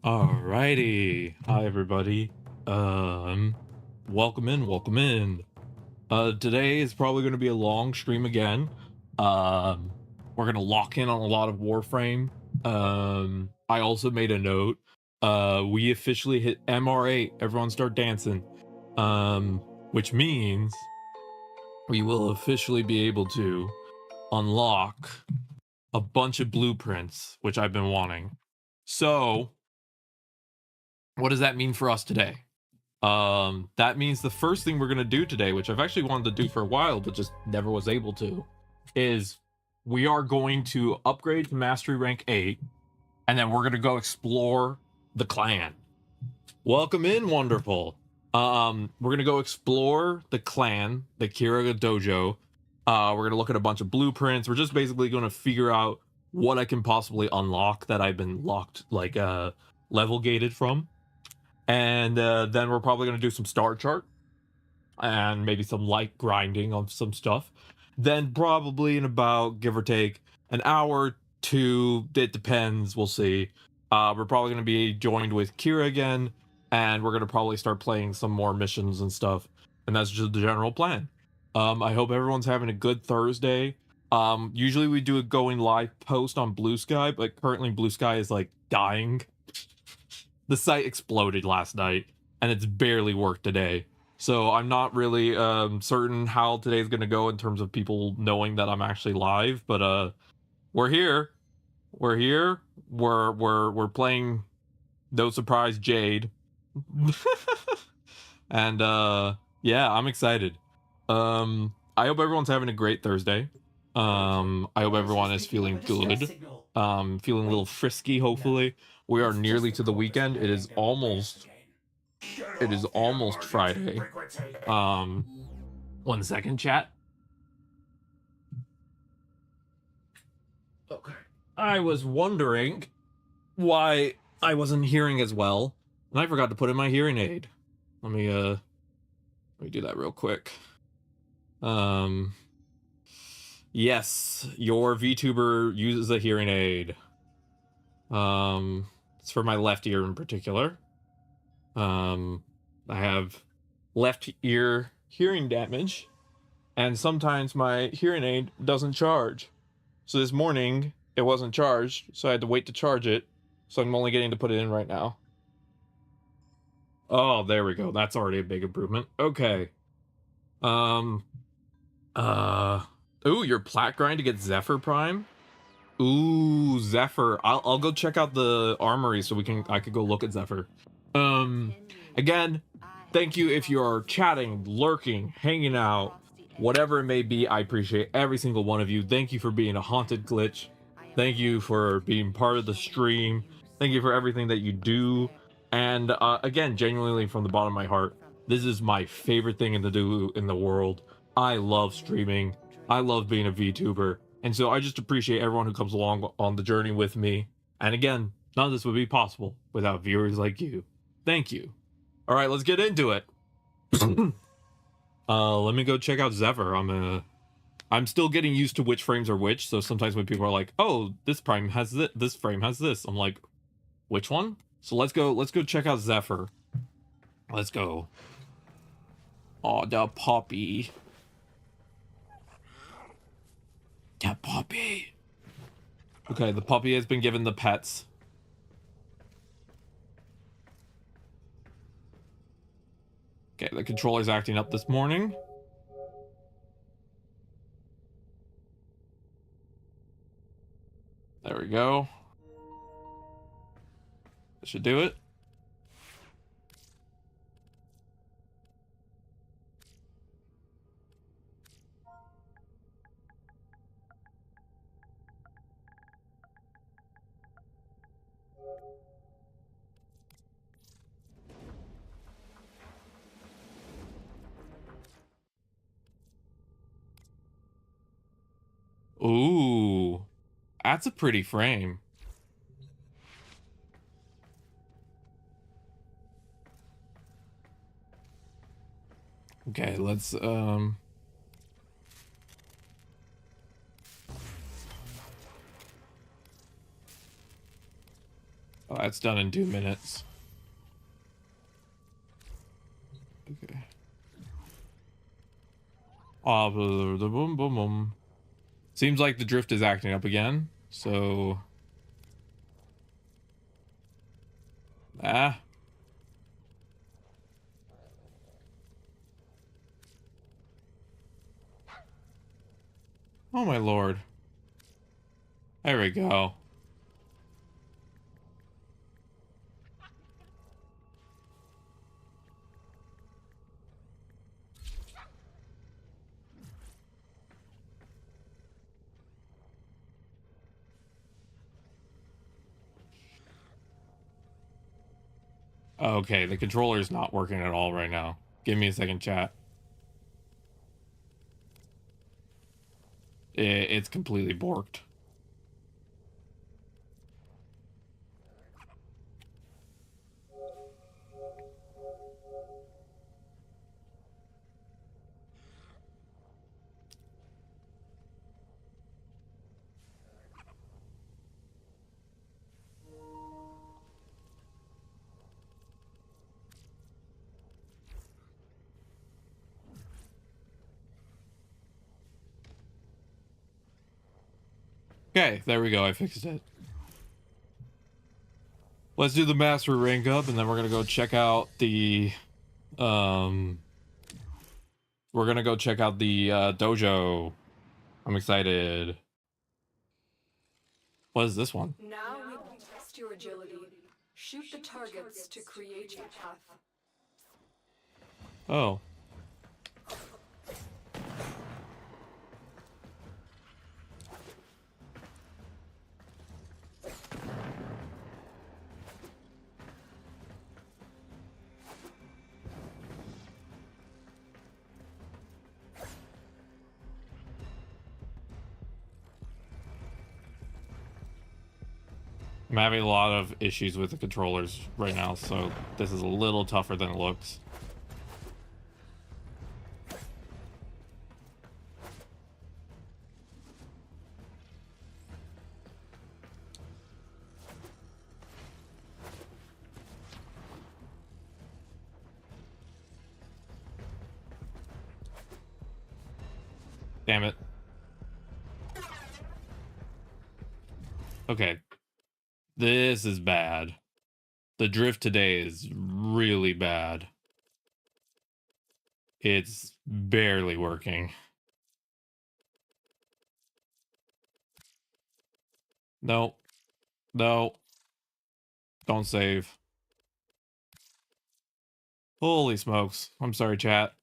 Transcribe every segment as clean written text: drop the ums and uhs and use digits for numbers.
Alrighty. Hi everybody. Welcome in, welcome in. Today is probably gonna be a long stream again. Um, we're gonna lock in on a lot of Warframe. I also made a note. We officially hit MR8. Everyone start dancing. Um, which means we will officially be able to unlock a bunch of blueprints, which I've been wanting. So what does that mean for us today? That means the first thing we're gonna do today, which I've actually wanted to do for a while, but just never was able to, is we are going to upgrade to Mastery Rank 8, and then we're gonna go explore the clan. Welcome in, wonderful. We're gonna go explore the clan, the Kira Dojo. We're gonna look at a bunch of blueprints. We're just basically gonna figure out what I can possibly unlock that I've been locked, like level gated from. And then we're probably going to do some star chart and maybe some light grinding of some stuff. Then probably in about, give or take, an hour to, it depends, we'll see. We're probably going to be joined with Kira again, and we're going to probably start playing some more missions and stuff. And that's just the general plan. I hope everyone's having a good Thursday. Usually we do a going live post on Blue Sky, but currently Blue Sky is like dying. The site exploded last night and it's barely worked today, so I'm not really certain how today's gonna go in terms of people knowing that I'm actually live. But we're here, we're playing, no surprise, Jade. And yeah, I'm excited. I hope everyone's having a great Thursday. I hope everyone is feeling good, feeling a little frisky, hopefully. We are nearly to the weekend. It is almost Friday. 1 second, chat. Okay. I was wondering why I wasn't hearing as well, and I forgot to put in my hearing aid. Let me do that real quick. Yes, your VTuber uses a hearing aid. It's for my left ear in particular. I have left ear hearing damage, and sometimes my hearing aid doesn't charge. So this morning it wasn't charged, so I had to wait to charge it. So I'm only getting to put it in right now. Oh, there we go. That's already a big improvement. Okay. Ooh, your plat grind to get Zephyr Prime. Ooh, Zephyr. I'll go check out the armory so I could go look at Zephyr. Again, thank you if you are chatting, lurking, hanging out, whatever it may be. I appreciate every single one of you. Thank you for being a haunted glitch. Thank you for being part of the stream. Thank you for everything that you do. And again, genuinely from the bottom of my heart, this is my favorite thing to do in the world. I love streaming. I love being a VTuber. And so I just appreciate everyone who comes along on the journey with me. And again, none of this would be possible without viewers like you. Thank you. All right, let's get into it. Let me go check out Zephyr. I'm still getting used to which frames are which. So sometimes when people are like, "Oh, this prime has this frame has this," I'm like, "Which one?" So let's go check out Zephyr. Let's go. Oh, the puppy. The puppy. Okay, the puppy has been given the pets. Okay, the controller's acting up this morning. There we go. That should do it. Ooh, that's a pretty frame. Okay, let's Oh, that's done in 2 minutes. Okay. The boom boom boom. Seems like the drift is acting up again. So oh my lord. There we go. Okay, the controller is not working at all right now. Give me a second, chat. It's completely borked. Okay, there we go. I fixed it. Let's do the master rank up, and then we're gonna go check out the we're gonna go check out the dojo. I'm excited. What is this one? Now we will test your agility. Shoot the targets to create your path. Oh. I'm having a lot of issues with the controllers right now, so this is a little tougher than it looks. Damn it. Okay. This is bad. The drift today is really bad. It's barely working. No. No. Don't save. Holy smokes. I'm sorry, chat.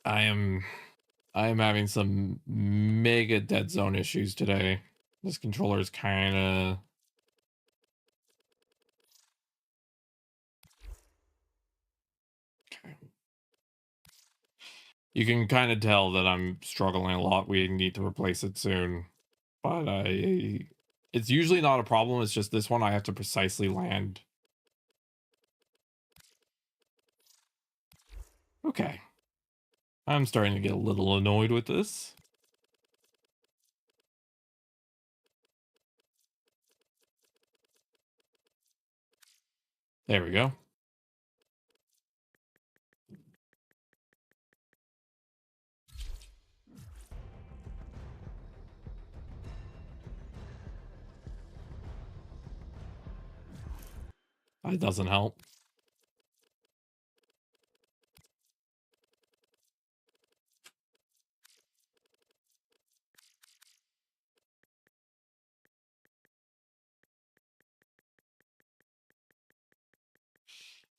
I am having some mega dead zone issues today. This controller is kind of... Okay. You can kind of tell that I'm struggling a lot. We need to replace it soon. But it's usually not a problem. It's just this one I have to precisely land. Okay. I'm starting to get a little annoyed with this. There we go. That doesn't help.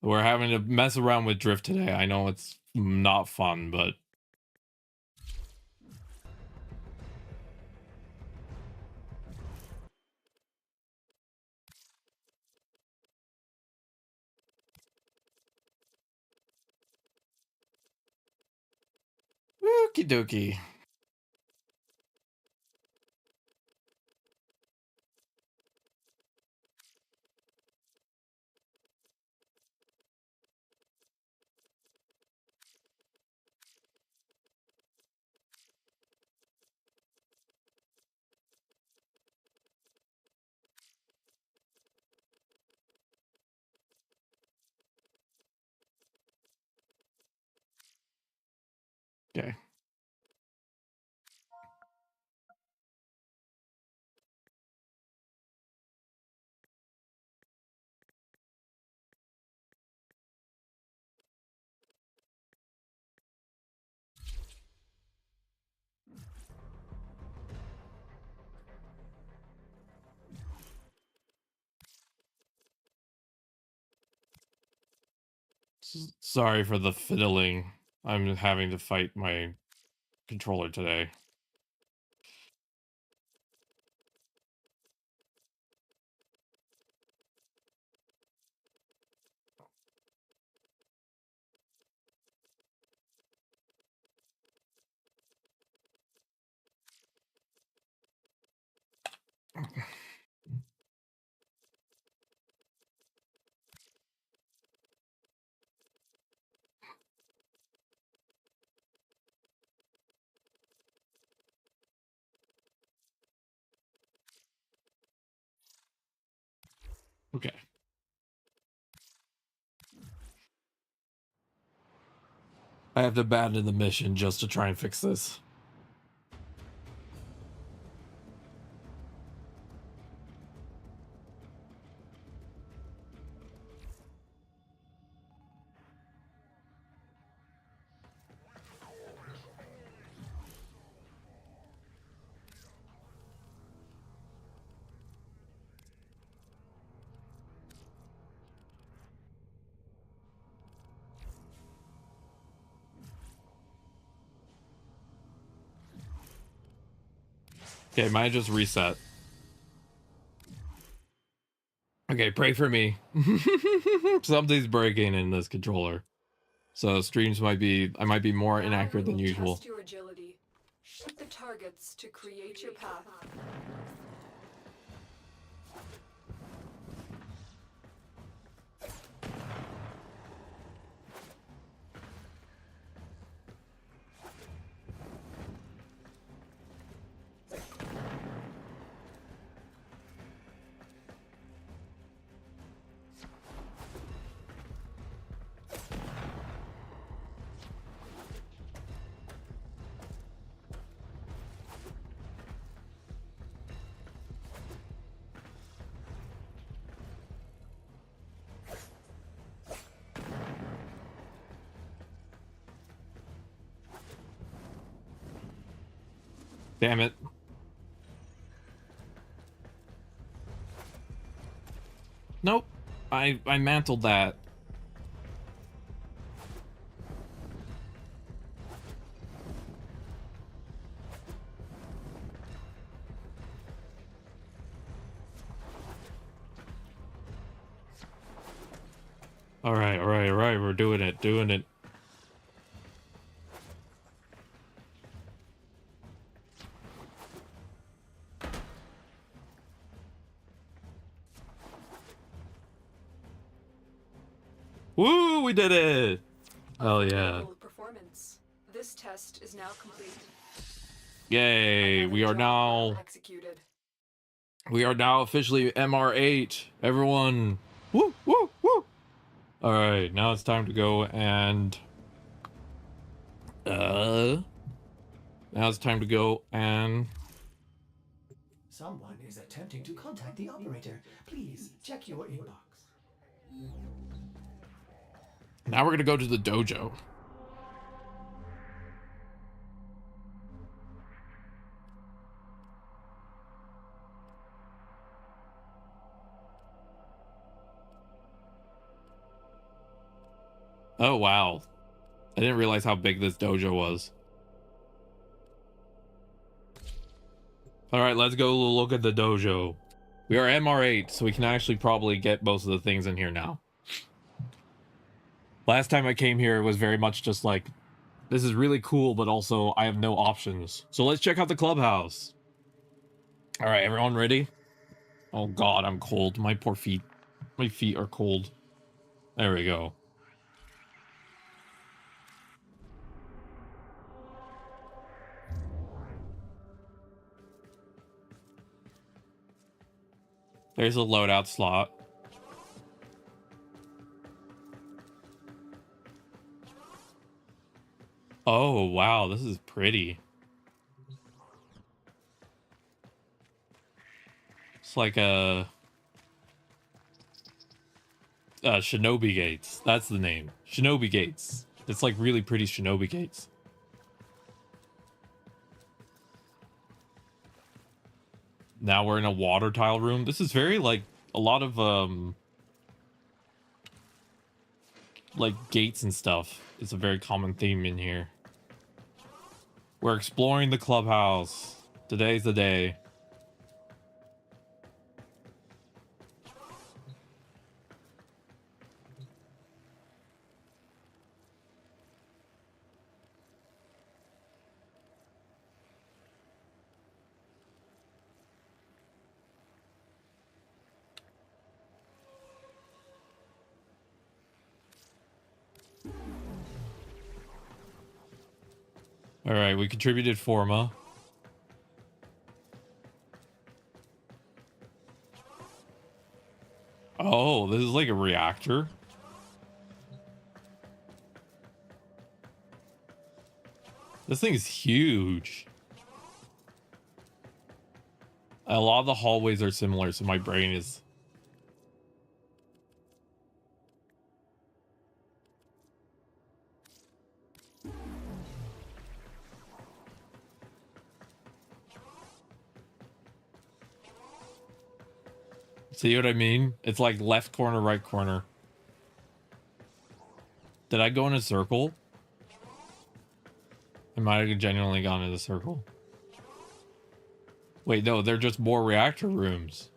We're having to mess around with drift today. I know it's not fun, but... Okie dokie. Sorry for the fiddling. I'm having to fight my controller today. Okay. I have to abandon the mission just to try and fix this. Okay, might just reset. Okay, pray for me. Something's breaking in this controller. So streams might be, I might be more inaccurate than usual. Test your agility. Shoot the targets to create your path. Damn it. Nope. I mantled that. All right, we're doing it. Woo, we did it! Oh yeah. Performance. This test is now complete. Yay, we are now executed. We are now officially MR8. Everyone, woo, woo, woo. All right, now it's time to go and now it's time to go and Someone is attempting to contact the operator. Please check your inbox. now we're gonna go to the dojo. Oh wow, I didn't realize how big this dojo was. All right, let's go look at the dojo. We are MR8, so we can actually probably get most of the things in here now. Last time I came here, it was very much just like, this is really cool, but also I have no options. So let's check out the clubhouse. All right, everyone ready? Oh God, I'm cold. My poor feet. My feet are cold. There we go. There's a loadout slot. Oh, wow, this is pretty. It's like a Shinobi Gates. That's the name. Shinobi Gates. It's like really pretty Shinobi Gates. Now we're in a water tile room. This is very like a lot of like gates and stuff. It's a very common theme in here. We're exploring the clubhouse. Today's the day. All right, we contributed Forma. Oh, this is like a reactor. This thing is huge. A lot of the hallways are similar, so my brain is... See what I mean? It's like left corner, right corner. Did I go in a circle? I might have genuinely gone in a circle. Wait, no, they're just more reactor rooms.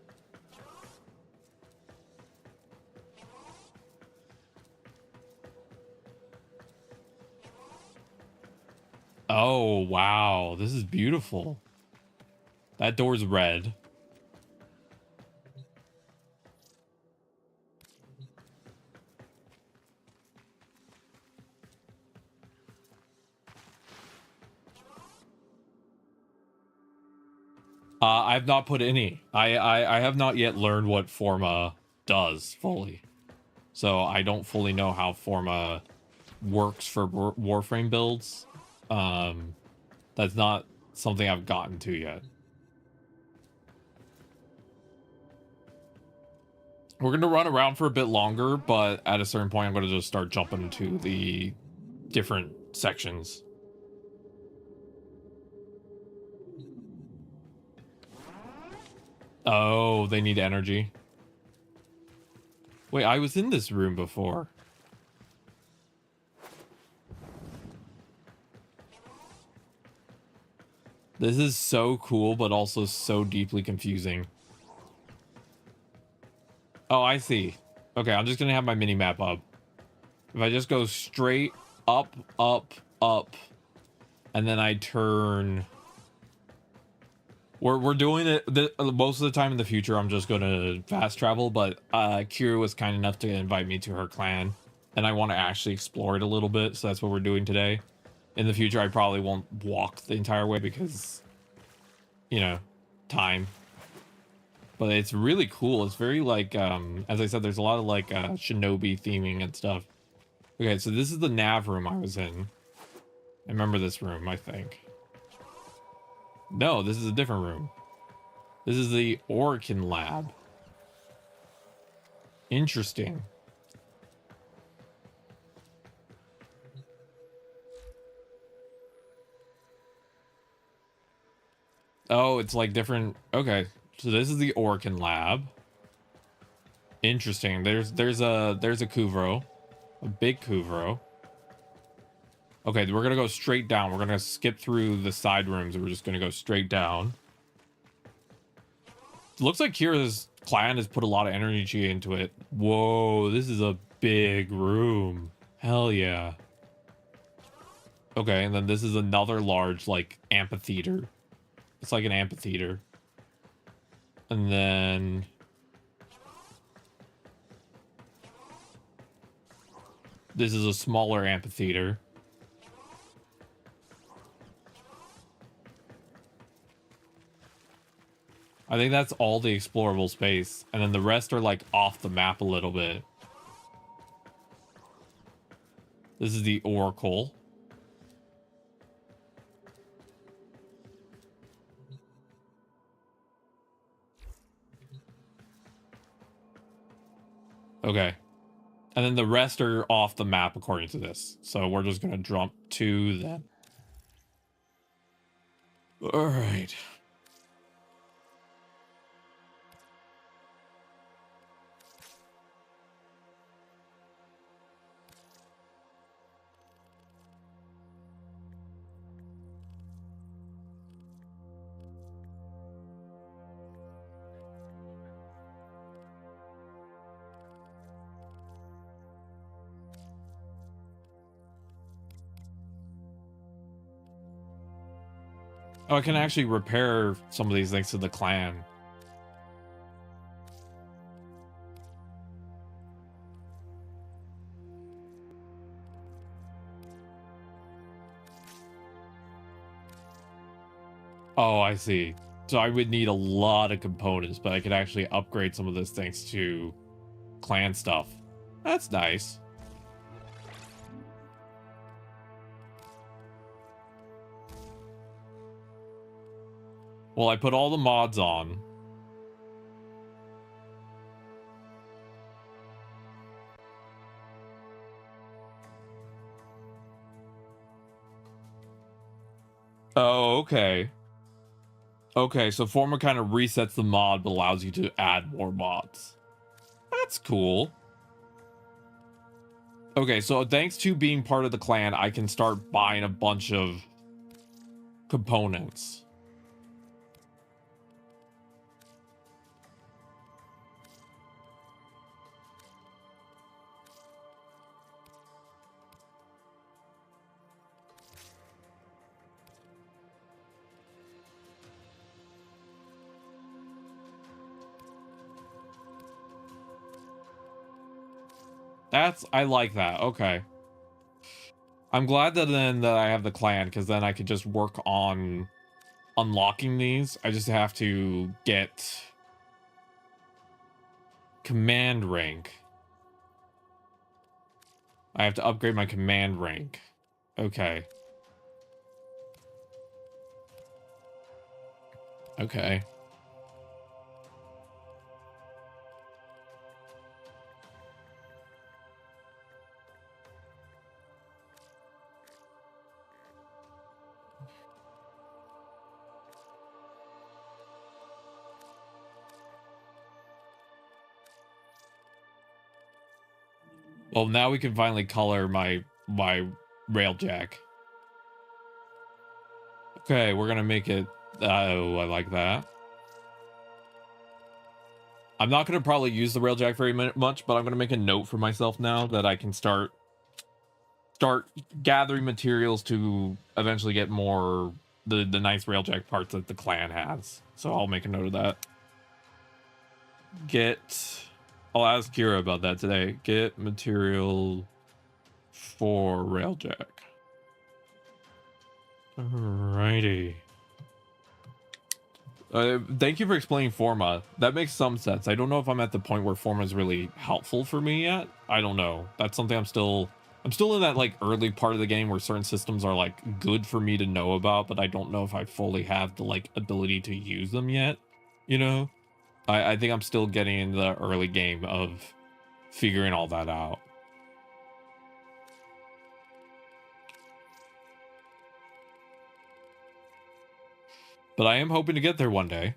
Oh, wow. This is beautiful. That door's red. I've not put any. I have not yet learned what Forma does fully. So I don't fully know how Forma works for Warframe builds. That's not something I've gotten to yet. We're going to run around for a bit longer, but at a certain point, I'm going to just start jumping into the different sections. Oh, they need energy. Wait, I was in this room before. This is so cool, but also so deeply confusing. Oh, I see. Okay, I'm just gonna have my mini map up. If I just go straight up, up, up, and then I turn... We're doing it most of the time in the future. I'm just gonna fast travel, but Kira was kind enough to invite me to her clan, and I want to actually explore it a little bit, so that's what we're doing today. In the future, I probably won't walk the entire way because, you know, time. But it's really cool. It's very like, as I said, there's a lot of like shinobi theming and stuff. Okay, so this is the nav room I was in. I remember this room, I think. No, this is a different room. This is the Orkin lab. Interesting. Oh, it's like different. Okay, so this is the Orkin lab. Interesting. There's a Kuvro, a big Kuvro. Okay, we're gonna go straight down. We're gonna skip through the side rooms, and we're just gonna go straight down. It looks like Kira's clan has put a lot of energy into it. Whoa, this is a big room. Hell yeah. Okay, and then this is another large, like, amphitheater. It's like an amphitheater. And then... this is a smaller amphitheater. I think that's all the explorable space. And then the rest are like off the map a little bit. This is the Oracle. Okay. And then the rest are off the map according to this. So we're just going to jump to them. All right. Oh, I can actually repair some of these thanks to the clan. Oh, I see. So I would need a lot of components, but I could actually upgrade some of this thanks to clan stuff. That's nice. Well, I put all the mods on. Oh, okay. Okay, so Forma kind of resets the mod, but allows you to add more mods. That's cool. Okay, so thanks to being part of the clan, I can start buying a bunch of components. I like that. Okay. I'm glad that then that I have the clan, because then I could just work on unlocking these. I just have to get command rank. I have to upgrade my command rank. Okay. Okay. Well, now we can finally color my railjack. Okay, we're gonna make it. Oh, I like that. I'm not gonna probably use the railjack very much, but I'm gonna make a note for myself now that I can start gathering materials to eventually get more the nice railjack parts that the clan has. So I'll make a note of that. I'll ask Kira about that today. Get material for railjack. Alrighty. Thank you for explaining Forma. That makes some sense. I don't know if I'm at the point where Forma is really helpful for me yet. I don't know. That's something I'm still in that like early part of the game where certain systems are like good for me to know about, but I don't know if I fully have the like ability to use them yet. You know, I think I'm still getting in the early game of figuring all that out. But I am hoping to get there one day.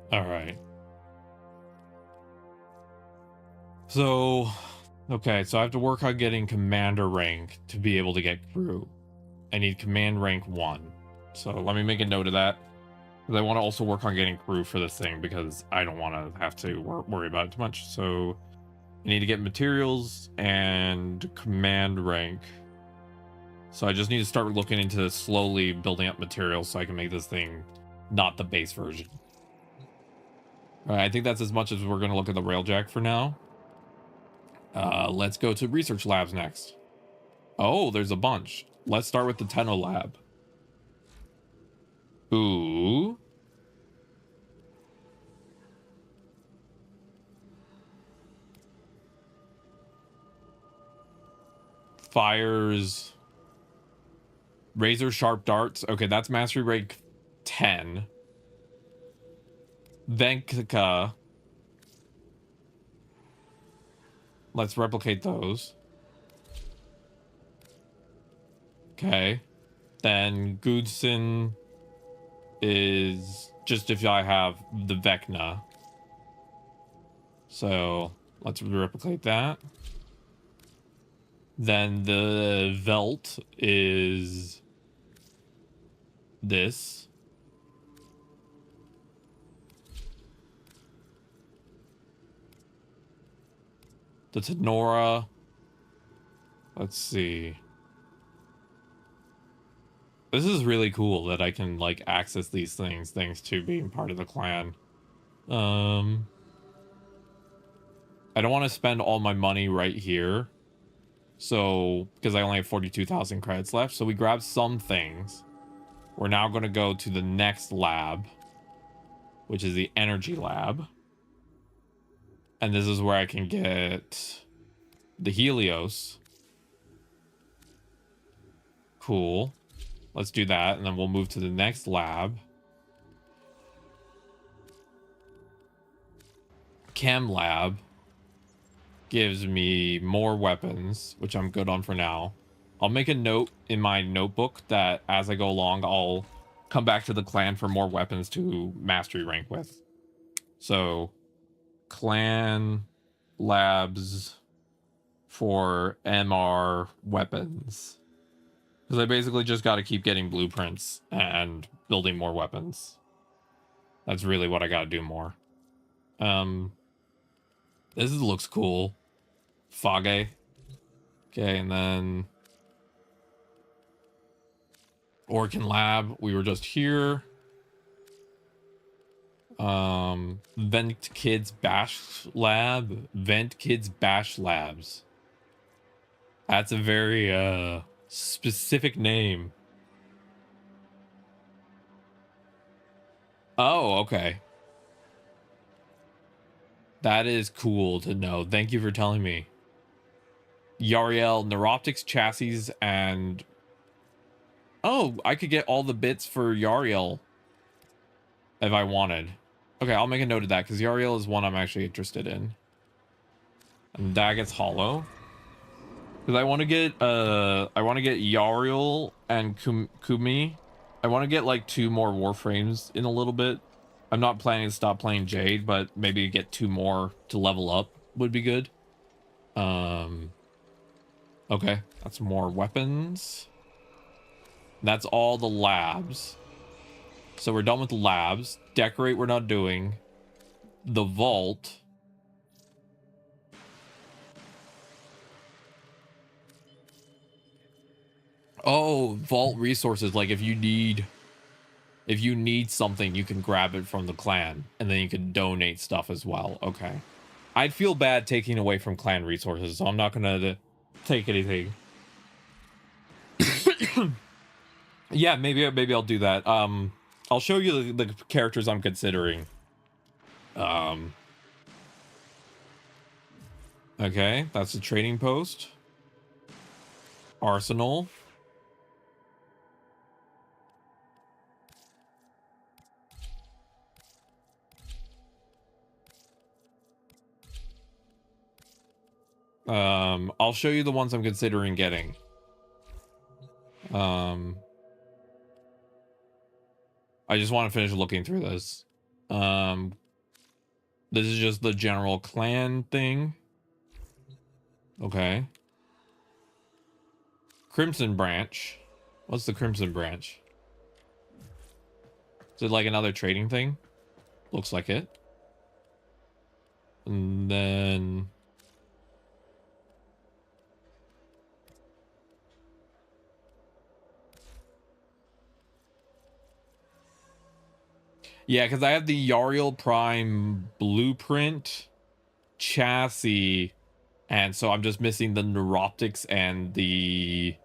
All right. So, okay, so I have to work on getting commander rank to be able to get crew. I need command rank 1. So let me make a note of that. Because I want to also work on getting crew for this thing because I don't want to have to worry about it too much. So I need to get materials and command rank. So I just need to start looking into slowly building up materials so I can make this thing not the base version. All right, I think that's as much as we're going to look at the railjack for now. Let's go to research labs next. Oh, there's a bunch. Let's start with the Tenno lab. Ooh. fires razor sharp darts. Okay, that's mastery rank 10. Venka. Let's replicate those. Okay. Then Gudson is just if I have the Vecna. So let's replicate that. Then the Velt is this. The Tenora. Let's see. This is really cool that I can like access these things thanks to being part of the clan. I don't want to spend all my money right here. So, because I only have 42,000 credits left. So we grab some things. We're now going to go to the next lab, which is the energy lab. And this is where I can get the Helios. Cool. Let's do that. And then we'll move to the next lab. Chem lab gives me more weapons, which I'm good on for now. I'll make a note in my notebook that as I go along, I'll come back to the clan for more weapons to mastery rank with. So, clan labs for MR weapons. Because I basically just got to keep getting blueprints and building more weapons. That's really what I got to do more. This looks cool. Fage. Okay, and then Orkin Lab. We were just here. Vent Kids Bash Lab. Vent Kids Bash Labs. That's a very specific name. Oh, okay. That is cool to know. Thank you for telling me. Yariel, Neuroptics, Chassis, and... Oh, I could get all the bits for Yariel if I wanted. Okay, I'll make a note of that, because Yariel is one I'm actually interested in. And that gets hollow. Because I want to get Yariel and Kumi. I want to get like 2 more Warframes in a little bit. I'm not planning to stop playing Jade, but maybe get 2 more to level up would be good. Okay, that's more weapons. That's all the labs. So we're done with the labs. Decorate we're not doing. The vault. Oh, vault resources. Like if you need something, you can grab it from the clan, and then you can donate stuff as well. Okay. I'd feel bad taking away from clan resources, so I'm not gonna take anything. Yeah, maybe I'll do that. I'll show you the characters I'm considering. Okay, that's the trading post. Arsenal. I'll show you the ones I'm considering getting. I just want to finish looking through this. This is just the general clan thing. Okay. Crimson Branch. What's the Crimson Branch? Is it like another trading thing? Looks like it. And then... Yeah, because I have the Yariel Prime blueprint chassis, and so I'm just missing the neuroptics and the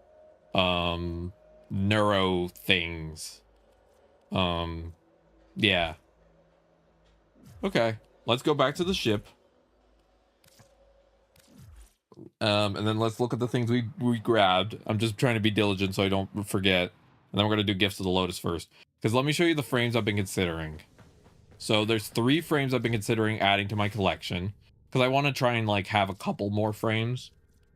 neuro things. Yeah. Okay, let's go back to the ship. And then let's look at the things we grabbed. I'm just trying to be diligent so I don't forget. And then we're gonna do Gifts of the Lotus first. Because let me show you the frames I've been considering. So there's 3 frames I've been considering adding to my collection. Because I want to try and like have a couple more frames.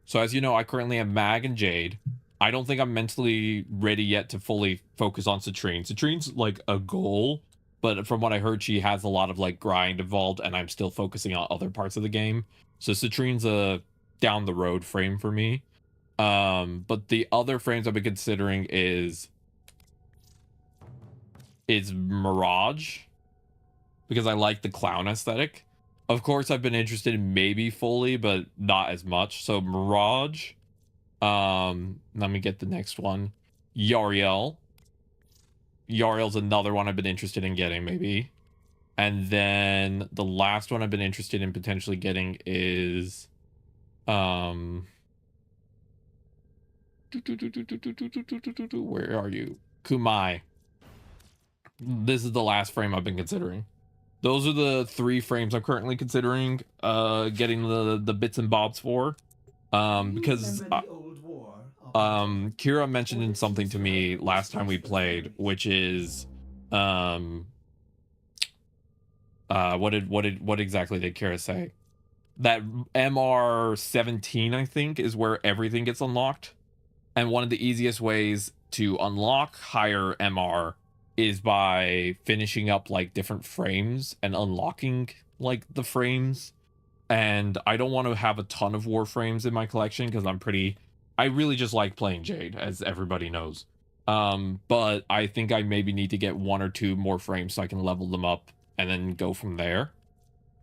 So as you know, I currently have Mag and Jade. I don't think I'm mentally ready yet to fully focus on Citrine. Citrine's like a goal, but from what I heard, she has a lot of like grind involved, and I'm still focusing on other parts of the game. So Citrine's a down the road frame for me. But the other frames I've been considering is Mirage, because I like the clown aesthetic. Of course, I've been interested in maybe Foley, but not as much. So Mirage. Let me get the next one. Yariel. Yariel's another one I've been interested in getting, maybe. And then the last one I've been interested in potentially getting is where are you? Kumai. This is the last frame I've been considering. Those are the 3 frames I'm currently considering getting the bits and bobs for. Because Kira mentioned something to me last time we played, which is what exactly did Kira say? That MR17, I think, is where everything gets unlocked. And one of the easiest ways to unlock higher MR is by finishing up like different frames and unlocking like the frames. And I don't want to have a ton of Warframes in my collection because I really just like playing Jade, as everybody knows. But I think I maybe need to get 1 or 2 more frames so I can level them up and then go from there.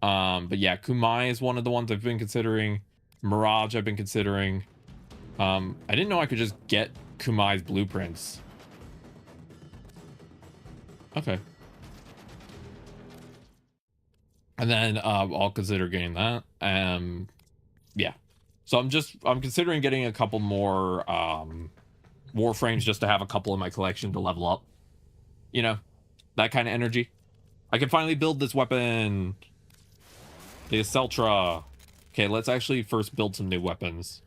But yeah, Kumai is one of the ones I've been considering. Mirage I've been considering. I didn't know I could just get Kumai's blueprints. Okay. And then I'll consider getting that. Yeah. So I'm considering getting a couple more Warframes just to have a couple in my collection to level up. You know, that kind of energy. I can finally build this weapon. The Celtra. Okay, let's actually first build some new weapons.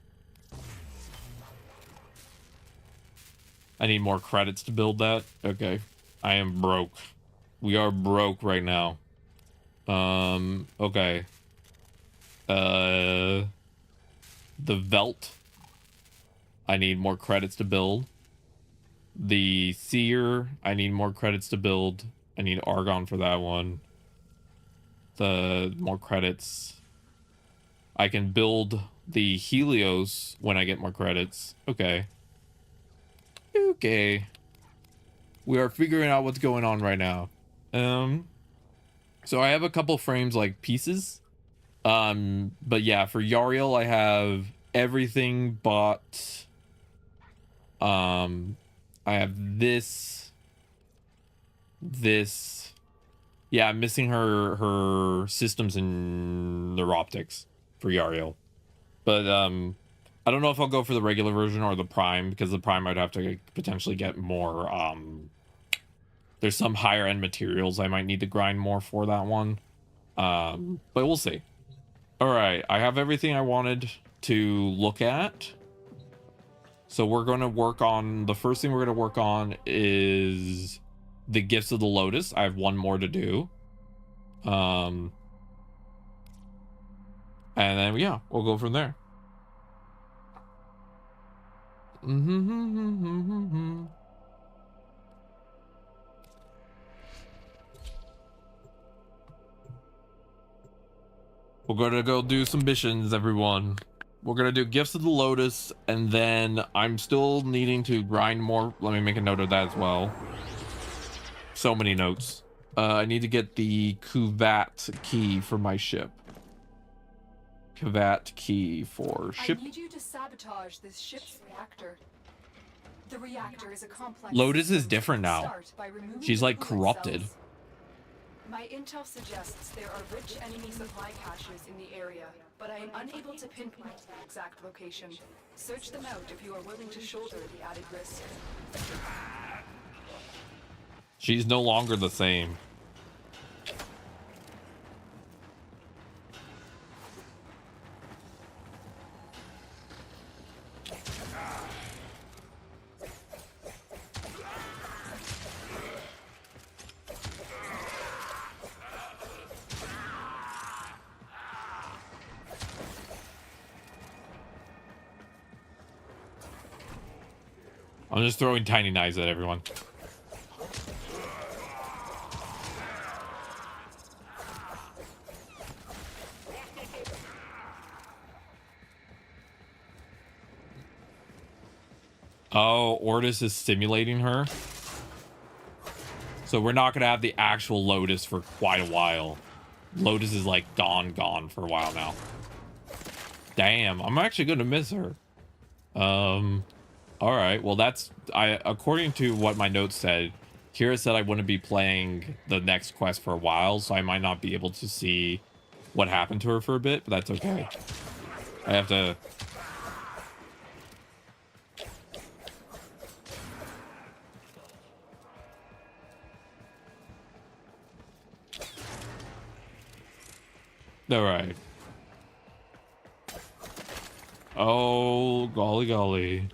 I need more credits to build that. Okay. I am broke. We are broke right now. Okay. The Velt. I need more credits to build. The Seer. I need more credits to build. I need Argon for that one. The more credits. I can build the Helios when I get more credits. Okay. Okay. We are figuring out what's going on right now. So I have a couple frames like pieces. But yeah, for Yariel I have everything but I have this. Yeah, I'm missing her systems and neuroptics for Yariel. But I don't know if I'll go for the regular version or the Prime, because the Prime I'd have to potentially get more there's some higher end materials I might need to grind more for that one. But we'll see. All right, I have everything I wanted to look at. So we're going to work on, the first thing we're going to work on is the Gifts of the Lotus. I have 1 more to do. And then, yeah, we'll go from there. We're gonna go do some missions, everyone. We're gonna do Gifts of the Lotus, and then I'm still needing to grind more. Let me make a note of that as well. So many notes. I need to get the Kuvat key for my ship. Kuvat key for ship. I need you to sabotage this ship's reactor. The reactor is a complex. Lotus is different now. She's like corrupted. Cells. My intel suggests there are rich enemy supply caches in the area, but I am unable to pinpoint the exact location. Search them out if you are willing to shoulder the added risk. She's no longer the same. I'm just throwing tiny knives at everyone. Oh, Ortis is stimulating her. So we're not going to have the actual Lotus for quite a while. Lotus is like gone for a while now. Damn, I'm actually going to miss her. All right, well that's according to what my notes said, Kira said I wouldn't be playing the next quest for a while, so I might not be able to see what happened to her for a bit, but that's okay. I have to... All right. Oh, golly golly.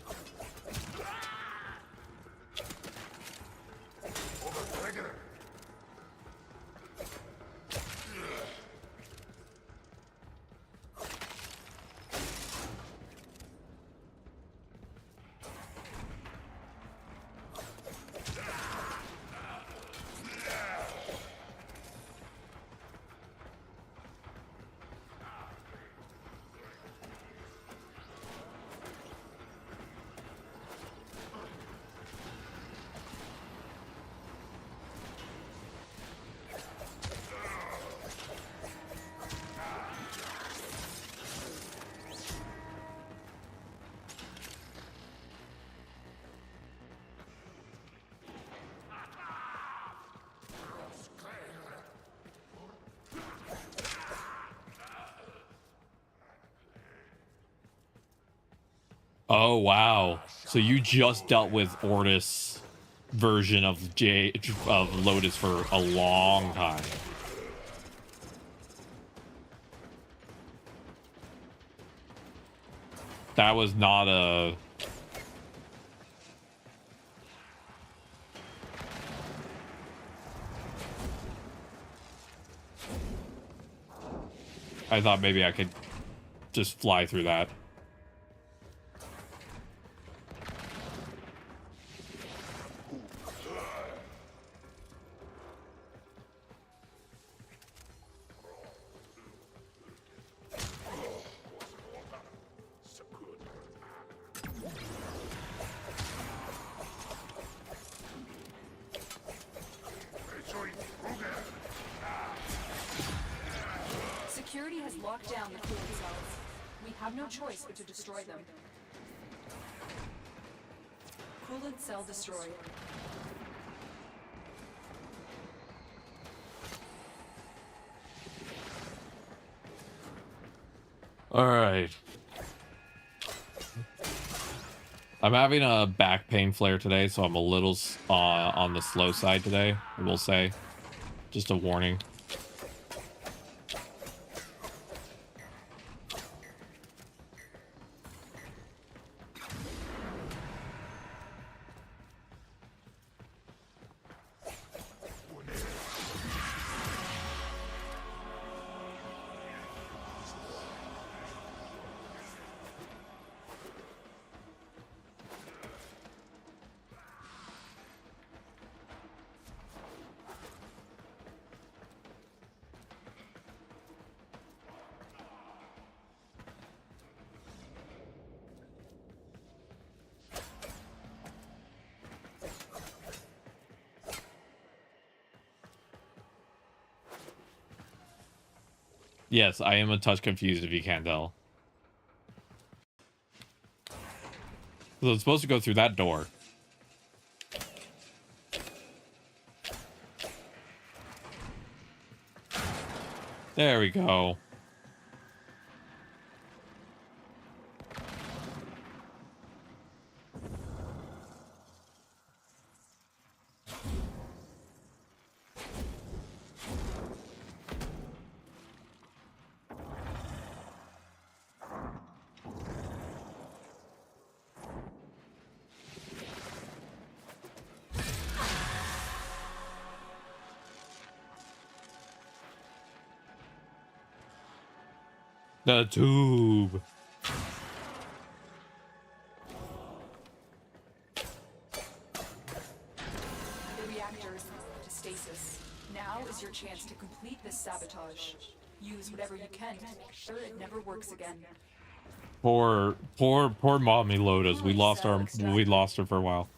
Oh, wow. So you just dealt with Ortis version of Jade, of Lotus for a long time. That was not a... I thought maybe I could just fly through that. Security has locked down the cooling cells. We have no choice but to destroy them. Coolant cell destroyed. All right. I'm having a back pain flare today, so I'm a little on the slow side today, I will say. Just a warning. Yes, I am a touch confused if you can't tell. So it's supposed to go through that door. There we go. The tube. reactors to stasis. Now is your chance to complete this sabotage. Use whatever you can to make sure it never works again. Poor mommy Lotus. We lost her for a while.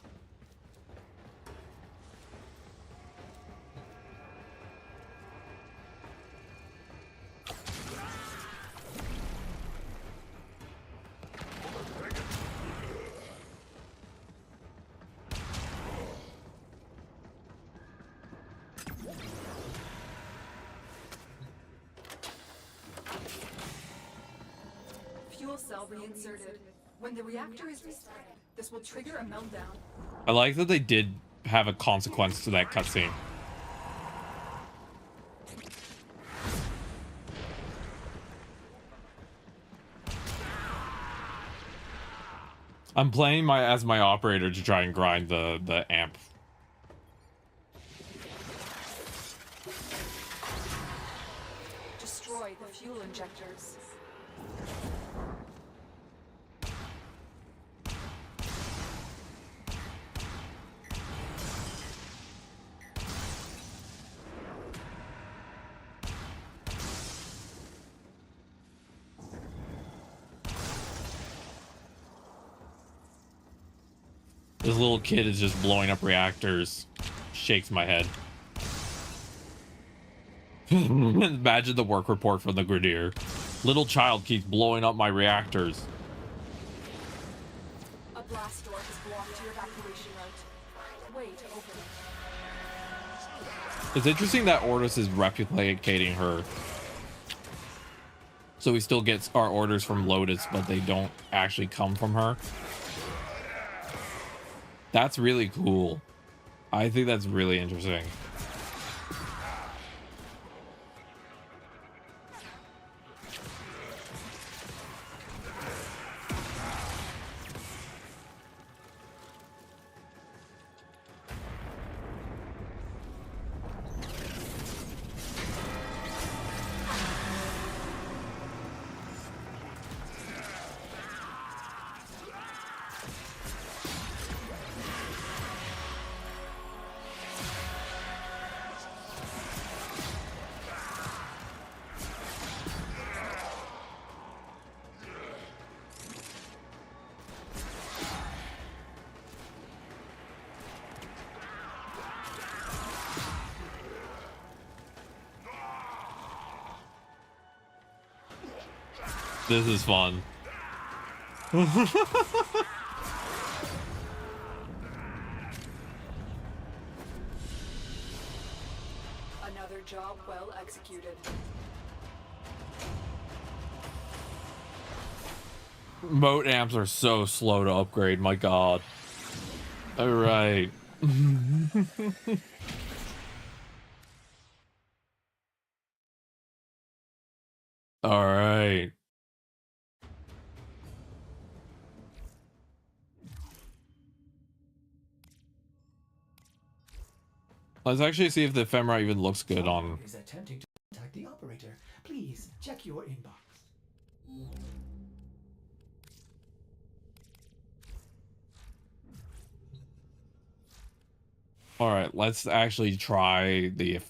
Fuel cell reinserted. When the reactor is restarted, this will trigger a meltdown. I like that they did have a consequence to that cutscene. I'm playing as my operator to try and grind the amp. Destroy the fuel injectors. This little kid is just blowing up reactors. Shakes my head. Imagine the work report from the Grenadier. Little child keeps blowing up my reactors. A blast door has blocked your evacuation route. Way to open it. It's interesting that Ordis is replicating her. So he still gets our orders from Lotus, but they don't actually come from her. That's really cool. I think that's really interesting. This is fun. Another job well executed. Moat amps are so slow to upgrade, my god. All right. All right. Let's actually see if the ephemera even looks good on. Is attempting to contact the operator. Please check your inbox. All right, let's actually try the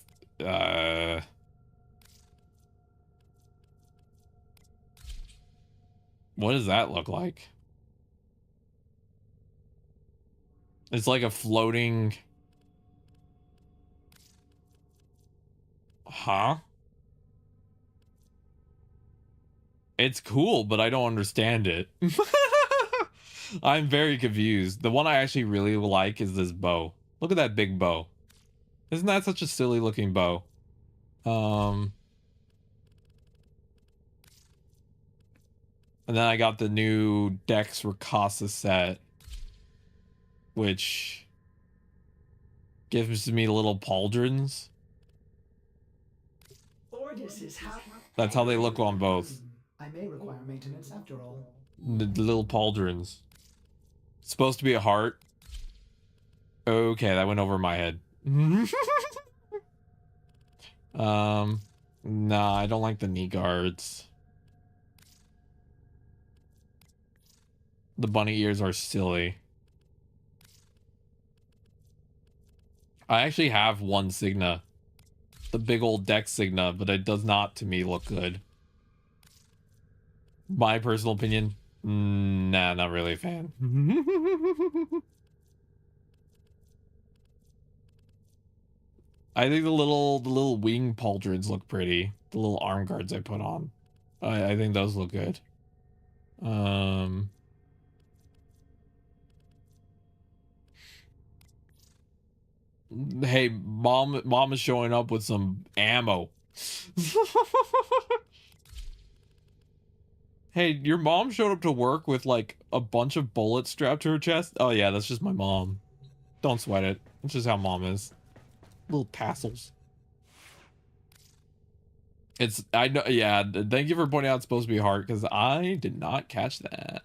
what does that look like? It's like a floating. Huh? It's cool, but I don't understand it. I'm very confused. The one I actually really like is this bow. Look at that big bow. Isn't that such a silly looking bow? And then I got the new Dex Rakasa set, which gives me little pauldrons. That's how they look on both. I may require maintenance after all. The little pauldrons. It's supposed to be a heart. Okay, that went over my head. Nah, I don't like the knee guards. The bunny ears are silly. I actually have one Signa. The big old deck Signa, but it does not, to me, look good. My personal opinion, nah, not really a fan. I think the little wing pauldrons look pretty. The little arm guards I put on. I think those look good. Hey, mom is showing up with some ammo. Hey, your mom showed up to work with like a bunch of bullets strapped to her chest. Oh yeah, that's just my mom. Don't sweat it. That's just how mom is. Little tassels. I know, yeah, thank you for pointing out it's supposed to be hard, because I did not catch that.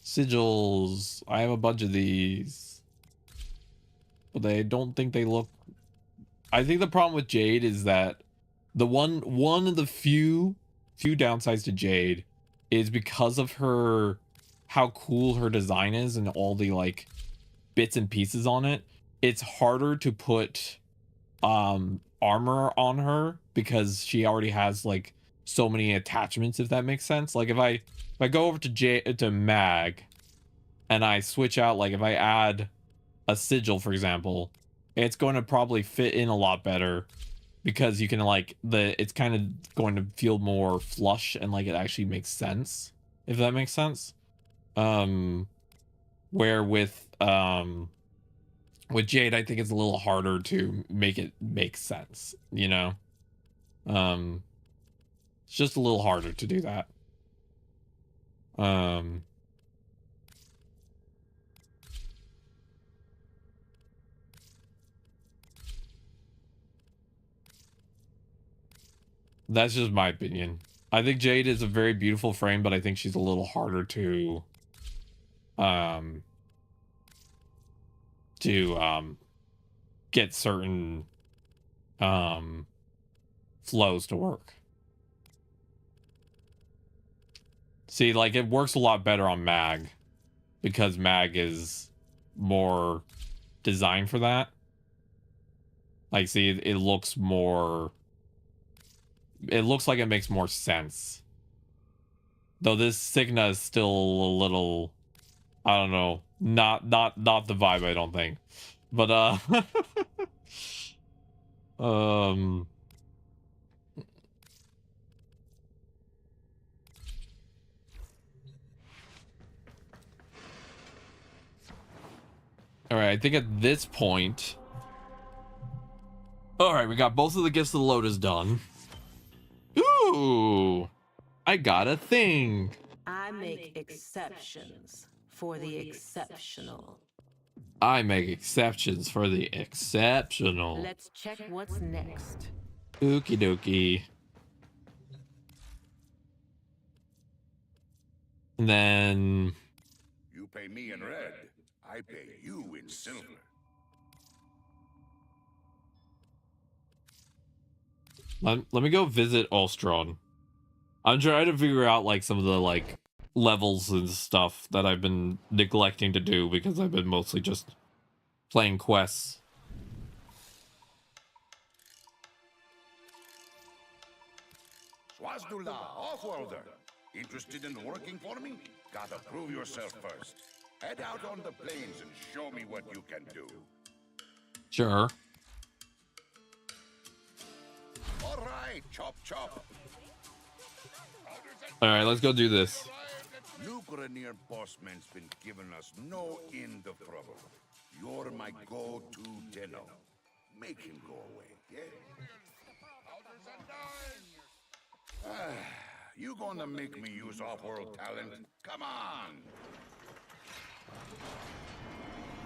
Sigils. I have a bunch of these. But I don't think they look... I think the problem with Jade is that the one of the few downsides to Jade is because of how cool her design is and all the like bits and pieces on it. It's harder to put armor on her because she already has like so many attachments, if that makes sense. Like if I go over to Mag and I switch out, like if I add a sigil, for example, it's going to probably fit in a lot better because you can like it's kind of going to feel more flush and like it actually makes sense, if that makes sense. Where with Jade, I think it's a little harder to make it make sense, you know? It's just a little harder to do that. That's just my opinion. I think Jade is a very beautiful frame, but I think she's a little harder to get certain flows to work. See, like it works a lot better on Mag because Mag is more designed for that. Like, see, it looks more... It looks like it makes more sense. Though this Signa is still a little... I don't know. Not the vibe, I don't think. But, Alright, I think at this point... Alright, we got both of the Gifts of the Lotus done. Ooh! I got a thing! I make exceptions for the exceptional. I make exceptions for the exceptional. Let's check what's next. Okie dokie. And then... You pay me in red, I pay you in silver. Let me go visit Ostron. I'm trying to figure out like some of the like levels and stuff that I've been neglecting to do because I've been mostly just playing quests. Swazdula, Offworlder. Interested in working for me? Gotta prove yourself first. Head out on the plains and show me what you can do. Sure. All right, chop chop. All right, let's go do this. New Grenier bossman's been giving us no end of trouble. You're my go-to dinner. Make him go away, yeah? You gonna make me use off-world talent? Come on!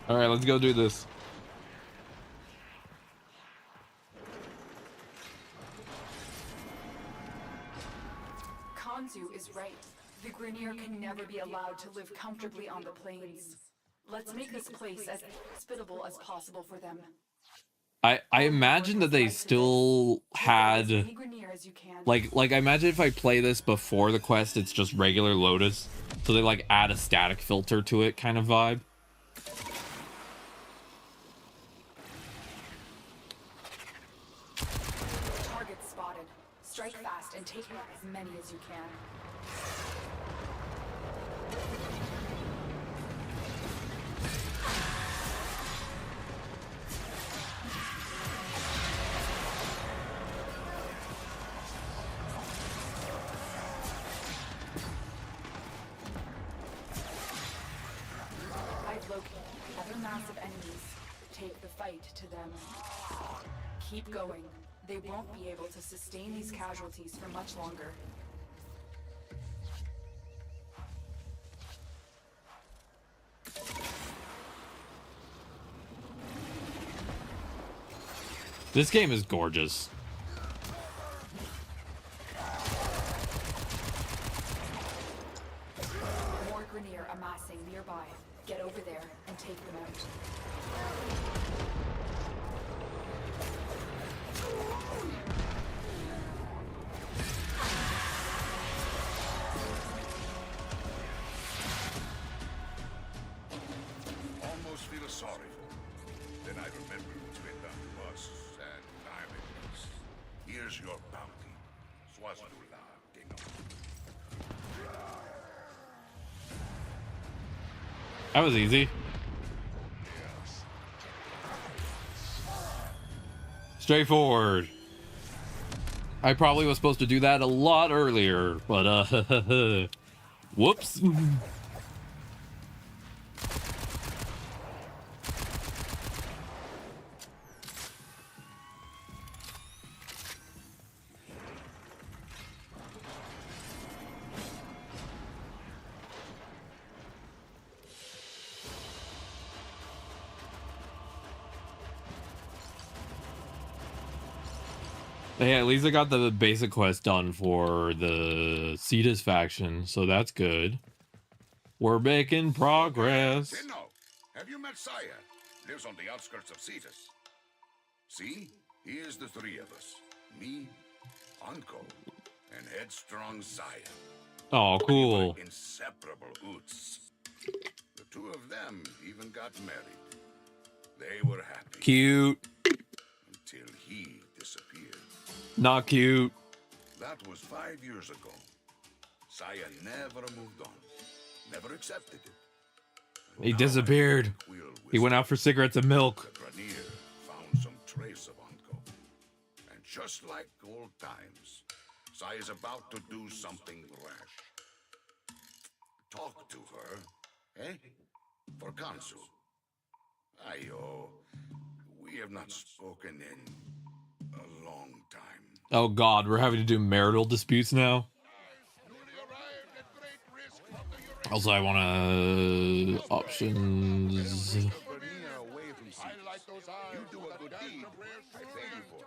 All right, let's go do this. Kanzu is right. The Grenier can never be allowed to live comfortably on the plains. Let's make this place as hospitable as possible for them. I imagine that they still had like I imagine if I play this before the quest, it's just regular Lotus, so they like add a static filter to it kind of vibe. Strike fast and take out as many as you can. I've located other massive enemies. Take the fight to them. Keep going. They won't be able to sustain these casualties for much longer. This game is gorgeous. More Grenier amassing nearby. Get over there and take them out. Almost feel sorry for them. Then I remember what's been done to us, and I'm at peace. Here's your bounty. Swazlula, Dino. That was easy. Straightforward. I probably was supposed to do that a lot earlier, but whoops. Hey, at least I got the basic quest done for the Cetus faction, so that's good. We're making progress. Dino, have you met Saya? Lives on the outskirts of Cetus. See? Here's the three of us. Me, Uncle, and headstrong Saya. Oh, cool. We were inseparable oots. The two of them even got married. They were happy. Cute. Until he disappeared. Not cute. That was 5 years ago. Saya never moved on. Never accepted it. And He now disappeared. I will He went out for cigarettes and milk. The Grenier found some trace of Unco. And just like old times, Saya's about to do something rash. Talk to her, eh? For Kansu. Ayo, we have not spoken in a long time. Oh god, we're having to do marital disputes now. Also, I want to options. You do a good deed. I pay you for it.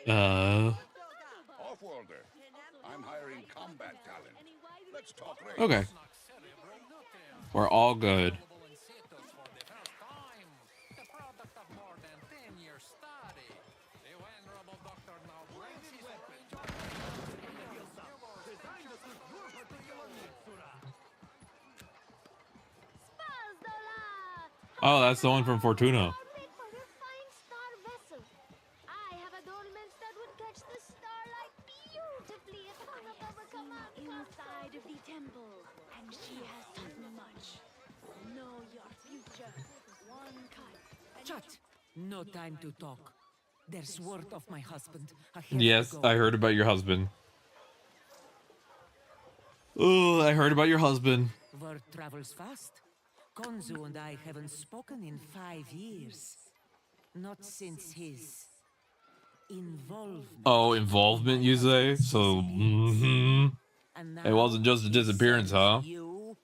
Off-worlder. I'm hiring combat talent. Let's talk race. Okay. We're all good. Oh, that's the one from Fortuna. I have adornments that would catch the starlight beautifully if hung above a command inside of the temple. And she has done much. Know your future. One cut. Shut! No time to talk. There's word of my husband. Yes, I heard about your husband. Oh, I heard about your husband. Word travels fast. Konzu and I haven't spoken in 5 years. Not since his involvement. Oh, involvement, you say? So, And it wasn't just a disappearance, huh? You,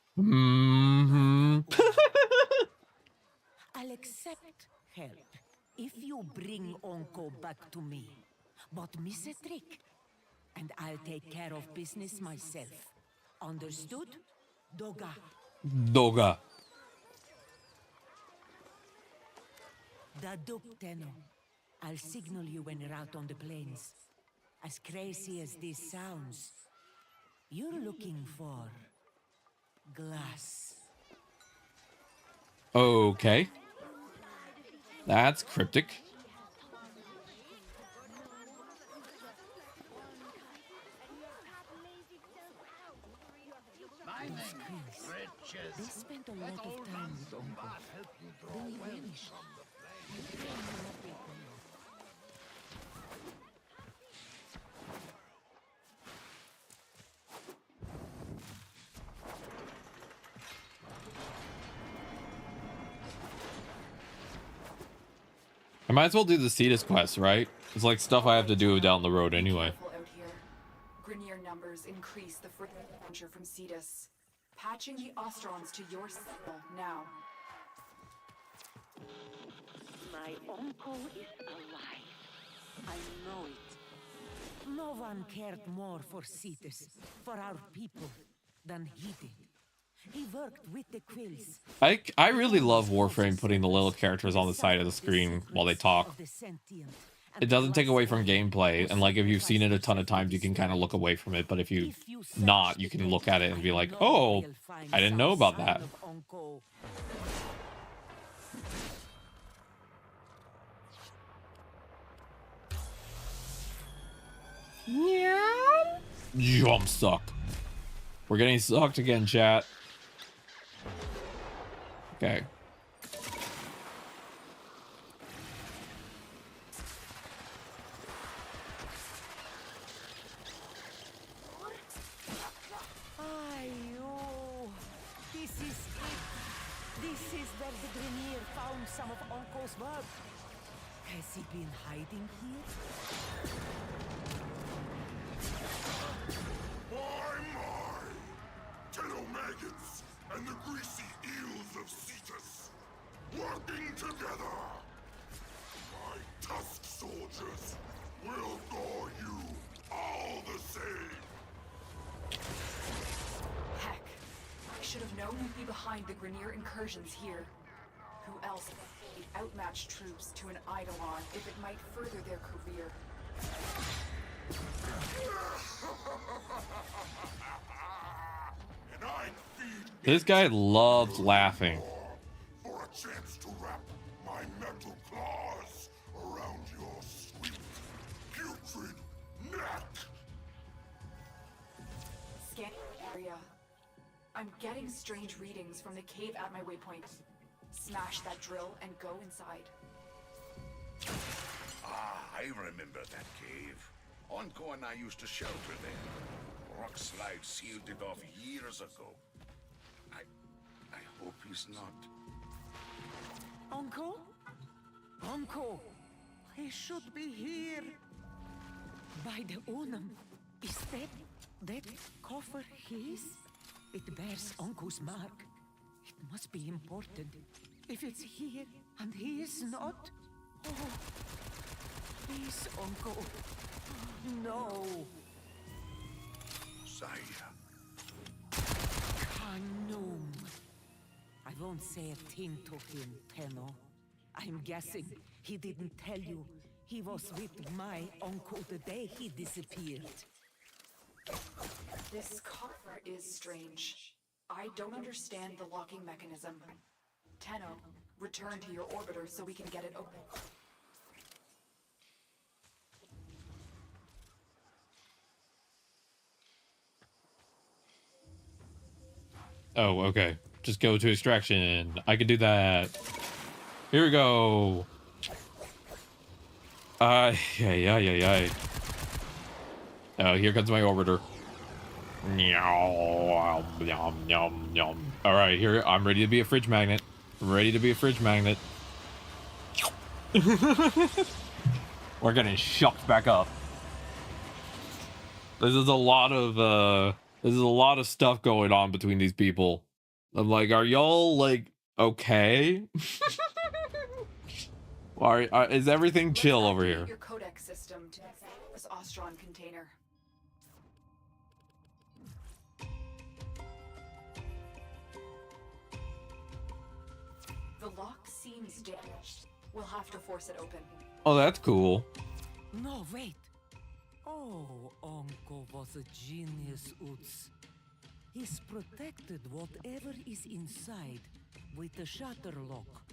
I'll accept help if you bring Onko back to me. But miss a trick, and I'll take care of business myself. Understood? Doga. Doga. The Dupteno. I'll signal you when you're out on the plains. As crazy as this sounds, you're looking for glass. Okay. That's cryptic. They spent a lot of time with Uncle. They vanished. I might as well do the Cetus quest, right? It's like stuff I have to do down the road anyway. Careful out here. Grineer numbers increase the further adventure from Cetus. Patching the Ostrons to your signal now. My uncle is alive. I know it. No one cared more for Cetus, for our people, than he did. He worked with the quills. I really love Warframe putting the little characters on the side of the screen while they talk. It doesn't take away from gameplay, and like if you've seen it a ton of times, you can kind of look away from it. But if you not, you can look at it and be like, "Oh, I didn't know about that." Yeah. Jump suck. We're getting sucked again, chat. Okay. Ayo, this is it. This is where the Grineer found some of Uncle's work. Has he been hiding here? My! Tail maggots and the greasy eels of Cetus working together! My tusk soldiers will gore you all the same! Heck, I should have known you'd be behind the Grineer incursions here. Who else would outmatch troops to an Eidolon if it might further their career? And I'd feed This guy loves laughing. for a chance to wrap my metal claws around your sweet, putrid neck! Scanning the area. I'm getting strange readings from the cave at my waypoint. Smash that drill and go inside. Ah, I remember that cave. Onko and I used to shelter there. Rock slide sealed it off years ago. I hope he's not. Uncle? Uncle, he should be here. By the Unum, is that coffer his? It bears Uncle's mark. It must be important. If it's here and he is not, oh, please, Uncle, no. Saya. Kanum. I won't say a thing to him, Tenno. I'm guessing he didn't tell you he was with my uncle the day he disappeared. This coffer is strange. I don't understand the locking mechanism. Tenno, return to your orbiter so we can get it open. Oh, okay. Just go to extraction. I can do that. Here we go. Yeah. Oh, here comes my orbiter. All right, here I'm ready to be a fridge magnet. I'm ready to be a fridge magnet. We're getting shucked back up. This is a lot of stuff going on between these people. I'm like, are y'all like okay? Is everything chill over here? Your codex system to this Ostron container. The lock seems damaged. We'll have to force it open. Oh, that's cool. No, wait. Oh, Uncle was a genius, Utz. He's protected whatever is inside with the shutter lock.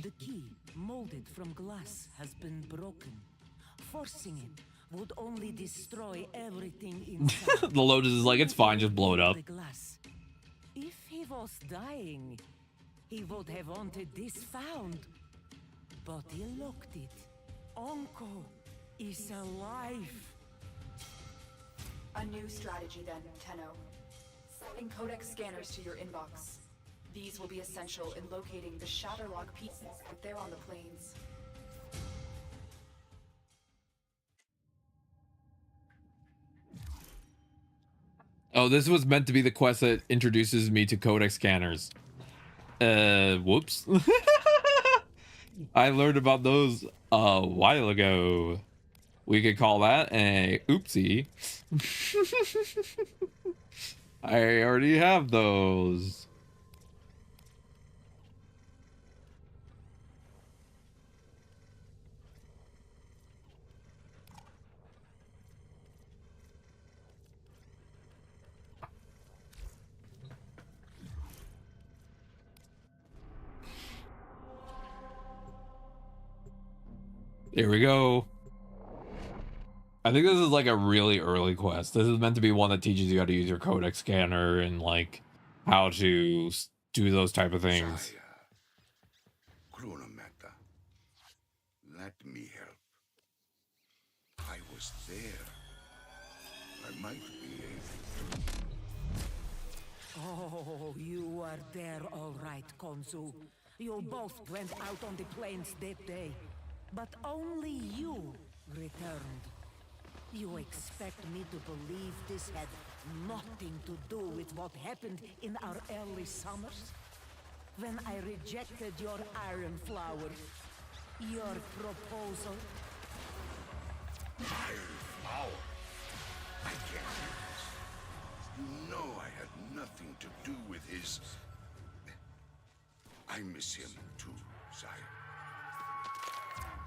The key, molded from glass, has been broken. Forcing it would only destroy everything inside. The Lotus is like, it's fine, just blow it up. The glass. If he was dying, he would have wanted this found. But he locked it. Uncle is alive. A new strategy then, Tenno. Sending codex scanners to your inbox. These will be essential in locating the Shatterlock pieces out there on the plains. Oh, this was meant to be the quest that introduces me to codex scanners. Whoops. I learned about those a while ago. We could call that a oopsie. I already have those. Here we go. I think this is like a really early quest. This is meant to be one that teaches you how to use your codex scanner and like how to do those type of things. Let me help. I was there. I might be able to. Oh, you are there, all right, Konzu. You both went out on the plains that day, but only you returned. You expect me to believe this had nothing to do with what happened in our early summers? When I rejected your iron flower, your proposal? Iron flower? I can't hear this. You know I had nothing to do with his... I miss him too, sire.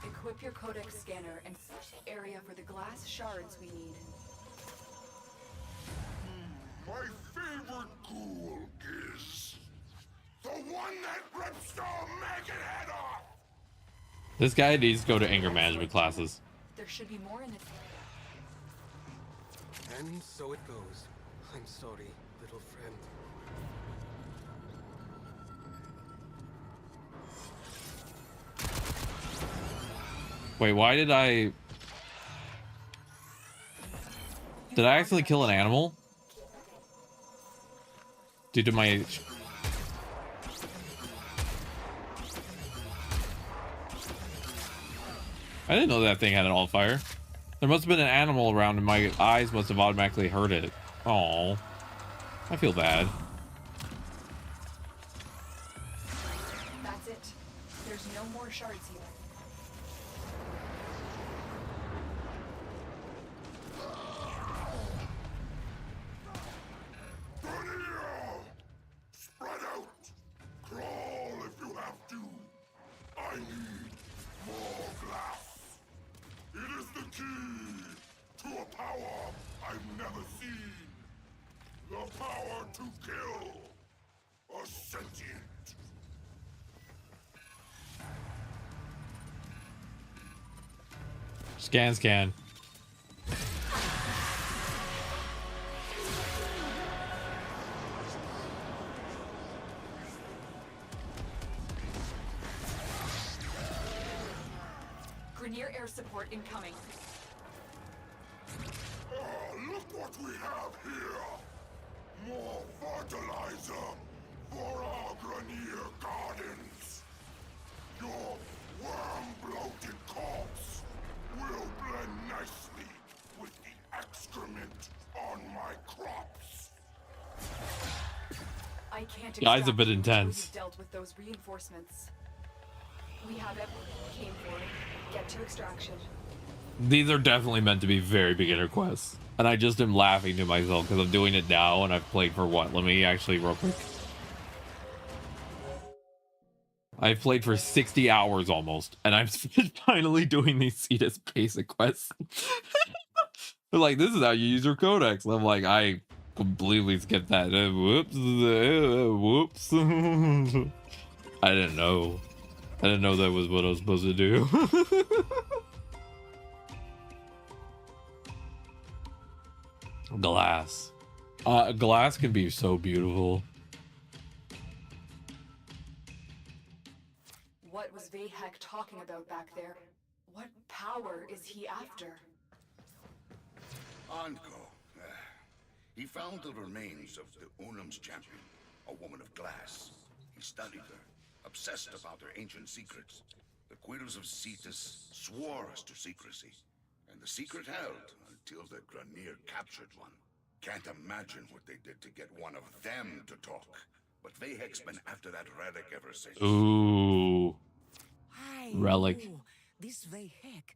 Equip your codex scanner and search the area for the glass shards we need. My favorite ghoul is... the one that rips the maggot head off! This guy needs to go to anger management classes. There should be more in it. And so it goes. I'm sorry, little friend. Wait, why did I... Did I accidentally kill an animal? Due to my... I didn't know that thing had an all fire. There must have been an animal around and my eyes must have automatically hurt it. Oh, I feel bad. That's it. There's no more shards here. Spread out! Crawl if you have to! I need more glass! It is the key to a power I've never seen! The power to kill a sentient! Scan. Grenier air support incoming. Look what we have here! More fertilizer for our Grenier gardens! Your worm-bloated corpse will blend nicely with the excrement on my crops. I can't. Guy's a bit extract until intense. we've dealt with those reinforcements. We have everything we came for. Get to extraction. These are definitely meant to be very beginner quests. And I just am laughing to myself because I'm doing it now and I've played for what? Let me actually real quick. I've played for 60 hours almost, and I'm finally doing these Cetus basic quests. They're like, this is how you use your codex. And I'm like, I completely skipped that. Whoops. Whoops. I didn't know. I didn't know that was what I was supposed to do. Glass. Glass can be so beautiful. What was Vahek talking about back there? What power is he after? Anko. He found the remains of the Unum's champion, a woman of glass. He studied her, obsessed about her ancient secrets. The Quills of Cetus swore us to secrecy, and the secret held until the Grenir captured one. Can't imagine what they did to get one of them to talk. But Vahek's been after that relic ever since. Ooh. Relic. Ooh, this Vahek.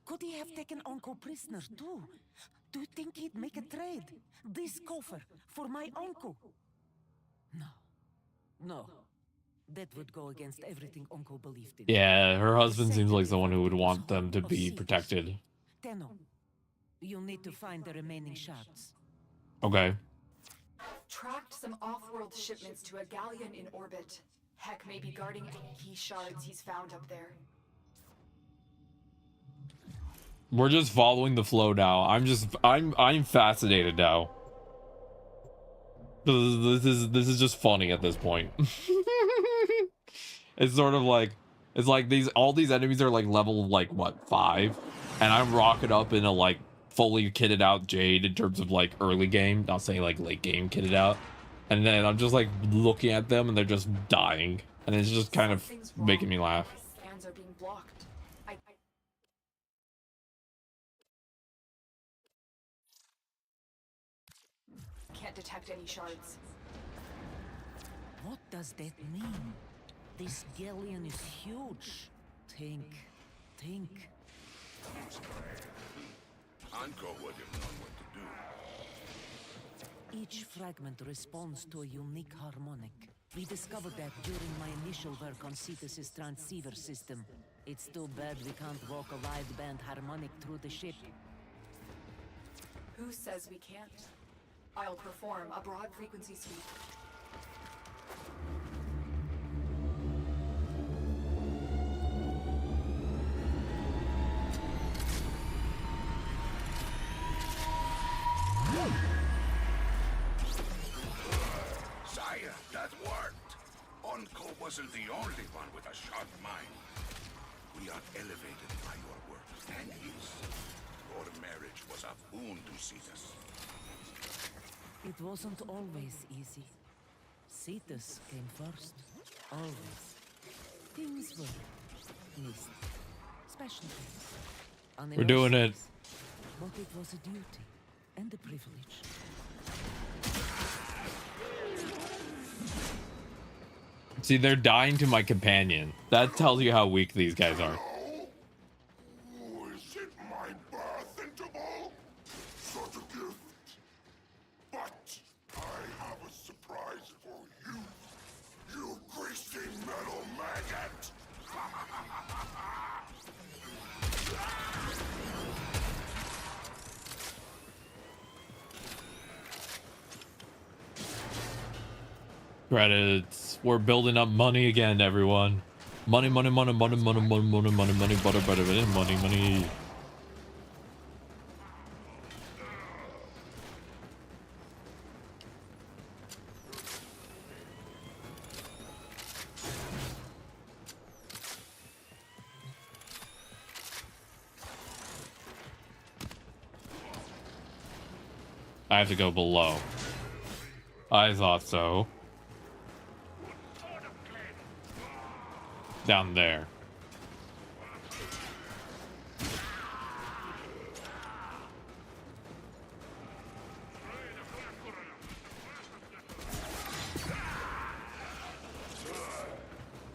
Could he have taken Uncle prisoner too? Do you think he'd make a trade? This coffer for my uncle? No. No. That would go against everything Uncle believed in. Yeah, her husband seems like someone who would want them to be protected. Tenno, you'll need to find the remaining shards. Okay. Tracked some off-world shipments to a galleon in orbit. Heck may be guarding any key shards he's found up there. We're just following the flow now. I'm fascinated now. This is just funny at this point. It's sort of like, it's like all these enemies are like level like what, 5, and I'm rocking up in a like fully kitted out Jade in terms of like early game, not saying like late game kitted out, and then I'm just like looking at them and they're just dying, and it's just kind of making me laugh. Scans are being blocked. Can't detect any shards. What does that mean? This galleon is huge. Think. Anko would have known what to do. Each fragment responds to a unique harmonic. We discovered that during my initial work on Cetus's transceiver system. It's too bad we can't walk a wideband harmonic through the ship. Who says we can't? I'll perform a broad frequency sweep. Sire, that worked. Anko wasn't the only one with a sharp mind. We are elevated by your work and his. Your marriage was a boon to Cetus. It wasn't always easy. Cetus came first. Always. Things were missed. Special things. We're doing it. But it was a duty and a privilege. See, they're dying to my companion. That tells you how weak these guys are. Is it my birth interval? Such a gift. But I have a surprise for you. You greasy metal maggot. Credits. We're building up money again, everyone. Money, money, money, money, money, money, money, money, money, butter, butter, butter, money, money. I have to go below. I thought so. Down there.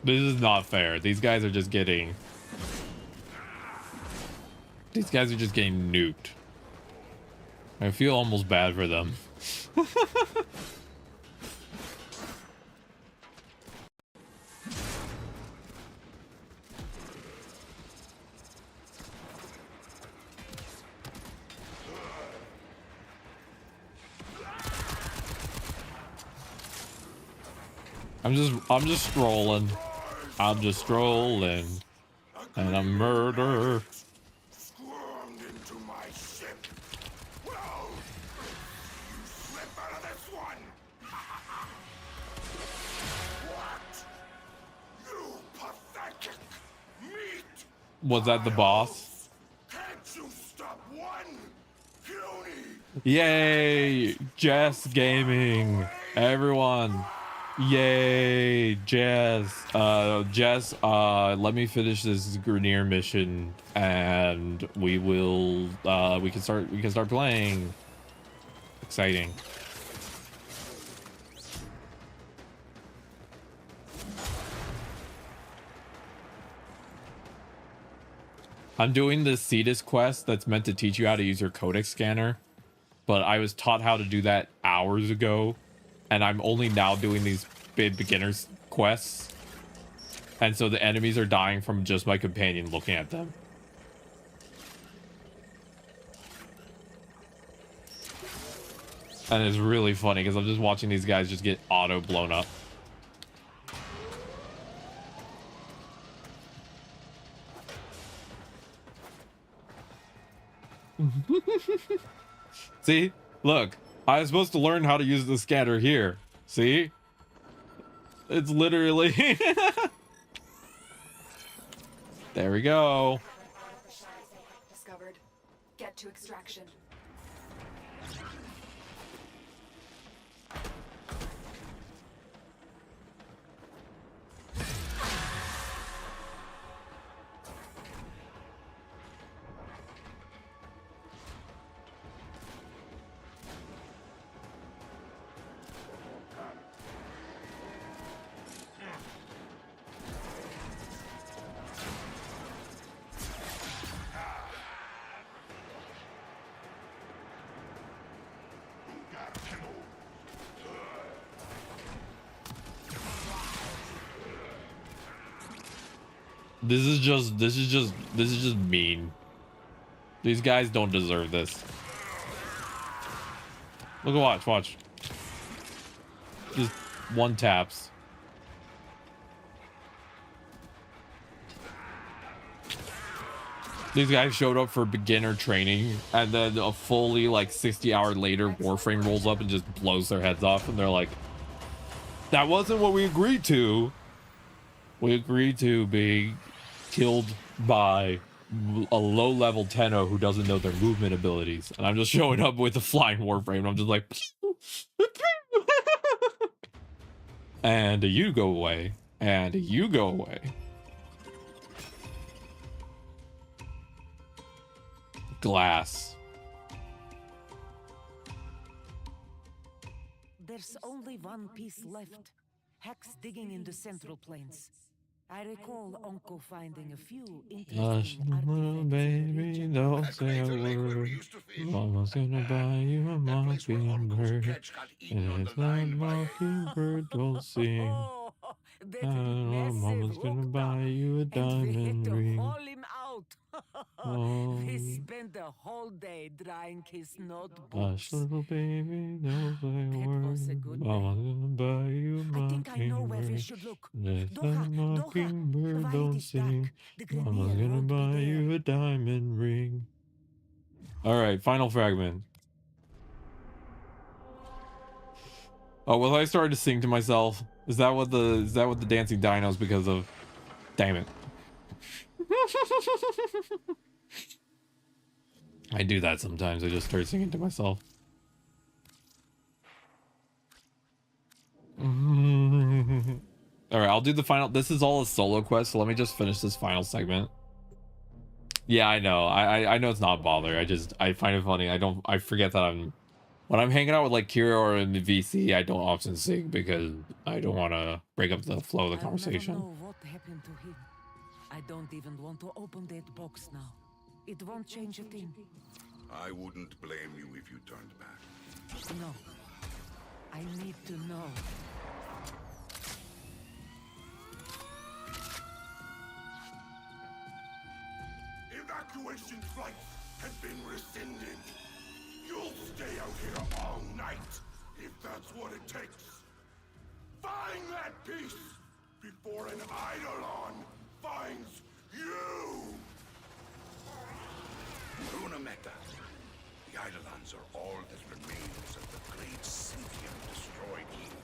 This is not fair. These guys are just getting... These guys are just getting nuked. I feel almost bad for them. I'm just strolling. I'm just strolling. And I'm murder. Squirmed into my ship. Well, you slip out of this one. What? You pathetic meat. Was that the boss? Can't you stop one? Puny. Yay! Jess Gaming. Everyone. Yay, Jess. Jess, let me finish this Grenier mission and we will we can start playing. Exciting. I'm doing the Cetus quest that's meant to teach you how to use your codex scanner, but I was taught how to do that hours ago, and I'm only now doing these big beginners quests, and so the enemies are dying from just my companion looking at them. And it's really funny because I'm just watching these guys just get auto blown up. See, look, I was supposed to learn how to use the scanner here. See, it's literally there we go. Discovered. Get to extraction. This is just mean. These guys don't deserve this. Look at watch. Just one taps. These guys showed up for beginner training, and then a fully like 60-hour later Warframe rolls up and just blows their heads off, and they're like, that wasn't what we agreed to. We agreed to be killed by a low-level Tenno who doesn't know their movement abilities. And I'm just showing up with a flying Warframe, and I'm just like, and you go away, and you go away. Glass. There's only one piece left. Hex digging in the central plains. I recall Uncle finding a few interesting artifacts Baby, don't say a word. Mama's gonna buy you a mockingbird. And it's not mockingbird, don't sing. Mama's gonna buy you a diamond ring. Haul him out. Oh, We spent the whole day drying his notebooks. hush, little baby, don't say a That was a word. good day. Mama's gonna buy you a I think I know where we mockingbird. should look. It's Doha, not mockingbird, Doha, don't it is dark. sing. The Mama's Grenier gonna won't be buy there. you a diamond ring. All right, final fragment. Oh, well, I started to sing to myself. Is that what the dancing dino's because of? Damn it. I do that sometimes. I just start singing to myself. All right, I'll do the final. This is all a solo quest, so let me just finish this final segment. Yeah, I know. I know it's not bother. I find it funny. I forget that when I'm hanging out with like Kira or in the VC, I don't often sing because I don't want to break up the flow of the conversation. I'll never know what happened to him. I don't even want to open that box now. It won't change a thing. I wouldn't blame you if you turned back. No. I need to know. Evacuation flights have been rescinded. You'll stay out here all night, if that's what it takes. Find that at peace before an Eidolon finds you! Runameta. The Eidolons are all that remains of the great Scythian destroyed evil.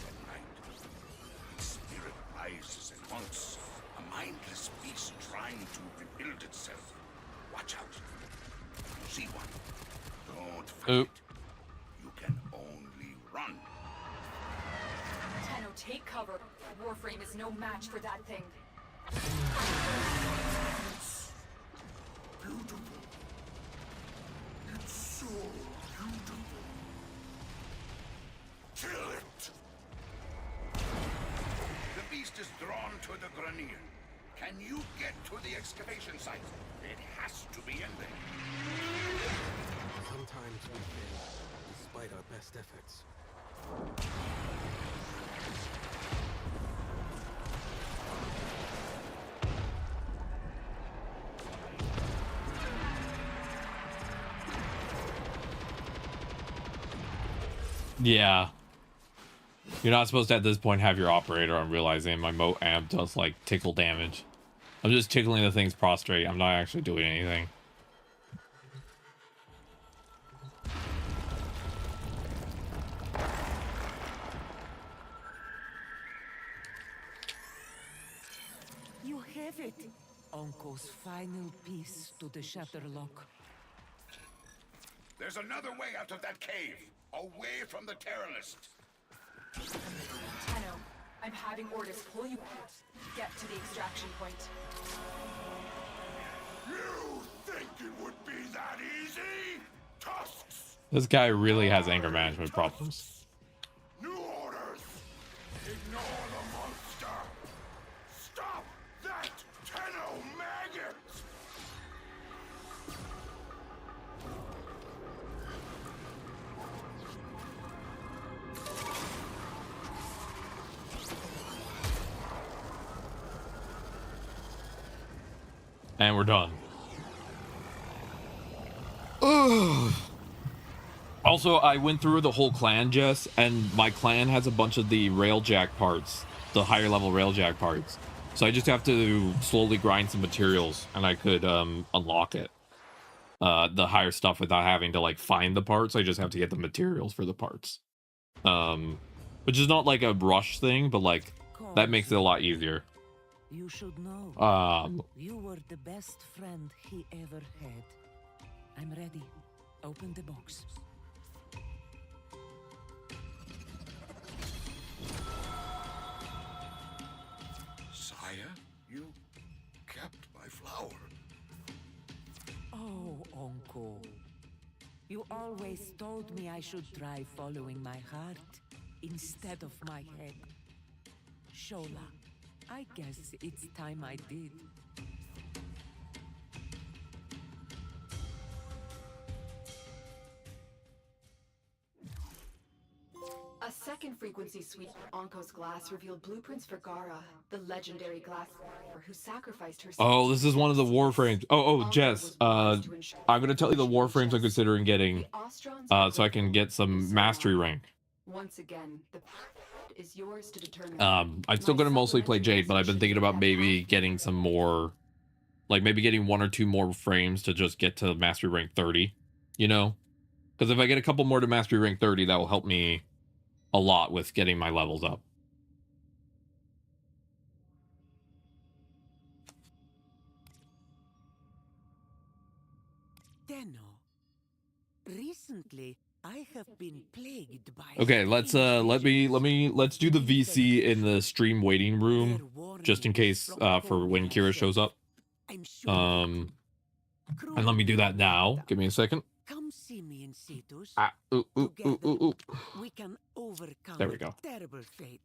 At night, its spirit rises and haunts a mindless beast trying to rebuild itself. Watch out. If you see one, don't fight it. You can only run. Tenno, take cover. Warframe is no match for that thing. Beautiful. It's so beautiful. Kill it! The beast is drawn to the Grenant. Can you get to the excavation site? It has to be in there. Sometimes we fail, despite our best efforts. Yeah. You're not supposed to at this point have your operator. I'm realizing my moat amp does like tickle damage. I'm just tickling the things prostrate. I'm not actually doing anything. You have it. Uncle's final piece to the Shatterlock. There's another way out of that cave. Away from the terrorist. Tenno, I'm having orders pull you out. Get to the extraction point. You think it would be that easy? Tusks! This guy really has anger management problems. New orders! Ignore the monster! Stop that Tenno maggot! And we're done. Ugh. Also, I went through the whole clan, Jess, and my clan has a bunch of the railjack parts, the higher level railjack parts. So I just have to slowly grind some materials, and I could unlock it. The higher stuff without having to like find the parts. I just have to get the materials for the parts. Which is not like a rush thing, but like that makes it a lot easier. You should know. You were the best friend he ever had. I'm ready. Open the box. Sire, you kept my flower. Oh, Uncle. You always told me I should try following my heart instead of my head. Shola, I guess it's time I did. A second frequency sweep for Onko's glass revealed blueprints for Gara, the legendary glass who sacrificed herself. Oh, this is one of the warframes. Oh, Jess, I'm gonna tell you the warframes I'm considering getting, so I can get some mastery rank. Once again, the is yours to determine. I'm still gonna mostly play Jade, but I've been thinking about maybe getting some more, like maybe getting 1 or 2 more frames to just get to mastery rank 30. You know, because if I get a couple more to mastery rank 30, that will help me a lot with getting my levels up. Tenno, recently I have been plagued by. Okay, let's do the VC in the stream waiting room just in case for when Kira shows up. And let me do that now. Give me a second. Come see me in Cetus. We can overcome there we go. Terrible fate.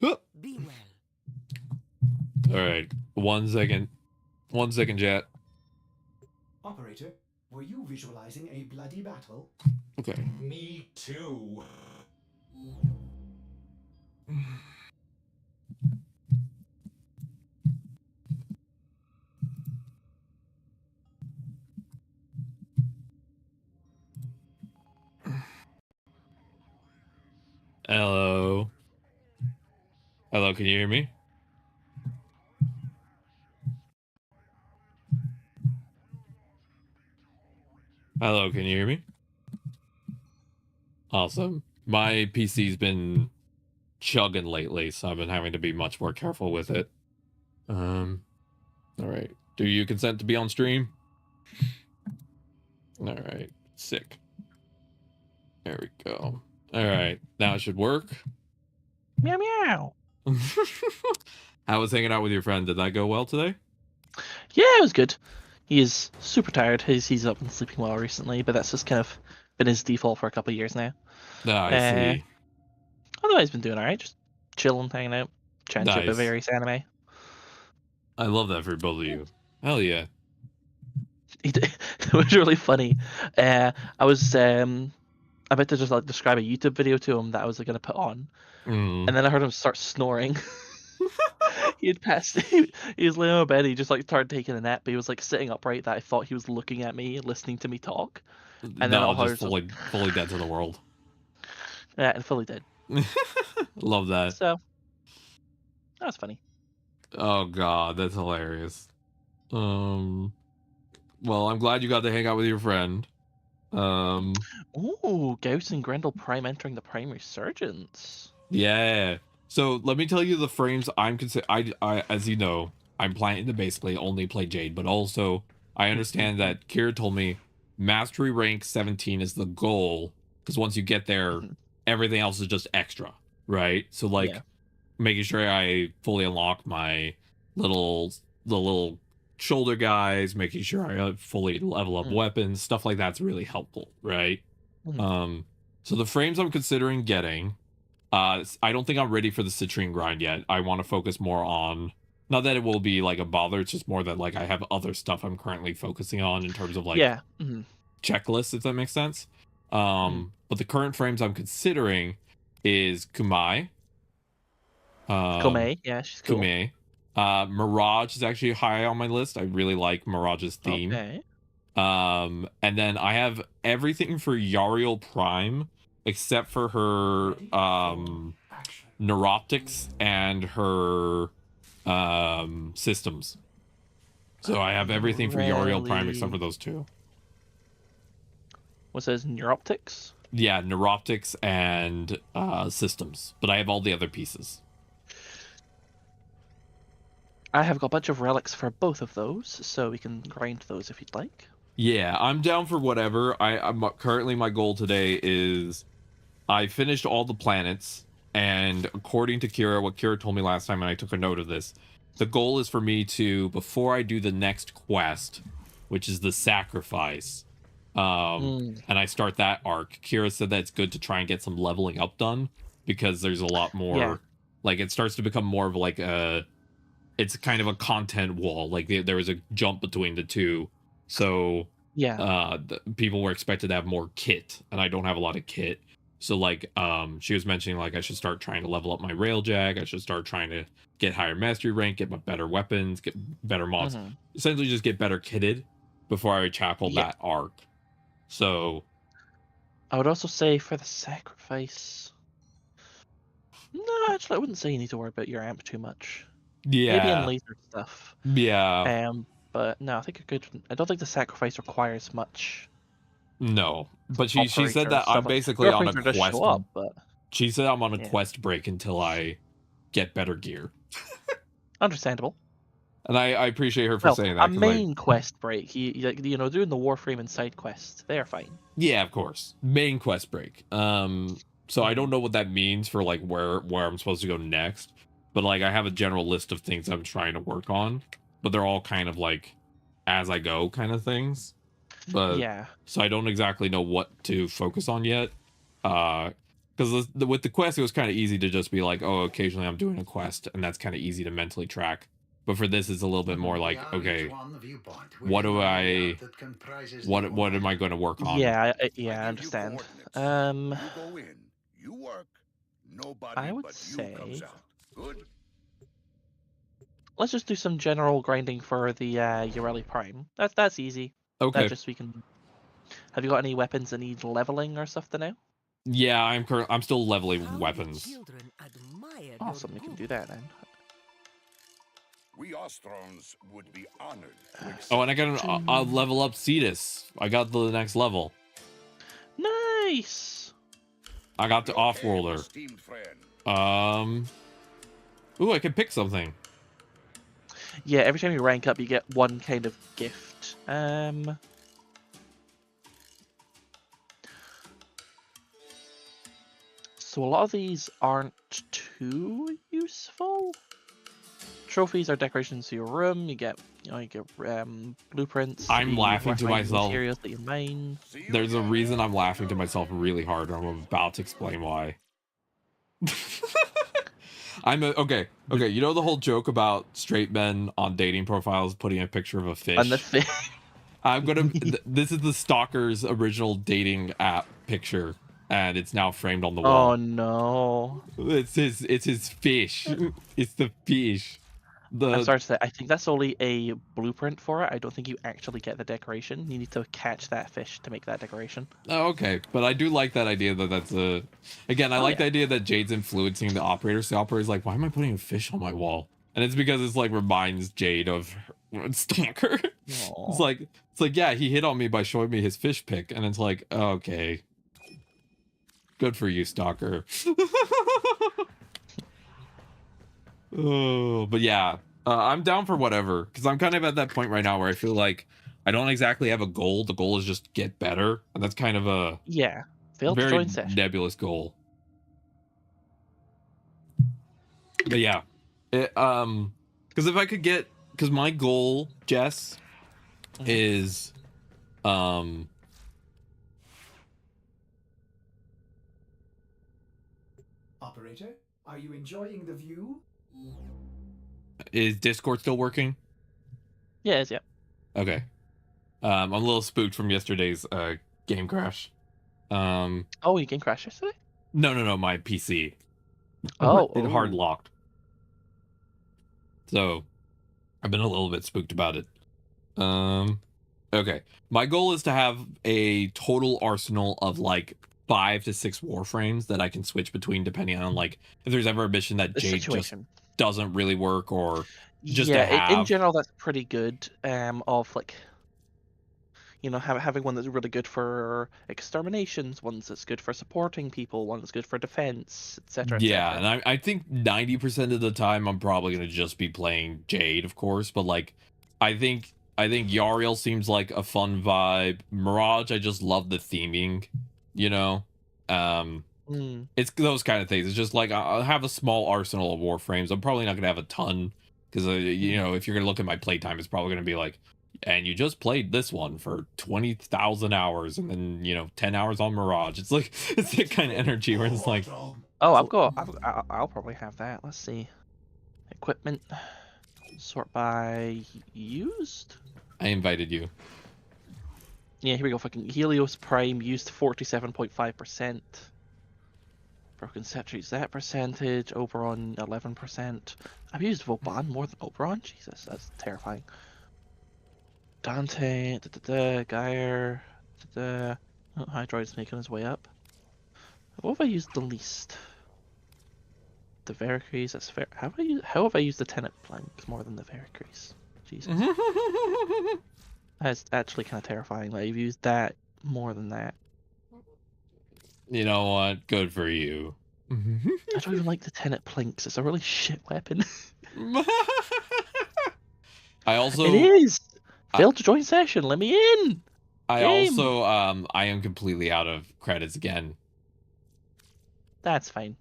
Be All well. right, 1 second. 1 second, chat. Operator, were you visualizing a bloody battle? Okay. Me too. Hello. Hello, can you hear me? Hello, can you hear me? Awesome. My PC's been chugging lately, so I've been having to be much more careful with it. All right. Do you consent to be on stream? All right. Sick. There we go. All right. Now it should work. Meow meow. How was hanging out with your friend? Did that go well today? Yeah, it was good. He is super tired. He's up and sleeping well recently, but that's just kind of been his default for a couple of years now. Ah, I see. Otherwise, been doing alright. Just chilling, hanging out, chatting shit about Nice. various anime. I love that for both of you. Hell yeah. It was really funny. I was about to just like describe a YouTube video to him that I was going to put on, and then I heard him start snoring. He had passed. He was laying on bed. He just like started taking a nap. But he was like sitting upright. That I thought he was looking at me, listening to me talk. And then No, all just fully dead to the world. Yeah, and fully dead. Love that. So that was funny. Oh god, that's hilarious. Well, I'm glad you got to hang out with your friend. Ooh, Gauss and Grendel Prime entering the Prime Resurgence. Yeah. So let me tell you the frames I'm I as you know, I'm planning to basically only play Jade, but also I understand that Kira told me mastery rank 17 is the goal, because once you get there, everything else is just extra, right? So like making sure I fully unlock my the little shoulder guys, making sure I fully level up weapons, stuff like that's really helpful, right? So the frames I'm considering getting, I don't think I'm ready for the citrine grind yet. I want to focus more on, not that it will be like a bother, it's just more that like I have other stuff I'm currently focusing on in terms of like checklists, if that makes sense. But the current frames I'm considering is Kumai. Kumei, yeah, she's cool. Kumei. Mirage is actually high on my list. I really like Mirage's theme. Okay. And then I have everything for Yariel Prime except for her neuroptics and her systems. So I have everything for Yariel Prime except for those two. What's those, neuroptics? Yeah, neuroptics and systems. But I have all the other pieces. I have got a bunch of relics for both of those, so we can grind those if you'd like. Yeah, I'm down for whatever. I'm currently, my goal today is I finished all the planets, and according to Kira, what Kira told me last time, and I took a note of this, the goal is for me to, before I do the next quest, which is the sacrifice, and I start that arc, Kira said that it's good to try and get some leveling up done, because there's a lot more, like, it starts to become more of like a, it's kind of a content wall, like there was a jump between the two. So people were expected to have more kit, and I don't have a lot of kit. So like she was mentioning like I should start trying to level up my railjack. I should start trying to get higher mastery rank, get my better weapons, get better mods. Essentially just get better kitted before I tackle that arc. So I would also say for the sacrifice, no, actually I wouldn't say you need to worry about your amp too much. Yeah. Maybe in laser stuff. Yeah. But no, I think you're good. I don't think the sacrifice requires much. No, but she said that I'm basically on a quest. She said I'm on a quest break until I get better gear. Understandable. And I appreciate her for saying that. A main quest break, you know, doing the Warframe and side quests, they're fine. Yeah, of course. Main quest break. So I don't know what that means for like where I'm supposed to go next. But like I have a general list of things I'm trying to work on, but they're all kind of like as I go kind of things. But so I don't exactly know what to focus on yet. Because with the quest, it was kind of easy to just be like, oh, occasionally I'm doing a quest, and that's kind of easy to mentally track. But for this, it's a little bit more like, okay, what am I going to work on? Yeah, I understand. I would say let's just do some general grinding for the Ureli Prime. That's easy. Okay. Just we can. Have you got any weapons that need leveling or stuff to know? Yeah, I'm still leveling weapons. Awesome, we can do that then. We Ostrons would be honored to accept. Oh, and I got a level up Cetus. I got the next level. Nice. I got the Your off-worlder. esteemed friend. Oh, Ooh, I can pick something. Yeah, every time you rank up, you get one kind of gift. So a lot of these aren't too useful. Trophies are decorations to your room. You get, blueprints. I'm laughing to myself. Materials that you mine. There's a reason I'm laughing to myself really hard, and I'm about to explain why. Okay. You know the whole joke about straight men on dating profiles putting a picture of a fish? On the fish. I'm gonna. This is the Stalker's original dating app picture, and it's now framed on the wall. Oh no! It's his fish. It's the fish. I'm sorry to say, I think that's only a blueprint for it. I don't think you actually get the decoration. You need to catch that fish to make that decoration. Oh, okay, but I do like that idea that that's a. Again, I like the idea that Jade's influencing the operator. So the operator's like, why am I putting a fish on my wall? And it's because it's like reminds Jade of Stalker. It's like yeah, he hit on me by showing me his fish pic, and it's like, okay, good for you, Stalker. Oh, but yeah, I'm down for whatever, because I'm kind of at that point right now where I feel like I don't exactly have a goal. The goal is just get better, and that's kind of a very nebulous goal. But yeah, because if I could get, because my goal, Jess, is Operator, are you enjoying the view? Is Discord still working? Yes, yeah. Okay. I'm a little spooked from yesterday's game crash. Oh, you game crashed yesterday? No, my PC. It hard locked. So I've been a little bit spooked about it. Okay. My goal is to have a total arsenal of like 5 to 6 Warframes that I can switch between depending on like if there's ever a mission that Jade just doesn't really work, or just to have. In general that's pretty good. Of like, having one that's really good for exterminations, one that's good for supporting people, one that's good for defense, etc. Yeah, and I think 90% of the time I'm probably gonna just be playing Jade, of course, but like I think Yariel seems like a fun vibe. Mirage, I just love the theming, It's those kind of things. It's just like I'll have a small arsenal of Warframes. I'm probably not gonna have a ton because if you're gonna look at my playtime, it's probably gonna be like, and you just played this one for 20,000 hours, and then 10 hours on Mirage. It's like it's that kind of energy where it's like, I'll probably have that. Let's see, equipment, sort by used. I invited you. Yeah, here we go. Fucking Helios Prime used 47.5%. Broken Scepter, that percentage. Oberon 11%. I've used Vauban more than Oberon. Jesus, that's terrifying. Dante, Geyer, Hydroid's making his way up. What have I used the least? The Veracruz, that's fair. How have I used the Tenet planks more than the Veracruz? Jesus. That's actually kind of terrifying. Like, you've used that more than that. You know what? Good for you. I don't even like the Tenet planks. It's a really shit weapon. I also... It is! Failed to join session. Let me in! I also, I am completely out of credits again. That's fine.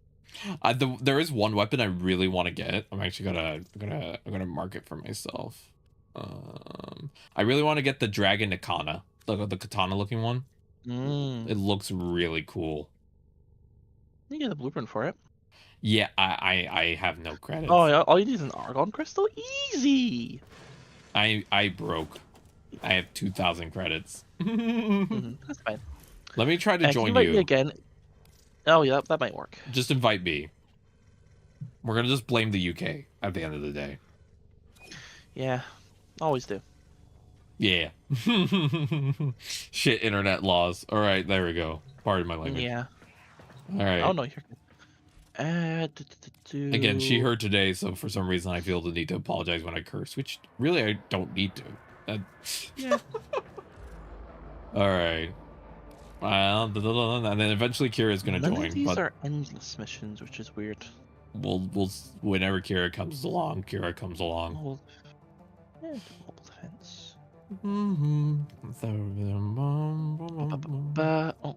There is one weapon I really want to get. I'm actually gonna mark it for myself. I really want to get the Dragon Nikana, the katana looking one. It looks really cool. You get the blueprint for it. Yeah, I have no credits. Oh, yeah, all you need is an Argon crystal. Easy. I broke. I have 2,000 credits. That's fine. Let me try to join you you again. Oh yeah, that might work. Just invite me. We're gonna just blame the UK at the end of the day. Yeah, always do. Yeah. Shit, internet laws. All right, there we go. Pardon my language. Yeah. All right. Oh no, you're good. Again, she heard today, so for some reason I feel the need to apologize when I curse, which really I don't need to. Yeah. All right. Well, and then eventually Kira's gonna None join. of these but are endless missions, which is weird. we'll whenever Kira comes along, Kira comes along. Oh, yeah, mobile defense. Oh,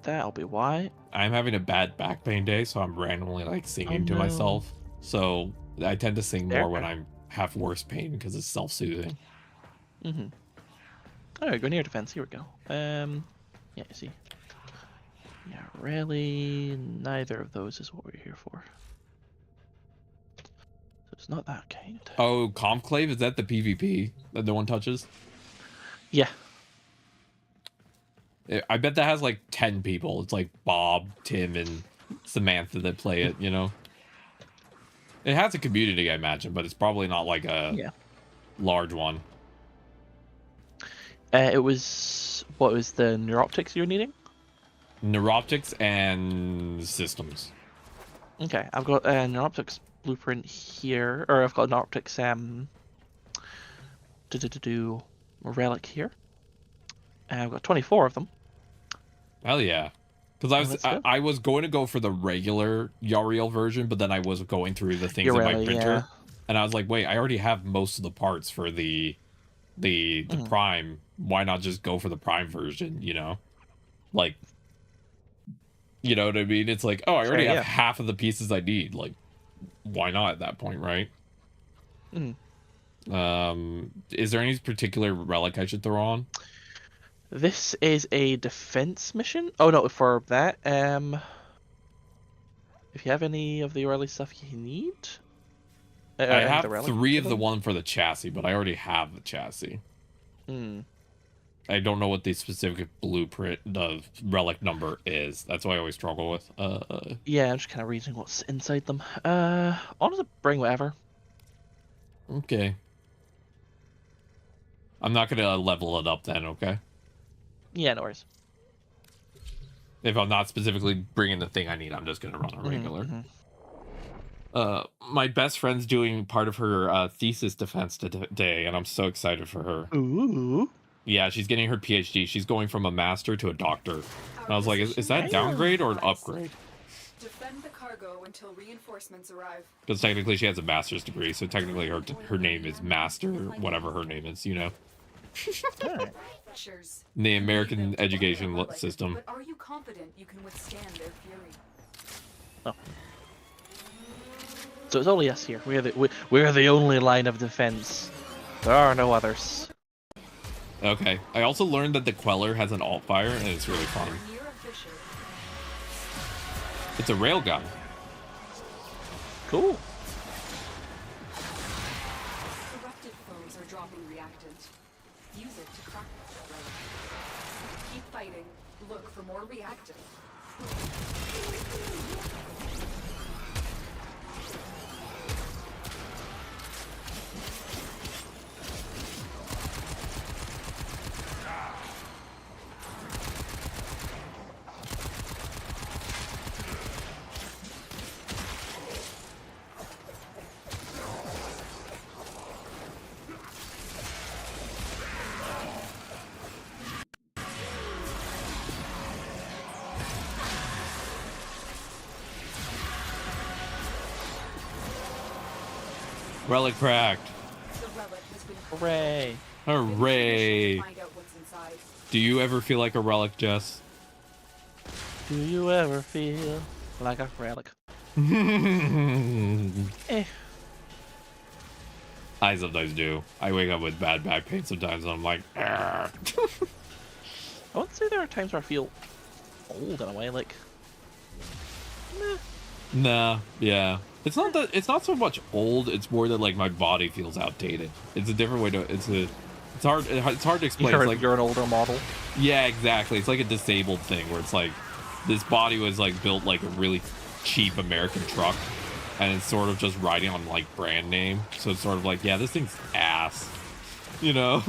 that'll be why. I'm having a bad back pain day, so I'm randomly like singing to myself. So I tend to sing more when I have worse pain because it's self-soothing. Mm-hmm. All right, go near defense. Here we go. Yeah, you see. Yeah, really, neither of those is what we're here for. So it's not that kind. Oh, Conclave, is that the PvP that no one touches? Yeah. I bet that has like 10 people. It's like Bob, Tim, and Samantha that play it, you know? It has a community, I imagine, but it's probably not like a large one. It was, what was the neuroptics you were needing? Neuroptics and systems. Okay, I've got a neuroptics blueprint here, or I've got a neuroptics relic here. And I've got 24 of them. Hell yeah. Because I was going to go for the regular Yariel version, but then I was going through the things in my printer. And I was like, wait, I already have most of the parts for the Prime. Why not just go for the Prime version, you know? Like, you know what I mean? It's like, oh, I already have half of the pieces I need. Like, why not at that point, right? Is there any particular relic I should throw on? This is a defense mission. Oh no, for that, if you have any of the early stuff you need, I have 3 of the one for the chassis, but I already have the chassis. I don't know what the specific blueprint, the relic number is. That's what I always struggle with. Yeah, I'm just kind of reading what's inside them. Honestly, bring whatever. Okay. I'm not gonna level it up then, okay? Yeah, no worries. If I'm not specifically bringing the thing I need, I'm just gonna run a regular. My best friend's doing part of her thesis defense today, and I'm so excited for her. Ooh. Yeah, she's getting her PhD. She's going from a master to a doctor. And I was like, is that a downgrade or an upgrade? Defend the cargo until reinforcements arrive. Because technically she has a master's degree, so technically her name is Master, whatever her name is, you know? The American education system. But are you confident you can withstand their fury? Oh. So it's only us here. We're the only line of defense. There are no others. Okay. I also learned that the Queller has an alt fire, and it's really fun. It's a railgun. Cool. Corrupted foes are dropping reactant. Use it to crack the rail. Keep fighting. Look for more reactant. Relic cracked. The relic has been Hooray. Hooray. find out what's inside. Do you ever feel like a relic, Jess? Do you ever feel like a relic? I sometimes do. I wake up with bad back pain sometimes, and I'm like, I wouldn't say there are times where I feel old in a way, like... Nah, yeah. It's not so much old, it's more that like my body feels outdated. It's a different way to it's hard to explain. It's like you're an older model. Yeah, exactly. It's like a disabled thing where it's like this body was like built like a really cheap American truck, and it's sort of just riding on like brand name. So it's sort of like, yeah, this thing's ass. You know?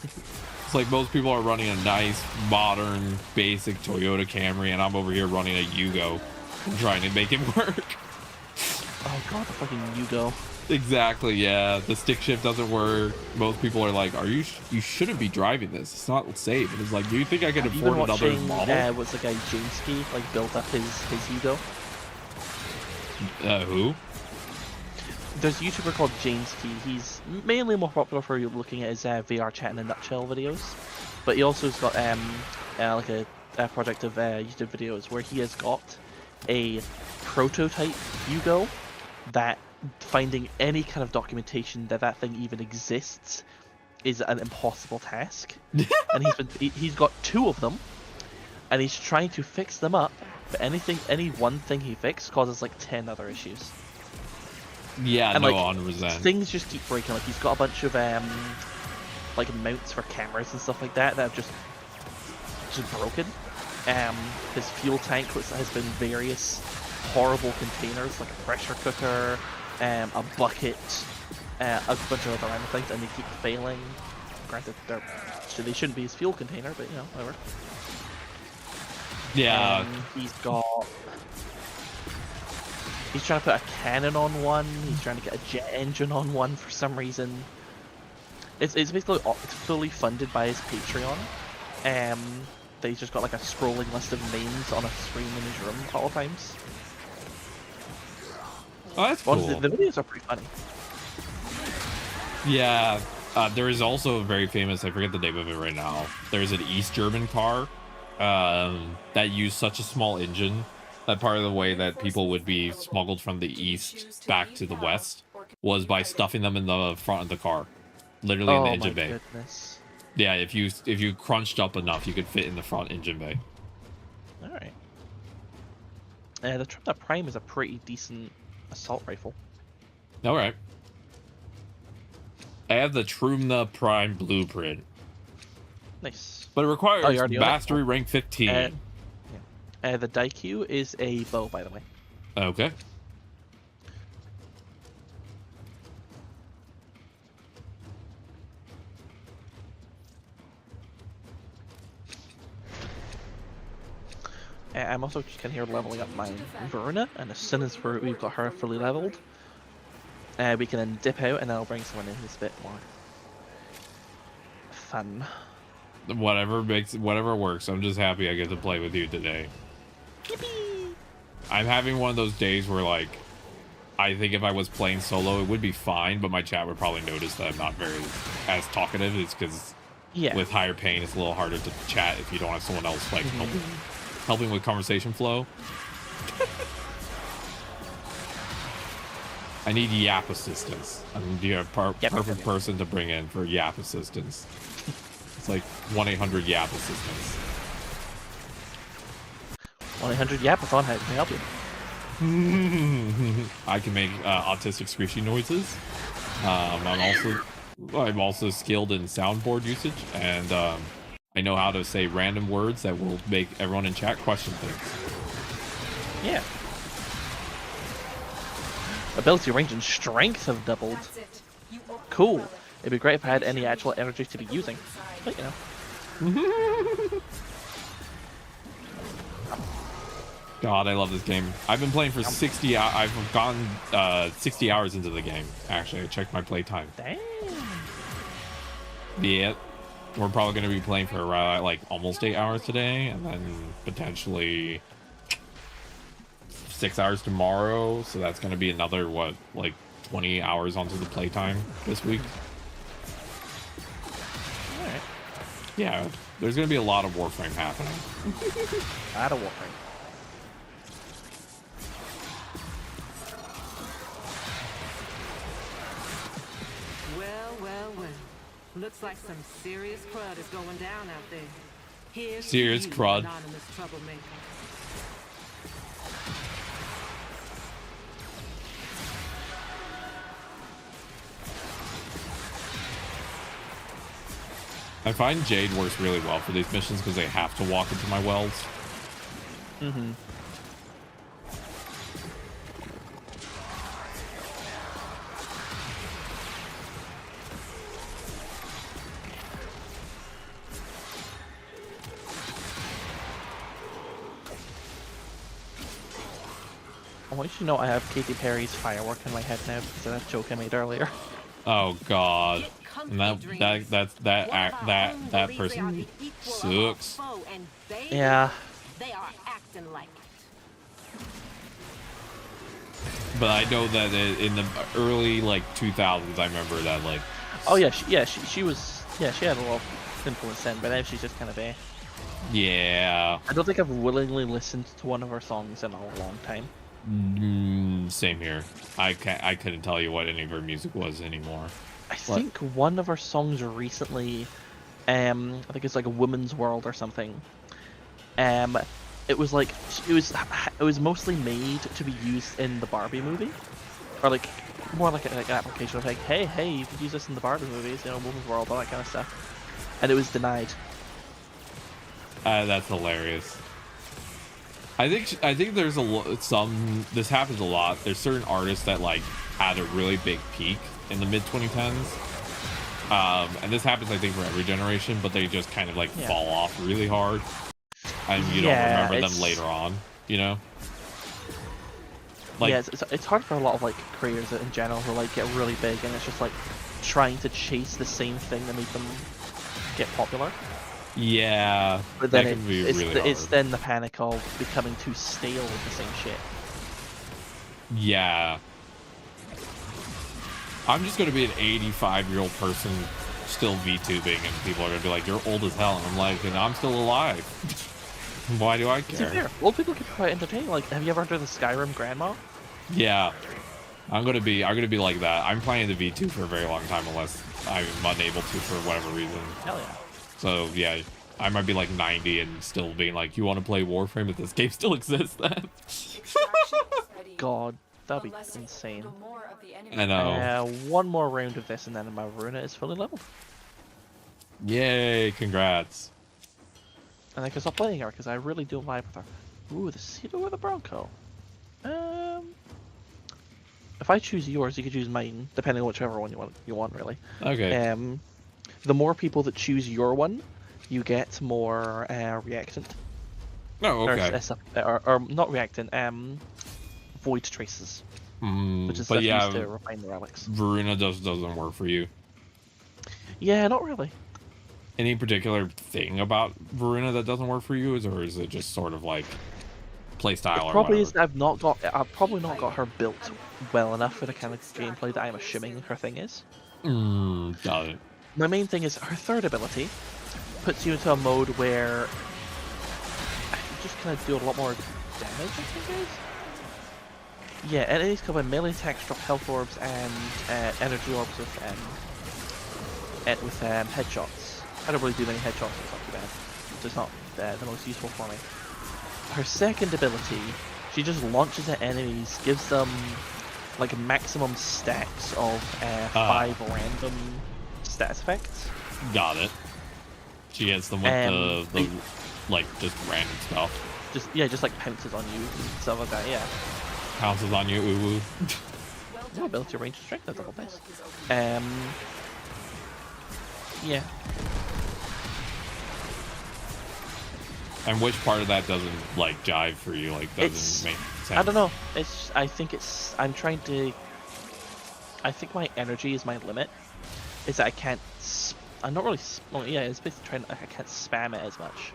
It's like most people are running a nice, modern, basic Toyota Camry, and I'm over here running a Yugo. I'm trying to make it work. Oh god, the fucking Yugo. Exactly, yeah. The stick shift doesn't work. Most people are like, you shouldn't be driving this. It's not safe. And it's like, do you think I can afford another model? What's the guy, Jameski, like, build up his Yugo? Who? There's a YouTuber called Jameski. He's mainly more popular for looking at his VR chat in a nutshell videos. But he also has got like a project of YouTube videos where he has got a prototype Yugo that finding any kind of documentation that thing even exists is an impossible task. And he's got 2 of them, and he's trying to fix them up, but any one thing he fixed causes like 10 other issues. Yeah, and no, like 100%. things just keep breaking. Like he's got a bunch of like mounts for cameras and stuff like that that have just broken. His fuel tank has been various horrible containers, like a pressure cooker, a bucket, a bunch of other random things, and they keep failing. Granted, they shouldn't be his fuel container, but you know, whatever. Yeah. He's trying to put a cannon on one. He's trying to get a jet engine on one for some reason. It's basically it's fully funded by his Patreon. He's just got like a scrolling list of names on a screen in his room at all times. Oh, that's cool. The videos are pretty funny. Yeah, there is also a very famous, I forget the name of it right now. There's an East German car that used such a small engine that part of the way that people would be smuggled from the east back to the west was by stuffing them in the front of the car, literally in the engine bay. Goodness. Yeah, if you crunched up enough, you could fit in the front engine bay. All right. The Tripta Prime is a pretty decent assault rifle. All right. I have the Trumna Prime blueprint. Nice. But it requires mastery rank 15. Yeah. The Daikyu is a bow, by the way. Okay. I'm also just kind of here leveling up my Verna, and as soon as we've got her fully leveled, we can then dip out, and then I'll bring someone in who's a bit more fun. Whatever works. I'm just happy I get to play with you today. Yippee! I'm having one of those days where, like, I think if I was playing solo, it would be fine, but my chat would probably notice that I'm not very as talkative. It's because with higher pain, it's a little harder to chat if you don't have someone else like helping with conversation flow. I need yap assistance. I'm the perfect person to bring in for yap assistance. It's like 1-800-YAP assistance. 1-800-YAP-a-thon, how can I help you? I can make autistic squishy noises. I'm also skilled in soundboard usage, and I know how to say random words that will make everyone in chat question things. Yeah. Ability range and strength have doubled. Cool. It'd be great if I had any actual energy to be using. But, you know. God, I love this game. I've been playing for 60 hours. I've gotten 60 hours into the game. Actually, I checked my playtime. Damn. Yeah. We're probably going to be playing for like almost 8 hours today, and then potentially 6 hours tomorrow. So that's going to be another, like 20 hours onto the playtime this week. Alright. Yeah, there's going to be a lot of Warframe happening. A lot of Warframe. Well. Looks like some serious crud is going down out there. Here's serious crud. Anonymous troublemaker. I find Jade works really well for these missions because they have to walk into my wells. Mm-hmm. I want you to know I have Katy Perry's Firework in my head now because of that joke I made earlier. Oh God. And that person sucks. Yeah. They are acting like it. But I know that in the early like 2000s, I remember that like. Oh yeah, she was she had a lot of influence then, but now she's just kind of a. Yeah. I don't think I've willingly listened to one of her songs in a long time. Same here. I couldn't tell you what any of her music was anymore. I think one of her songs recently, I think it's like a Woman's World or something. It was like it was mostly made to be used in the Barbie movie, or like more like an application of like, hey, you could use this in the Barbie movies, you know, Woman's World, all that kind of stuff, and it was denied. That's hilarious. I think there's some. This happens a lot. There's certain artists that like had a really big peak in the mid 2010s, and this happens I think for every generation, but they just kind of like fall off really hard, and you don't remember them later on. You know. Like, yeah, it's hard for a lot of like creators in general who like get really big, and it's just like trying to chase the same thing that made them get popular. Yeah, but then that can be really hard. It's then the panic of becoming too stale with the same shit. Yeah. I'm just going to be an 85-year-old person still VTubing, and people are going to be like, you're old as hell. And I'm like, and I'm still alive. Why do I care? Fair. Old people can be quite entertaining. Like, have you ever heard of the Skyrim grandma? Yeah. I'm gonna be like that. I'm planning the V2 for a very long time unless I'm unable to for whatever reason. Hell yeah. So yeah, I might be like 90 and still being like, you want to play Warframe if this game still exists then? God, that'd be insane. I know. One more round of this and then my Runa is fully leveled. Yay, congrats. And I can stop playing her because I really do vibe with her. Ooh, the Cedar with a Bronco. If I choose yours, you could choose mine, depending on whichever one you want really. Okay. The more people that choose your one, you get more reactant. Oh, okay. Or not reactant, void traces. Which is stuff used to refine the relics. Varuna doesn't work for you. Yeah, not really. Any particular thing about Varuna that doesn't work for you, or is it just sort of like playstyle or probably whatever? is I've probably not got her built well enough for the kind of gameplay that I'm assuming her thing is. Got it. My main thing is her third ability puts you into a mode where you just kind of do a lot more damage, I think it is. Yeah, enemies come in melee attacks, drop health orbs and energy orbs with headshots. I don't really do many headshots, it's not too bad. So it's not the most useful for me. Her second ability, she just launches at enemies, gives them like maximum stacks of 5 random stats effects. Got it. She gets them with the like just random stuff. Just like pounces on you and stuff like that. Yeah. Pounces on you, ooh. Ooh. Ability, range, and strength. That's all nice. Yeah. And which part of that doesn't like jive for you? Like doesn't make sense? I don't know. I'm trying to. I think my energy is my limit. Is that I can't. I'm not really. Well, yeah, it's basically trying. I can't spam it as much.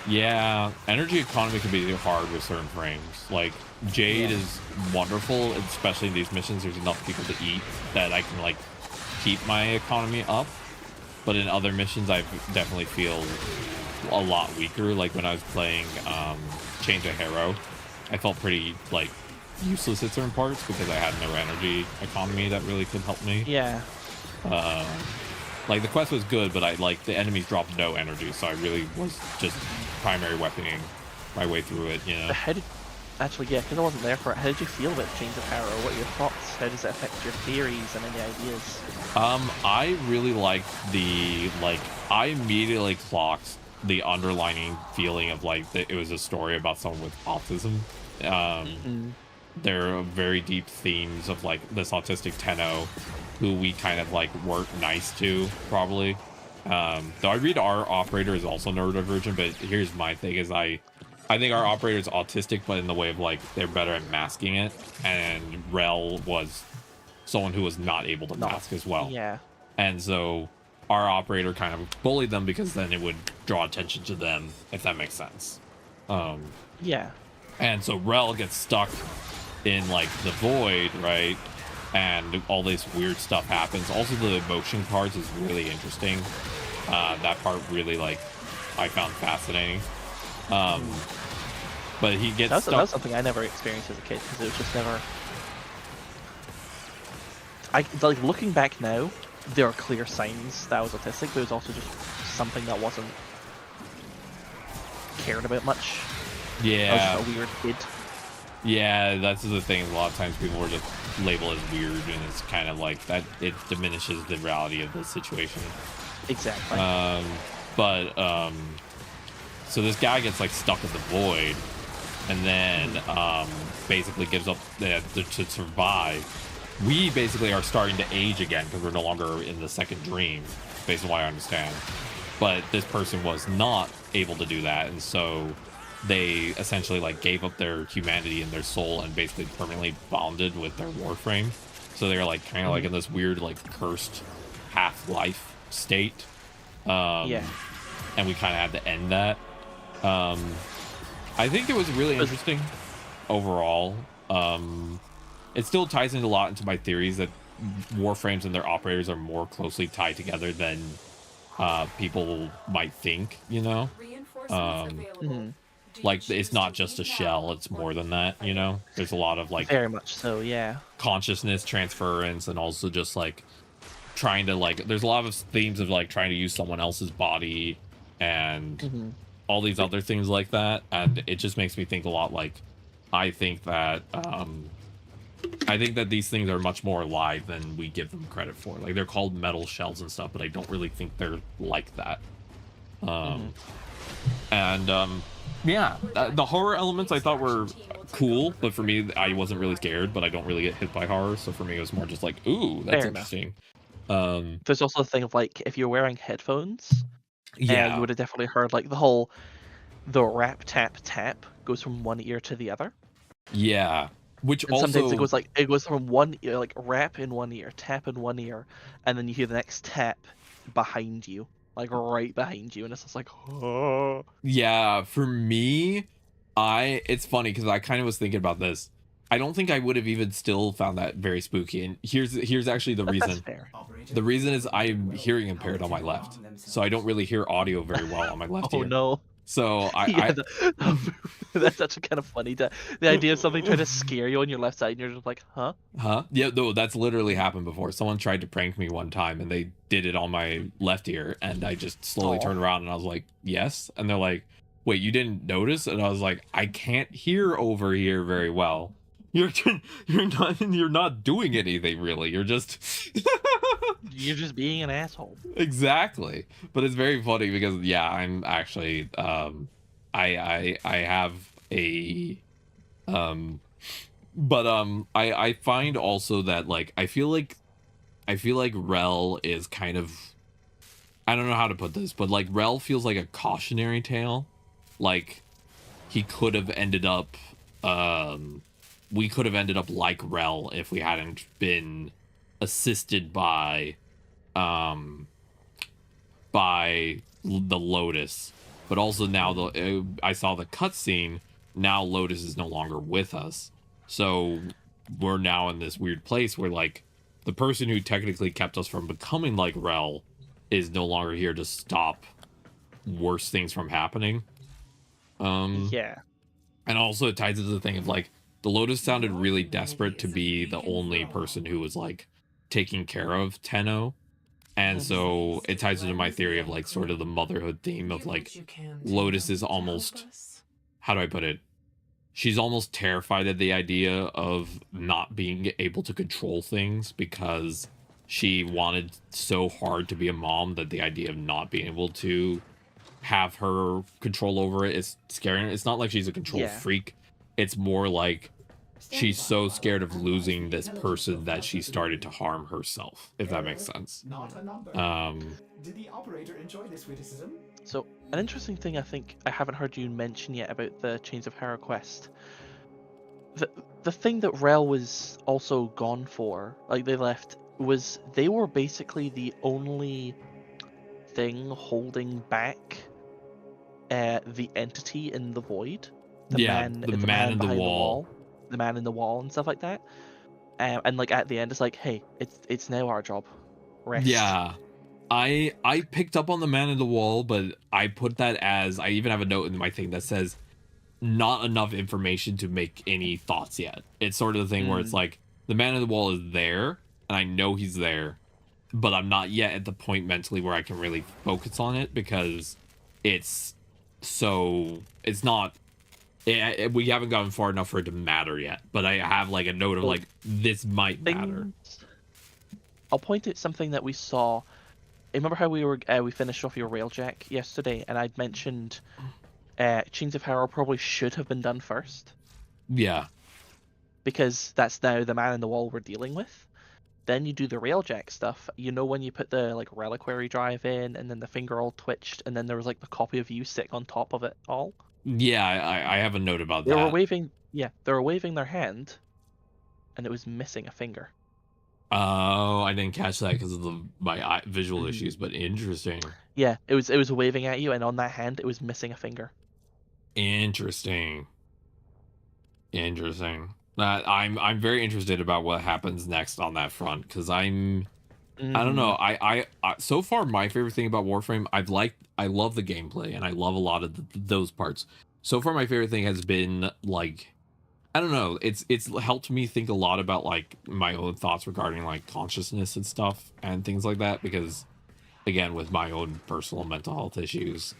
Yeah, energy economy can be hard with certain frames. Like Jade is wonderful, especially in these missions. There's enough people to eat that I can like keep my economy up. But in other missions, I definitely feel a lot weaker. Like when I was playing Change of Hero, I felt pretty like useless at certain parts because I had no energy economy that really could help me. Yeah. Like the quest was good, but the enemies dropped no energy, so I really was just primary weaponing my way through it. You know. Actually, yeah, because I wasn't there for it. How did you feel about Change of Hero? What are your thoughts? How does it affect your theories and any ideas? I really liked I immediately clocked the underlining feeling of like that it was a story about someone with autism. There are very deep themes of like this autistic Tenno who we kind of like weren't nice to probably. Though I read our operator is also neurodivergent, but here's my thing is I I think our operator's autistic, but in the way of like they're better at masking it, and Rel was someone who was not able to mask as well. Yeah. And so our operator kind of bullied them because then it would draw attention to them, if that makes sense. Yeah. And so Rel gets stuck in like the void, right? And all this weird stuff happens. Also, the emotion cards is really interesting. That part really like I found fascinating. But he gets stuck. That's something I never experienced as a kid because it was just never. Like looking back now, there are clear signs that I was autistic, but it was also just something that wasn't cared about much. Yeah. I was just a weird kid. Yeah, that's the thing. A lot of times people were just labeled as weird, and it's kind of like that. It diminishes the reality of the situation. Exactly. So this guy gets like stuck in the void, and then basically gives up to survive. We basically are starting to age again because we're no longer in the second dream, based on what I understand. But this person was not able to do that, and so they essentially like gave up their humanity and their soul and basically permanently bonded with their Warframe. So they're like kind of like in this weird like cursed half-life state. Yeah. And we kind of had to end that. I think it was really interesting overall. It still ties in a lot into my theories that Warframes and their operators are more closely tied together than people might think, you know? Like, it's not just a shell, it's more than that, you know? There's a lot of, like... Very much so, yeah. Consciousness transference, and also just, like, trying to, like... There's a lot of themes of, like, trying to use someone else's body, and all these other things like that, and it just makes me think a lot, like... I think that these things are much more alive than we give them credit for. Like, they're called metal shells and stuff, but I don't really think they're like that. Yeah, the horror elements I thought were cool, but for me, I wasn't really scared, but I don't really get hit by horror, so for me, it was more just like, ooh, that's interesting. There's also the thing of, like, if you're wearing headphones, yeah, you would have definitely heard, like, the rap, tap, tap goes from one ear to the other. Yeah, which and also... Sometimes it goes from one ear, like, rap in one ear, tap in one ear, and then you hear the next tap behind you. Like right behind you, and it's just like, oh. Yeah, for me, it's funny because I kind of was thinking about this. I don't think I would have even still found that very spooky. And here's actually the reason. That's fair. The reason is I'm hearing impaired on my left, so I don't really hear audio very well on my left ear. Oh no. So that's actually kind of funny. The idea of something trying to scare you on your left side, and you're just like, huh? Yeah, no, that's literally happened before. Someone tried to prank me one time, and they did it on my left ear, and I just slowly turned around, and I was like, yes. And they're like, wait, you didn't notice? And I was like, I can't hear over here very well. You're not doing anything really. You're just you're just being an asshole. Exactly. But it's very funny because yeah, I'm actually I have a I find also that like I feel like Rel is kind of, I don't know how to put this, but like Rel feels like a cautionary tale. Like he could have ended up we could have ended up like Rel if we hadn't been assisted by the Lotus. But also now I saw the cutscene. Now Lotus is no longer with us, so we're now in this weird place where like the person who technically kept us from becoming like Rel is no longer here to stop worse things from happening. Yeah. And also it ties into the thing of like the Lotus sounded really desperate to be the only person who was like taking care of Tenno. And so it ties into my theory of like sort of the motherhood theme of like Lotus is almost, how do I put it? She's almost terrified at the idea of not being able to control things because she wanted so hard to be a mom that the idea of not being able to have her control over it is scary. It's not like she's a control freak. It's more like she's so scared of losing this person that she started to harm herself, if that makes sense. Not a number. Did the operator enjoy this witticism? So, an interesting thing I think I haven't heard you mention yet about the Chains of Hera quest. The thing that Rel was also gone for, like they left, was they were basically the only thing holding back the entity in the void. The man in the behind the wall. wall. The man in the wall and stuff like that. And like at the end it's like, hey, it's now our job. Rest. Yeah. I picked up on the man in the wall, but I put that as, I even have a note in my thing that says not enough information to make any thoughts yet. It's sort of the thing where it's like the man in the wall is there and I know he's there, but I'm not yet at the point mentally where I can really focus on it because it's not we haven't gotten far enough for it to matter yet, but I have like a note of like this might matter. I'll point at something that we saw. Remember how we finished off your railjack yesterday, and I'd mentioned Chains of Hera probably should have been done first. Yeah. Because that's now the man in the wall we're dealing with. Then you do the railjack stuff. You know when you put the like reliquary drive in, and then the finger all twitched, and then there was like the copy of you sitting on top of it all. Yeah, I have a note about that. They were waving. Yeah, they were waving their hand, and it was missing a finger. Oh, I didn't catch that because of my visual issues, but interesting. Yeah, it was waving at you, and on that hand, it was missing a finger. Interesting. I'm very interested about what happens next on that front because I don't know. I so far my favorite thing about Warframe, I love the gameplay and I love a lot of those parts. So far my favorite thing has been like, I don't know, it's helped me think a lot about like my own thoughts regarding like consciousness and stuff and things like that, because again, with my own personal mental health issues,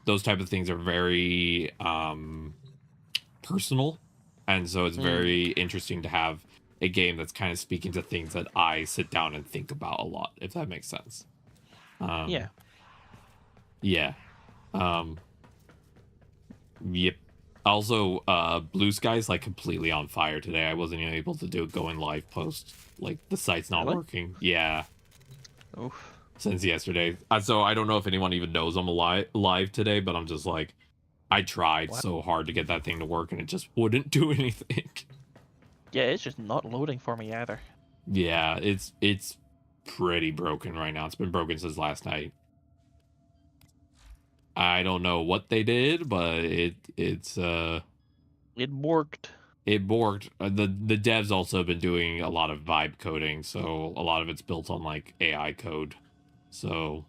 those type of things are very personal, and so it's very interesting to have a game that's kind of speaking to things that I sit down and think about a lot, if that makes sense. Yep. Also, Blue Sky's like completely on fire today. I wasn't even able to do it going live post. Like the site's not working. Yeah. Oof. Since yesterday. So I don't know if anyone even knows I'm live today, but I'm just like, I tried so hard to get that thing to work and it just wouldn't do anything. Yeah, it's just not loading for me either. Yeah, it's pretty broken right now. It's been broken since last night. I don't know what they did, but it worked. It worked. The devs also have been doing a lot of vibe coding, so a lot of it's built on like AI code. So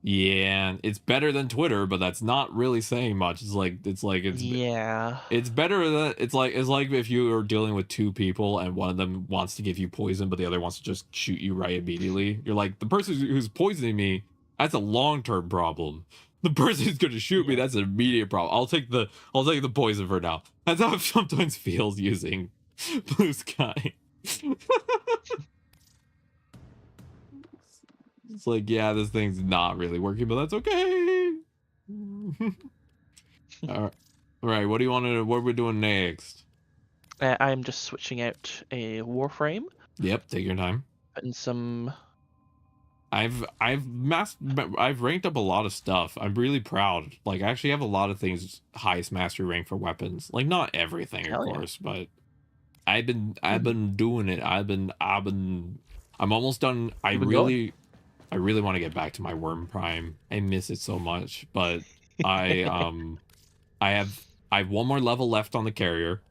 yeah, it's better than Twitter, but that's not really saying much. It's better than it's like if you are dealing with two people and one of them wants to give you poison, but the other wants to just shoot you right immediately. You're like, the person who's poisoning me, that's a long-term problem. The person who's going to shoot me, that's an immediate problem. I'll take the poison for now. That's how it sometimes feels using Blue Sky. It's like, yeah, this thing's not really working, but that's okay. All right, what are we doing next? I'm just switching out a Warframe. Yep, take your time. And some. I've ranked up a lot of stuff. I'm really proud. Like, I actually have a lot of things highest mastery rank for weapons. Like, not everything, of course, but I've been doing it. I'm almost done. I really want to get back to my Worm Prime. I miss it so much, but I have one more level left on the carrier.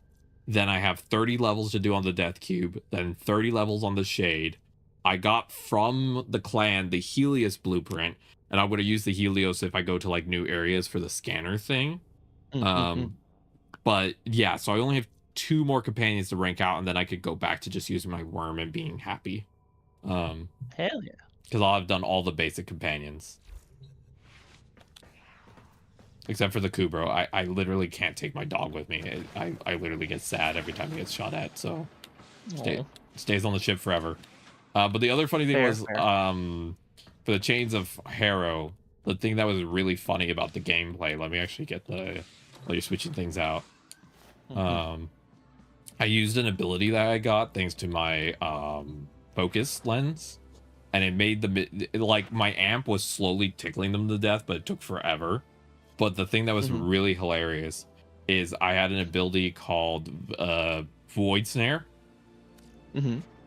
Then I have 30 levels to do on the Death Cube, then 30 levels on the Shade. I got from the clan the Helios blueprint, and I'm going to use the Helios if I go to like new areas for the scanner thing. But yeah, so I only have 2 more companions to rank out, and then I could go back to just using my worm and being happy. Hell yeah. Because I'll have done all the basic companions. Except for the Kubro. I literally can't take my dog with me. I literally get sad every time he gets shot at, so stays on the ship forever. But the other funny thing was, for the Chains of Harrow, the thing that was really funny about the gameplay, let me actually get while you're switching things out. I used an ability that I got thanks to my focus lens. and it made them like my amp was slowly tickling them to death, but it took forever. But the thing that was really hilarious is I had an ability called Void Snare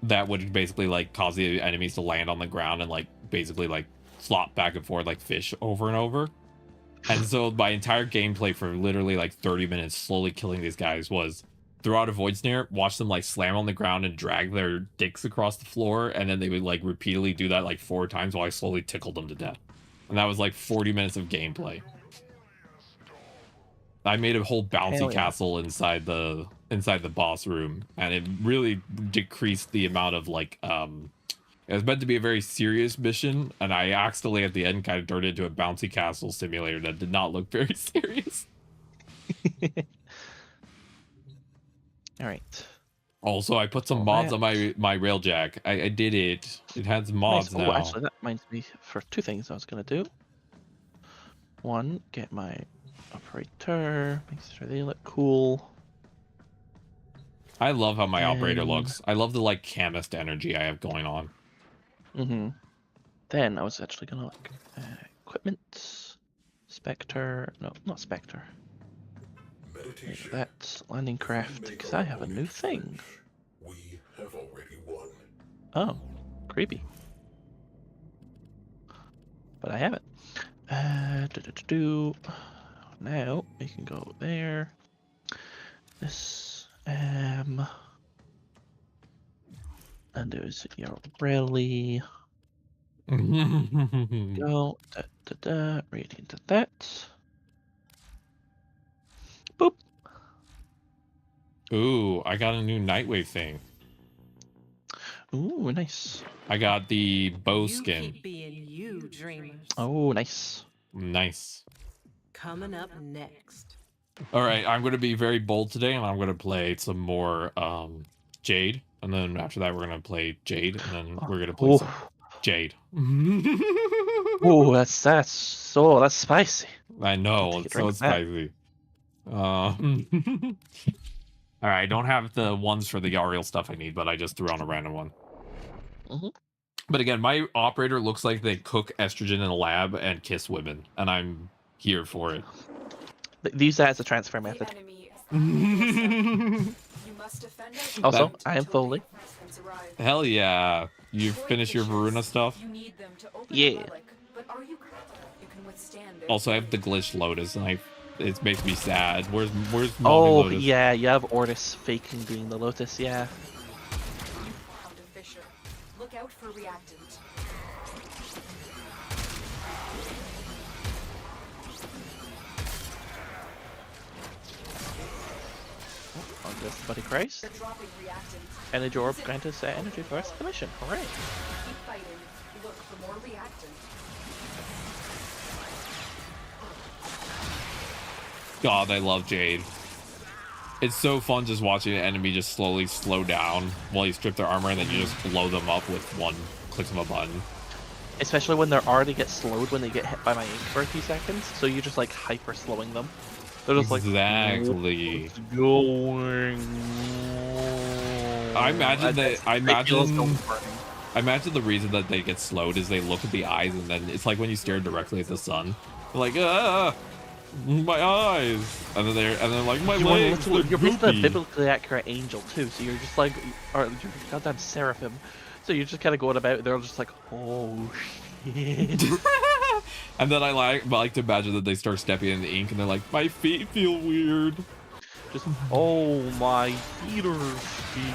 that would basically like cause the enemies to land on the ground and like basically like flop back and forth like fish over and over. And so my entire gameplay for literally like 30 minutes slowly killing these guys was throw out a Void Snare, watch them like slam on the ground and drag their dicks across the floor, and then they would like repeatedly do that like 4 times while I slowly tickled them to death. And that was like 40 minutes of gameplay. I made a whole bouncy castle inside the boss room, and it really decreased the amount of like it was meant to be a very serious mission, and I accidentally at the end kind of turned it into a bouncy castle simulator that did not look very serious. All right. Also, I put some mods on my railjack. I did it. It has mods now. Actually, that reminds me for 2 things I was gonna do. 1, get my operator, make sure they look cool. I love how my operator looks. I love the like chemist energy I have going on. Then I was actually gonna look equipment, Spectre. No, not Spectre. That's landing craft because I have a new thing. We have already won. Oh, creepy. But I have it. Now we can go there. This and there's your rally. Go right into that. Boop. Ooh, I got a new Nightwave thing. Ooh, nice. I got the bow skin. Keep being you, dreamers. Oh, nice. Nice. Coming up next. All right, I'm going to be very bold today, and I'm going to play some more Jade, and then after that we're going to play Jade, and then we're going to play some Jade. Oh, that's spicy. I know, it's so spicy. All right, I don't have the ones for the Ariel stuff I need, but I just threw on a random one. But again, my operator looks like they cook estrogen in a lab and kiss women, and I'm here for it. Use that as a transfer method. Also, I am fully. Hell yeah. You finished your Varuna stuff? Yeah. Also, I have the glitched Lotus, and it makes me sad. Where's Lotus? Yeah, you have Ortis faking being the Lotus, yeah. Look out for reactant. On this Buddy Christ. Energy orb granted energy for us the mission. Hooray! Keep fighting. Look for more reactant. God, I love Jade. It's so fun just watching an enemy just slowly slow down while you strip their armor, and then you just blow them up with one click of a button. Especially when they're already get slowed when they get hit by my ink for a few seconds, so you're just like hyper slowing them. They're just exactly. What's going on? I imagine the reason that they get slowed is they look at the eyes, and then it's like when you stare directly at the sun. They're like, my eyes, and then they're like, my legs. You're basically a biblically accurate angel too, so you're just like, or you're a goddamn seraphim. So you're just kind of going about. They're just like, oh shit. And then I like to imagine that they start stepping in the ink, and they're like, my feet feel weird. Just oh my feet are sticky.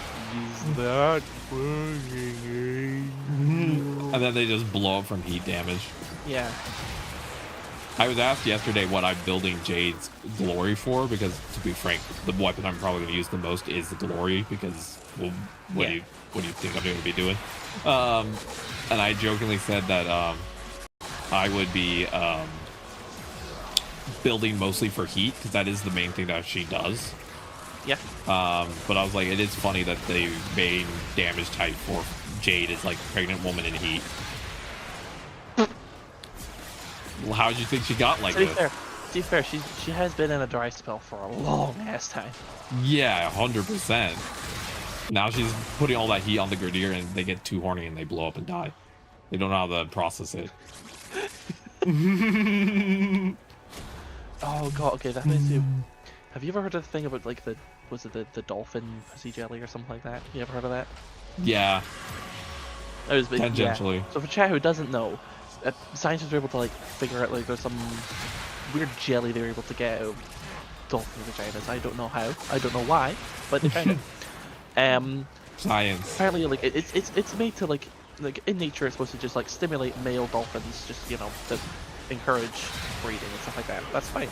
Is that burning? And then they just blow up from heat damage. Yeah. I was asked yesterday what I'm building Jade's glory for, because to be frank, the weapon I'm probably going to use the most is the glory, because well, what do you think I'm going to be doing? And I jokingly said that I would be building mostly for heat, because that is the main thing that she does. Yeah. But I was like, it is funny that the main damage type for Jade is like pregnant woman in heat. Well, how did you think she got like this? To be fair, she has been in a dry spell for a long ass time. Yeah, 100%. Now she's putting all that heat on the Grenadier, and they get too horny and they blow up and die. They don't know how to process it. Oh god, okay, that makes you. Have you ever heard of the thing about like the dolphin pussy jelly or something like that? You ever heard of that? Yeah. It was tangentially. Yeah. So for chat who doesn't know, scientists were able to like figure out like there's some weird jelly they were able to get out of dolphin vaginas. I don't know how. I don't know why, but they found it. Science. Apparently, like it's made to like in nature it's supposed to just like stimulate male dolphins, just you know, to encourage breeding and stuff like that. That's fine.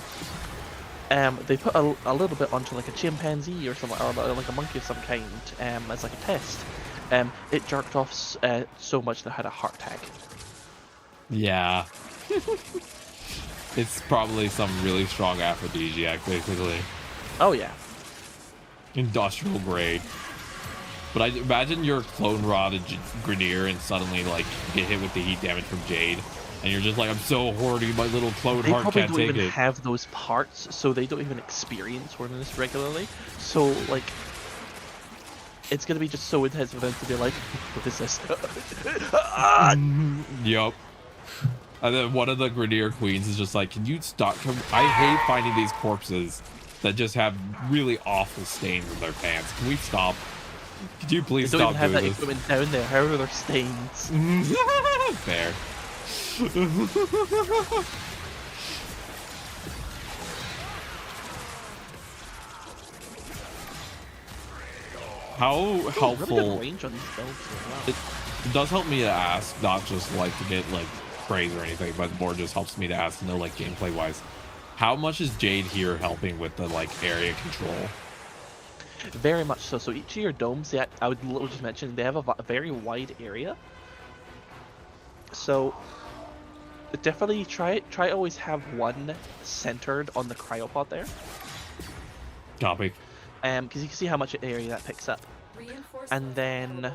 They put a little bit onto like a chimpanzee or something, or like a monkey of some kind, as like a test. It jerked off so much that it had a heart attack. Yeah. It's probably some really strong aphrodisiac, basically. Oh yeah. Industrial grade. But I imagine you're a clone rotted Grenier and suddenly like get hit with the heat damage from Jade, and you're just like, I'm so horny, my little clone heart can't take it. They probably don't even have those parts, so they don't even experience horniness regularly. So like, it's gonna be just so intense for them to be like, what is this? Yup. And then one of the Grenier queens is just like, can you stop? I hate finding these corpses that just have really awful stains in their pants. Can we stop? Could you please stop doing this? They don't even have that equipment down there. How are their stains? Fair. How helpful? Really good range on these builds as well. It does help me to ask, not just like to get like praise or anything, but more just helps me to ask to know like gameplay wise. How much is Jade here helping with the like area control? Very much so. So each of your domes, yeah, I would just mention they have a very wide area. So definitely try to always have one centered on the cryopod there. Copy. Because you can see how much area that picks up. And then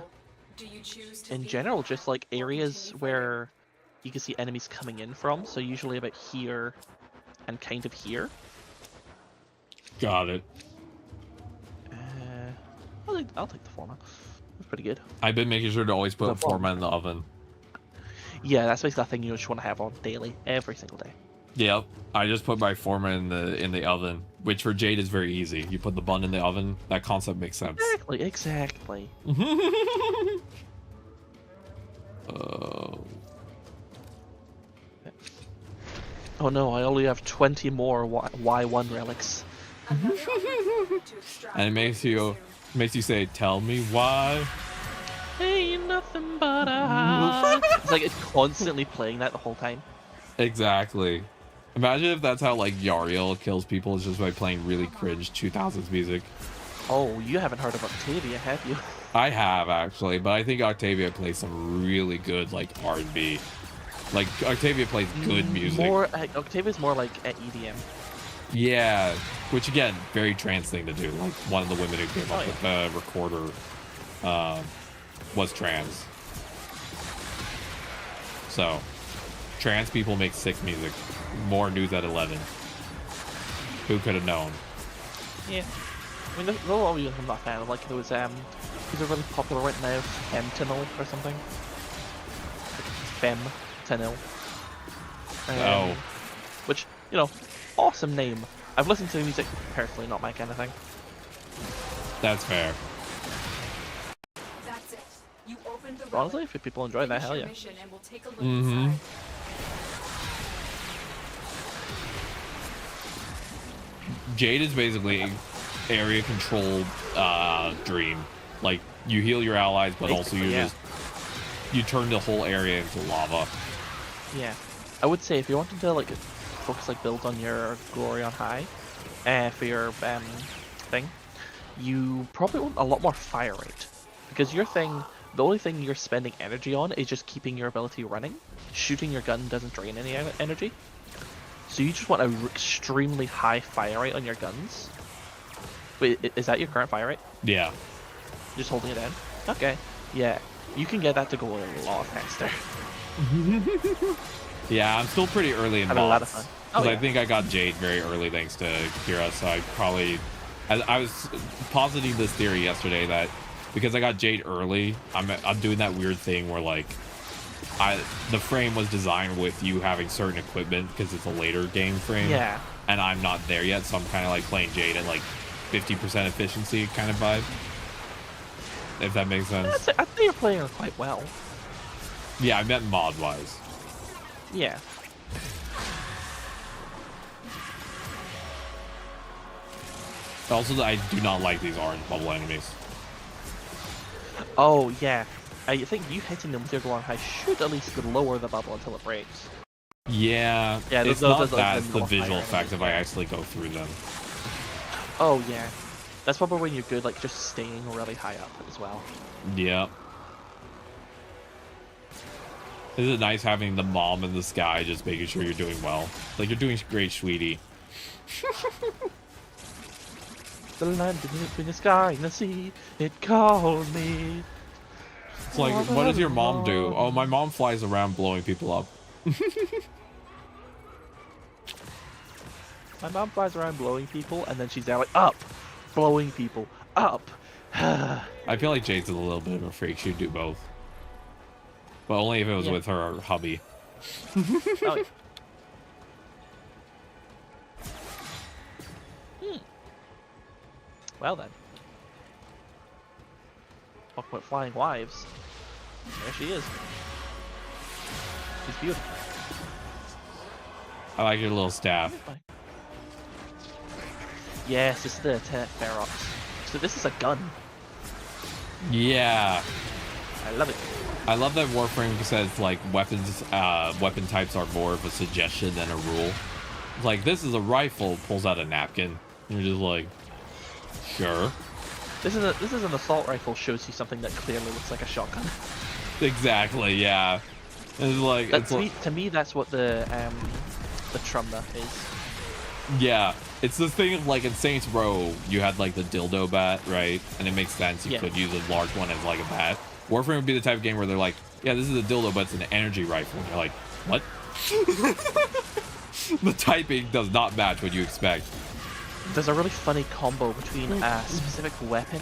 in general, just like areas where you can see enemies coming in from. So usually about here and kind of here. Got it. I'll take the format. That's pretty good. I've been making sure to always put format in the oven. Yeah, that's basically a thing you just want to have on daily, every single day. Yep, I just put my format in the oven, which for Jade is very easy. You put the bun in the oven. That concept makes sense. Exactly. Oh no, I only have 20 more Y1 relics. And it makes you say, tell me why. Ain't nothing but a heart. It's like it's constantly playing that the whole time. Exactly. Imagine if that's how like Yariel kills people, is just by playing really cringe 2000s music. Oh, you haven't heard of Octavia, have you? I have actually, but I think Octavia plays some really good like R&B. Like Octavia plays good music. Octavia's more like at EDM. Yeah, which again, very trans thing to do. Like one of the women who came up with the recorder was trans. So, trans people make sick music. More news at 11. Who could have known? Yeah. I mean, they're always I'm not a fan of. Like, there was, these are really popular right now, Femtinel or something. Femtinel. Oh. Which, you know, awesome name. I've listened to the music, personally not my kind of thing. That's fair. That's it. You opened the Honestly, if people enjoy that, hell yeah. Mm-hmm. Jade is basically area control dream. Like you heal your allies, but basically, also you turn the whole area into lava. Yeah, I would say if you wanted to like focus like build on your glory on high, for your thing, you probably want a lot more fire rate, because your thing, the only thing you're spending energy on is just keeping your ability running. Shooting your gun doesn't drain any energy. So you just want an extremely high fire rate on your guns. Wait, is that your current fire rate? Yeah. Just holding it down? Okay. Yeah, you can get that to go a lot faster. Yeah, I'm still pretty early in having a lot of fun. Because I think I got Jade very early thanks to Kira, so I probably... I was positing this theory yesterday that because I got Jade early, I'm doing that weird thing where like the frame was designed with you having certain equipment because it's a later game frame. Yeah. And I'm not there yet, so I'm kind of like playing Jade at like 50% efficiency kind of vibe. If that makes sense. I think you're playing her quite well. Yeah, I meant mod-wise. Yeah. Also, I do not like these orange bubble enemies. Oh, yeah. I think you hitting them with your glowing high should at least lower the bubble until it breaks. Yeah, Yeah, it's those not are that, the the more visual fire effect enemies, if I actually go through them. Oh, yeah. That's probably when you're good, like, just staying really high up as well. Yeah. Is it nice having the mom in the sky just making sure you're doing well? Like, you're doing great, sweetie. The land between the sky and the sea, it called me. It's like, what does your mom do? Oh, my mom flies around blowing people up. My mom flies around blowing people, and then she's there like, up! Blowing people, up! I feel like Jade's a little bit of a freak. She'd do both. But only if it was with her hubby. Oh, yeah. Well then. Talk about flying wives. There she is. She's beautiful. I like your little staff. Yes, this is the Ferox. So this is a gun. Yeah. I love it. I love that Warframe says like weapon types are more of a suggestion than a rule. It's like, this is a rifle, pulls out a napkin. And you're just like, sure. This is an assault rifle, shows you something that clearly looks like a shotgun. Exactly, yeah. It's like, to me that's what the Trumna is. Yeah, it's the thing of like in Saints Row, you had like the dildo bat, right? And it makes sense. You could use a large one as like a bat. Warframe would be the type of game where they're like, yeah, this is a dildo, but it's an energy rifle. And you're like, what? The typing does not match what you expect. There's a really funny combo between a specific weapon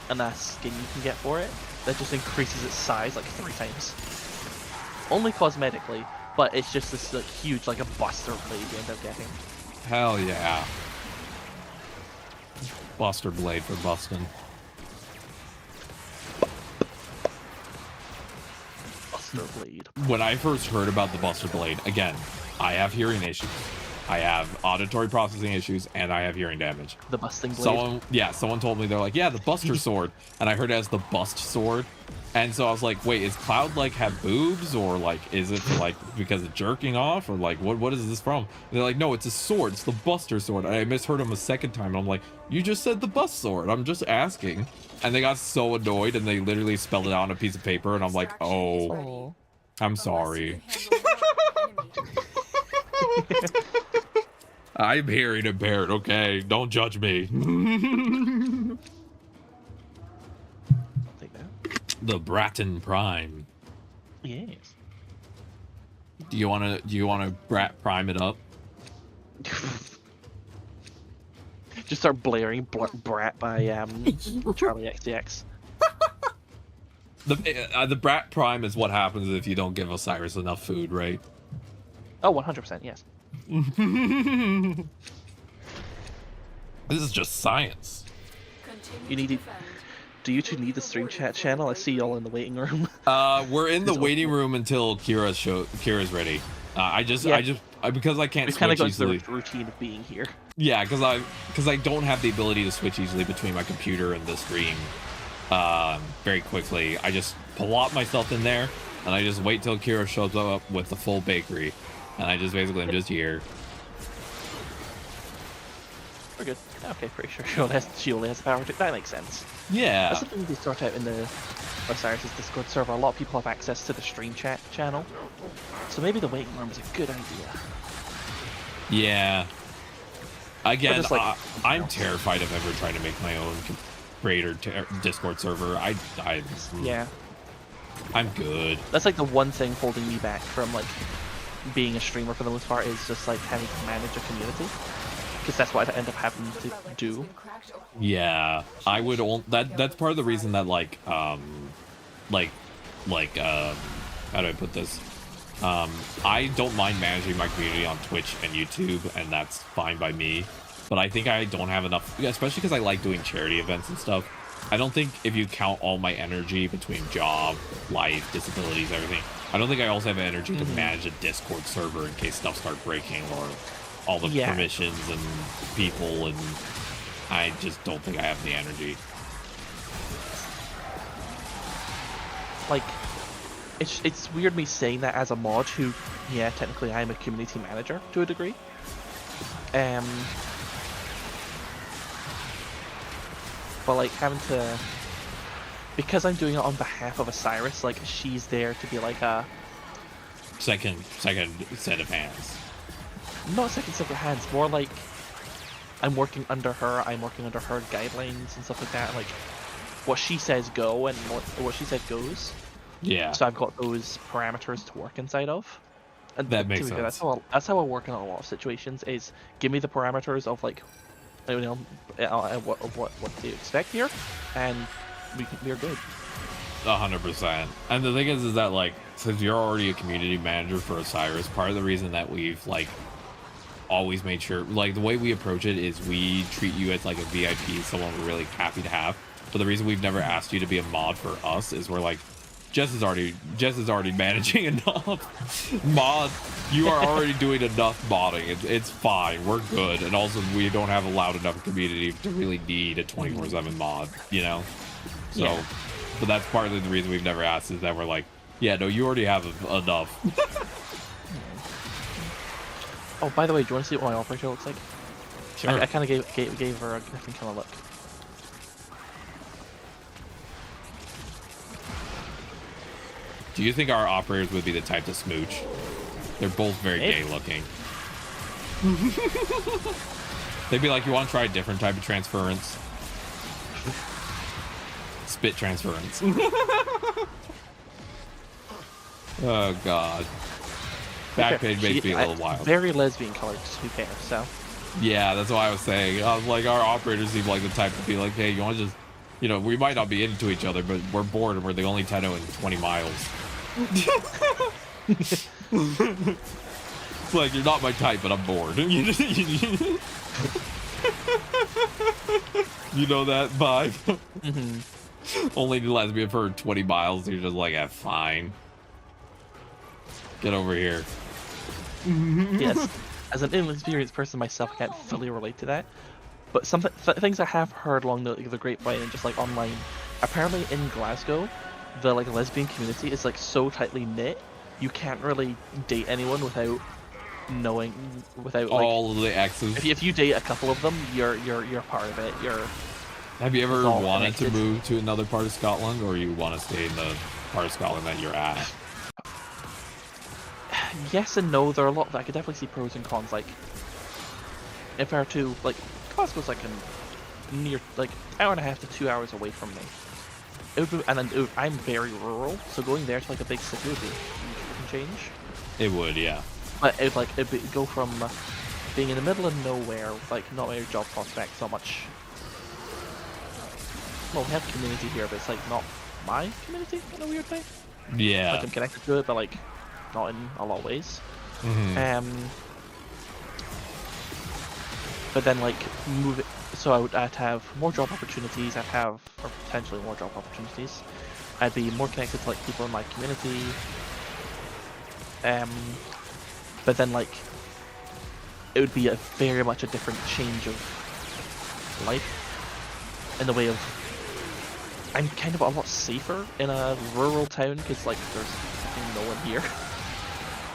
and a skin you can get for it that just increases its size like 3 times. Only cosmetically, but it's just this like, huge, like a buster blade you end up getting. Hell yeah. Buster blade for busting. Buster blade. When I first heard about the Buster blade, again, I have hearing issues. I have auditory processing issues, and I have hearing damage. The busting blade? Someone told me, they're like, yeah, the Buster sword. And I heard it as the Bust sword. And so I was like, wait, is Cloud like have boobs, or like is it like because of jerking off, or like what is this from? And they're like, no, it's a sword, it's the Buster sword. And I misheard him a second time, and I'm like, you just said the Bust sword, I'm just asking. And they got so annoyed, and they literally spelled it out on a piece of paper, and I'm like, oh, I'm sorry. I'm hearing impaired, okay? Don't judge me. The Bratton Prime. Yes. Do you wanna Brat Prime it up? Just start blaring Brat by Charlie XCX. The Brat Prime is what happens if you don't give Osiris enough food, right? Oh, 100%, yes. This is just science. You need to. Do you two need the stream chat channel? I see y'all in the waiting room. We're in the waiting room until Kira's ready. Because I can't We've switch kind of gone easily. through the routine of being here. Yeah, because I don't have the ability to switch easily between my computer and the stream. Very quickly, I just plop myself in there, and I just wait till Kira shows up with the full bakery, and I just basically am just here. We're good. Okay, pretty sure she only has the power to. That makes sense. Yeah. That's something they sort out in the Osiris' Discord server. A lot of people have access to the stream chat channel, so maybe the waiting room is a good idea. Yeah. Again, like, I'm terrified of ever trying to make my own creator Discord server. Yeah. I'm good. That's like the one thing holding me back from like being a streamer for the most part, is just like having to manage a community. Because that's what I end up having to do. Yeah, I would. That's part of the reason that how do I put this? I don't mind managing my community on Twitch and YouTube, and that's fine by me. But I think I don't have enough, especially because I like doing charity events and stuff. I don't think if you count all my energy between job, life, disabilities, everything, I don't think I also have energy to manage a Discord server in case stuff starts breaking or all the permissions and people, and I just don't think I have the energy. Like, it's weird me saying that as a mod who, yeah, technically I'm a community manager to a degree. But like having to, because I'm doing it on behalf of Osiris, like she's there to be like a second set of hands. Not second set of hands, more like I'm working under her. I'm working under her guidelines and stuff like that. Like what she says go and what she said goes. Yeah. So I've got those parameters to work inside of. And that makes sense. That's how I work in a lot of situations. Is give me the parameters of like, you know, what to expect here, and we're good. 100%. And the thing is that like, since you're already a community manager for Osiris, part of the reason that we've like always made sure, like the way we approach it is we treat you as like a VIP, someone we're really happy to have. But the reason we've never asked you to be a mod for us is we're like, Jess is already managing enough mod. You are already doing enough modding. It's fine. We're good. And also we don't have a loud enough community to really need a 24/7 mod, you know? So, yeah. But that's part of the reason we've never asked, is that we're like, yeah, no, you already have enough. Oh, by the way, do you want to see what my operator looks like? Sure. I kind of gave her a different kind of look. Do you think our operators would be the type to smooch? They're both very gay looking. They'd be like, you want to try a different type of transference? Spit transference. Oh god. Backpage makes me a little wild. Very lesbian colored, to be fair, so. Yeah, that's what I was saying. I was like, our operators seem like the type to be like, hey, you want to just, you know, we might not be into each other, but we're bored and we're the only Tenno in 20 miles. It's like, you're not my type, but I'm bored. You know that vibe? Only lesbian for 20 miles. You're just like, fine. Get over here. Yes, as an inexperienced person myself, I can't fully relate to that. But some things I have heard along the grapevine and just like online, apparently in Glasgow, the like lesbian community is like so tightly knit, you can't really date anyone without knowing, without like, all of the exes. If you date a couple of them, you're part of it. Have you ever wanted to move to another part of Scotland, or you want to stay in the part of Scotland that you're at? Yes and no. There are a lot. I could definitely see pros and cons. Like, if I were to like, Glasgow's like near like hour and a half to 2 hours away from me. It would be, and then I'm very rural, so going there to like a big city would be a change. It would, yeah. But it'd go from being in the middle of nowhere, like not many job prospects, not much. Well, we have community here, but it's like not my community in a weird way. Yeah. Like I'm connected to it, but like not in a lot of ways. But then like move it, so I'd have more job opportunities. I'd have, or potentially more job opportunities. I'd be more connected to like people in my community. But then like it would be very much a different change of life in the way of I'm kind of a lot safer in a rural town because like there's no one here.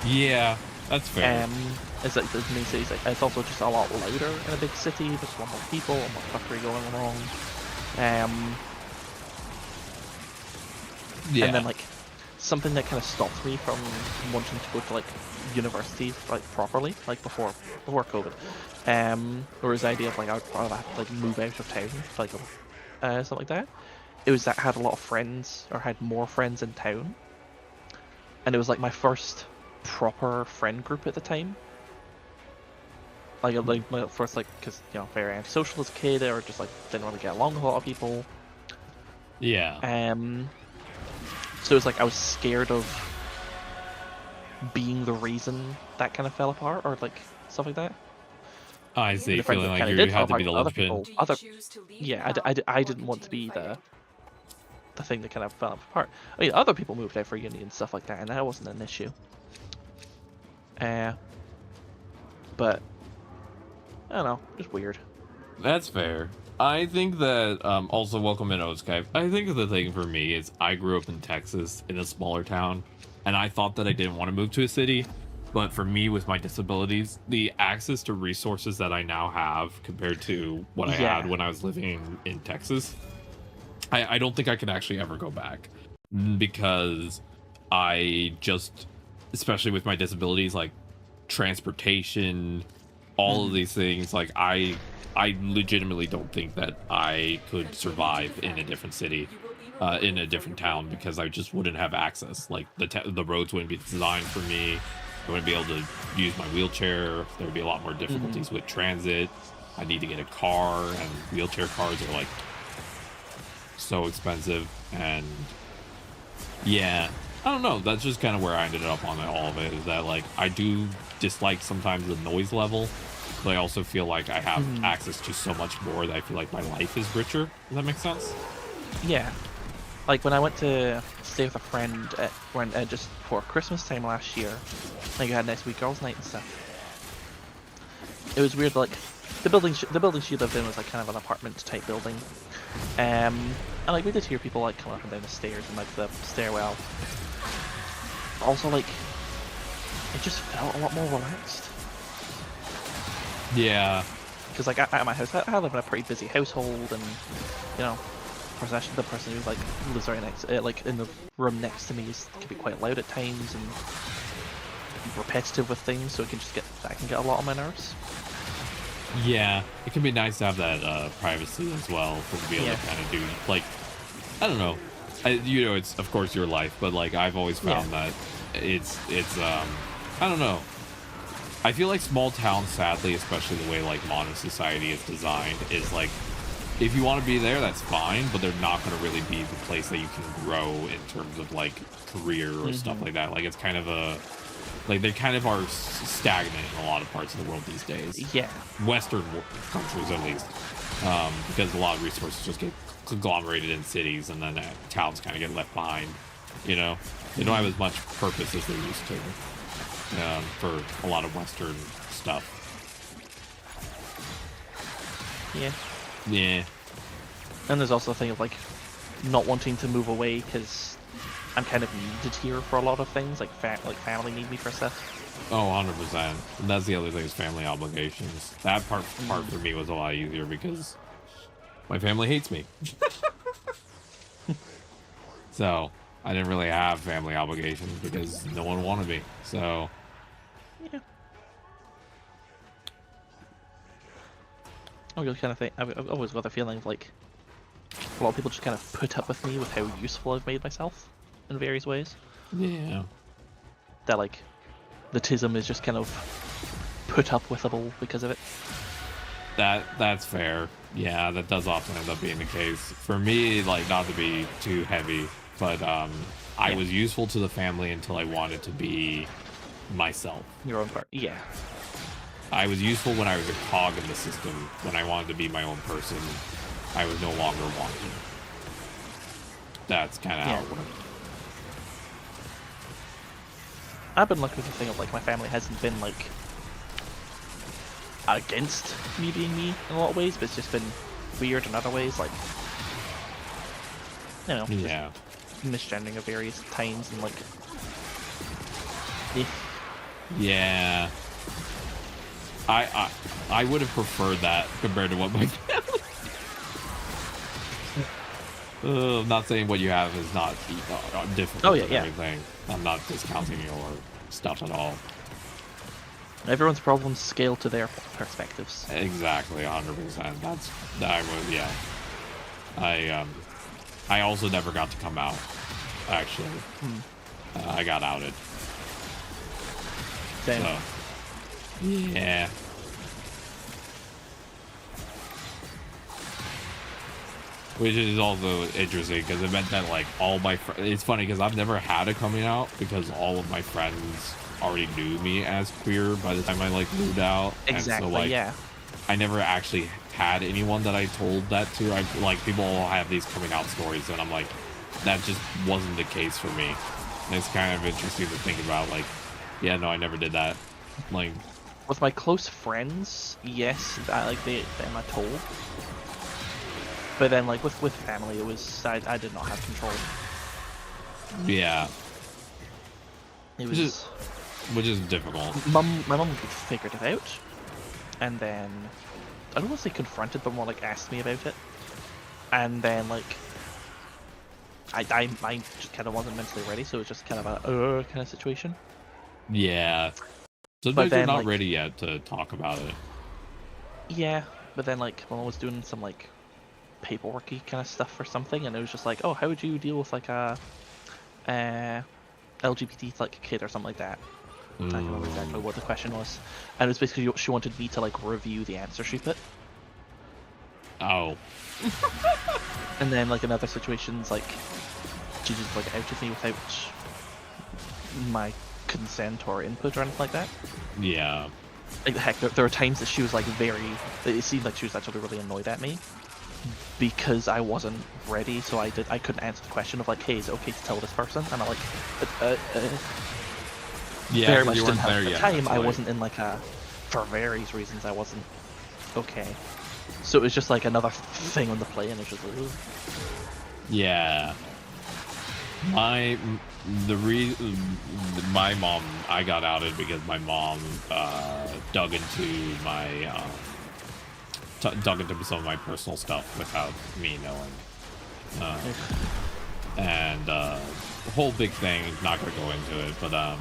Yeah, that's fair. It's like the main cities. Like, it's also just a lot louder in a big city. There's a lot more people, a lot more fuckery going wrong. Yeah. And then like something that kind of stopped me from wanting to go to like university like properly, like before COVID. Or was the idea of like I would probably have to like move out of town, like something like that. It was that I had a lot of friends, or had more friends in town, and it was like my first proper friend group at the time. Like my first, like, because you know, very antisocial as a kid, or just like didn't really get along with a lot of people. Yeah. So it was like I was scared of being the reason that kind of fell apart, or like stuff like that. I see, The friends feeling that like kinda you did had fall to be apart, the other linchpin. people, I didn't want to be the thing that kind of fell apart. I mean, other people moved out for uni and stuff like that, and that wasn't an issue. But I don't know, just weird. That's fair. I think that also welcome in Skype. I think the thing for me is I grew up in Texas in a smaller town, and I thought that I didn't want to move to a city. But for me, with my disabilities, the access to resources that I now have compared to what I had when I was living in Texas, I don't think I could actually ever go back, because I just, especially with my disabilities, like transportation, all of these things, like I legitimately don't think that I could survive in a different city, in a different town, because I just wouldn't have access. Like the roads wouldn't be designed for me. I wouldn't be able to use my wheelchair. There would be a lot more difficulties with transit. I need to get a car, and wheelchair cars are like so expensive. And yeah, I don't know. That's just kind of where I ended up on all of it. Is that like I do dislike sometimes the noise level, but I also feel like I have access to so much more that I feel like my life is richer. Does that make sense? Yeah. Like when I went to stay with a friend just for Christmas time last year, like I had next week girls' night and stuff. It was weird. Like the building she lived in was like kind of an apartment type building, and like we did hear people like coming up and down the stairs and like the stairwell. Also, like it just felt a lot more relaxed. Yeah. Because like at my house, I live in a pretty busy household, and you know. The person who like lives right next, like in the room next to me, can be quite loud at times and repetitive with things, so that can get a lot on my nerves. Yeah, it can be nice to have that privacy as well, to be able to kind of do like, I don't know, it's of course your life, but like I've always found that it's I don't know. I feel like small towns, sadly, especially the way like modern society is designed, is like, if you want to be there, that's fine, but they're not going to really be the place that you can grow in terms of like career or stuff like that. Like it's kind of like they kind of are stagnant in a lot of parts of the world these days. Yeah. Western countries at least, because a lot of resources just get conglomerated in cities, and then towns kind of get left behind. You know, they don't have as much purpose as they used to for a lot of Western stuff. Yeah. Yeah. And there's also the thing of like not wanting to move away because I'm kind of needed here for a lot of things, like family need me for stuff. Oh, 100%. And that's the other thing, is family obligations. That part for me was a lot easier because my family hates me. So I didn't really have family obligations because no one wanted me. So yeah. I really kind of think I've always got the feeling of like a lot of people just kind of put up with me with how useful I've made myself in various ways. Yeah. That like the tism is just kind of put up withable because of it. That's fair. Yeah, that does often end up being the case. For me, like, not to be too heavy, but I was useful to the family until I wanted to be myself. Your own part. Yeah. I was useful when I was a cog in the system. When I wanted to be my own person, I was no longer wanted. That's kind of how it worked. I've been lucky with the thing of like my family hasn't been like against me being me in a lot of ways, but it's just been weird in other ways, like you know, misgendering of various times and like yeah. I would have preferred that compared to what my family. I'm not saying what you have is not difficult and everything. I'm not discounting your stuff at all. Everyone's problems scale to their perspectives. Exactly, 100%. I also never got to come out. Actually, I got outed. Same. So, yeah. Which is also interesting because it meant that like all my it's funny because I've never had a coming out because all of my friends already knew me as queer by the time I like moved out. Exactly. And so, like, yeah. I never actually had anyone that I told that to. I like people all have these coming out stories, and I'm like, that just wasn't the case for me. And it's kind of interesting to think about. Like, yeah, no, I never did that. Like, with my close friends, yes, them I told. But then, like with family, it was I did not have control. Yeah. It was which is difficult. My mum figured it out, and then I don't want to say confronted, but more like asked me about it, and then like I just kind of wasn't mentally ready, so it was just kind of a kind of situation. Yeah. Sometimes you're not ready yet to talk about it. Yeah, but then like my mom was doing some like paperworky kind of stuff or something, and it was just like, oh, how would you deal with like a LGBT like kid or something like that. I can't remember exactly what the question was, and it was basically she wanted me to like review the answer she put. Oh. And then like in other situations, like she just like outed me without my consent or input or anything like that. Yeah. Like heck, there were times that she was like it seemed like she was actually really annoyed at me because I wasn't ready, so I couldn't answer the question of like, hey, is it okay to tell this person? And I'm like, yeah, very much you didn't weren't have there the yet. time. I wasn't in like for various reasons I wasn't okay. So it was just like another thing on the play, and it's just like, ooh. Yeah. My mom, I got outed because my mom dug into some of my personal stuff without me knowing. And the whole big thing, not gonna go into it, but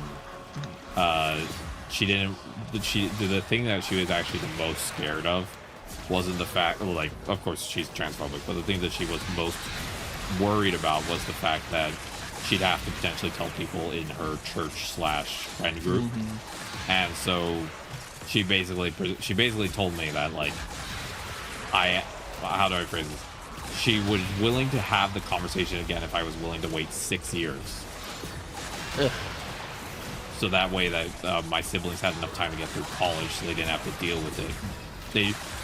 she didn't. The thing that she was actually the most scared of wasn't the fact, like, of course she's transphobic, but the thing that she was most worried about was the fact that she'd have to potentially tell people in her church/friend group. And so she basically told me that, like, how do I phrase this? She was willing to have the conversation again if I was willing to wait 6 years. Ugh. So that way that my siblings had enough time to get through college, so they didn't have to deal with it.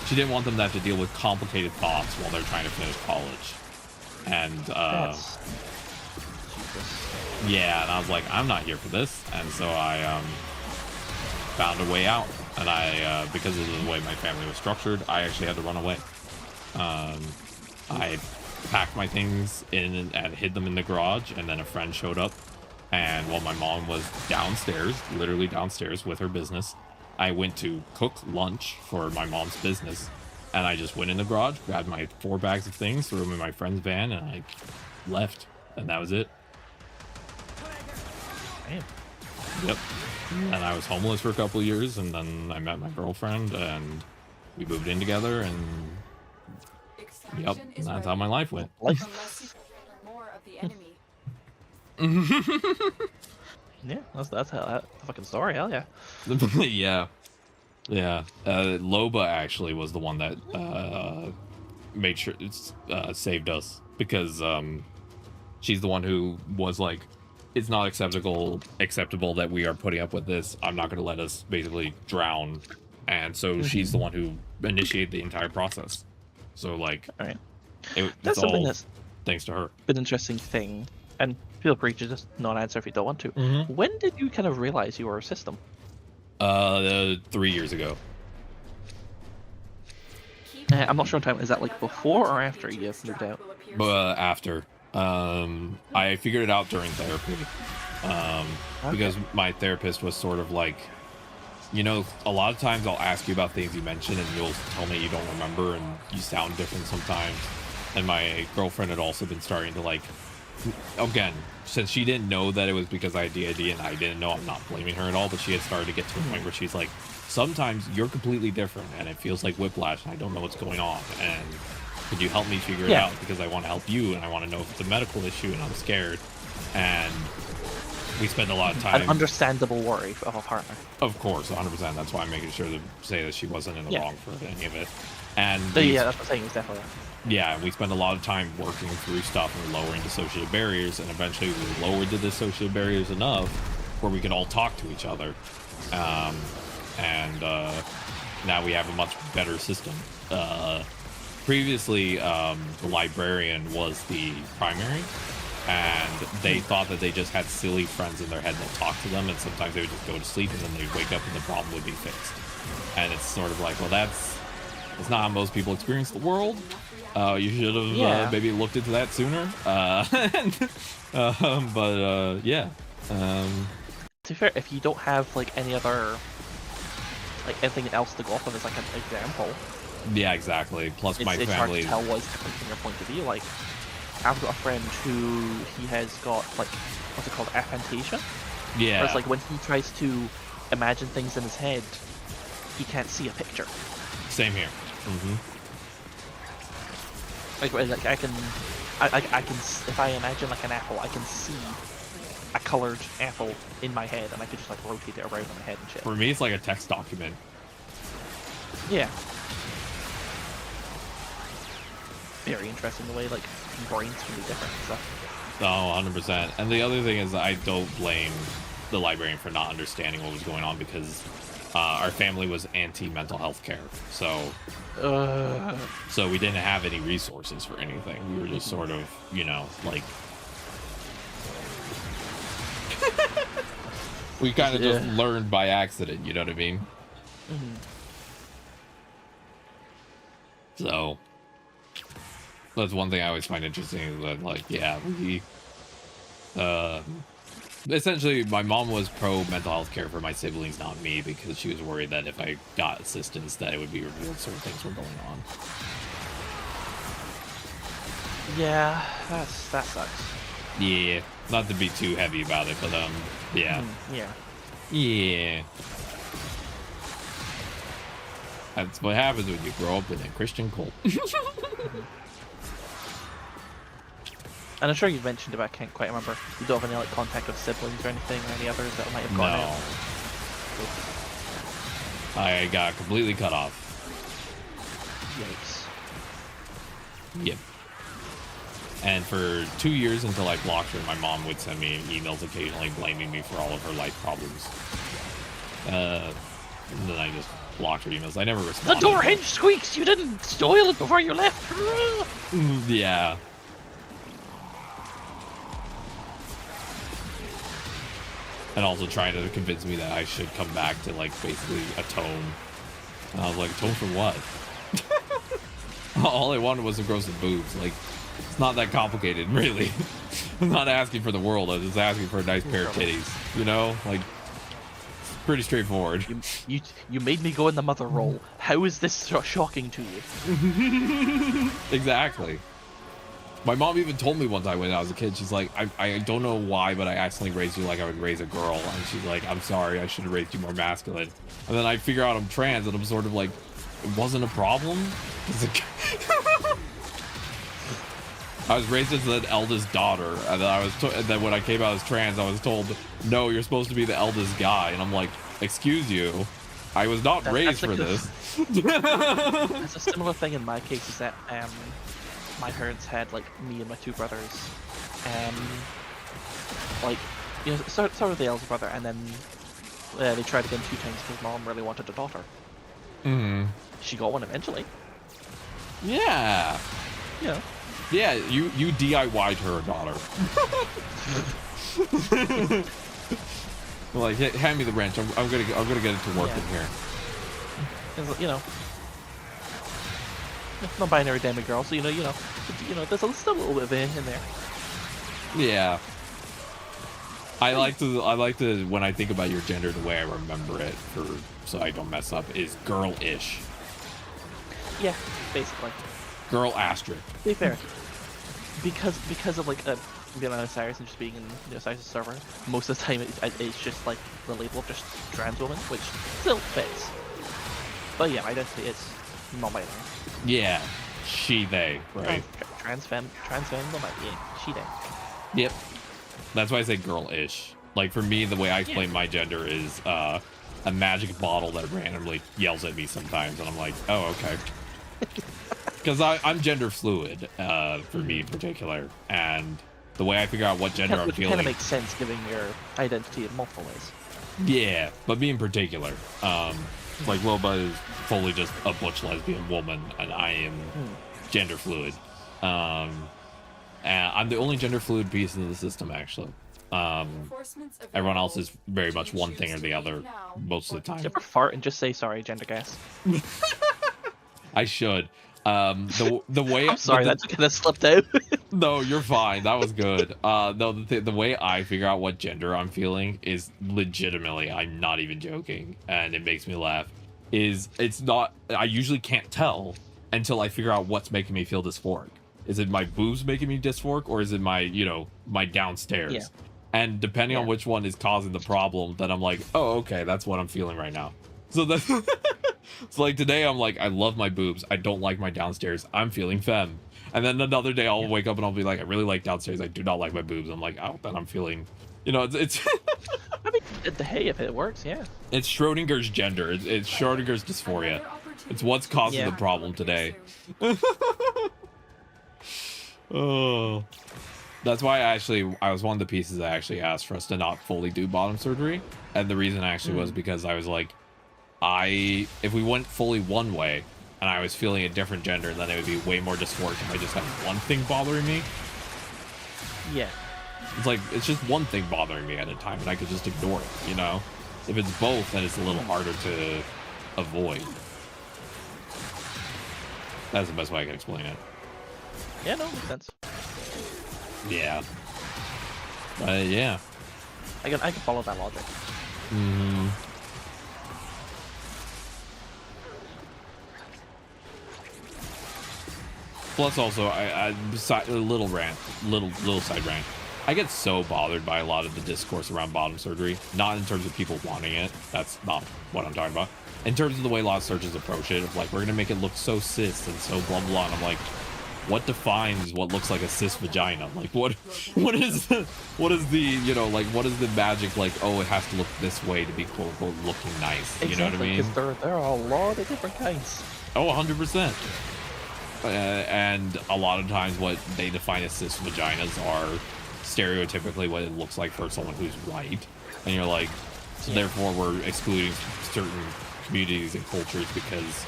She didn't want them to have to deal with complicated thoughts while they're trying to finish college. And yeah, and I was like, I'm not here for this. And so I found a way out. And I because of the way my family was structured, I actually had to run away. I packed my things in and hid them in the garage, and then a friend showed up, and while my mom was downstairs, literally downstairs with her business, I went to cook lunch for my mom's business, and I just went in the garage, grabbed my 4 bags of things, threw them in my friend's van, and I left, and that was it. Damn. Yep. And I was homeless for a couple of years, and then I met my girlfriend, and we moved in together, and yep, that's how my life went. More of the enemy. Yeah, that's how that fucking story. Hell yeah. yeah. Loba actually was the one that made sure it's saved us, because she's the one who was like, it's not acceptable that we are putting up with this. I'm not going to let us basically drown. And so she's the one who initiated the entire process. So, like, all right. That's something that's thanks to her. An interesting thing, and feel free to just not answer if you don't want to. When did you kind of realize you were a system? 3 years ago. I'm not sure on time. Is that like before or after you moved out? After. I figured it out during therapy. Because my therapist was sort of like, you know, a lot of times I'll ask you about things you mentioned and you'll tell me you don't remember and you sound different sometimes. And my girlfriend had also been starting to, like, again, since she didn't know that it was because I had DID and I didn't know, I'm not blaming her at all, but she had started to get to a point where she's like, sometimes you're completely different and it feels like whiplash and I don't know what's going on, and could you help me figure it out, because I want to help you and I want to know if it's a medical issue and I'm scared. And we spend a lot of time. An understandable worry of a partner. Of course, 100%. That's why I'm making sure to say that she wasn't in the wrong for any of it. And yeah, that's what I'm saying, is definitely. Yeah, we spend a lot of time working through stuff and lowering dissociative barriers, and eventually we lowered the dissociative barriers enough where we could all talk to each other. Now we have a much better system. Previously, the librarian was the primary, and they thought that they just had silly friends in their head that talked to them, and sometimes they would just go to sleep, and then they'd wake up and the problem would be fixed. And it's sort of like, well, that's not how most people experience the world. You should have maybe looked into that sooner. Yeah. To be fair, if you don't have like any other, like anything else to go off of as like an example. Yeah, exactly. Plus, my it's family. It's hard to tell what's different from your point of view. Like, I've got a friend who he has got like what's it called, aphantasia. Yeah. Where it's like when he tries to imagine things in his head, he can't see a picture. Same here. Like I can, if I imagine like an apple, I can see a colored apple in my head, and I could just like rotate it around in my head and shit. For me, it's like a text document. Yeah. Very interesting the way like brains can be different and stuff. Oh, 100%. And the other thing is, I don't blame the librarian for not understanding what was going on, because our family was anti-mental health care, so we didn't have any resources for anything. We were just sort of, you know, like we kind of just learned by accident, you know what I mean? So that's one thing I always find interesting, is that, like, yeah, we essentially, my mom was pro mental health care for my siblings, not me, because she was worried that if I got assistance, that it would be revealed certain things were going on. Yeah, that sucks. Yeah, not to be too heavy about it, but yeah. Yeah. That's what happens when you grow up in a Christian cult. And I'm sure you've mentioned it, but I can't quite remember. You don't have any like contact with siblings or anything, or any others that might have gone No. I got completely cut off. Yikes. Yep. And for 2 years, until I blocked her, my mom would send me emails occasionally blaming me for all of her life problems. And then I just blocked her emails. I never responded. The door hinge squeaks! You didn't spoil it before you left! Yeah. And also trying to convince me that I should come back to, like, basically atone. And I was like, atone for what? All I wanted was to grow some boobs. Like, it's not that complicated, really. I'm not asking for the world. I was just asking for a nice pair of titties. You know? Like, it's pretty straightforward. You made me go in the mother role. How is this so shocking to you? Exactly. My mom even told me one time when I was a kid, she's like, I don't know why, but I accidentally raised you like I would raise a girl. And she's like, I'm sorry, I should have raised you more masculine. And then I figure out I'm trans, and I'm sort of like, it wasn't a problem? I was raised as the eldest daughter, and then when I came out as trans, I was told, no, you're supposed to be the eldest guy. And I'm like, excuse you, I was not raised for this. That's a similar thing in my case, is that my parents had like me and my two brothers, like, you know, start with the elder brother, and then they tried again 2 times because mom really wanted a daughter. She got one eventually. Yeah. Yeah. Yeah, you DIY'd her a daughter. Like, hand me the wrench. I'm gonna get it to work in here. You know, non-binary demigirl, so you know, there's still a little bit of it in there. Yeah. I like to when I think about your gender, the way I remember it, so I don't mess up, is girl-ish. Yeah, basically. Girl asterisk. To be fair, because of like being on Osiris and just being in the Osiris server, most of the time it's just like the label of just trans woman, which still fits. But yeah, my identity is non-binary. Yeah, she, they, right? Trans femme, non-binary, yeah, she, they. Yep. That's why I say girl-ish. Like, for me, the way I explain my gender is a magic bottle that randomly yells at me sometimes, and I'm like, oh, okay. Because I'm gender fluid, for me in particular, and the way I figure out what gender I'm Which feeling. kind of makes sense given your identity in multiple ways. Yeah, but me in particular, like Loba is fully just a butch lesbian woman, and I am gender fluid. And I'm the only gender fluid piece in the system, actually. Everyone else is very much one thing or the other most of the time. Do you ever fart and just say sorry, gender gas? I should. The way I'm sorry, that kind of slipped out. No, you're fine. That was good. No, the way I figure out what gender I'm feeling is legitimately, I'm not even joking, and it makes me laugh. It's not. I usually can't tell until I figure out what's making me feel dysphoric. Is it my boobs making me dysphoric, or is it my, my downstairs? Yeah. And depending on which one is causing the problem, then I'm like, oh, okay, that's what I'm feeling right now. So that's so like today I'm like, I love my boobs. I don't like my downstairs. I'm feeling femme. And then another day I'll wake up and I'll be like, I really like downstairs. I do not like my boobs. I'm like, oh, then I'm feeling, it's I mean, hey, if it works, yeah. It's Schrodinger's gender. It's Schrodinger's dysphoria. It's what's causing the problem today. Oh. That's why I was one of the pieces that actually asked for us to not fully do bottom surgery. And the reason actually was because I was like, if we went fully one way and I was feeling a different gender, then it would be way more dysphoric if I just had one thing bothering me. Yeah. It's like, it's just one thing bothering me at a time and I could just ignore it, If it's both, then it's a little harder to avoid. That's the best way I can explain it. Yeah, no, makes sense. Yeah. Yeah. I can follow that logic. Plus, also, a little side rant. I get so bothered by a lot of the discourse around bottom surgery. Not in terms of people wanting it. That's not what I'm talking about. In terms of the way a lot of surgeons approach it, of like, we're gonna make it look so cis and so blah blah. And I'm like, what defines what looks like a cis vagina? Like, what is the what is the magic, like, oh, it has to look this way to be quote unquote looking nice? You know what I mean? Because there are a lot of different kinds. Oh, 100%. And a lot of times what they define as cis vaginas are stereotypically what it looks like for someone who's white. And you're like, so therefore we're excluding certain communities and cultures because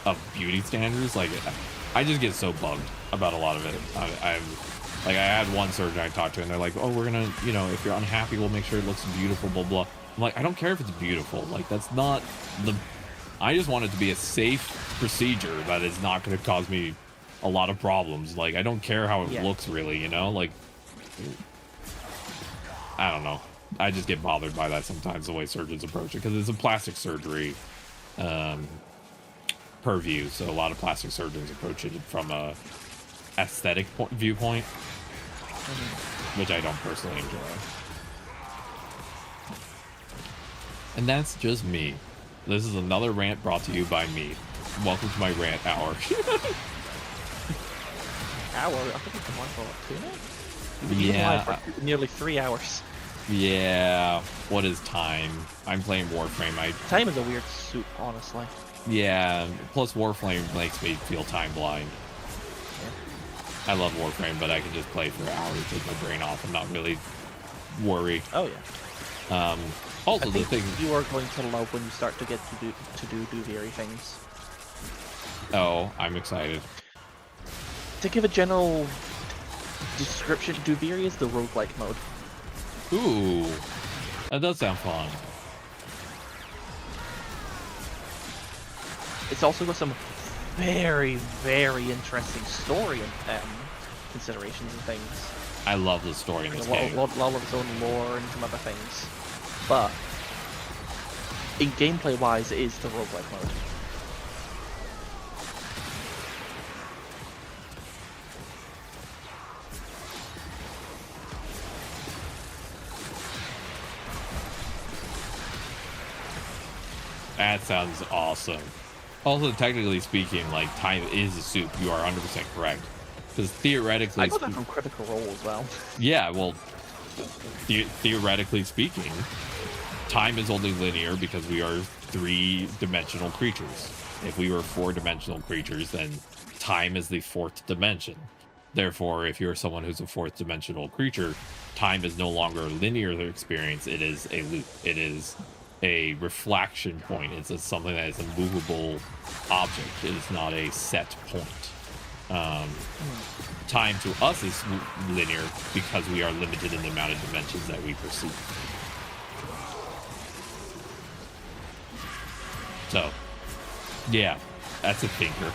of beauty standards. Like, I just get so bugged about a lot of it. I had one surgeon I talked to, and they're like, oh, we're gonna, if you're unhappy, we'll make sure it looks beautiful, blah blah. I'm like, I don't care if it's beautiful. Like, that's not I just want it to be a safe procedure that is not going to cause me a lot of problems. Like, I don't care how it looks, really, like, I don't know. I just get bothered by that sometimes, the way surgeons approach it, because it's a plastic surgery purview, so a lot of plastic surgeons approach it from a aesthetic viewpoint, which I don't personally enjoy. And that's just me. This is another rant brought to you by me. Welcome to my rant hour. Hour? I think it's one for 2 minutes. Yeah. Nearly 3 hours. Yeah. What is time? I'm playing Warframe. Time is a weird soup, honestly. Yeah. Plus, Warframe makes me feel time blind. I love Warframe, but I can just play for hours, take my brain off, and not really worry. Oh yeah. Also, the thing you are going to love when you start to get to do Duviri things. Oh, I'm excited. To give a general description, Duviri is the roguelike mode. Ooh, that does sound fun. It's also got some very, very interesting story and considerations and things. I love the story in this game. A lot of its own lore and some other things. But in gameplay-wise, it is the roguelike mode. That sounds awesome. Also, technically speaking, like, time is a soup. You are 100% correct. Because theoretically... I got that from Critical Role as well. Yeah, well, theoretically speaking, time is only linear because we are 3-dimensional creatures. If we were 4-dimensional creatures, then time is the 4th dimension. Therefore, if you're someone who's a fourth dimensional creature, time is no longer a linear experience. It is a loop. It is a reflection point. It's something that is a movable object. It is not a set point. Time to us is linear because we are limited in the amount of dimensions that we perceive. So, yeah, that's a thinker.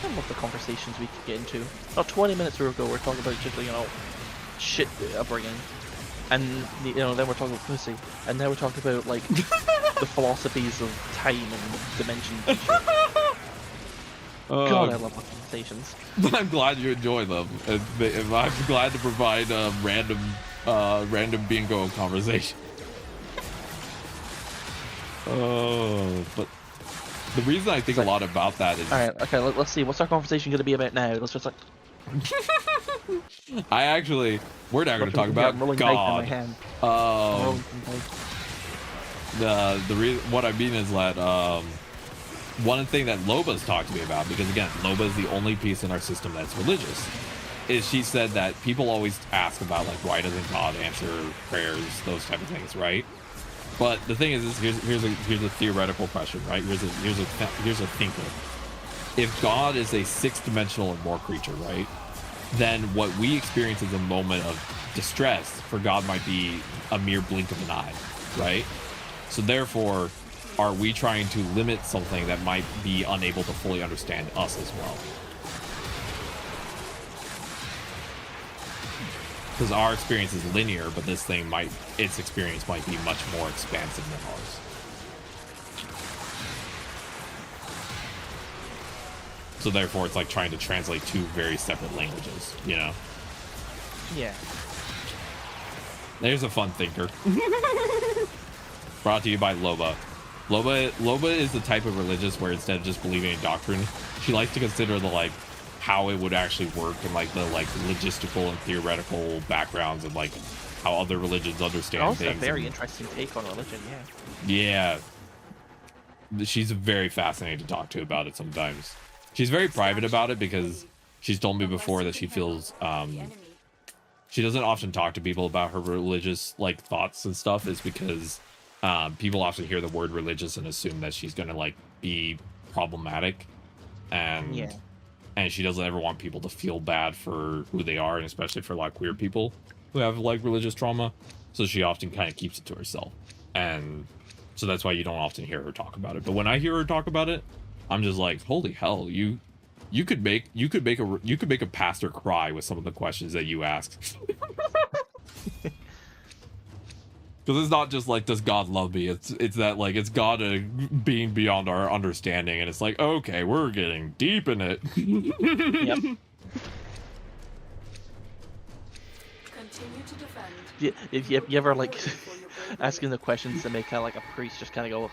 I love the conversations we could get into. About 20 minutes ago, we're talking about just, shit upbringing. And, then we're talking about pussy. And now we're talking about, the philosophies of time and dimensions and shit. God, I love the conversations. I'm glad you enjoy them. I'm glad to provide a random bingo conversation. But the reason I think a lot about that is... Alright, okay, let's see. What's our conversation going to be about now? Let's just we're not going to talk about God. What I mean is that one thing that Loba's talked to me about, because again, Loba is the only piece in our system that's religious, is she said that people always ask about why doesn't God answer prayers, those type of things, right? But the thing is here's a theoretical question, right? Here's a thinker. If God is a six-dimensional or more creature, right? Then what we experience as a moment of distress for God might be a mere blink of an eye, right? So therefore, are we trying to limit something that might be unable to fully understand us as well? Because our experience is linear, but its experience might be much more expansive than ours. So therefore, it's like trying to translate two very separate languages, Yeah. There's a fun thinker. Brought to you by Loba. Loba is the type of religious where instead of just believing in doctrine, she likes to consider the how it would actually work and the logistical and theoretical backgrounds and how other religions understand also things. A very interesting take on religion, yeah. She's very fascinating to talk to about it sometimes. She's very private about it because she's told me before that she feels she doesn't often talk to people about her religious thoughts and stuff, is because people often hear the word religious and assume that she's gonna be problematic, and she doesn't ever want people to feel bad for who they are, and especially for queer people who have religious trauma. So she often kind of keeps it to herself, and so that's why you don't often hear her talk about it. But when I hear her talk about it, I'm just like, holy hell, you could make a pastor cry with some of the questions that you ask. Because it's not just does God love me? It's that it's God being beyond our understanding, and it's okay, we're getting deep in it. Yep. Continue to defend. Yeah, if you ever asking the questions that make a priest just kind of go,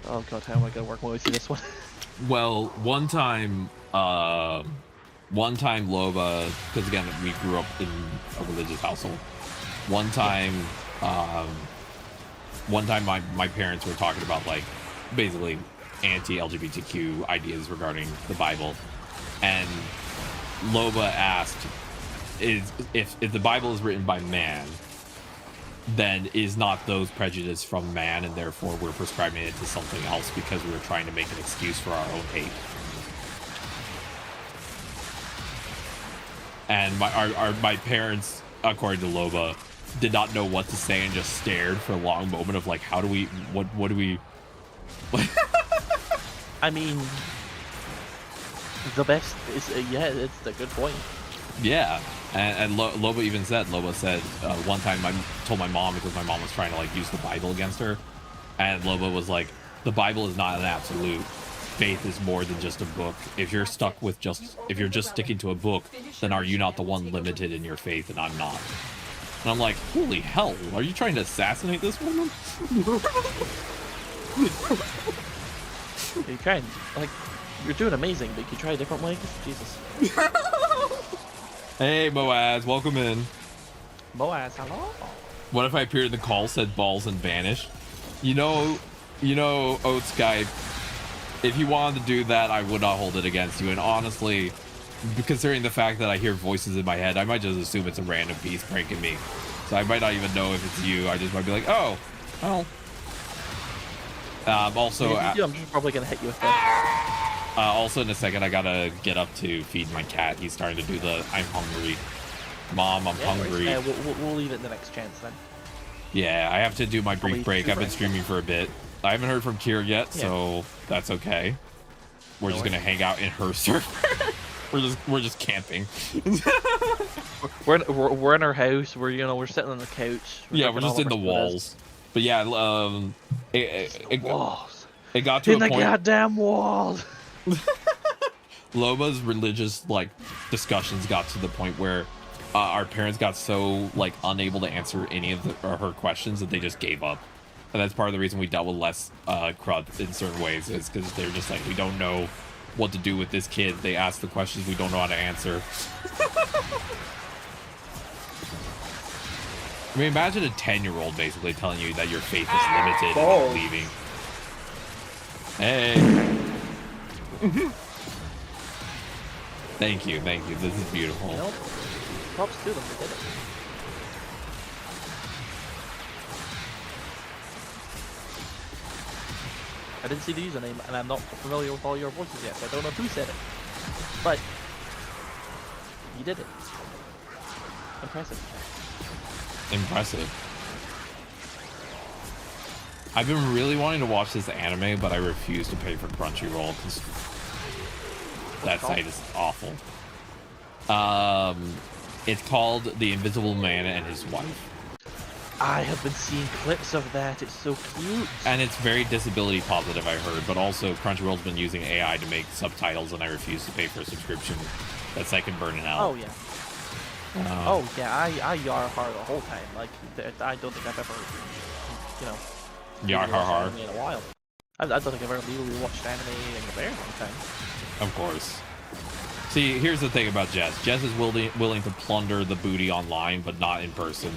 oh god, how am I gonna work my way through this one? Well, one time Loba, because again we grew up in a religious household. One time my parents were talking about basically anti-LGBTQ ideas regarding the Bible, and Loba asked, if the Bible is written by man, then is not those prejudice from man, and therefore we're prescribing it to something else because we were trying to make an excuse for our own hate. And my parents, according to Loba, did not know what to say and just stared for a long moment of how do we, what do we... I mean, the best is, it's a good point. Yeah, and Loba even said, one time I told my mom, because my mom was trying to use the Bible against her, and Loba was like, the Bible is not an absolute. Faith is more than just a book. If you're just sticking to a book, then are you not the one limited in your faith, and I'm not? And I'm like, holy hell, are you trying to assassinate this woman? You tried, you're doing amazing, but you try a different way? Jesus. Hey, Moaz, welcome in. Moaz, hello? What if I appeared in the call, said balls, and vanished? You know, Oats guy if you wanted to do that, I would not hold it against you. And honestly, considering the fact that I hear voices in my head, I might just assume it's a random piece pranking me. So I might not even know if it's you. I just might be like, oh, well. Also, If you do, I'm probably gonna hit you with that. Also, in a second, I gotta get up to feed my cat. He's starting to do the "I'm hungry, Mom, I'm hungry." We'll leave it the next chance then. Yeah, I have to do my brief break. I've been streaming for a bit. I haven't heard from Kira yet, so that's okay. We're just gonna hang out in her server. we're just camping. we're in our house. We're sitting on the couch. We're just in the walls. But yeah, it got to in a the point. Goddamn walls. Loba's religious discussions got to the point where our parents got so unable to answer any of her questions that they just gave up. And that's part of the reason we dealt with less crud in certain ways, is because they're just like, we don't know what to do with this kid. They ask the questions we don't know how to answer. I mean, imagine a 10-year-old basically telling you that your faith is limited and leaving. Hey. Thank you. This is beautiful. Nope. Props to them, they did it. I didn't see the username, and I'm not familiar with all your voices yet, so I don't know who said it. But you did it. Impressive. I've been really wanting to watch this anime, but I refuse to pay for Crunchyroll because that site is awful. It's called The Invisible Man and His Wife. I have been seeing clips of that. It's so cute. And it's very disability positive, I heard, but also Crunchyroll's been using AI to make subtitles, and I refuse to pay for a subscription. That's like burning out. Oh, yeah. I yar har the whole time. I don't think I've ever, yar har in a while. I don't think I've ever legally watched anime in a very long time. Of course. See, here's the thing about Jess. Jess is willing to plunder the booty online, but not in person.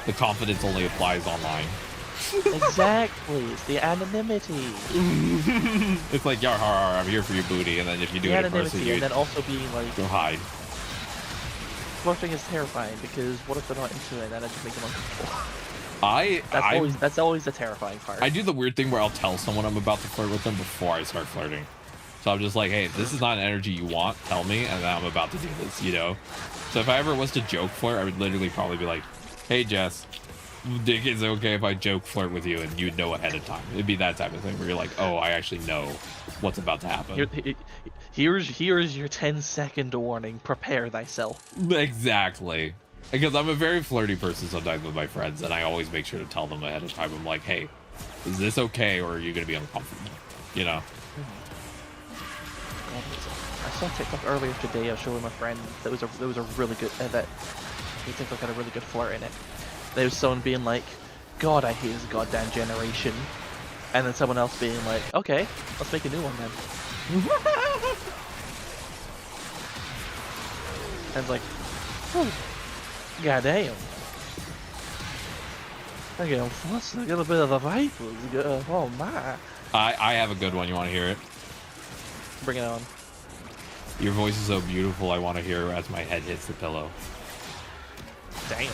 The confidence only applies online. Exactly. It's the anonymity. It's like, yar har har, I'm here for your booty, and then if you do it in person, and then also being like, go hide. Flirting is terrifying because what if they're not into it and I just make them uncomfortable? That's always the terrifying part. I do the weird thing where I'll tell someone I'm about to flirt with them before I start flirting. So I'm just like, hey, if this is not an energy you want, tell me, and then I'm about to do this, So if I ever was to joke flirt, I would literally probably be like, hey, Jess, think it's okay if I joke flirt with you, and you'd know ahead of time. It'd be that type of thing where you're like, oh, I actually know what's about to happen. Here's your 10-second warning. Prepare thyself. Exactly. Because I'm a very flirty person sometimes with my friends, and I always make sure to tell them ahead of time. I'm like, hey, is this okay, or are you going to be uncomfortable? I saw a TikTok earlier today. I was showing my friend that was a really good that the TikTok had a really good flirt in it. There was someone being like, God, I hate this goddamn generation, and then someone else being like, okay, let's make a new one then. And it's like, goddamn. I get a little bit of the vipers. Oh my. I have a good one. You want to hear it? Bring it on. Your voice is so beautiful, I want to hear as my head hits the pillow. Damn.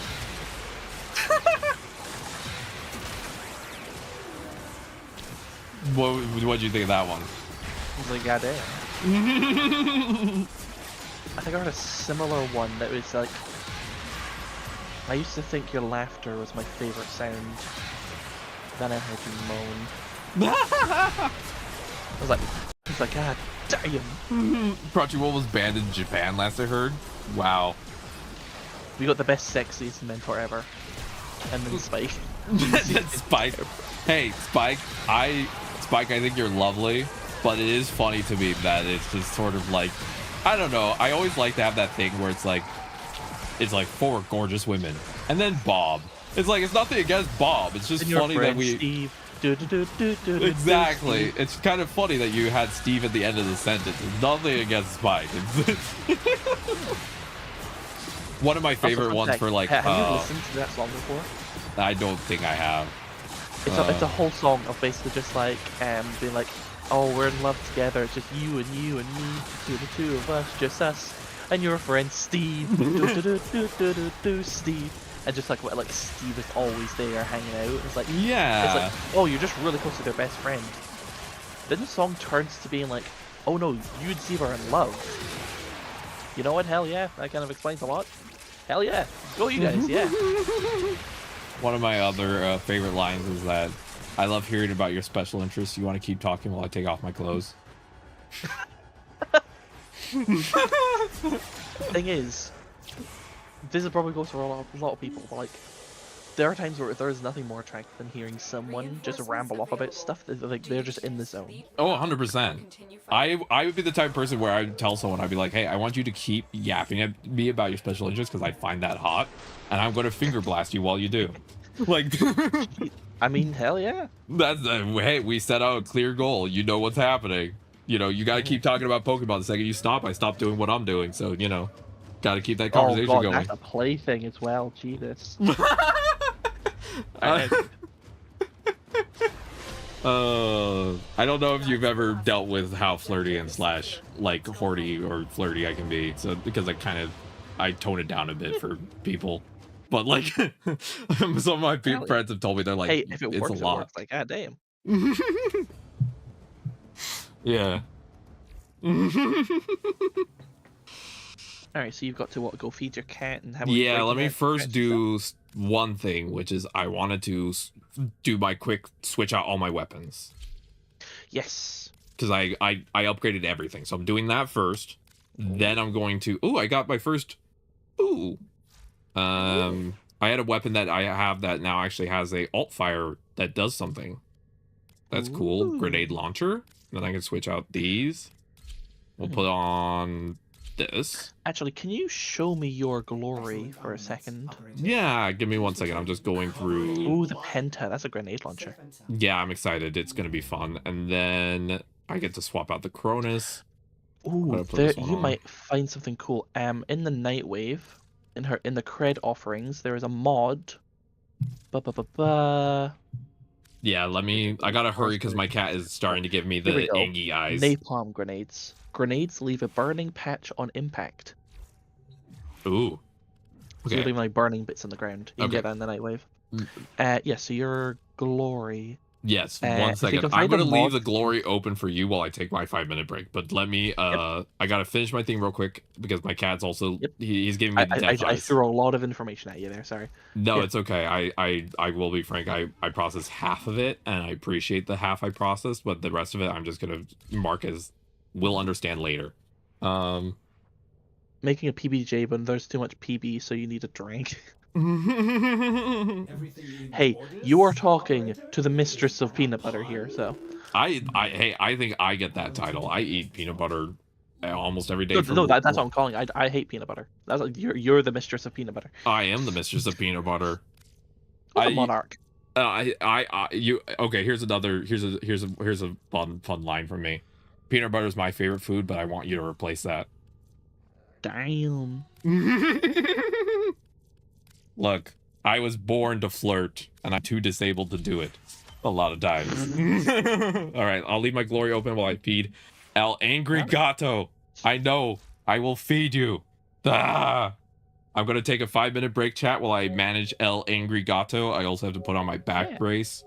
What'd you think of that one? It's like, goddamn. I think I heard a similar one that was like, I used to think your laughter was my favorite sound. Then I heard you moan. I was like, God damn. Crunchyroll was banned in Japan last I heard. Wow. We got the best sexiest mentor ever. And then Spike. Spike. Hey, Spike, I think you're lovely, but it is funny to me that it's just sort of like, I don't know, I always like to have that thing where it's like 4 gorgeous women, and then Bob. It's like, it's nothing against Bob, it's just funny that we... Steve. Exactly. It's kind of funny that you had Steve at the end of the sentence. It's nothing against Spike. One of my favorite ones for like... Have you listened to that song before? I don't think I have. It's a whole song of basically just like being like, oh, we're in love together. It's just you and me, the two of us, just us and your friend Steve. Steve. And just like Steve is always there hanging out. It's like, Yeah. It's like, oh, you're just really close to their best friend. Then the song turns to being like, oh no, you and Steve are in love. You know what? Hell yeah, that kind of explains a lot. Hell yeah, go you guys, yeah. One of my other favorite lines is that I love hearing about your special interests. You want to keep talking while I take off my clothes? Thing is, this probably goes for a lot of people, but like, there are times where there is nothing more attractive than hearing someone just ramble off about stuff that like they're just in the zone. Oh, 100%. I would be the type of person where I would tell someone, I'd be like, hey, I want you to keep yapping at me about your special interests because I find that hot, and I'm going to finger blast you while you do. Like, I mean, hell yeah. That's hey, we set out a clear goal. You know what's happening. You know, you got to keep talking about Pokemon. The second you stop, I stop doing what I'm doing. So, you know, got to keep that conversation God, going. That's a play thing as well. Jesus. I don't know if you've ever dealt with how flirty and slash like horny or flirty I can be. So because I tone it down a bit for people, but like some of my friends have told me they're like, hey, if it it's works, a lot. It works. Like, god damn. Yeah. All right, so you've got to go feed your cat and have. Yeah, let me first do one thing, which is I wanted to do my quick switch out all my weapons. Yes. Because I upgraded everything, so I'm doing that first. Then I'm going to. Ooh, I got my first. Ooh. I had a weapon that I have that now actually has a alt fire that does something. That's cool. Grenade launcher. Then I can switch out these. We'll put on this. Actually, can you show me your glory for a second? Yeah, give me 1 second. I'm just going through. Ooh, the Penta. That's a grenade launcher. Yeah, I'm excited. It's gonna be fun. And then I get to swap out the Cronus. Ooh, you might find something cool. In the Nightwave, in the cred offerings, there is a mod. Yeah, I gotta hurry because my cat is starting to give me the angy eyes. Napalm grenades. Grenades leave a burning patch on impact. Ooh. So Okay. you're leaving like burning bits on the ground. You can get that in the Nightwave. Yeah, so your glory. Yes, 1 second. I'm gonna leave the glory open for you while I take my 5-minute break. But let me I gotta finish my thing real quick because my cat's also he's giving me the death I eyes. threw a lot of information at you there, sorry. No, it's okay. I will be frank. I processed half of it and I appreciate the half I processed, but the rest of it I'm just gonna mark as we'll understand later. Making a PBJ, but there's too much PB, so you need a drink. Hey, you are talking to the mistress of peanut butter here, so. I think I get that title. I eat peanut butter almost every day. No, that's what I'm calling. I hate peanut butter. That's like, you're the mistress of peanut butter. I am the mistress of peanut butter. I'm a monarch. Okay. Here's a fun line from me. Peanut butter is my favorite food, but I want you to replace that. Damn. Look, I was born to flirt, and I'm too disabled to do it. A lot of times. All right, I'll leave my glory open while I feed El Angry Gato. I know. I will feed you. I'm going to take a 5-minute break, chat, while I manage El Angry Gato. I also have to put on my back brace.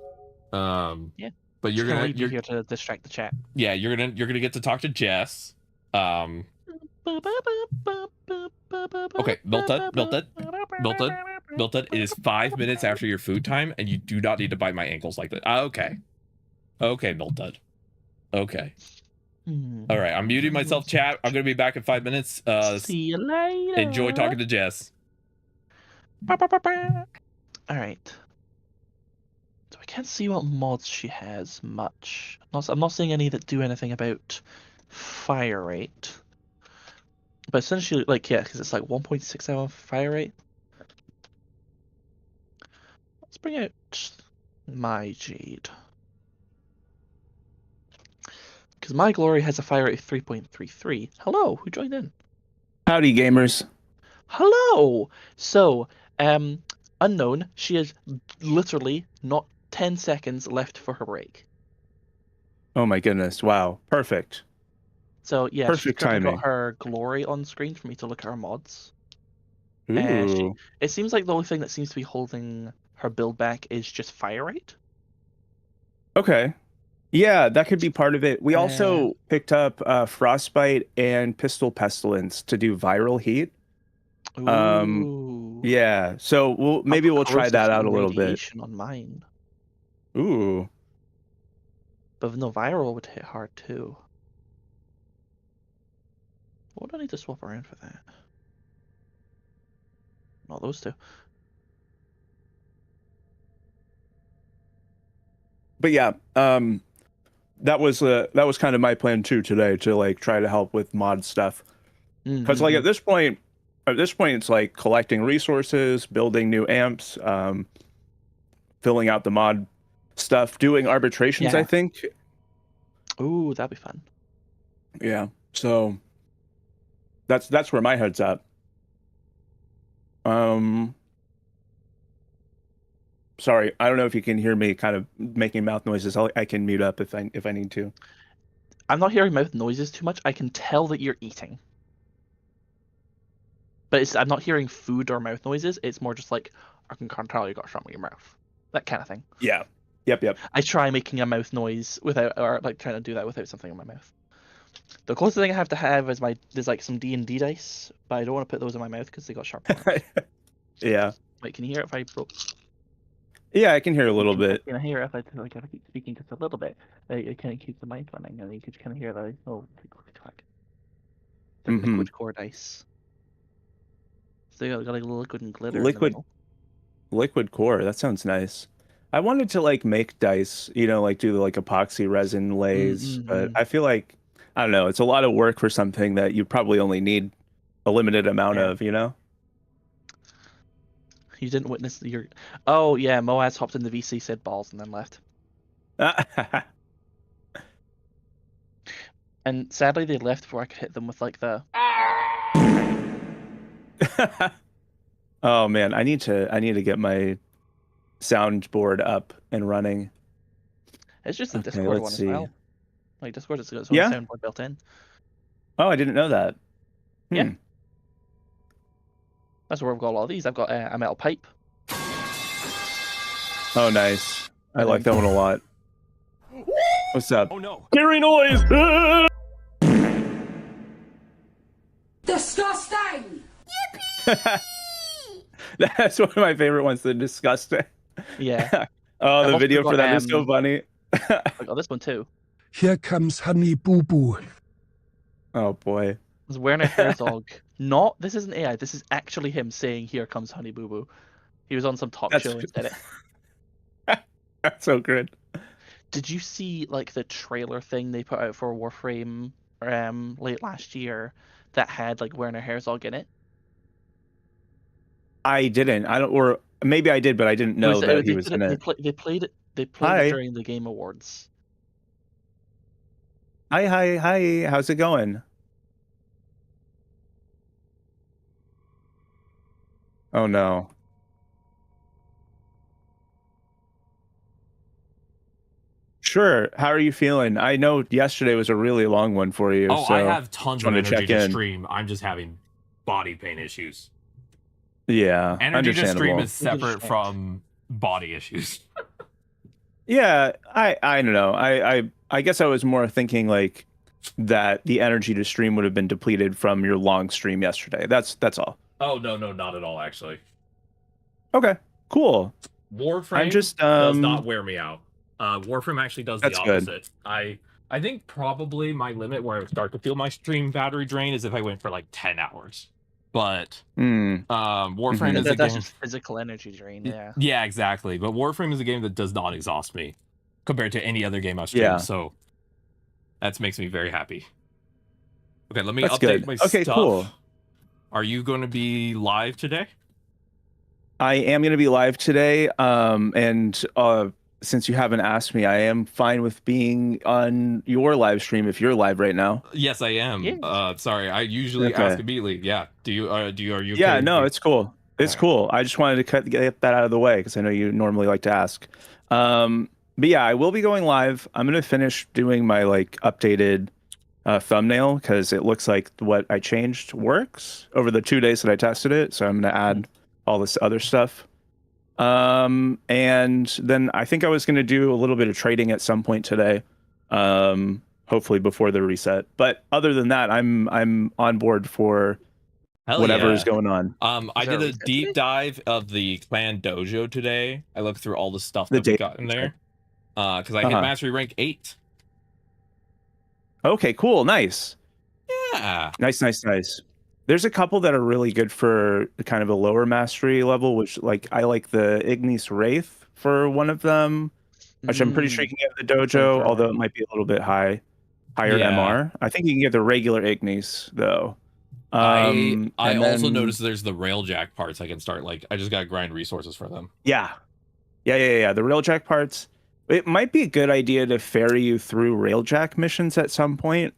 Yeah. But you're here to distract the chat. Yeah, you're gonna get to talk to Jess. Okay, Milton. It is 5 minutes after your food time, and you do not need to bite my ankles like that. Okay, Milton. Okay. All right, I'm muting myself, chat. I'm gonna be back in 5 minutes. See you later. Enjoy talking to Jess. All right. So I can't see what mods she has much. I'm not seeing any that do anything about fire rate. But essentially, like, yeah, because it's like 1.67 fire rate. Let's bring out my Jade. Because my glory has a fire rate of 3.33. Hello, who joined in? Howdy, gamers. Hello! So, unknown, she has literally not 10 seconds left for her break. Oh my goodness! Wow, perfect. So yeah, she's Perfect currently got timing. her glory on screen for me to look at her mods. Ooh. It seems like the only thing that seems to be holding her build back is just fire rate. Okay. Yeah, that could be part of it. We also picked up Frostbite and Pistol Pestilence to do viral heat. Ooh. Yeah, so maybe we'll try Corrosive that heat out and a little bit. radiation on mine. Ooh. But no, viral would hit hard too. What do I need to swap around for that? Not those two. But yeah, that was kind of my plan too today, to like try to help with mod stuff. Because like at this point it's like collecting resources, building new amps, filling out the mod stuff, doing arbitrations, I think. Ooh, that'd be fun. Yeah. So that's where my head's at. Sorry, I don't know if you can hear me kind of making mouth noises. I can mute up if I need to. I'm not hearing mouth noises too much. I can tell that you're eating. But I'm not hearing food or mouth noises. It's more just like, I can tell you got something in your mouth. That kind of thing. Yeah. Yep. I try making a mouth noise without, or like trying to do that without something in my mouth. The closest thing I have to have is there's like some D&D dice, but I don't want to put those in my mouth because they got sharp corners. Yeah. Wait, can you hear it if I broke? Yeah, I can hear a little bit. Can I hear if I keep speaking just a little bit? It kind of keeps the mic running, and you can kind of hear that. Oh, click. Liquid core dice. So they got like a little liquid and glitter. Liquid core. That sounds nice. I wanted to like make dice, like do like epoxy resin lays, but I feel like I don't know. It's a lot of work for something that you probably only need a limited amount of. You didn't witness your. Oh yeah, Moaz hopped in the VC, said balls, and then left. And sadly, they left before I could hit them with like the. Oh man, I need to get my soundboard up and running. It's just the Discord one as well. Like Discord has got its own soundboard built in. Oh, I didn't know that. Yeah. That's where I've got all these. I've got a metal pipe. Oh, nice. I like that one a lot. What's up? Oh no. Scary noise! Disgusting! Yippee! That's one of my favorite ones, the disgusting. Yeah. Oh, the video for that is so funny. I got this one too. Here comes Honey Boo Boo. Oh boy. It's Werner Herzog. This isn't AI. This is actually him saying, "Here comes Honey Boo Boo." He was on some talk show and said it. That's so good. Did you see like the trailer thing they put out for Warframe late last year that had like Werner Herzog in it? I didn't. Or maybe I did, but I didn't know that he was in it. They played it during the Game Awards. Hi. How's it going? Oh no. Sure. How are you feeling? I know yesterday was a really long one for you. Oh, so I have tons of energy to in. stream. I'm just having body pain issues. Yeah, energy to stream is separate from body issues. Yeah, I don't know. I guess I was more thinking like that the energy to stream would have been depleted from your long stream yesterday. That's all. Oh no, not at all actually. Okay, cool. Warframe does not wear me out. Warframe actually does the opposite. Good. I think probably my limit where I would start to feel my stream battery drain is if I went for like 10 hours. But Warframe is a that's game... just physical energy drain, yeah. Yeah, exactly. But Warframe is a game that does not exhaust me compared to any other game I've streamed. So that makes me very happy. Okay, let me update my stuff. Cool. Are you going to be live today? I am going to be live today. And since you haven't asked me, I am fine with being on your live stream if you're live right now. Yes, I am. Yeah. Sorry, I usually ask immediately. Yeah. Are you okay? Yeah, no, it's cool. It's cool. I just wanted to get that out of the way because I know you normally like to ask. but yeah, I will be going live. I'm gonna finish doing my like updated thumbnail because it looks like what I changed works over the 2 days that I tested it. So I'm gonna add all this other stuff. And then I think I was gonna do a little bit of trading at some point today. Hopefully before the reset. But other than that, I'm on board for whatever is going on. I did a deep dive of the clan dojo today. I looked through all the stuff that we got in there. Because I hit mastery rank 8. Okay, cool, nice. Yeah. Nice. There's a couple that are really good for kind of a lower mastery level, which like I like the Ignis Wraith for one of them, which I'm pretty sure you can get at the dojo, although it might be a little bit higher MR. I think you can get the regular Ignis though. I also noticed there's the railjack parts I can start. Like I just gotta grind resources for them. Yeah. The railjack parts. It might be a good idea to ferry you through railjack missions at some point,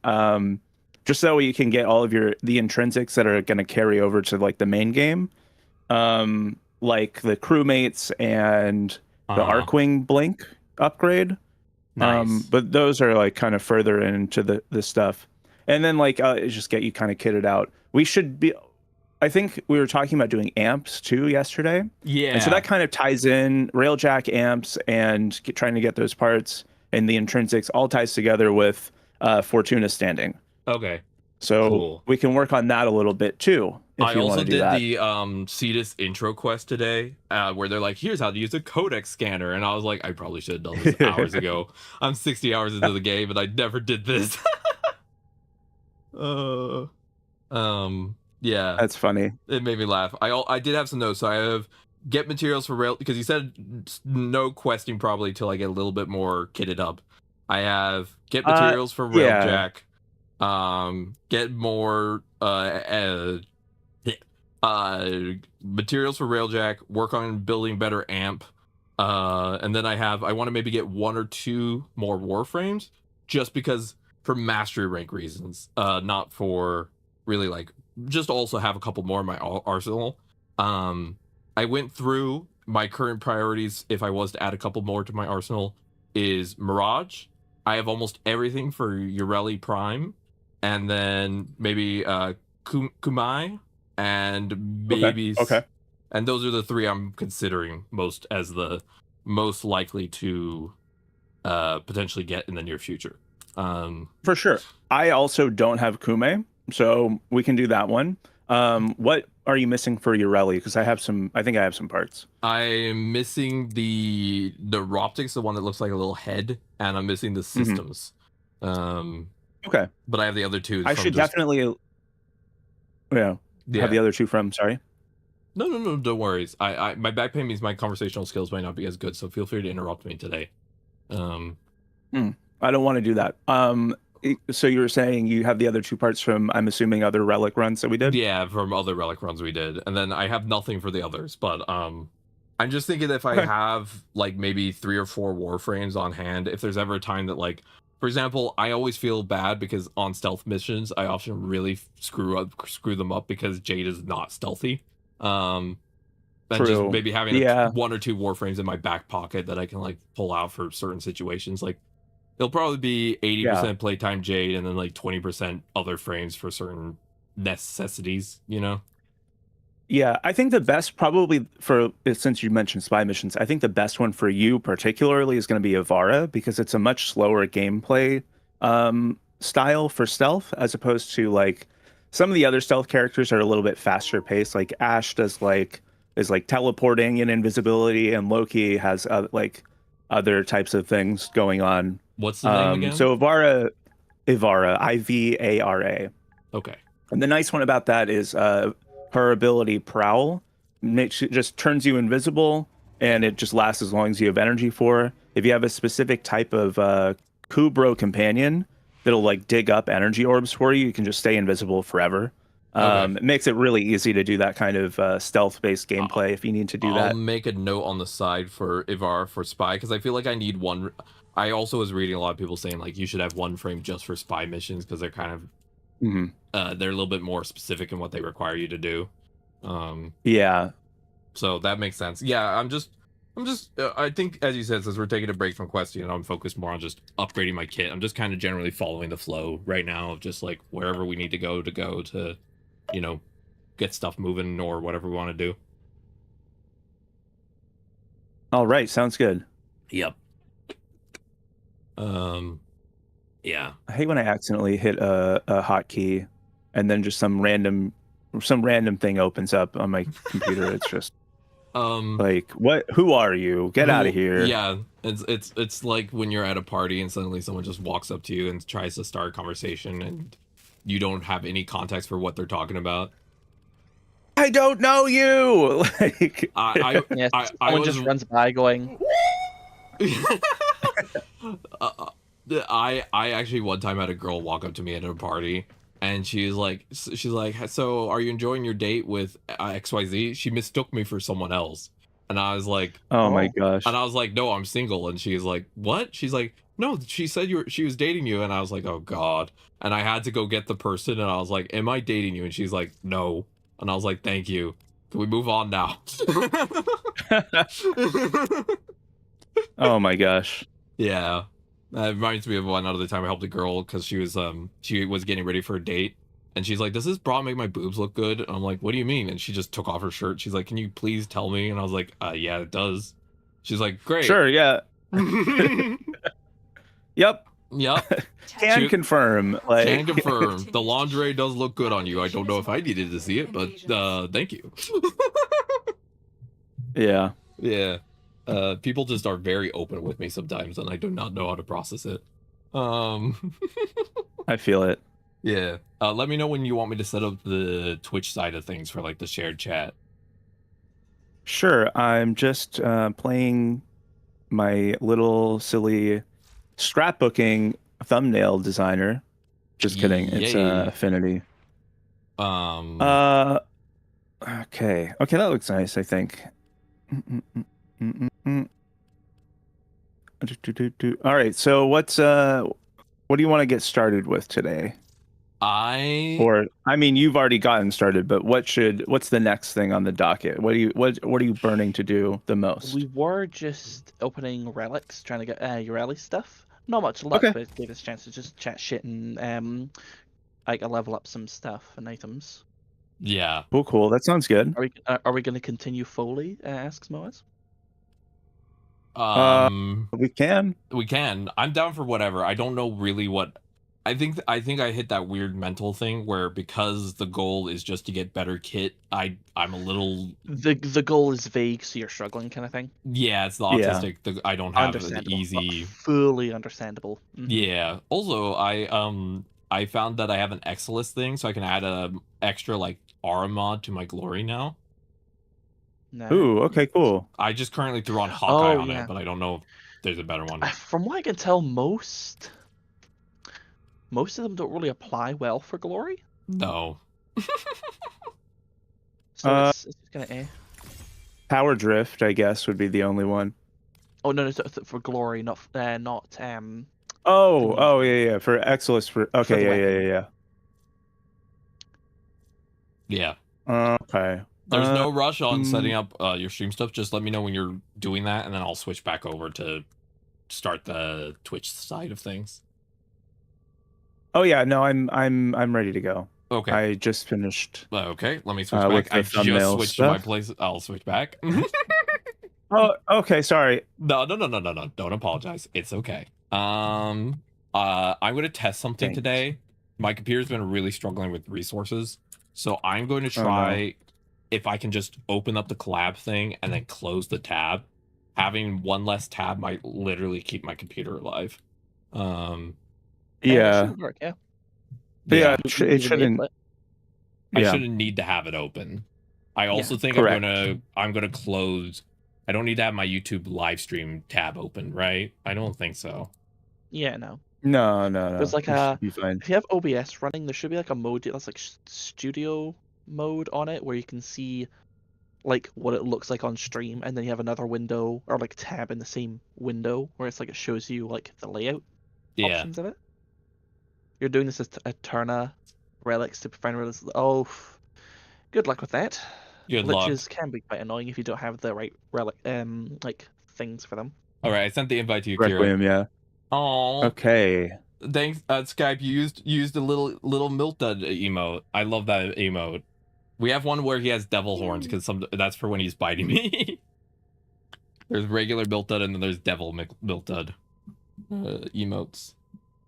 just so you can get all of the intrinsics that are going to carry over to like the main game, like the crewmates and the Arcwing Blink upgrade. Nice. But those are like kind of further into the stuff, and then like just get you kind of kitted out. We should be. I think we were talking about doing amps too yesterday. Yeah. And so that kind of ties in railjack amps and trying to get those parts and the intrinsics all ties together with Fortuna standing. Okay. So we can work on that a little bit too. I also did the Cetus intro quest today, where they're like, here's how to use a codex scanner. And I was like, I probably should have done this hours ago. I'm 60 hours into the game and I never did this. Yeah, that's funny. It made me laugh. I did have some notes. So I have get materials for rail because you said no questing probably till I get a little bit more kitted up. I have get materials for railjack. Get more materials for railjack. Work on building better amp. And then I want to maybe get 1 or 2 more warframes just because for mastery rank reasons, not for really like. Just also have a couple more in my arsenal. I went through my current priorities. If I was to add a couple more to my arsenal, is Mirage. I have almost everything for Ureli Prime, and then maybe Kumai, and maybe okay. And those are the 3 I'm considering most as the most likely to potentially get in the near future. For sure. I also don't have Kume. So we can do that one. What are you missing for Ureli? Because I think I have some parts. I'm missing the Roptics, the one that looks like a little head, and I'm missing the systems. Okay. But I have the other 2. I should definitely have the other 2 from, sorry. No, don't worry. My back pain means my conversational skills might not be as good, so feel free to interrupt me today. I don't want to do that. So you were saying you have the other 2 parts from, I'm assuming, other relic runs that we did? Yeah, from other relic runs we did. And then I have nothing for the others, but I'm just thinking that if I have like maybe 3 or 4 warframes on hand, if there's ever a time that like, for example, I always feel bad because on stealth missions, I often really screw them up because Jade is not stealthy. And just maybe having 1 or 2 warframes in my back pocket that I can like pull out for certain situations, like it'll probably be 80% playtime Jade and then like 20% other frames for certain necessities, you know? Yeah, I think the best probably for, since you mentioned spy missions, I think the best one for you particularly is going to be Ivara because it's a much slower gameplay style for stealth as opposed to like some of the other stealth characters are a little bit faster paced. Like Ashe is like teleporting and invisibility, and Loki has like other types of things going on. What's the name again? So Ivara, Ivara. Okay. And the nice one about that is her ability Prowl just turns you invisible, and it just lasts as long as you have energy for. If you have a specific type of Kubro companion that'll like dig up energy orbs for you, you can just stay invisible forever. It makes it really easy to do that kind of stealth-based gameplay if you need to do that. I'll make a note on the side for Ivar for spy because I feel like I need one. I also was reading a lot of people saying like you should have 1 frame just for spy missions because they're kind of they're a little bit more specific in what they require you to do. Yeah. So that makes sense. Yeah, I'm just I'm just, I think, as you said, since we're taking a break from questing, I'm focused more on just upgrading my kit. I'm just kind of generally following the flow right now of just like wherever we need to go to, you know, get stuff moving or whatever we want to do. All right, sounds good. Yep. Yeah. I hate when I accidentally hit a hotkey, and then just some random thing opens up on my computer. It's just like, what? Who are you? Get out of here! Yeah, it's like when you're at a party and suddenly someone just walks up to you and tries to start a conversation, and you don't have any context for what they're talking about. I don't know you. Like, someone just runs by going. I actually one time had a girl walk up to me at a party, and she's like, so are you enjoying your date with XYZ? She mistook me for someone else, and I was like, oh my gosh. And I was like, no, I'm single. And she's like, what? She's like, no, she said she was dating you. And I was like, oh god. And I had to go get the person, and I was like, am I dating you? And she's like, no. And I was like, thank you. Can we move on now? Oh my gosh. Yeah. That reminds me of one other time I helped a girl because she was getting ready for a date, and she's like, does this bra make my boobs look good? And I'm like, what do you mean? And she just took off her shirt. She's like, can you please tell me? And I was like, yeah, it does. She's like, great. Sure, yeah. Yep. Can confirm. Like... Can confirm. The lingerie does look good on you. I don't know if I needed to see it, but thank you. Yeah. Yeah. People just are very open with me sometimes, and I do not know how to process it. I feel it. Yeah. Let me know when you want me to set up the Twitch side of things for like the shared chat. Sure. I'm just playing my little silly scrapbooking thumbnail designer. Just kidding. It's Affinity. Okay. Okay, that looks nice, I think. All right, so what do you want to get started with today? You've already gotten started, but what's the next thing on the docket? What are you burning to do the most? We were just opening relics, trying to get Ureli stuff. Not much luck, but it gave us a chance to just chat shit and like level up some stuff and items. Yeah. Cool. That sounds good. Are we going to continue Foley? Asks Moaz. We can. I'm down for whatever. I don't know really what. I think I hit that weird mental thing where because the goal is just to get better kit, I'm a little. The goal is vague, so you're struggling, kind of thing. Yeah, it's the autistic. I don't have the easy. Fully understandable. Mm-hmm. Yeah. Also, I found that I have an Exilus thing, so I can add a extra like aura mod to my glory now. No. Ooh, okay, cool. I just currently threw on Hawkeye on it, but I don't know if there's a better one. From what I can tell, most of them don't really apply well for glory. No. So it's just gonna Power Drift, I guess, would be the only one. Oh no, for glory, not Oh yeah, for Exilus okay, yeah. Okay. There's no rush on setting up your stream stuff. Just let me know when you're doing that, and then I'll switch back over to start the Twitch side of things. Oh yeah, no, I'm ready to go. Okay. I just finished. Okay, let me switch back. I just switched to my place. I'll switch back. Oh, okay. Sorry. No. Don't apologize. It's okay. I'm going to test something today. My computer's been really struggling with resources, so I'm going to try if I can just open up the collab thing and then close the tab. Having one less tab might literally keep my computer alive. Yeah. It work, yeah. It shouldn't. I shouldn't need to have it open. I also think I'm gonna close. I don't need to have my YouTube live stream tab open, right? I don't think so. Yeah, no. No. There's like if you have OBS running, there should be like a mode that's like studio mode on it where you can see like what it looks like on stream, and then you have another window or like tab in the same window where it's like it shows you like the layout options of it. You're doing this as Eterna relics to find relics. Oh, good luck with that. Good luck. Liches can be quite annoying if you don't have the right relic, like things for them. All right, I sent the invite to you, Kira. Requiem, yeah. Oh. Okay. Thanks, Skype. You used a little Miltad emote. I love that emote. We have one where he has devil horns because that's for when he's biting me. There's regular Miltad and then there's devil Miltad emotes.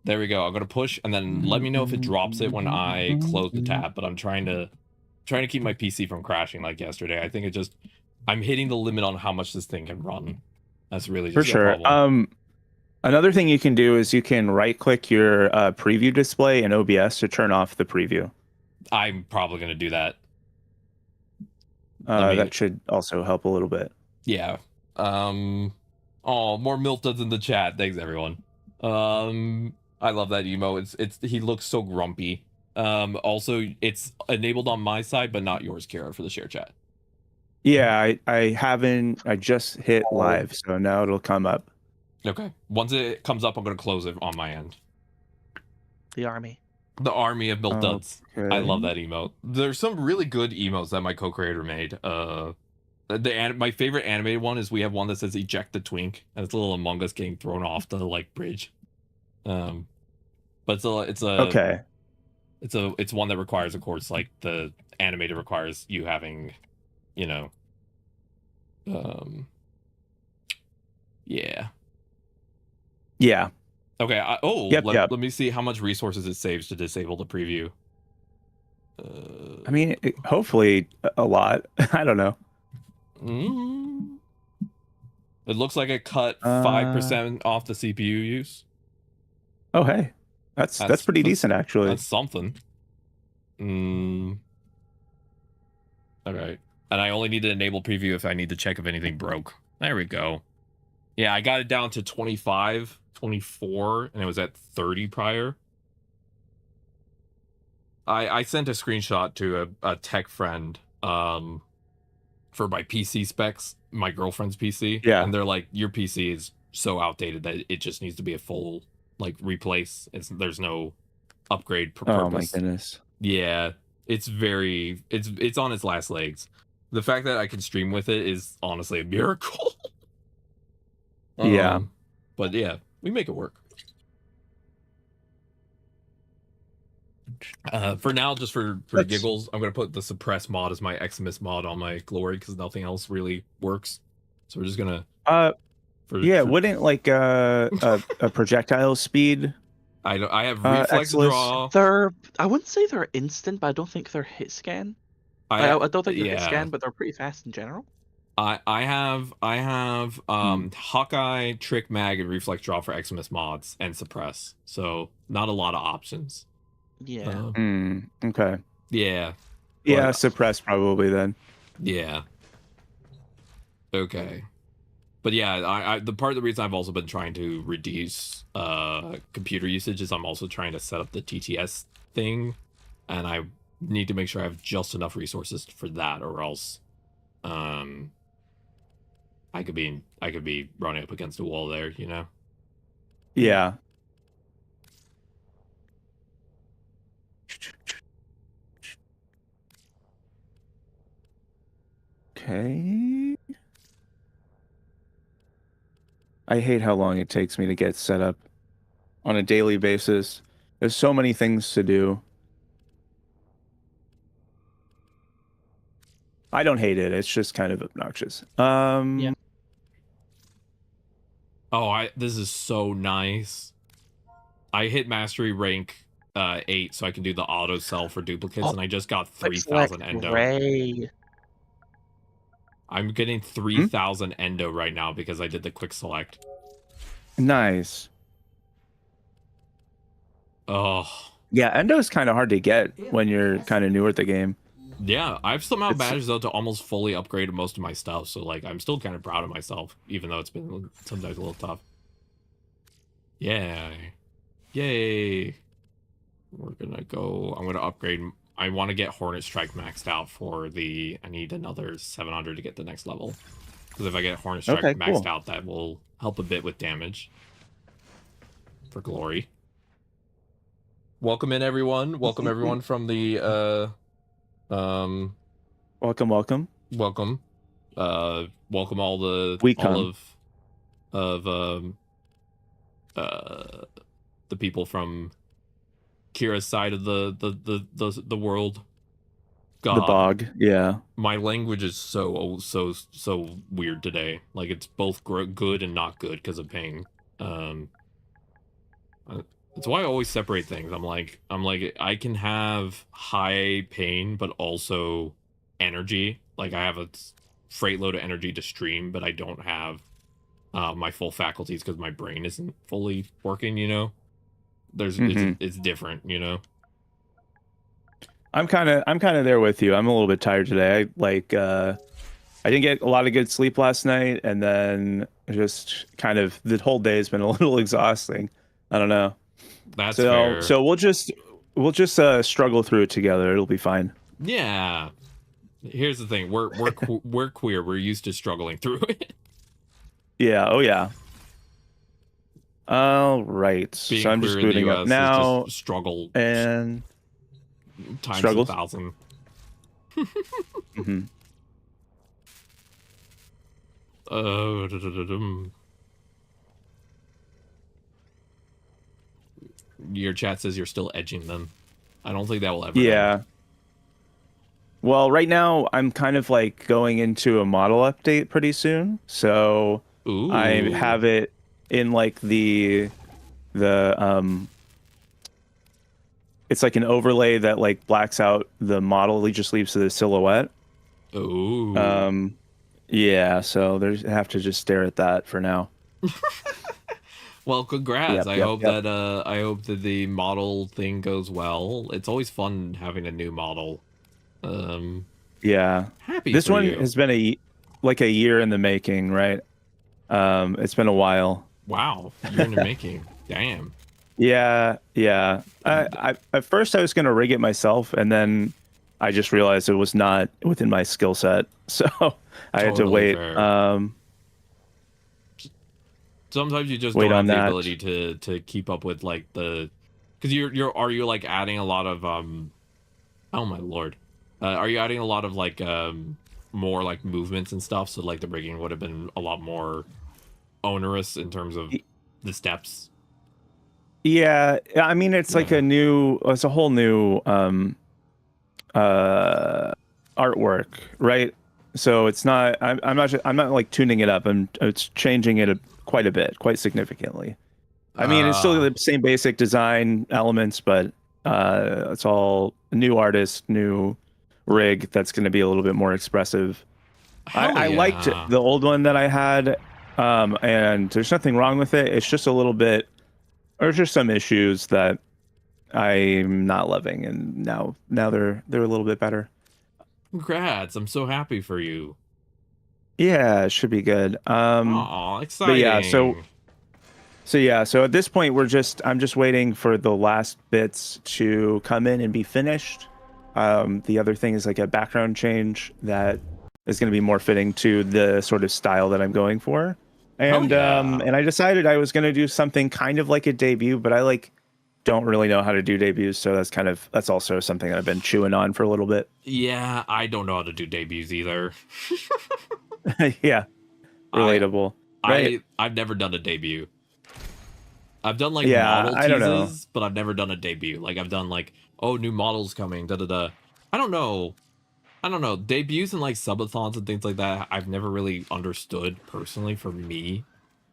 There we go. I'm gonna push and then let me know if it drops it when I close the tab. But I'm trying to keep my PC from crashing like yesterday. I think I'm hitting the limit on how much this thing can run. That's really just for sure. problem. Another thing you can do is you can right-click your preview display in OBS to turn off the preview. I'm probably gonna do that. That should also help a little bit. Yeah. Oh, more Miltads in the chat. Thanks, everyone. I love that emo. He looks so grumpy. Also, it's enabled on my side, but not yours, Kara, for the share chat. Yeah, I haven't. I just hit live, so now it'll come up. Okay. Once it comes up, I'm gonna close it on my end. The army of Miltads. Okay. I love that emote. There's some really good emotes that my co-creator made. My favorite animated one is we have one that says "Eject the Twink," and it's a little Among Us getting thrown off the bridge. But it's one that requires, of course, like the animated requires you having, yeah. Yeah. Okay. Let me see how much resources it saves to disable the preview. I mean, hopefully a lot. I don't know. It looks like it cut 5% off the CPU use. Oh, hey, that's pretty decent actually. That's something. All right, and I only need to enable preview if I need to check if anything broke. There we go. Yeah, I got it down to 25, 24, and it was at 30 prior. I sent a screenshot to a tech friend for my PC specs, my girlfriend's PC. Yeah. And they're like, your PC is so outdated that it just needs to be a full replace. There's no upgrade purpose. Oh my goodness. Yeah. It's on its last legs. The fact that I can stream with it is honestly a miracle. Yeah. But yeah, we make it work. For now, just for giggles, I'm gonna put the suppress mod as my Xmas mod on my glory because nothing else really works. So we're just gonna. Wouldn't like a projectile speed? I have reflex draw. I wouldn't say they're instant, but I don't think they're hit scan. I don't think they're hit scan, but they're pretty fast in general. I have Hawkeye, Trick Mag, and Reflex Draw for Xmas mods and Suppress. So not a lot of options. Yeah. Okay. Yeah. Yeah, Suppress probably then. Yeah. Okay. But yeah, the reason I've also been trying to reduce computer usage is I'm also trying to set up the TTS thing, and I need to make sure I have just enough resources for that, or else I could be running up against a wall there, you know? Yeah. Okay. I hate how long it takes me to get set up on a daily basis. There's so many things to do. I don't hate it. It's just kind of obnoxious. Yeah. Oh, this is so nice. I hit mastery rank 8, so I can do the auto sell for duplicates, and I just got 3,000 endo. Ray. I'm getting 3,000 endo right now because I did the quick select. Nice. Oh. Yeah, endo is kind of hard to get when you're kind of new at the game. Yeah, I've somehow managed though to almost fully upgrade most of my stuff, so like I'm still kind of proud of myself, even though it's been sometimes a little tough. Yeah. Yay. We're gonna go. I'm gonna upgrade. I want to get Hornet Strike maxed out for the. I need another 700 to get the next level. Because if I get Hornet Strike maxed out, that will help a bit with damage. For glory. Welcome in, everyone. Welcome everyone from the Welcome, welcome. Welcome. Welcome all the the people from Kira's side of the world. God, the bog, yeah. My language is so weird today. Like it's both good and not good because of ping. That's why I always separate things. I'm like I can have high pain, but also energy. Like I have a freight load of energy to stream, but I don't have my full faculties because my brain isn't fully working. You know, it's different. You know. I'm kind of there with you. I'm a little bit tired today. I didn't get a lot of good sleep last night, and then just kind of the whole day has been a little exhausting. I don't know. That's fair. So we'll just struggle through it together. It'll be fine. Yeah. Here's the thing. We're queer. We're used to struggling through it. Yeah. Oh yeah. All right. Being so I'm just queer in the booting US up now. Just struggle and times struggles. 1,000. Your chat says you're still edging them. I don't think that will ever end. Well, right now I'm kind of like going into a model update pretty soon, so I have it in like the it's like an overlay that like blacks out the model. It just leaves the silhouette. Ooh. Yeah, so I have to just stare at that for now. Well, congrats. I hope that the model thing goes well. It's always fun having a new model. Yeah. Happy this for one you. has been a year in the making, right? It's been a while. Wow, year in the making. Damn. Yeah. I at first I was gonna rig it myself, and then I just realized it was not within my skill set, so I had to wait. Fair. Sometimes you just don't have the ability to keep up with like the, because are you like adding a lot of oh my lord, are you adding a lot of like more like movements and stuff, so like the rigging would have been a lot more onerous in terms of the steps? Yeah, I mean it's like it's a whole new artwork, right? So it's not I'm not like tuning it up. It's changing it quite a bit, quite significantly. I mean, it's still the same basic design elements, but it's all new artist, new rig that's going to be a little bit more expressive. I liked the old one that I had, and there's nothing wrong with it. It's just a little bit, there's just some issues that I'm not loving, and now they're a little bit better. Congrats! I'm so happy for you. Yeah, it should be good. Aw, exciting. But yeah, so at this point I'm just waiting for the last bits to come in and be finished. The other thing is like a background change that is going to be more fitting to the sort of style that I'm going for. And and I decided I was going to do something kind of like a debut, but I like don't really know how to do debuts, so that's also something that I've been chewing on for a little bit. Yeah, I don't know how to do debuts either. Yeah, relatable. I've never done a debut. I've done like model I don't know. teases, but I've never done a debut. Like I've done like, oh, new models coming, da da da. I don't know. Debuts and like subathons and things like that, I've never really understood personally for me,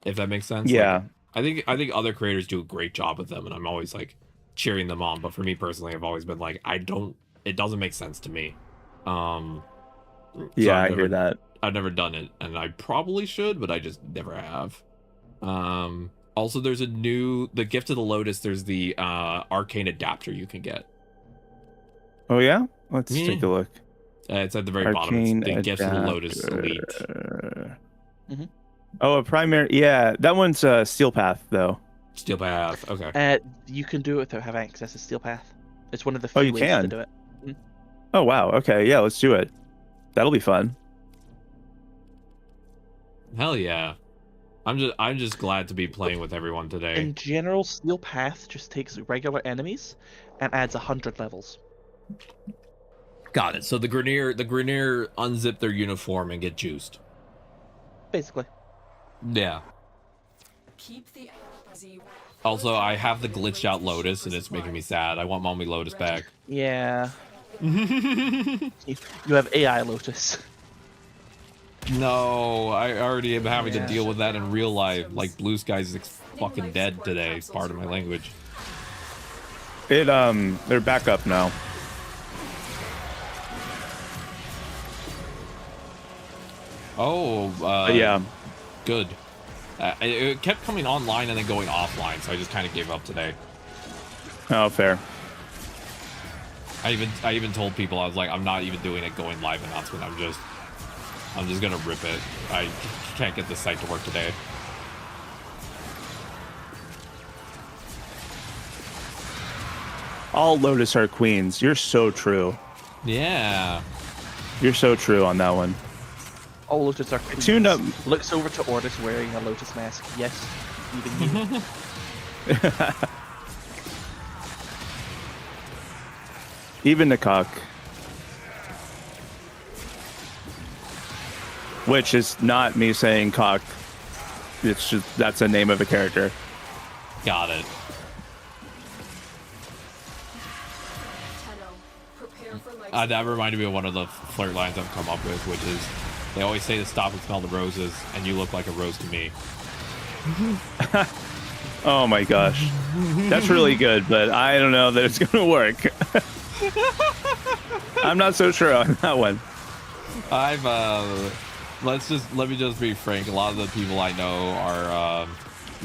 if that makes sense. Yeah. Like, I think other creators do a great job with them, and I'm always like cheering them on. But for me personally, I've always been like, it doesn't make sense to me. Yeah, I hear that. I've never done it, and I probably should, but I just never have. Also, there's the Gift of the Lotus. There's the arcane adapter you can get. Oh yeah, let's take a look. It's at the very bottom. It's the Gift of the Lotus Elite. Oh, a primary. Yeah, that one's Steel Path though. Steel Path. Okay. You can do it without having access to Steel Path. It's one of the few ways to do it. Oh wow. Okay. Yeah, let's do it. That'll be fun. Hell yeah. I'm just glad to be playing with everyone today. In general, Steel Path just takes regular enemies and adds 100 levels. Got it. So the Grenier unzip their uniform and get juiced. Basically. Yeah. Keep the Also, I have the glitched out Lotus, and it's making me sad. I want Mommy Lotus back. Yeah. You have AI Lotus. No, I already am having to deal with that in real life. Like, Blue Skies is fucking dead today. Part of my language. They're back up now. Oh, yeah. Good. It kept coming online and then going offline, so I just kind of gave up today. Oh, fair. I even told people, I was like, I'm not even doing it going live announcement. I'm just gonna rip it. I can't get this site to work today. All Lotus are queens. You're so true. Yeah. You're so true on that one. All Lotus are queens. Tuned up. Looks over to Ordis wearing a Lotus mask. Yes, even you. Even the cock. Which is not me saying cock. It's just, that's the name of a character. Got it. That reminded me of one of the flirt lines I've come up with, which is, they always say to stop and smell the roses, and you look like a rose to me. Oh my gosh. That's really good, but I don't know that it's going to work. I'm not so sure on that one. Let me just be frank. A lot of the people I know are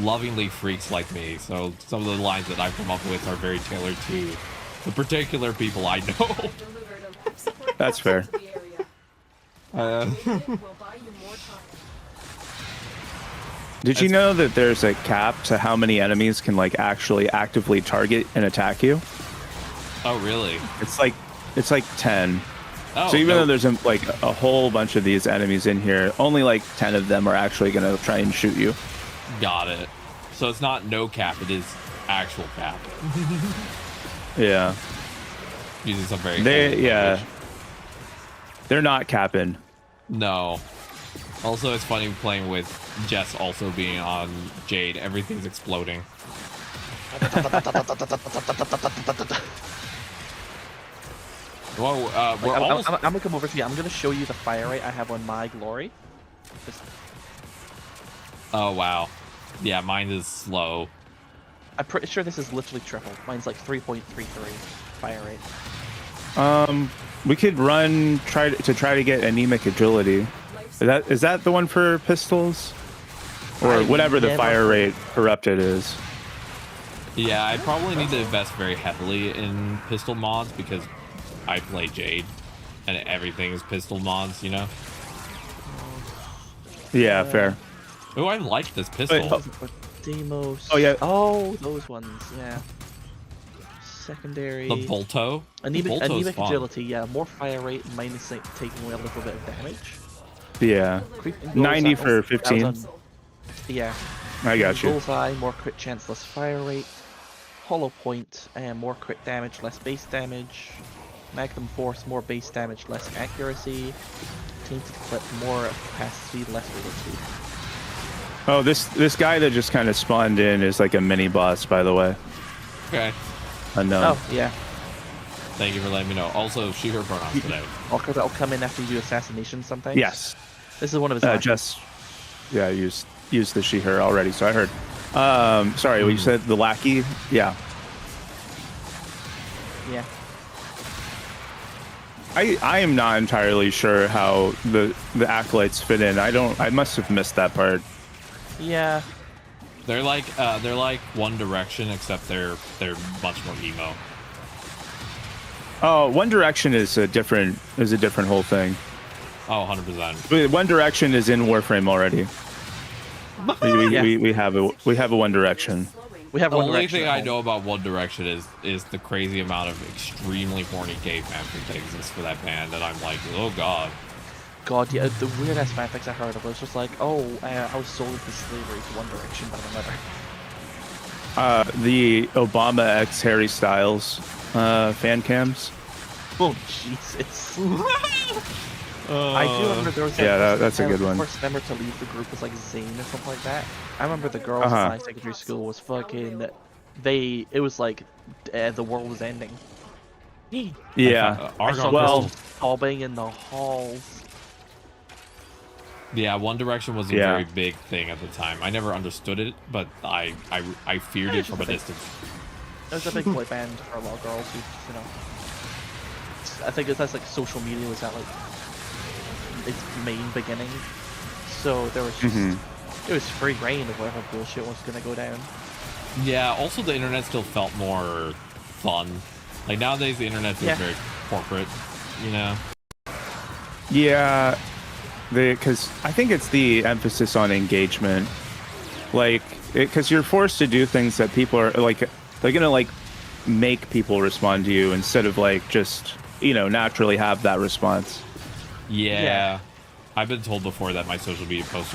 lovingly freaks like me, so some of the lines that I've come up with are very tailored to the particular people I know. That's fair. Did you know that there's a cap to how many enemies can like actually actively target and attack you? Oh, really? It's like 10. Oh, so even though there's like a whole bunch of these enemies in here, only like 10 of them are actually going to try and shoot you. Got it. So it's not no cap, it is actual cap. Yeah. Using some very they're not capping. No. Also, it's funny playing with Jess also being on Jade. Everything's exploding. Whoa, I'm gonna come over to you. I'm gonna show you the fire rate I have on my glory. Oh wow, yeah, mine is slow. I'm pretty sure this is literally triple. Mine's like 3.33 fire rate. We could try to get anemic agility. Is that the one for pistols, or whatever the fire rate corrupted is? Yeah, I probably need to invest very heavily in pistol mods because I play Jade, and everything is pistol mods, you know? Yeah, fair. Oh, I like this pistol. Demos. Oh, yeah. Oh, those ones, yeah. Secondary. The Volto? Anemic agility, yeah. More fire rate, minus taking away a little bit of damage. Yeah. 90 for 15. Yeah. I got you. Bullseye, more crit chance, less fire rate. Hollow point, more crit damage, less base damage. Magnum Force, more base damage, less accuracy. Tainted Clip, more capacity, less reload speed. Oh, this guy that just kind of spawned in is like a mini boss, by the way. Okay. Unknown. Oh, yeah. Thank you for letting me know. Also, she/her pronouns today. That'll come in after you do assassination sometimes. Yes. This is one of his. Just, yeah, used the she/her already, so I heard. Sorry, you said the lackey. Yeah. Yeah. I am not entirely sure how the acolytes fit in. I must have missed that part. Yeah. They're like One Direction, except they're much more emo. Oh, One Direction is a different whole thing. Oh, 100%. One Direction is in Warframe already. We have a One Direction. We have the One only Direction thing I know about One Direction is the crazy amount of extremely horny gay fanfic that exists for that band, and I'm like, oh god. God, yeah, the weird ass fanfics I heard of was just like, oh, I was sold to slavery to One Direction by my mother. The Obama x Harry Styles fan cams. Oh Jesus. I do remember there was that's a good one. The first member to leave the group was like Zane or something like that. I remember the girls in my secondary school was fucking. It was like the world was ending. Yeah. I saw girls sobbing in the halls. Yeah, One Direction was a very big thing at the time. I never understood it, but I feared it from a distance. It was a big boy band for a lot of girls who, you know. I think that's like social media was at like its main beginning, so there was just it was free reign of whatever bullshit was gonna go down. Yeah. Also, the internet still felt more fun. Like nowadays, the internet feels very corporate. You know. Yeah. Because I think it's the emphasis on engagement, like because you're forced to do things that people are like they're gonna like make people respond to you instead of like just naturally have that response. Yeah. I've been told before that my social media posts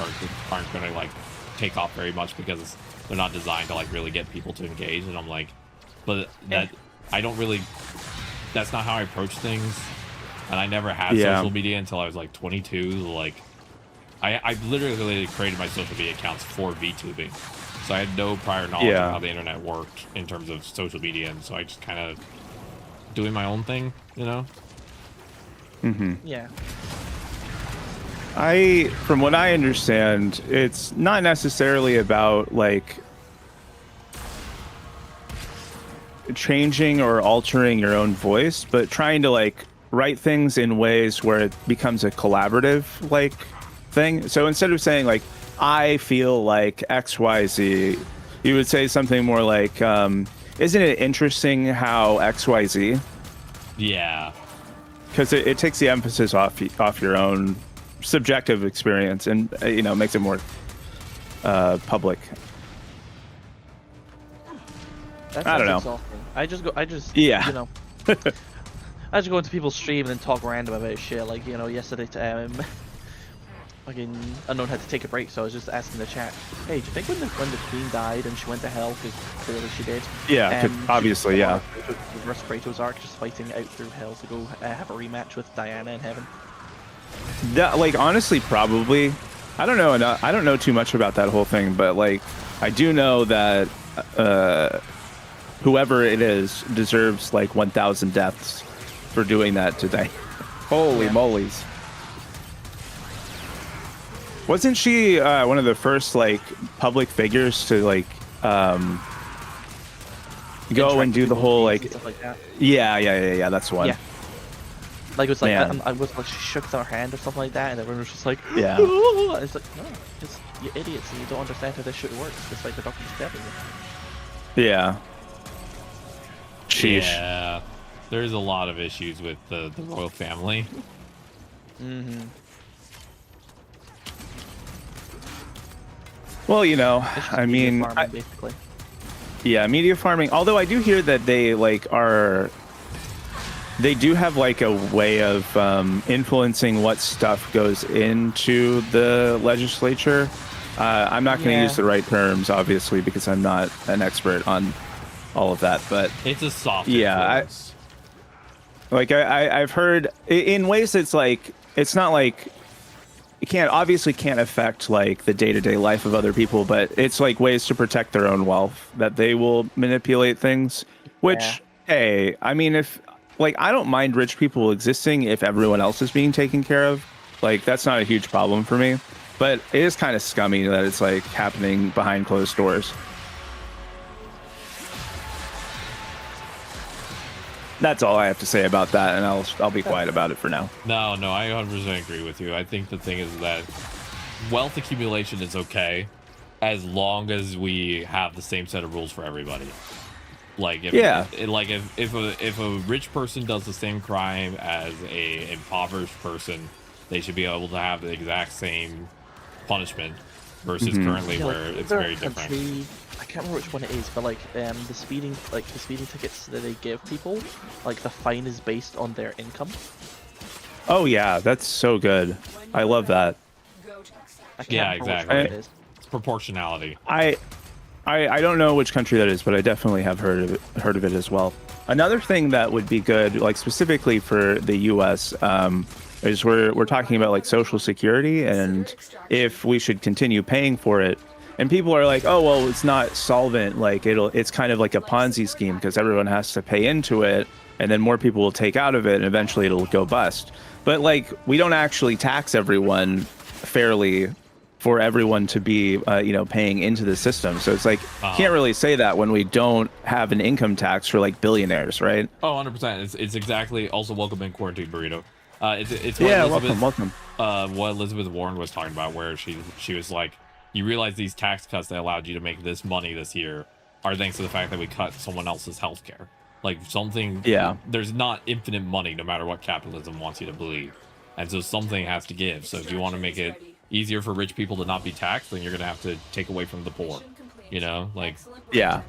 aren't gonna like take off very much because they're not designed to like really get people to engage, and I'm like, but that I don't really. That's not how I approach things. And I never had social media until I was like 22. Like, I literally created my social media accounts for VTubing, so I had no prior knowledge of how the internet worked in terms of social media, and so I just kind of doing my own thing, you know. Yeah. From what I understand, it's not necessarily about like changing or altering your own voice, but trying to like write things in ways where it becomes a collaborative like thing. So instead of saying like I feel like XYZ, you would say something more like isn't it interesting how XYZ? Yeah. Because it takes the emphasis off your own subjective experience and makes it more public. I don't know. Exhausting. I just yeah. I just go into people's stream and then talk random about shit. Like, yesterday, fucking Unknown had to take a break, so I was just asking the chat, hey, do you think when the queen died and she went to hell, because clearly she did? Yeah, obviously, yeah. Reverse Kratos arc, just fighting out through hell to go have a rematch with Diana in heaven. That, like, honestly, probably. I don't know. I don't know too much about that whole thing, but like, I do know that whoever it is deserves like 1,000 deaths for doing that today. Holy molies. Wasn't she one of the first like public figures to like go and do the whole like yeah, that's one. Yeah. Like it was like I was like she shook her hand or something like that, and everyone was just like yeah. It's like no, just you idiots, and you don't understand how this shit works. Just like the doctor's telling you. Yeah. Sheesh. Yeah. There's a lot of issues with the royal family. Well, I mean, basically. Yeah, media farming. Although I do hear that they they do have like a way of influencing what stuff goes into the legislature. I'm not going to use the right terms, obviously, because I'm not an expert on all of that. But it's a soft influence. I've heard in ways it's like it's not like it can't affect like the day-to-day life of other people, but it's like ways to protect their own wealth that they will manipulate things. Which, hey, I mean, if like I don't mind rich people existing if everyone else is being taken care of. Like that's not a huge problem for me. But it is kind of scummy that it's like happening behind closed doors. That's all I have to say about that, and I'll be quiet about it for now. No, I 100% agree with you. I think the thing is that wealth accumulation is okay as long as we have the same set of rules for everybody. Like if if a rich person does the same crime as a impoverished person, they should be able to have the exact same punishment versus currently where it's very different. I can't remember which one it is, but like the speeding tickets that they give people, like the fine is based on their income. Oh yeah, that's so good. I love that. Yeah, exactly. It's proportionality. I don't know which country that is, but I definitely have heard of it as well. Another thing that would be good, like specifically for the U.S., is we're talking about like Social Security and if we should continue paying for it. And people are like, oh well, it's not solvent. Like it's kind of like a Ponzi scheme because everyone has to pay into it, and then more people will take out of it, and eventually it'll go bust. But like we don't actually tax everyone fairly for everyone to be paying into the system. So it's like can't really say that when we don't have an income tax for like billionaires, right? Oh, 100%. It's exactly. Also, welcome in Quarantine Burrito. It's yeah, welcome. What Elizabeth Warren was talking about, where she was like, you realize these tax cuts that allowed you to make this money this year are thanks to the fact that we cut someone else's healthcare. Like something. Yeah. There's not infinite money, no matter what capitalism wants you to believe, and so something has to give. So if you want to make it easier for rich people to not be taxed, then you're gonna have to take away from the poor. You know, like yeah.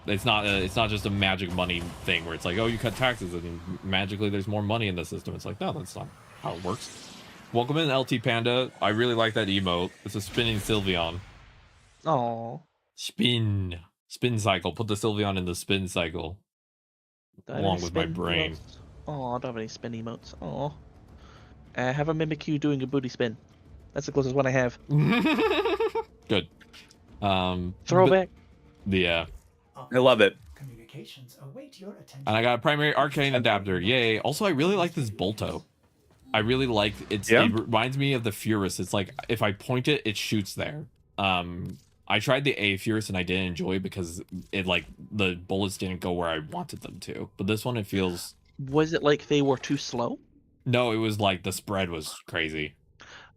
It's not just a magic money thing where it's like, oh, you cut taxes and magically there's more money in the system. It's like, no, that's not how it works. Welcome in, LT Panda. I really like that emote. It's a spinning Sylveon. Oh. Spin cycle. Put the Sylveon in the spin cycle. Along with my brain. Oh, I don't have any spin emotes. Oh. Have a Mimikyu doing a booty spin. That's the closest one I have. Good. Throwback. Yeah. I love it. Communications await your attention. And I got a primary arcane adapter. Yay. Also, I really like this Bolto. I really like it. It reminds me of the Furus. It's like if I point it, it shoots there. I tried the A Furus and I didn't enjoy it because it like the bullets didn't go where I wanted them to. But this one, it feels. Was it like they were too slow? No, it was like the spread was crazy.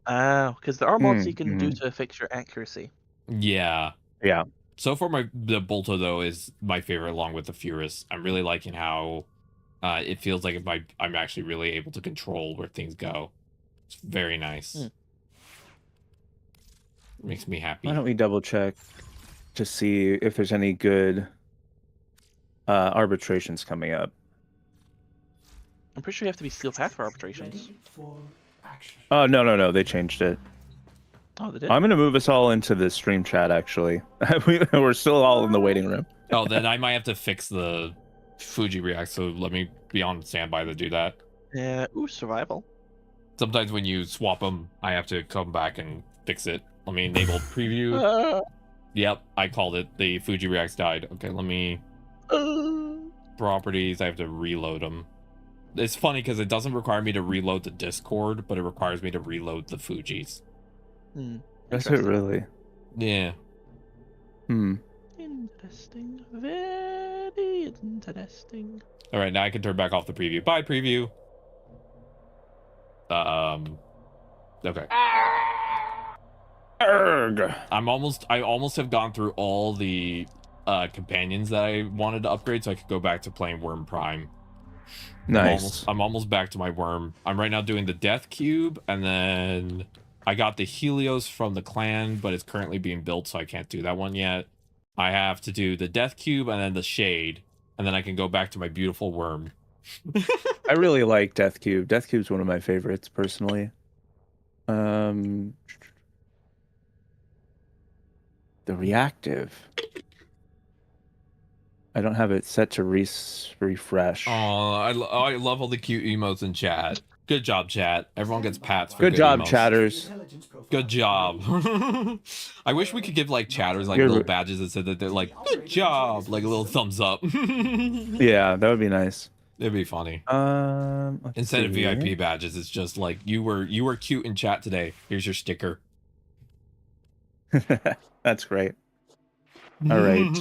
Because there are mods you can do to fix your accuracy. Yeah. Yeah. So far, the Bolto though is my favorite, along with the Furus. I'm really liking how it feels like I'm actually really able to control where things go. It's very nice. Makes me happy. Why don't we double check to see if there's any good arbitrations coming up? I'm pretty sure you have to be Steel Path for arbitrations. Oh, no. They changed it. Oh, they did? I'm going to move us all into the stream chat, actually. We're still all in the waiting room. Oh, then I might have to fix the Fuji React, so let me be on standby to do that. Yeah, survival. Sometimes when you swap them, I have to come back and fix it. Let me enable preview. Yep, I called it. The Fuji Reacts died. Okay, let me... Properties, I have to reload them. It's funny because it doesn't require me to reload the Discord, but it requires me to reload the Fujis. That's it, really? Yeah. Interesting. Very interesting. All right, now I can turn back off the preview. Bye, preview. Okay. I almost have gone through all the companions that I wanted to upgrade, so I could go back to playing Worm Prime. Nice. I'm almost back to my worm. I'm right now doing the Death Cube, and then I got the Helios from the clan, but it's currently being built, so I can't do that one yet. I have to do the Death Cube and then the Shade, and then I can go back to my beautiful worm. I really like Death Cube. Death Cube's one of my favorites, personally. The reactive. I don't have it set to refresh. Oh, I love all the cute emotes in chat. Good job, chat. Everyone gets pats for good job, emotes. chatters. Good job. I wish we could give like chatters like little badges that said that they're like good job, like a little thumbs up. Yeah, that would be nice. It'd be funny. Instead of VIP badges, it's just like you were cute in chat today. Here's your sticker. That's great. All right.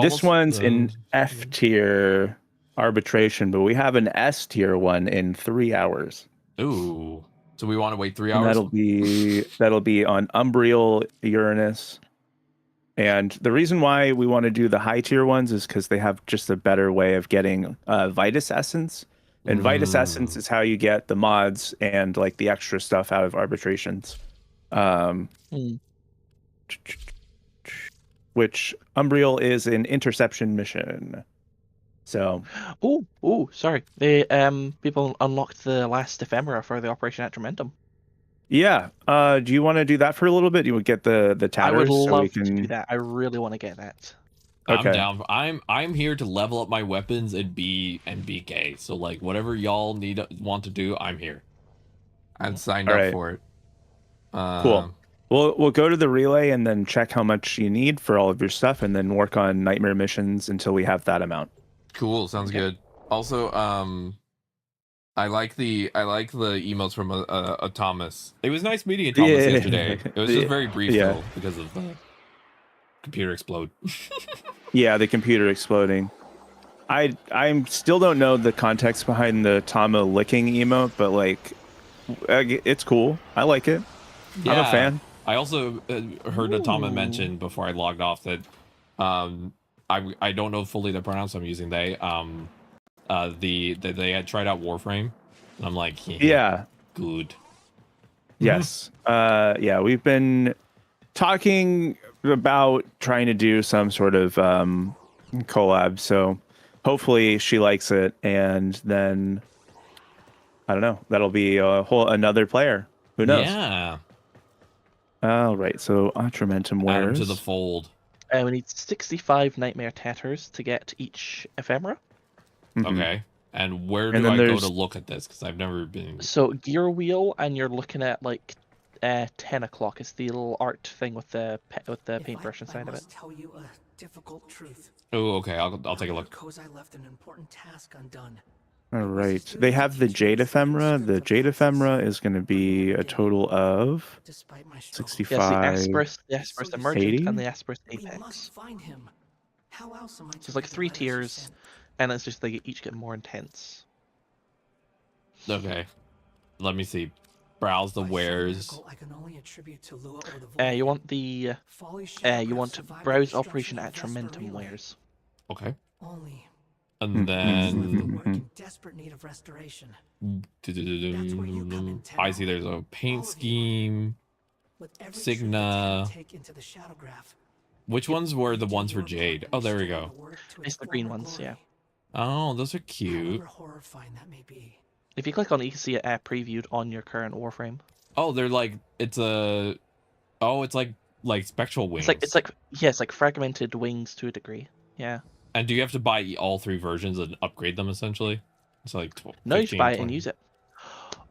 This one's in F tier arbitration, but we have an S tier one in 3 hours. Ooh. So we want to wait 3 hours? And that'll be on Umbriel Uranus. And the reason why we want to do the high tier ones is because they have just a better way of getting Vitus Essence. And Vitus Essence is how you get the mods and like the extra stuff out of arbitrations. Which Umbriel is an interception mission. So, sorry. They people unlocked the last ephemera for the Operation Atramentum. Yeah. Do you want to do that for a little bit? You would get the tatters. I would love to do that. I really want to get that. I'm Okay. down. I'm here to level up my weapons and be gay. So like whatever y'all want to do, I'm here. I'm signed All up right. for it. Cool. We'll go to the relay and then check how much you need for all of your stuff, and then work on nightmare missions until we have that amount. Cool. Sounds good. Also, I like the emails from Thomas. It was nice meeting Thomas yesterday. It was just very brief though because of the computer explode. Yeah, the computer exploding. I still don't know the context behind the Tama licking emote, but like, it's cool. I like it. Yeah. I'm a fan. I also heard Atama mention before I logged off that I don't know fully the pronouns I'm using. They they had tried out Warframe, and I'm like, yeah, good. Yes. Yeah, we've been talking about trying to do some sort of collab, so hopefully she likes it, and then I don't know, that'll be another player. Who knows? Yeah. All right, so Atramentum Add 'em wears to the fold. We need 65 Nightmare Tatters to get each ephemera. Okay. And where And do then I go there's- to look at this? Because I've never been. So gear wheel, and you're looking at like 10 o'clock. It's the little art thing with the paintbrush inside of it. Tell you a difficult truth. Oh, okay. I'll take a look. Kozai left an important task undone. All right, they have the Jade ephemera. The Jade ephemera is going to be a total of 65. Yes, the Asperus Emergent 80? and the Asperus Apex. Find him. How else am I So it's like 3 tiers, and it's just they each get more intense. Okay. Let me see. Browse the wares. I can only attribute to Lua or the You want the you want to browse Operation Atramentum wares. Okay. Only. And then in desperate need of restoration. I see there's a paint scheme. Signa. Which ones were the ones for Jade? Oh, there we go. It's the green ones, yeah. Oh, those are cute. If you click on it, you can see it previewed on your current Warframe. Oh, they're like it's like spectral wings. It's like fragmented wings to a degree. Yeah. And do you have to buy all 3 versions and upgrade them essentially? It's like 15, no, you just buy it 20. and use it.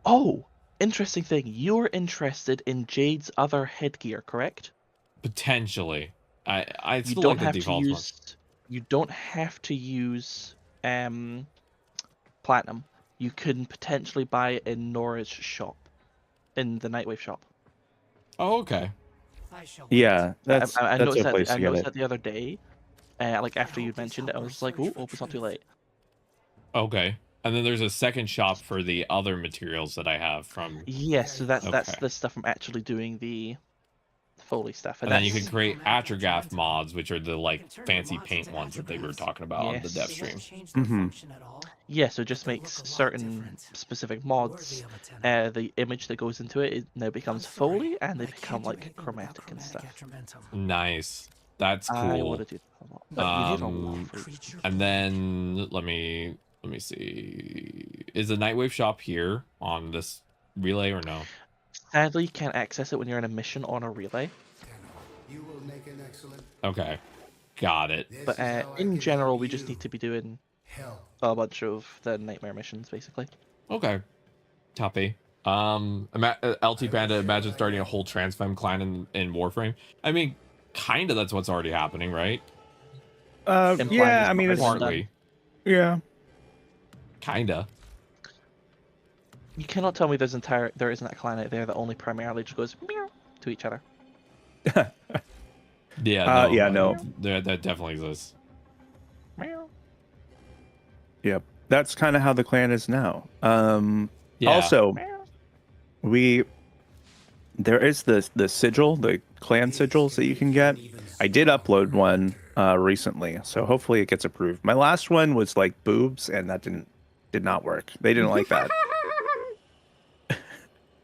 Oh, interesting thing. You're interested in Jade's other headgear, correct? Potentially. I You still don't like the have to default use. ones. You don't have to use platinum. You can potentially buy it in Nora's shop, in the Nightwave shop. Oh, okay. Yeah, that's I that's noticed a place that. I to get noticed it. that the other day. Like after you mentioned it, I was like, "Oh, hope it's not too late." Okay. And then there's a second shop for the other materials that I have from. Yes, so that's Okay. the stuff I'm actually doing the Foley stuff, And then you can create Atrograph mods, which are the like fancy paint ones that they were talking about on the dev stream. Yeah, so it just makes certain specific mods, the image that goes into it now becomes Foley, and they become like chromatic and stuff. Nice. That's cool. I want to do that a lot. But you need a lot for each. And then let me see. Is the Nightwave shop here on this relay or no? Sadly, you can't access it when you're in a mission on a relay. You will make an excellent. Okay, got it. But in general, we just need to be doing a bunch of the nightmare missions, basically. Okay, copy. LT Panda, imagine starting a whole Transfem clan in Warframe. I mean, kind of that's what's already happening, right? Yeah, I mean, it's partly. Yeah. Kinda. You cannot tell me there isn't a clan out there that only primarily just goes meow to each other. Yeah. No. That definitely exists. Meow. Yep. That's kind of how the clan is now. Yeah. Also, there is the sigil, the clan sigils that you can get. I did upload one recently, so hopefully it gets approved. My last one was like boobs, and that did not work. They didn't like that.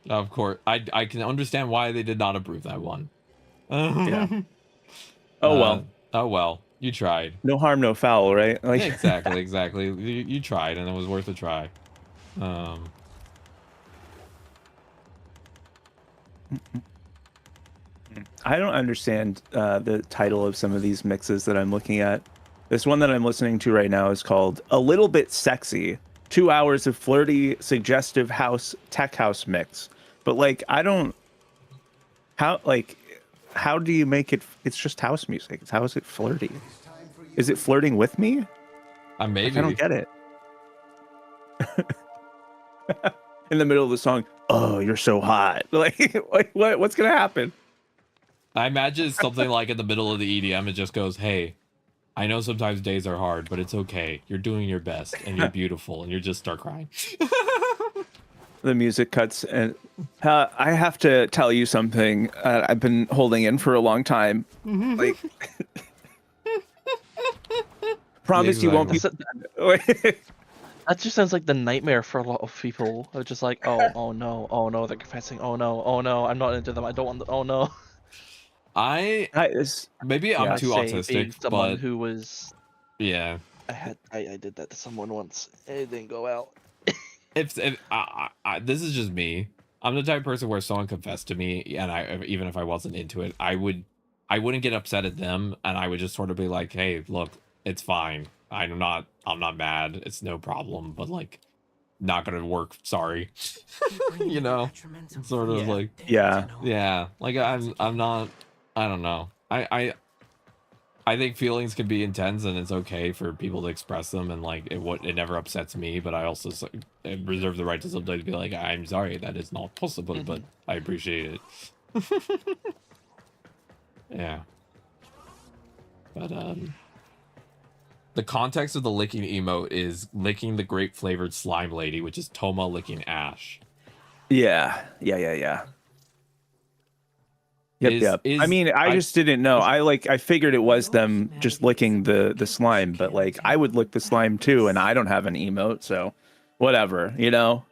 Of course, I can understand why they did not approve that one. Yeah. Oh well. Oh well. You tried. No harm, no foul, right? Like... Exactly. You tried, and it was worth a try. I don't understand the title of some of these mixes that I'm looking at. This one that I'm listening to right now is called "A Little Bit Sexy." 2 hours of flirty, suggestive tech house mix. But like, I don't. How do you make it? It's just house music. How is it flirty? Is it flirting with me? Maybe. I don't get it. In the middle of the song, oh, you're so hot. Like what's gonna happen? I imagine it's something like in the middle of the EDM, it just goes, "Hey, I know sometimes days are hard, but it's okay. You're doing your best, and you're beautiful," and you just start crying. The music cuts, and I have to tell you something I've been holding in for a long time. Like, promise you won't be. That just sounds like the nightmare for a lot of people. They're just like, oh no, they're confessing. Oh no, I'm not into them. I don't want. Oh no. Maybe I'm too autistic, someone but who was. Yeah. I did that to someone once. It didn't go well. If this is just me, I'm the type of person where someone confessed to me, and even if I wasn't into it, I wouldn't get upset at them, and I would just sort of be like, "Hey, look, it's fine. I'm not mad. It's no problem, but like, not gonna work. Sorry." You know, sort of like, yeah. Like I'm not. I don't know. I think feelings can be intense, and it's okay for people to express them, and like it never upsets me. But I also reserve the right to sometimes be like, "I'm sorry, that is not possible," but I appreciate it. Yeah. But the context of the licking emote is licking the grape flavored slime lady, which is Toma licking Ash. Yeah. Yep. I mean, I just didn't know. I figured it was them just licking the slime, but like I would lick the slime too, and I don't have an emote, so whatever, you know.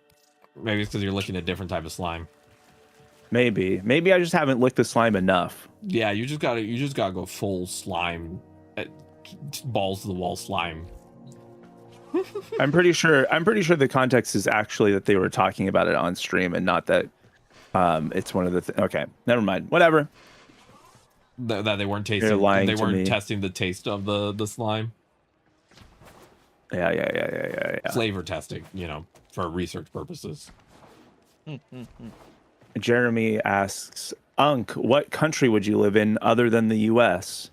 Maybe it's because you're licking a different type of slime. Maybe I just haven't licked the slime enough. Yeah, you just gotta go full slime, balls to the wall slime. I'm pretty sure the context is actually that they were talking about it on stream and not that it's one of the okay, never mind, whatever. That they weren't tasting. They weren't testing the taste of the slime. Yeah. Flavor testing, you know, for research purposes. Jeremy asks, Unk, what country would you live in other than the US?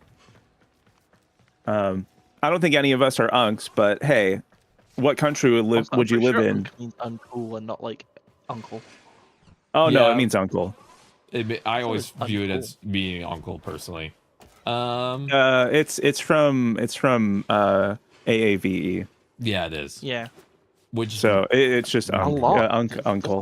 I don't think any of us are Unks, but hey, what country would you live in? Unk means uncool and not like uncle. Oh yeah. No, it means uncle. I always view it as being uncle personally. It's from AAVE. Yeah, it is. Yeah. It's just uncle. A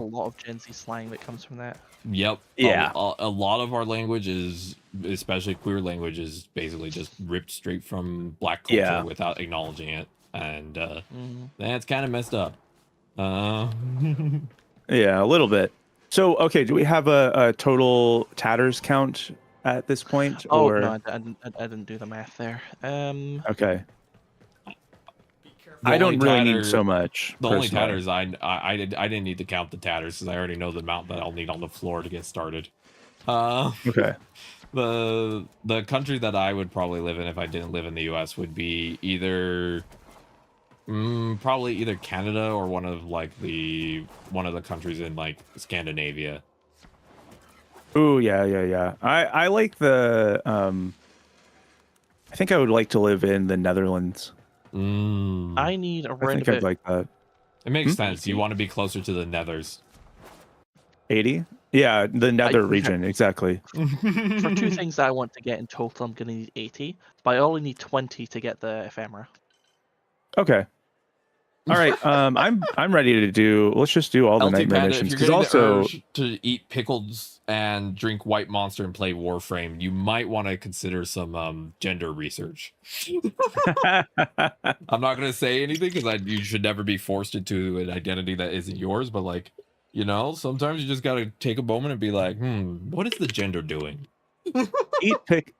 lot of Gen Z slang that comes from that. Yep. Yeah. A lot of our language is, especially queer language, is basically just ripped straight from Black culture without acknowledging it, and that's kind of messed up. Yeah, a little bit. So, okay, do we have a total tatters count at this point? Oh, or... no, I didn't do the math there. Okay. I don't really need so much. The only tatters I didn't need to count the tatters because I already know the amount that I'll need on the floor to get started. Okay. The country that I would probably live in if I didn't live in the US would be probably either Canada or one of the countries in like Scandinavia. Ooh, yeah. I like the I think I would like to live in the Netherlands. I need a random. I think I'd like that. It makes sense. You want to be closer to the Nethers. 80? Yeah, the Nether region, exactly. For two things that I want to get in total, I'm gonna need 80, but I only need 20 to get the ephemera. Okay. All right. I'm ready to do. Let's just do all the nightmare missions. If you're getting the urge to eat pickles and drink White Monster and play Warframe, you might want to consider some gender research. I'm not gonna say anything because you should never be forced into an identity that isn't yours. But like, you know, sometimes you just gotta take a moment and be like, what is the gender doing?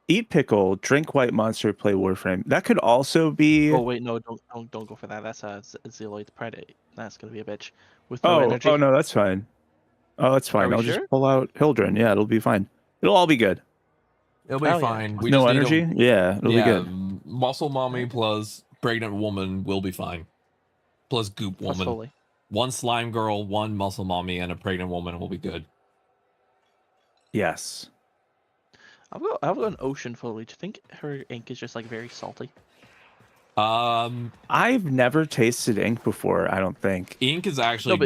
Eat pickle, drink White Monster, play Warframe. That could also be. Oh wait, no, don't go for that. That's a Zealoid Predate. That's gonna be a bitch. With no energy. Oh no, that's fine. Oh, that's fine. I'll just pull out Hildren. Yeah, it'll be fine. It'll all be good. It'll be fine. We no just need energy. Yeah, it'll be good. Muscle mommy plus pregnant woman will be fine. Plus goop woman. Foley. One slime girl, one muscle mommy, and a pregnant woman will be good. Yes. I've got an ocean Foley. Do you think her ink is just like very salty? I've never tasted ink before. I don't think ink is actually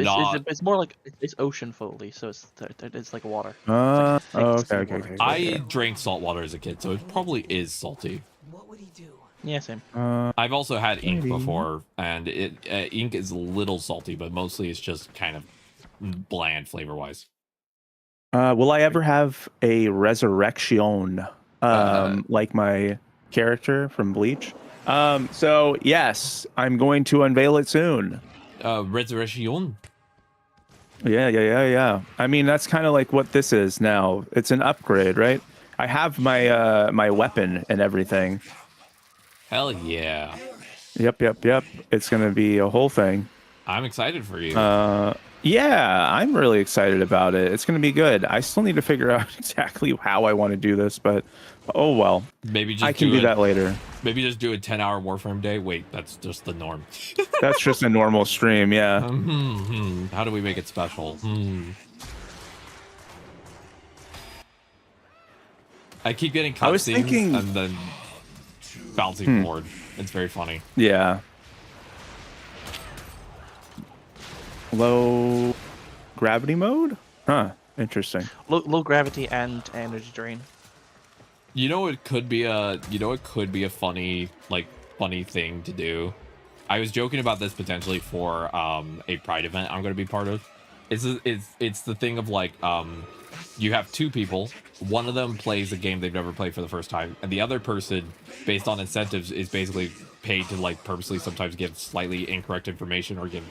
It's more like it's ocean Foley, so it's like water. Okay. I drank salt water as a kid, so it probably is salty. What would he do? Yeah, same. I've also had ink before, and ink is a little salty, but mostly it's just kind of bland flavor-wise. Will I ever have a resurrection, like my character from Bleach? So yes, I'm going to unveil it soon. Resurrection. Yeah. I mean, that's kind of like what this is now. It's an upgrade, right? I have my my weapon and everything. Hell yeah. Yep. It's gonna be a whole thing. I'm excited for you. Yeah, I'm really excited about it. It's gonna be good. I still need to figure out exactly how I want to do this, but oh well. Maybe just I can do that later. Maybe just do a 10-hour Warframe day. Wait, that's just the norm. That's just a normal stream, yeah. How do we make it special? I keep getting cutscenes and then bouncing forward. It's very funny. Yeah. Low gravity mode? Huh. Interesting. Low gravity and energy drain. You know it could be a funny thing to do. I was joking about this potentially for a Pride event I'm going to be part of. It's the thing of like you have two people. One of them plays a game they've never played for the first time, and the other person, based on incentives, is basically paid to like purposely sometimes give slightly incorrect information or give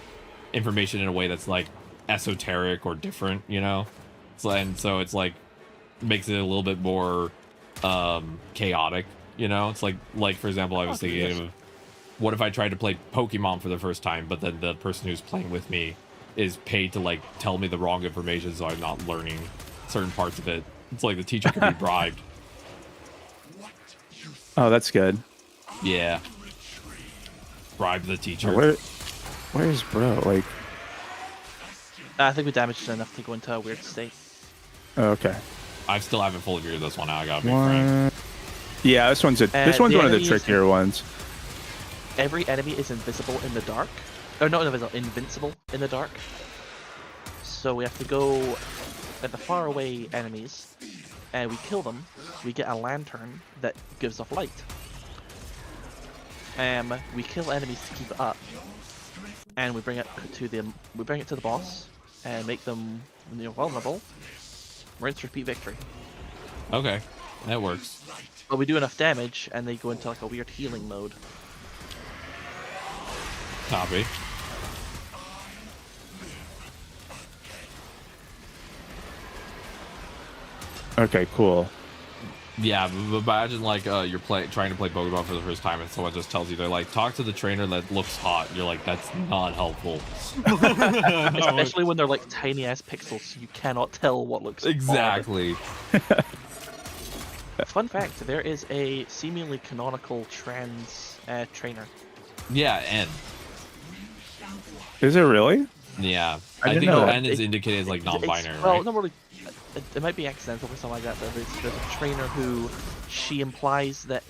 information in a way that's like esoteric or different, you know. So it's like makes it a little bit more chaotic, you know. It's like for example, I was thinking of what if I tried to play Pokemon for the first time, but then the person who's playing with me is paid to like tell me the wrong information, so I'm not learning certain parts of it. It's like the teacher could be bribed. Oh, that's good. Yeah. Bribe the teacher. Where's bro? Like, I think we damaged it enough to go into a weird state. Okay. I still haven't fully figured this one out. I gotta be frank. Yeah, this one's one of the trickier ones. Every enemy is invisible in the dark. Or not invisible, invincible in the dark. So we have to go at the far away enemies, and we kill them. We get a lantern that gives off light. We kill enemies to keep it up, and we bring it to the boss and make them vulnerable. Rinse, repeat, victory. Okay, that works. But we do enough damage, and they go into like a weird healing mode. Copy. Okay, cool. Yeah, imagine like you're trying to play Pokemon for the first time, and someone just tells you they're like, talk to the trainer that looks hot. You're like, that's not helpful. Especially when they're like tiny ass pixels, so you cannot tell what looks exactly. Fun fact: there is a seemingly canonical trans trainer. Yeah, N. Is it really? Yeah, I think N is indicated as like non-binary. Well, right? not really. It might be accidental or something like that, but there's a trainer who she implies that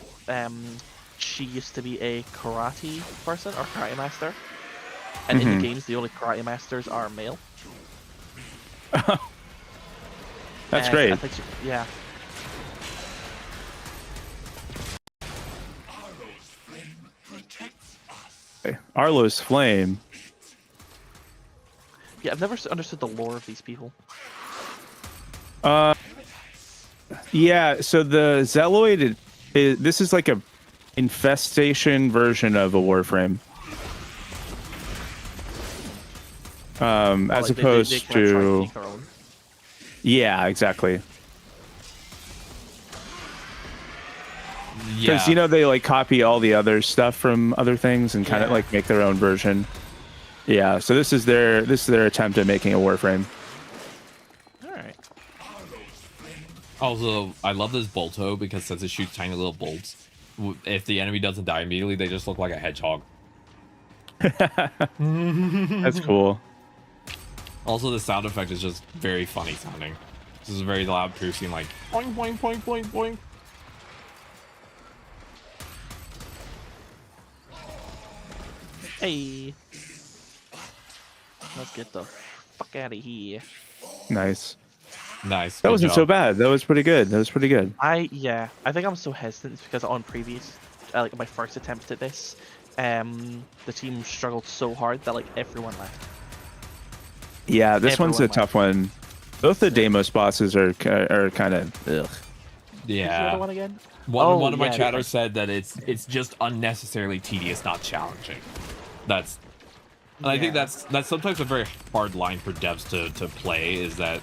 she used to be a karate person or karate master, and in the games the only karate masters are male. That's great. I think yeah. Arlo's flame. Yeah, I've never understood the lore of these people. Yeah, so the Zealoid, this is like a infestation version of a Warframe. As opposed to... Yeah, exactly. Because, you know, they like copy all the other stuff from other things and kind of like make their own version. Yeah, so this is their attempt at making a Warframe. Also, I love this Bolto because since it shoots tiny little bolts, if the enemy doesn't die immediately, they just look like a hedgehog. That's cool. Also, the sound effect is just very funny sounding. This is very loud, piercing, like boing, boing, boing, boing, boing. Hey, let's get the fuck out of here. Nice. Nice. That wasn't so bad. That was pretty good. I think I'm so hesitant because on previous, like my first attempt at this, the team struggled so hard that like everyone left. Yeah, this one's a tough one. Both the Deimos bosses are kind of ugh. Yeah. The other one again? One of my chatters said that it's just unnecessarily tedious, not challenging. I think that's sometimes a very hard line for devs to play, is that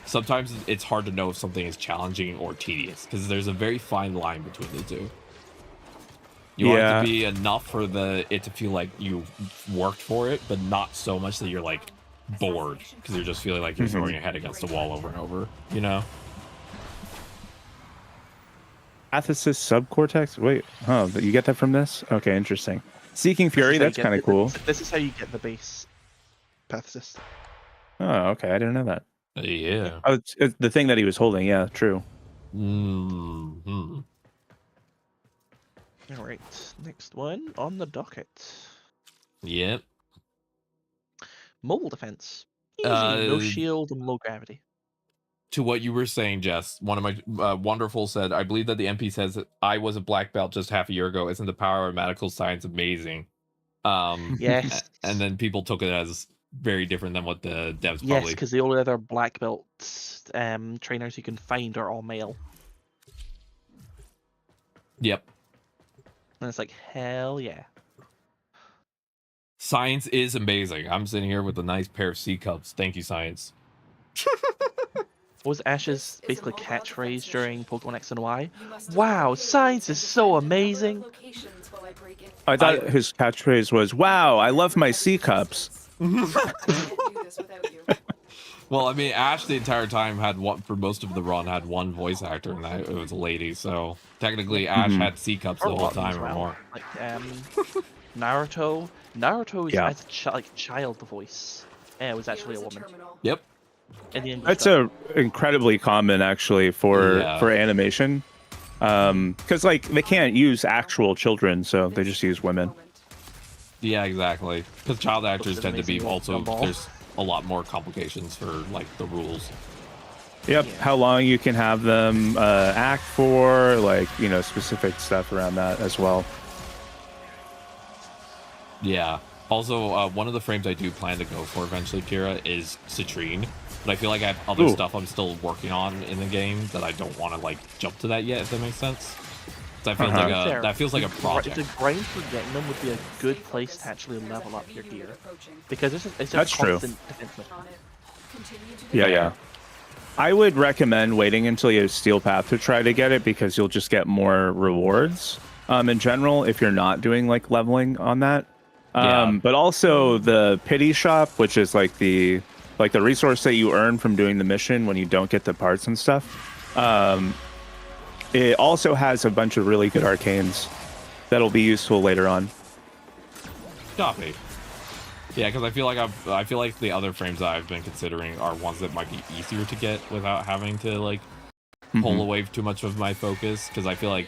sometimes it's hard to know if something is challenging or tedious, because there's a very fine line between the two. You want it to be enough for it to feel like you worked for it, but not so much that you're like bored, because you're just feeling like you're throwing your head against the wall over and over, you know? Athesis subcortex? Wait, you get that from this? Okay, interesting. Seeking Fury, that's kind of cool. This is how you get the base pathicist. Oh, okay, I didn't know that. Yeah. Oh, it's the thing that he was holding, yeah, true. Mm-hmm. All right, next one on the docket. Yep. Mobile defense. Easy, no shield and low gravity. To what you were saying, Jess, one of my Wonderful said, I believe that the MP says that I was a black belt just half a year ago. Isn't the power of medical science amazing? Yes. And then people took it as very different than what the devs probably... Yes, because the only other black belt trainers you can find are all male. Yep. And it's like, hell yeah. Science is amazing. I'm sitting here with a nice pair of C cups. Thank you, science. What was Ash's basically catchphrase during Pokemon X and Y? Wow, science is so amazing. I thought his catchphrase was, wow, I love my C cups. Well, I mean, Ash the entire time had for most of the run, had one voice actor, and it was a lady. So technically, Ash had C cups the whole time or more. Like Naruto's as a child voice. It was actually a woman. Yep. That's incredibly common actually for animation, because like they can't use actual children, so they just use women. Yeah, exactly. Because child actors tend to be also there's a lot more complications for like the rules. Yep, how long you can have them act for, like, you know, specific stuff around that as well. Yeah. Also, one of the frames I do plan to go for eventually, Kira, is Citrine. But I feel like I have other stuff I'm still working on in the game that I don't want to like jump to that yet, if that makes sense. That feels that feels like a project. The grind for getting them would be a good place to actually level up your gear, because it's a That's constant true. defense mission. Yeah. I would recommend waiting until you have Steel Path to try to get it, because you'll just get more rewards in general if you're not doing like leveling on that. But also the pity shop, which is like the resource that you earn from doing the mission when you don't get the parts and stuff. It also has a bunch of really good arcanes that'll be useful later on. Copy. Yeah, because I feel like the other frames that I've been considering are ones that might be easier to get without having to like pull away too much of my focus. Because I feel like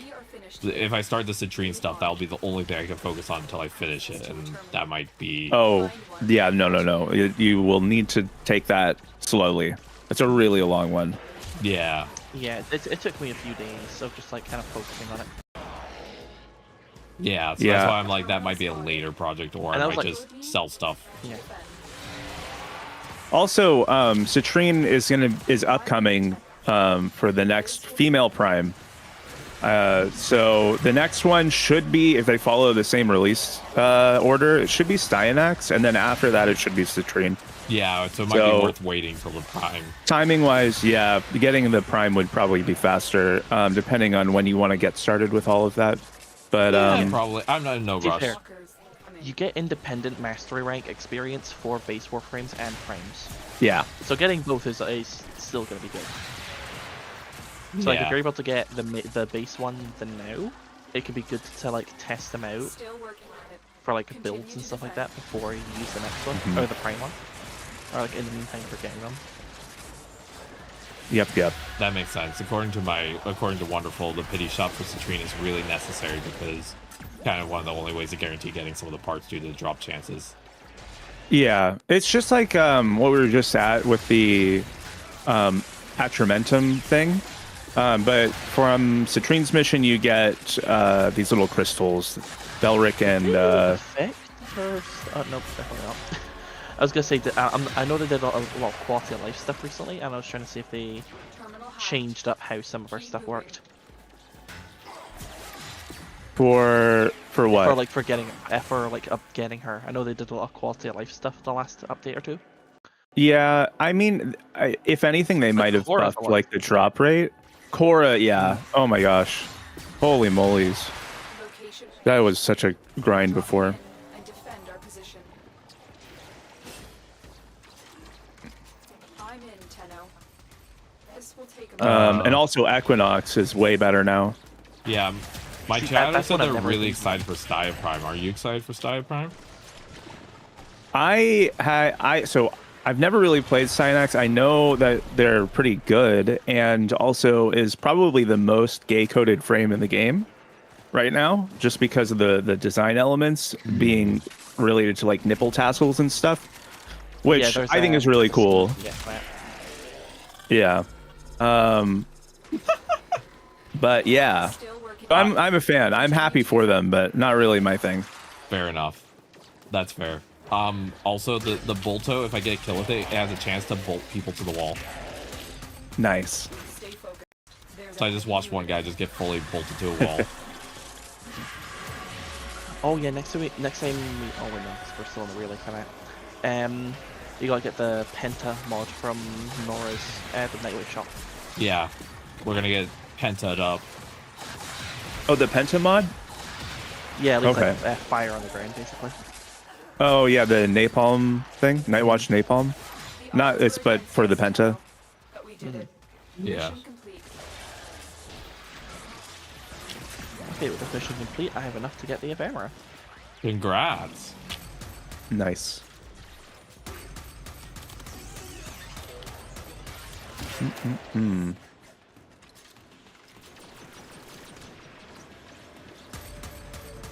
if I start the Citrine stuff, that'll be the only thing I can focus on until I finish it, and that might be... Oh, yeah, no. You will need to take that slowly. It's a really long one. Yeah. Yeah, it took me a few days of just like kind of focusing on it. Yeah, so that's why I'm like, that might be a later project, or I might just sell stuff. Yeah. Also, Citrine is upcoming for the next female prime. So the next one should be, if they follow the same release order, it should be Styanax, and then after that it should be Citrine. Yeah, so it might be worth waiting till the prime. Timing wise, yeah, getting the prime would probably be faster, depending on when you want to get started with all of that. But probably, I'm not in no rush. Fair. You get independent mastery rank experience for base Warframes and frames. Yeah. So getting both is still going to be good. So like if you're able to get the base one now, it could be good to like test them out for like builds and stuff like that before you use the next one or the prime one, or like in the meantime for getting them. Yep. That makes sense. According to Wonderful, the pity shop for Citrine is really necessary because kind of one of the only ways to guarantee getting some of the parts due to the drop chances. Yeah, it's just like what we were just at with the Atramentum thing. But from Citrine's mission, you get these little crystals, Belric and. Effect first? No, definitely not. I was gonna say that I know they did a lot of quality of life stuff recently, and I was trying to see if they changed up how some of our stuff worked. For what? For getting getting her. I know they did a lot of quality of life stuff the last update or two. Yeah, I mean, if anything, they might have buffed like the drop rate. Cora, yeah. Oh my gosh, holy molies, that was such a grind before. And also Equinox is way better now. Yeah, my chat said they're really excited for Stya Prime. Are you excited for Stya Prime? So I've never really played Cynax. I know that they're pretty good, and also is probably the most gay-coded frame in the game right now, just because of the design elements being related to like nipple tassels and stuff, which I think is really cool. Yeah. But yeah, I'm a fan. I'm happy for them, but not really my thing. Fair enough. That's fair. Also the Bolto, if I get a kill with it, it has a chance to bolt people to the wall. Nice. So I just watched one guy just get fully bolted to a wall. Oh yeah, next time we we're still on the relay kind of. You gotta get the Penta mod from Nora's the Nightwave shop. Yeah, we're gonna get Penta'd up. Oh, the Penta mod? Yeah, like fire on the ground, basically. Oh yeah, the napalm thing, Nightwatch napalm. Not it's, but for the Penta. Yeah. Okay, with the mission complete, I have enough to get the ephemera. Congrats. Nice.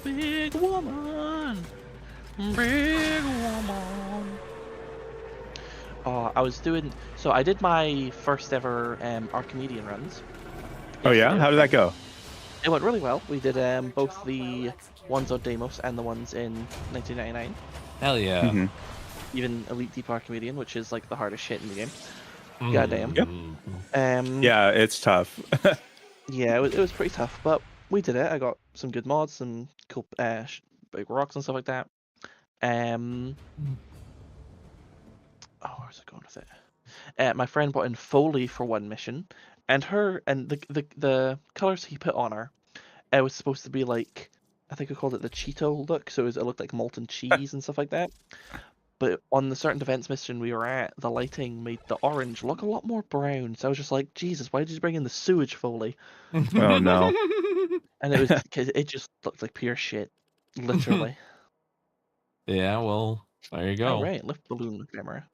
Big woman. Big woman. Oh, I did my first ever Archimedean runs. Oh yeah? How did that go? It went really well. We did both the ones on Deimos and the ones in 1999. Hell yeah. Even Elite Deep Archimedean, which is like the hardest shit in the game. Goddamn. Yep. Yeah, it's tough. Yeah, it was pretty tough, but we did it. I got some good mods, some cool big rocks and stuff like that. Oh, where's it going with it? My friend brought in Foley for one mission, and the colors he put on her, it was supposed to be like, I think we called it the Cheeto look, so it looked like molten cheese and stuff like that. But on the certain defense mission we were at, the lighting made the orange look a lot more brown. So I was just like, Jesus, why did you bring in the sewage Foley? Oh no. And it just looked like pure shit, literally. Yeah, well, there you go. All right, lift balloon camera.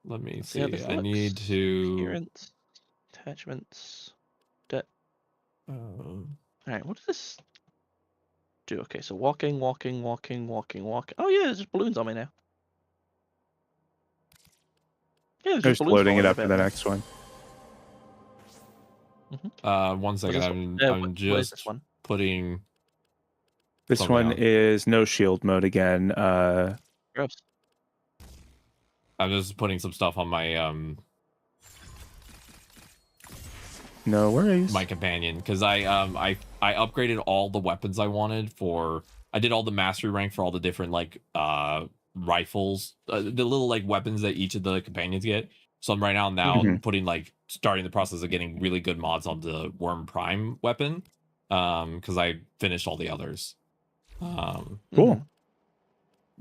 Let me see. I need to. Appearance, attachments. All right, what does this do? Okay, so walking. Oh yeah, there's just balloons on me now. Yeah, there's just loading it up for the next one. 1 second. I'm just putting. This one is no shield mode again. Gross. I'm just putting some stuff on my No worries. my companion, because I upgraded all the weapons I wanted for. I did all the mastery rank for all the different like rifles, the little like weapons that each of the companions get. So I'm right now putting starting the process of getting really good mods on the Worm Prime weapon, because I finished all the others. Cool.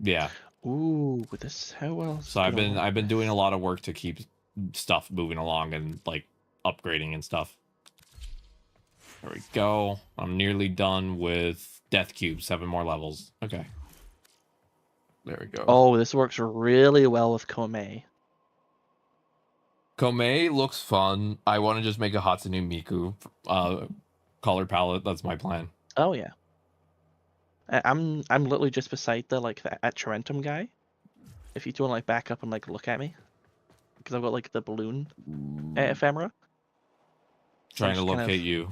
Yeah. Ooh, with this, how else? So I've been doing a lot of work to keep stuff moving along and like upgrading and stuff. There we go. I'm nearly done with Death Cube. 7 more levels. Okay. There we go. Oh, this works really well with Komei. Komei looks fun. I want to just make a Hatsune Miku color palette. That's my plan. Oh yeah. I'm literally just beside the Atrentum guy. If you want to like back up and like look at me, because I've got like the balloon ephemera. Trying to locate you.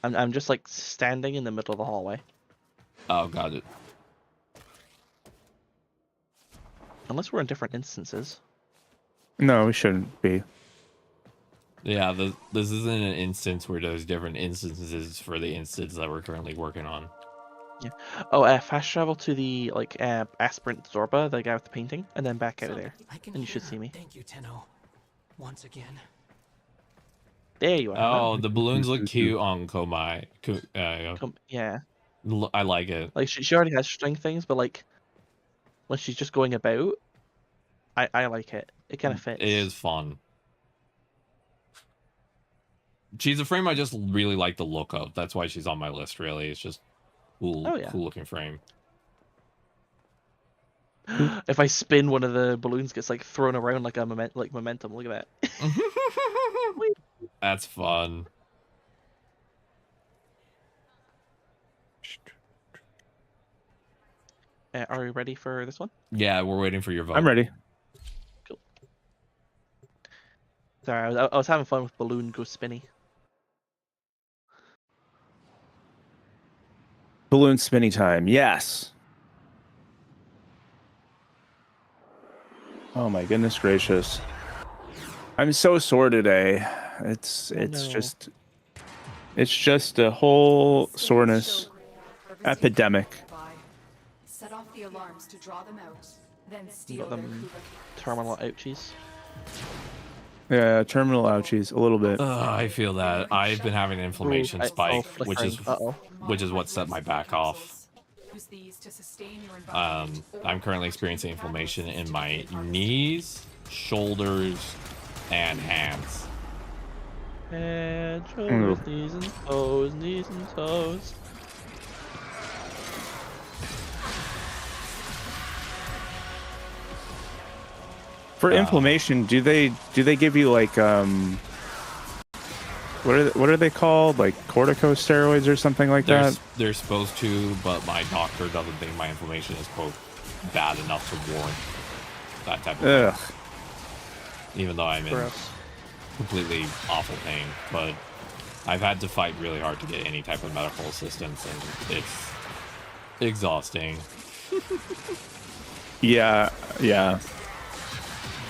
I'm just like standing in the middle of the hallway. Oh, got it. Unless we're in different instances. No, we shouldn't be. Yeah, this isn't an instance where there's different instances for the instance that we're currently working on. Yeah. Oh, fast travel to the aspirant Zorba, the guy with the painting, and then back out of there, and you should see me. Thank you, Tenno. Once again. There you are. Oh, the balloons look cute on Komai. Yeah. I like it. Like she already has string things, but like when she's just going about, I like it. It kind of fits. It is fun. She's a frame I just really like the look of. That's why she's on my list. Really, it's just cool, cool looking frame. If I spin, one of the balloons gets like thrown around like a momentum. Look at that. That's fun. Are we ready for this one? Yeah, we're waiting for your vote. I'm ready. Cool. Sorry, I was having fun with balloon go spinny. Balloon spinny time. Yes. Oh my goodness gracious. I'm so sore today. It's just a whole soreness epidemic. Set off the alarms to draw them out, then steal Got them terminal ouchies. Yeah, terminal ouchies a little bit. I feel that. I've been having an inflammation spike, which is what set my back off. I'm currently experiencing inflammation in my knees, shoulders, and hands. And shoulders, knees and toes, knees and toes. For inflammation, do they give you like what are they called, like corticosteroids or something like that? They're supposed to, but my doctor doesn't think my inflammation is quote bad enough to warrant that type of thing. Even though I'm in completely awful pain, but I've had to fight really hard to get any type of medical assistance, and it's exhausting. Yeah.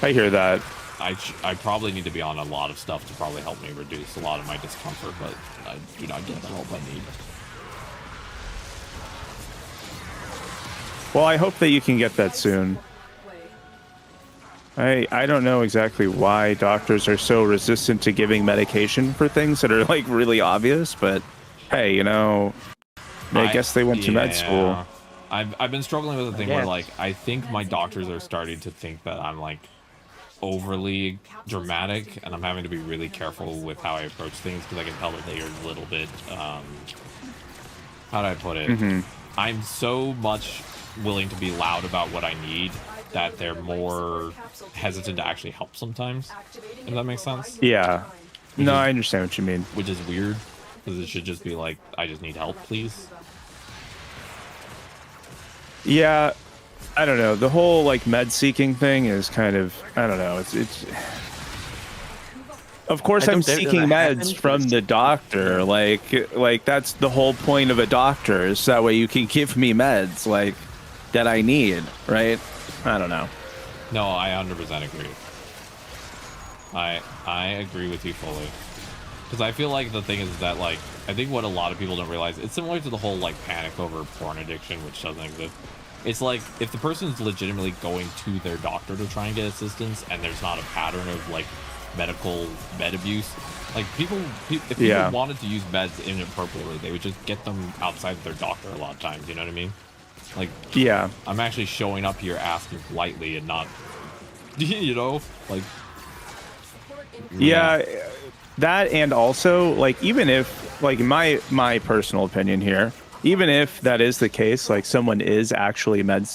I hear that. I probably need to be on a lot of stuff to probably help me reduce a lot of my discomfort, but I do not get the help I need. Well, I hope that you can get that soon. I don't know exactly why doctors are so resistant to giving medication for things that are like really obvious, but hey, you know, I guess they went to med school. I've been struggling with the thing where like I think my doctors are starting to think that I'm like overly dramatic, and I'm having to be really careful with how I approach things because I can tell that they are a little bit how do I put it? I'm so much willing to be loud about what I need that they're more hesitant to actually help sometimes, if that makes sense. Yeah. No, I understand what you mean. Which is weird, because it should just be like, I just need help, please. Yeah, I don't know. The whole like med seeking thing is kind of, I don't know. It's of course I'm seeking meds from the doctor. Like that's the whole point of a doctor, is that way you can give me meds like that I need, right? I don't know. No, I 100% agree. I agree with you fully. Because I feel like the thing is that, like, I think what a lot of people don't realize, it's similar to the whole, like, panic over porn addiction, which doesn't exist. It's like, if the person's legitimately going to their doctor to try and get assistance, and there's not a pattern of, like, med abuse, like, if people wanted to use meds inappropriately, they would just get them outside of their doctor a lot of times, you know what I mean? Like, yeah, I'm actually showing up here asking politely and not, you know, like. Yeah, that, and also like, even if, like, my personal opinion here, even if that is the case, like someone is actually med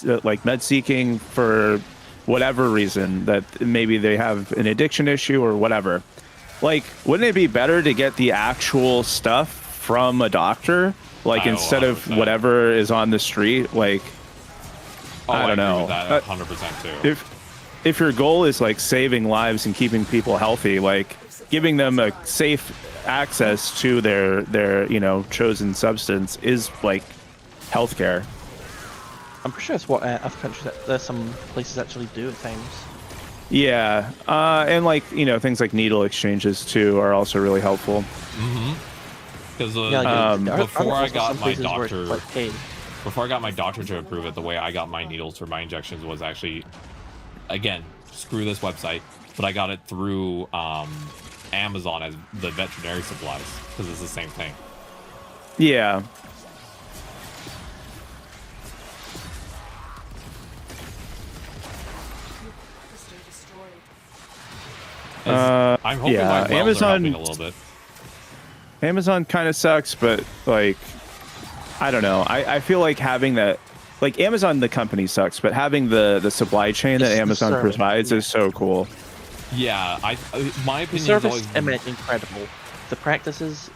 seeking for whatever reason, that maybe they have an addiction issue or whatever, like, wouldn't it be better to get the actual stuff from a doctor, like, instead of whatever is on the street? Like, I don't know. That 100% too. If your goal is like saving lives and keeping people healthy, like giving them a safe access to their chosen substance is like healthcare. I'm pretty sure that's what other countries, there's some places actually do at times. Yeah, and like things like needle exchanges too are also really helpful. Because before I got my doctor to approve it, the way I got my needles for my injections was actually, again, screw this website, but I got it through Amazon as the veterinary supplies, because it's the same thing. Yeah. I'm hoping my wells Amazon, are helping a little bit. Amazon kind of sucks, but like, I don't know. I feel like having that, like, Amazon the company sucks, but having the supply chain that Amazon provides is so cool. Yeah, my opinion the service is always incredible. The practices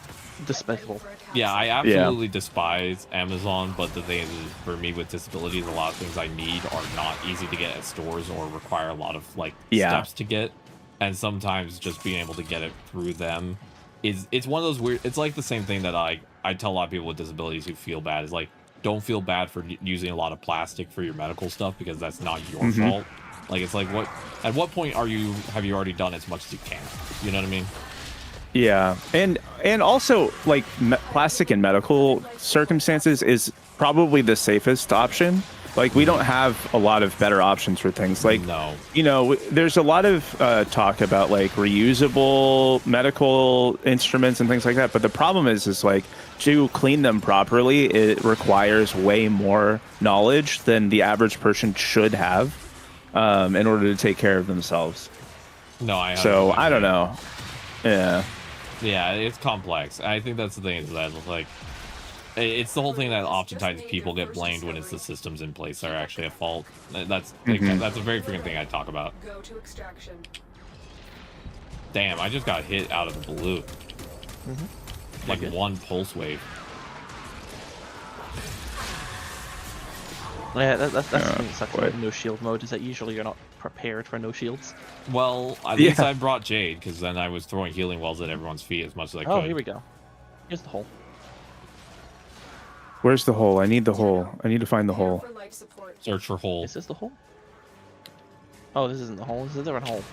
despicable. Yeah, I absolutely despise Amazon, but the thing is, for me with disabilities, a lot of things I need are not easy to get at stores or require a lot of steps to get, and sometimes just being able to get it through them it's one of those weird. It's like the same thing that I tell a lot of people with disabilities who feel bad is like, don't feel bad for using a lot of plastic for your medical stuff, because that's not your fault. Like, it's like, at what point have you already done as much as you can? You know what I mean? Yeah, and also like plastic in medical circumstances is probably the safest option. Like, we don't have a lot of better options for things. Like, there's a lot of talk about like reusable medical instruments and things like that. But the problem is like, to clean them properly, it requires way more knowledge than the average person should have in order to take care of themselves. No, I don't know. Yeah, it's complex. I think that's the thing, is that like, it's the whole thing that oftentimes people get blamed when it's the systems in place that are actually at fault. That's that's a very frequent thing I talk about. Go to extraction. Damn, I just got hit out of the blue. Like one pulse wave. Yeah, that's the thing that sucks about no shield mode, is that usually you're not prepared for no shields. Well, at least I brought Jade, because then I was throwing healing wells at everyone's feet as much as I could. Oh, here we go. Here's the hole. Where's the hole? I need the hole. I need to find the hole. Search for hole. Is this the hole? Oh, this isn't the hole. This is a different hole.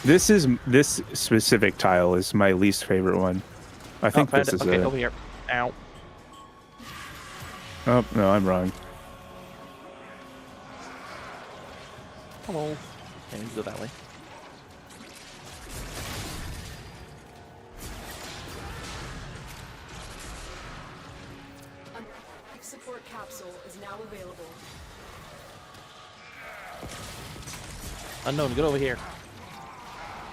This specific tile is my least favorite one. I think this is it. Over here. Ow. Oh, no, I'm wrong. Hello. I need to go that way. Support capsule is now available. Unknown, get over here.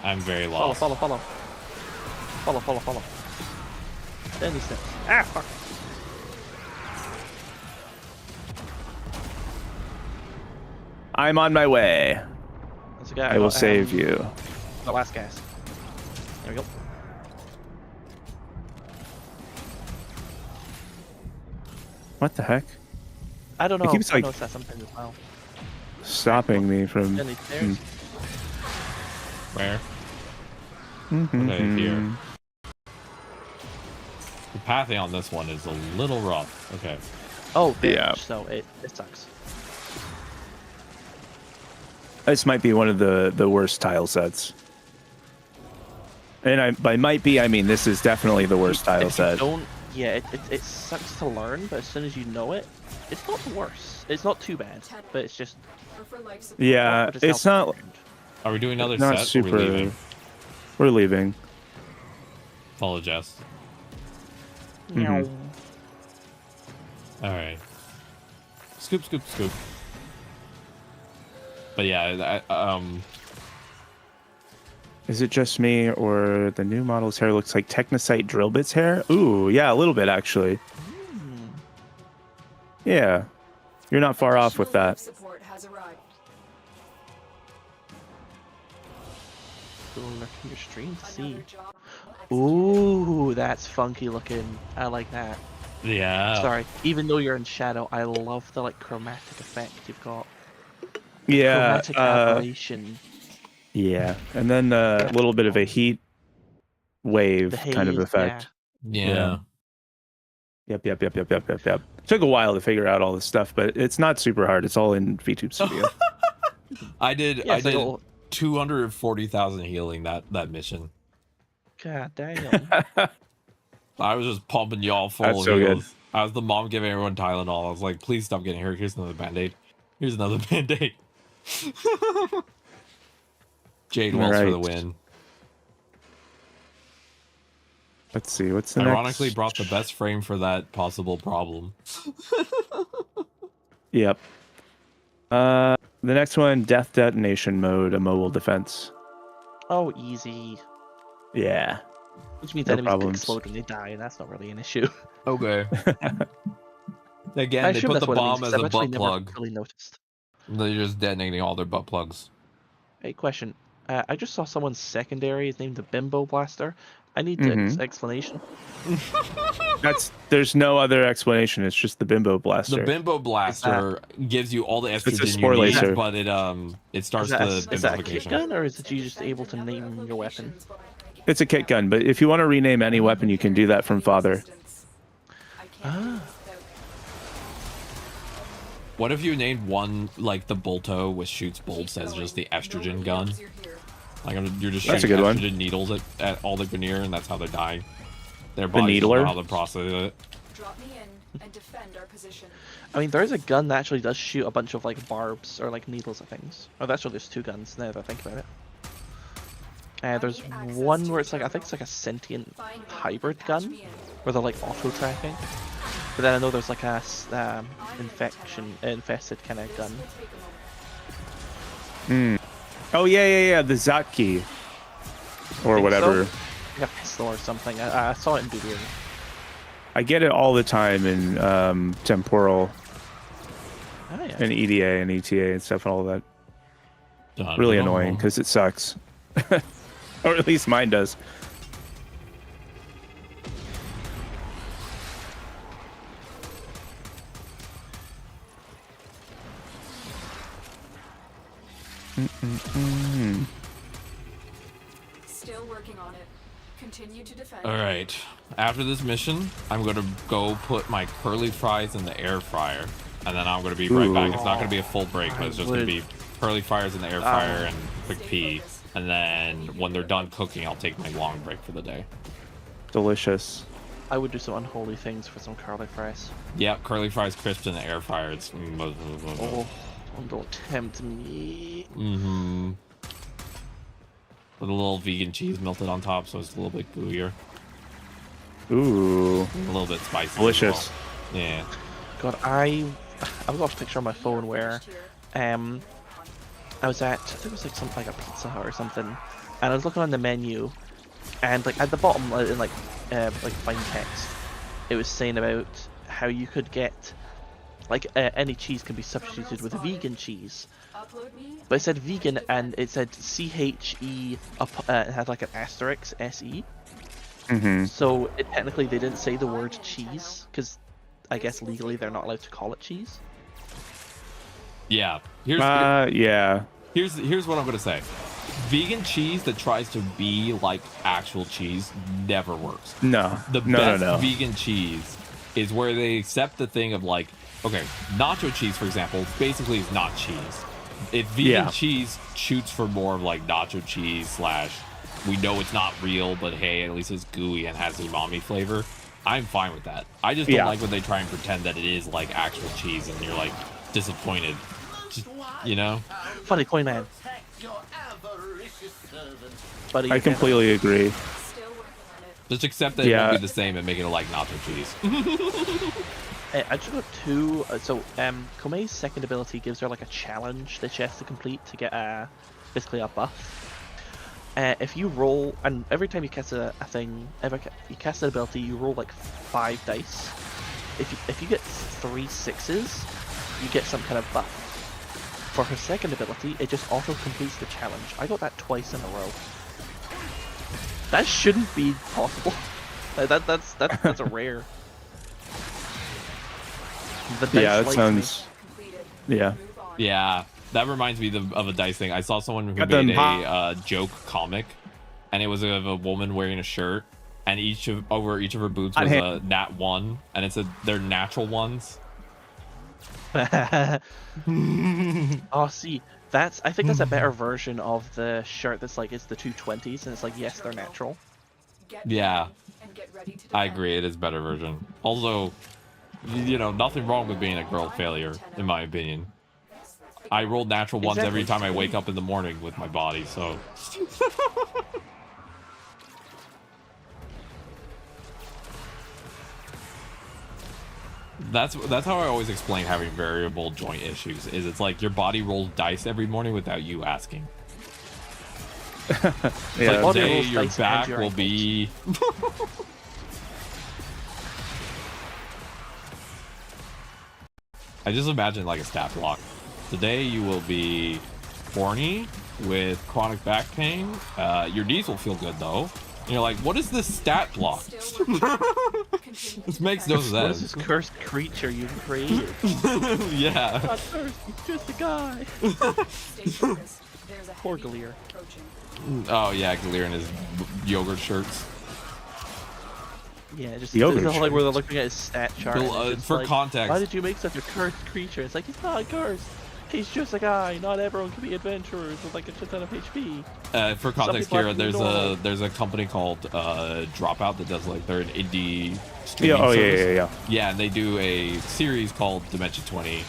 I'm very lost. Follow. Then these steps. Ah, fuck. I'm on my way. There's a guy. I will save you. The last gas. There we go. What the heck? I don't know. It keeps, I noticed that sometimes as well. Stopping me from. Where? Okay, here. The pathing on this one is a little rough. Okay. Oh, yeah. So it sucks. This might be one of the worst tile sets. And by might be, I mean this is definitely the worst tile set. Yeah, it sucks to learn, but as soon as you know it, it's not the worst. It's not too bad, but it's just. Yeah, it's not. Are we doing another not set? Super. Or are we leaving? We're leaving. Apologize. No. All right. Scoop, scoop, scoop. But yeah, Is it just me, or the new model's hair looks like Technosite Drillbit's hair? Ooh, yeah, a little bit actually. Yeah, you're not far off with that. Support has arrived. Going back to your stream to see. Ooh, that's funky looking. I like that. Yeah. Sorry, even though you're in shadow, I love the like chromatic effect you've got. Yeah. Chromatic aberration. Yeah, and then a little bit of a heat wave kind of haze, effect. Yeah. Yep. Took a while to figure out all this stuff, but it's not super hard. It's all in VTube Studio. I did Yeah, it's like 240,000 healing that mission. God damn. I was just pumping y'all full That's of so heals. good. I was the mom giving everyone Tylenol. I was like, please stop getting hurt. Here's another band-aid. Here's another band-aid. Jade Wells for the win. Let's see, what's the Ironically next? brought the best frame for that possible problem. Yep. The next one, Death Detonation Mode, a mobile defense. Oh, easy. Yeah. Which means No enemies problems. explode when they die, and that's not really an issue. Okay. Again, I they assume put that's the what it bomb means, 'cause as I've a actually butt never plug. really noticed. They're just detonating all their butt plugs. Hey, question. I just saw someone's secondary is named the Bimbo Blaster. I need Mhm. the explanation. There's no other explanation. It's just the Bimbo Blaster. The Bimbo Blaster gives you all the It's a estrogen spore you need, laser. but it starts the Is that a kick bimbofication. gun, or is it you just able to name your weapon? It's a kit gun, but if you want to rename any weapon, you can do that from Father. Ah. What if you named one like the Bolto, which shoots bolts, as just the estrogen gun? Like you're just That's a shooting good one. estrogen needles at all the Grenier, and that's how they're dying. Their bodies don't needler? know how to process it. Drop me in and defend our position. I mean, there's a gun that actually does shoot a bunch of like barbs or like needles at things. Oh, that's actually there's two guns now that I think about it. There's one where it's like, I think it's like a sentient hybrid gun, where they're like auto tracking. But then I know there's like a infested kind of gun. Oh yeah, the Zatki, or whatever. So? Like a pistol or something. I saw it in video. I get it all the time in Temporal, Oh, yeah. and EDA and ETA and stuff and all of that. Really annoying because it sucks, or at least mine does. Still working on it. Continue to defend. All right. After this mission, I'm gonna go put my curly fries in the air fryer, and then I'm gonna be right back. It's not gonna be a full break, but it's just gonna be curly fries in the air fryer and quick pee. And then when they're done cooking, I'll take my long break for the day. Delicious. I would do some unholy things for some curly fries. Yeah, curly fries crisp in the air fryer. It's Oh, don't tempt me. Mm-hmm. With a little vegan cheese melted on top, so it's a little bit gooier. Ooh. A little bit spicy. Delicious. Well. Yeah. God, I've got a picture on my phone where, I was at, I think it was like something like a Pizza Hut or something, and I was looking on the menu, and like at the bottom in like fine text, it was saying about how you could get, like any cheese can be substituted with a vegan cheese. But it said vegan, and it said CHE, it had like an asterisk, SE. Mm-hmm. So technically they didn't say the word cheese, because I guess legally they're not allowed to call it cheese. Yeah. Yeah. Here's what I'm gonna say. Vegan cheese that tries to be like actual cheese never works. No. The No. best vegan cheese is where they accept the thing of like, okay, nacho cheese, for example, basically is not cheese. If vegan cheese shoots for more of like nacho cheese / we know it's not real, but hey, at least it's gooey and has umami flavor, I'm fine with that. I just don't like when they try and pretend that it is like actual cheese and you're like disappointed. Just, you know? Funny coin man. Buddy, I completely agree. Just accept that it won't be the same and make it like nacho cheese. I just got two. So Komei's second ability gives her like a challenge that she has to complete to get basically a buff. If you roll, and every time you cast a thing, you cast an ability, you roll like 5 dice. If you get 3 6s, you get some kind of buff. For her second ability, it just auto completes the challenge. I got that twice in a row. That shouldn't be possible. That's a rare. Yeah, that sounds. Yeah. Yeah, that reminds me of a dice thing. I saw someone who made a joke comic, and it was of a woman wearing a shirt, and over each of her boots was a nat 1, and it said they're natural ones. Oh, see, I think that's a better version of the shirt that's like, it's the 220s, and it's like, yes, they're natural. Yeah, I agree. It is a better version. Also, nothing wrong with being a girl failure, in my opinion. I roll natural ones every time I wake up in the morning with my body, so. That's how I always explain having variable joint issues. Is it's like your body rolls dice every morning without you asking. Yeah, like today your back will be. I just imagine like a stat block. Today you will be horny with chronic back pain. Your knees will feel good though. And you're like, what is this stat block? This makes no sense. What is this cursed creature you've created? Yeah. Not cursed, he's just a guy. Poor Galir. Oh yeah, Galir in his yogurt shirts. Yeah, just the whole like where they're looking at his stat chart. For context, why did you make such a cursed creature? It's like, he's not cursed. He's just a guy. Not everyone can be adventurers with like a shit ton of HP. For context, Kira, there's a company called Dropout that does like they're an indie streaming service. Yeah, and they do a series called Dimension 20,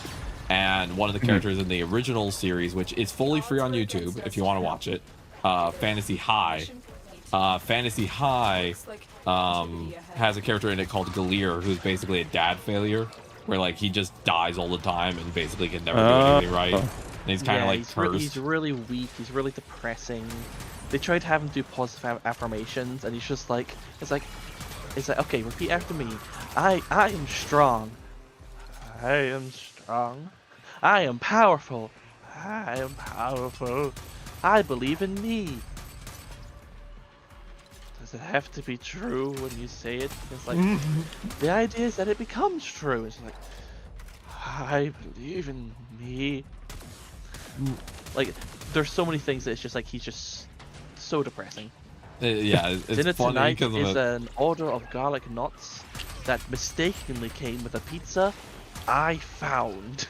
and one of the characters in the original series, which is fully free on YouTube if you want to watch it, Fantasy High. Fantasy High has a character in it called Galir, who's basically a dad failure, where like he just dies all the time and basically can never do anything right. And he's kind of like cursed. He's really weak. He's really depressing. They tried to have him do positive affirmations, and he's just like, it's like, okay, repeat after me. I am strong. I am strong. I am powerful. I am powerful. I believe in me. Does it have to be true when you say it? It's like, the idea is that it becomes true. It's like, I believe in me. Like, there's so many things that it's just like, he's just so depressing. Yeah, it's Dinner funny tonight because is an order of garlic knots that mistakenly came with a pizza I found.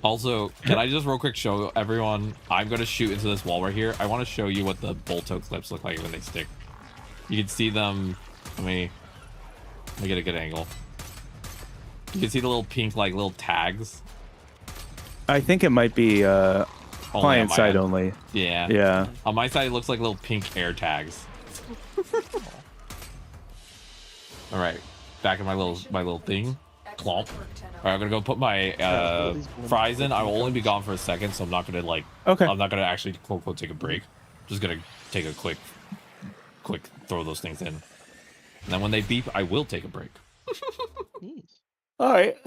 Also, can I just real quick show everyone? I'm going to shoot into this wall right here. I want to show you what the Bolto clips look like when they stick. You can see them. Let me get a good angle. You can see the little pink, like, little tags. I think it might be client side only. Yeah. Yeah. On my side, it looks like little pink air tags. All right, back in my little thing. Clomp. All right, I'm gonna go put my fries in. I will only be gone for a second, so I'm not gonna like. Okay. I'm not gonna actually quote unquote take a break. Just gonna take a quick throw those things in, and then when they beep, I will take a break. All right.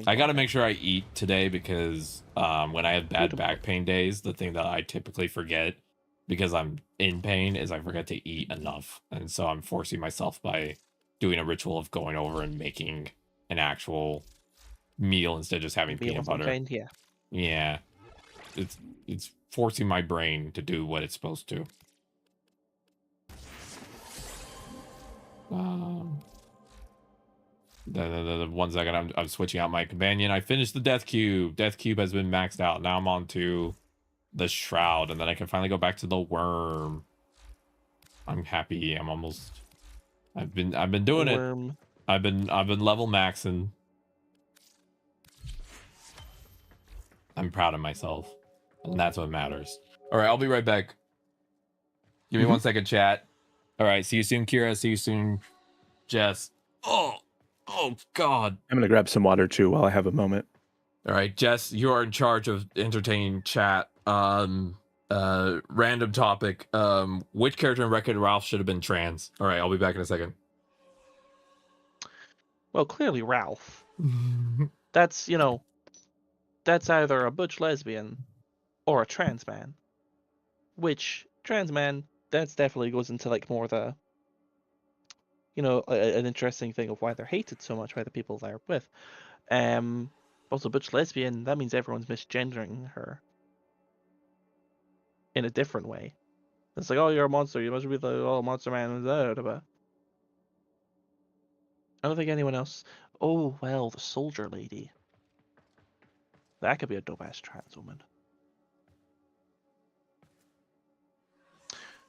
I gotta make sure I eat today because when I have bad back pain days, the thing that I typically forget because I'm in pain is I forget to eat enough, and so I'm forcing myself by doing a ritual of going over and making an actual meal instead of just having peanut butter. Yeah, it's forcing my brain to do what it's supposed to. The 1 second, I'm switching out my companion. I finished the Death Cube. Death Cube has been maxed out. Now I'm on to the Shroud, and then I can finally go back to the Worm. I'm happy. I'm almost. I've been doing it. I've been level maxing. I'm proud of myself, and that's what matters. All right, I'll be right back. Give me 1 second, chat. All right, see you soon, Kira. See you soon, Jess. Oh. Oh God. I'm gonna grab some water too while I have a moment. All right, Jess, you are in charge of entertaining chat. Random topic. Which character in Wreck-It Ralph should have been trans? All right, I'll be back in a second. Well, clearly Ralph. That's, you know, that's either a butch lesbian or a trans man. Which, trans man, that's definitely goes into like more the, you know, an interesting thing of why they're hated so much by the people they're with. Also, butch lesbian, that means everyone's misgendering her in a different way. It's like, oh, you're a monster. You must be the monster man. I don't think anyone else. Oh well, the soldier lady. That could be a dope ass trans woman.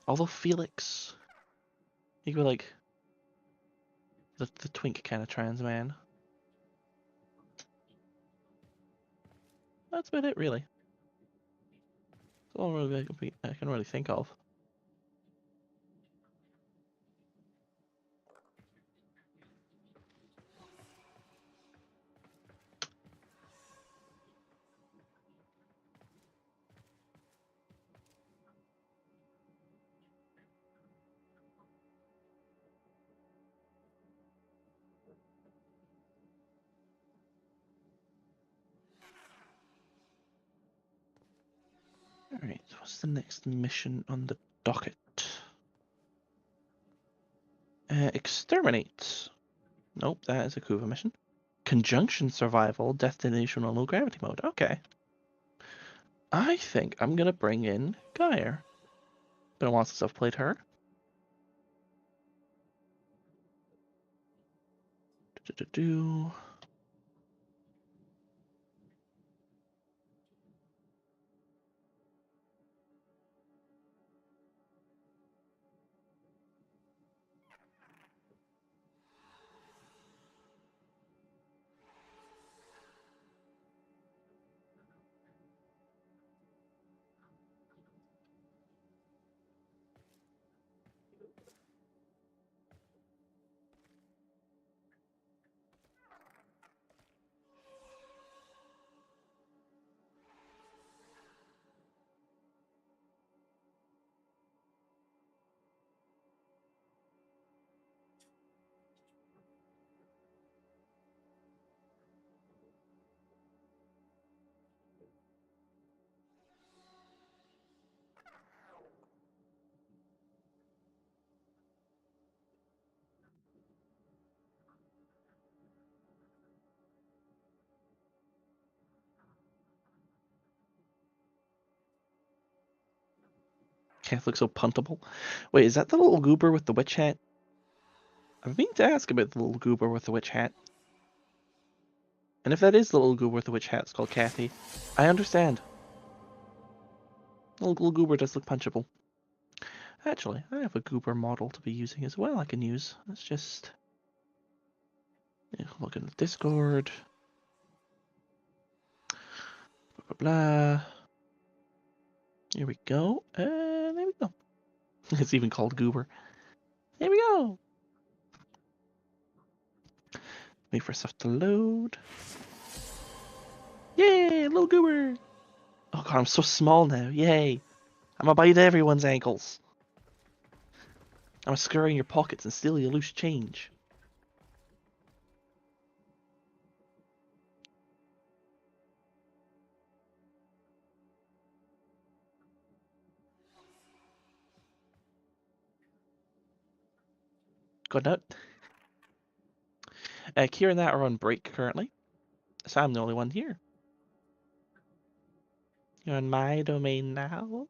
Although Felix, he could be like the twink kind of trans man. That's about it, really. That's all really I can really think of. Alright, what's the next mission on the docket? Exterminate. Nope, that is a Kuva mission. Conjunction survival, destination on low gravity mode. Okay. I think I'm gonna bring in Geyer. Been a while since I've played her. Do-do-do. Can't look so puntable. Wait, is that the little goober with the witch hat? I've been to ask about the little goober with the witch hat. And if that is the little goober with the witch hat, it's called Kathy. I understand. The little goober does look punchable. Actually, I have a goober model to be using as well I can use. Let's just look in the Discord. Blah, blah, blah. Here we go. There we go. It's even called goober. Here we go. Wait for stuff to load. Yay, little goober. Oh god, I'm so small now. Yay. I'm gonna bite everyone's ankles. I'm gonna scurry in your pockets and steal your loose change. Good note. Kira and that are on break currently, so I'm the only one here. You're in my domain now.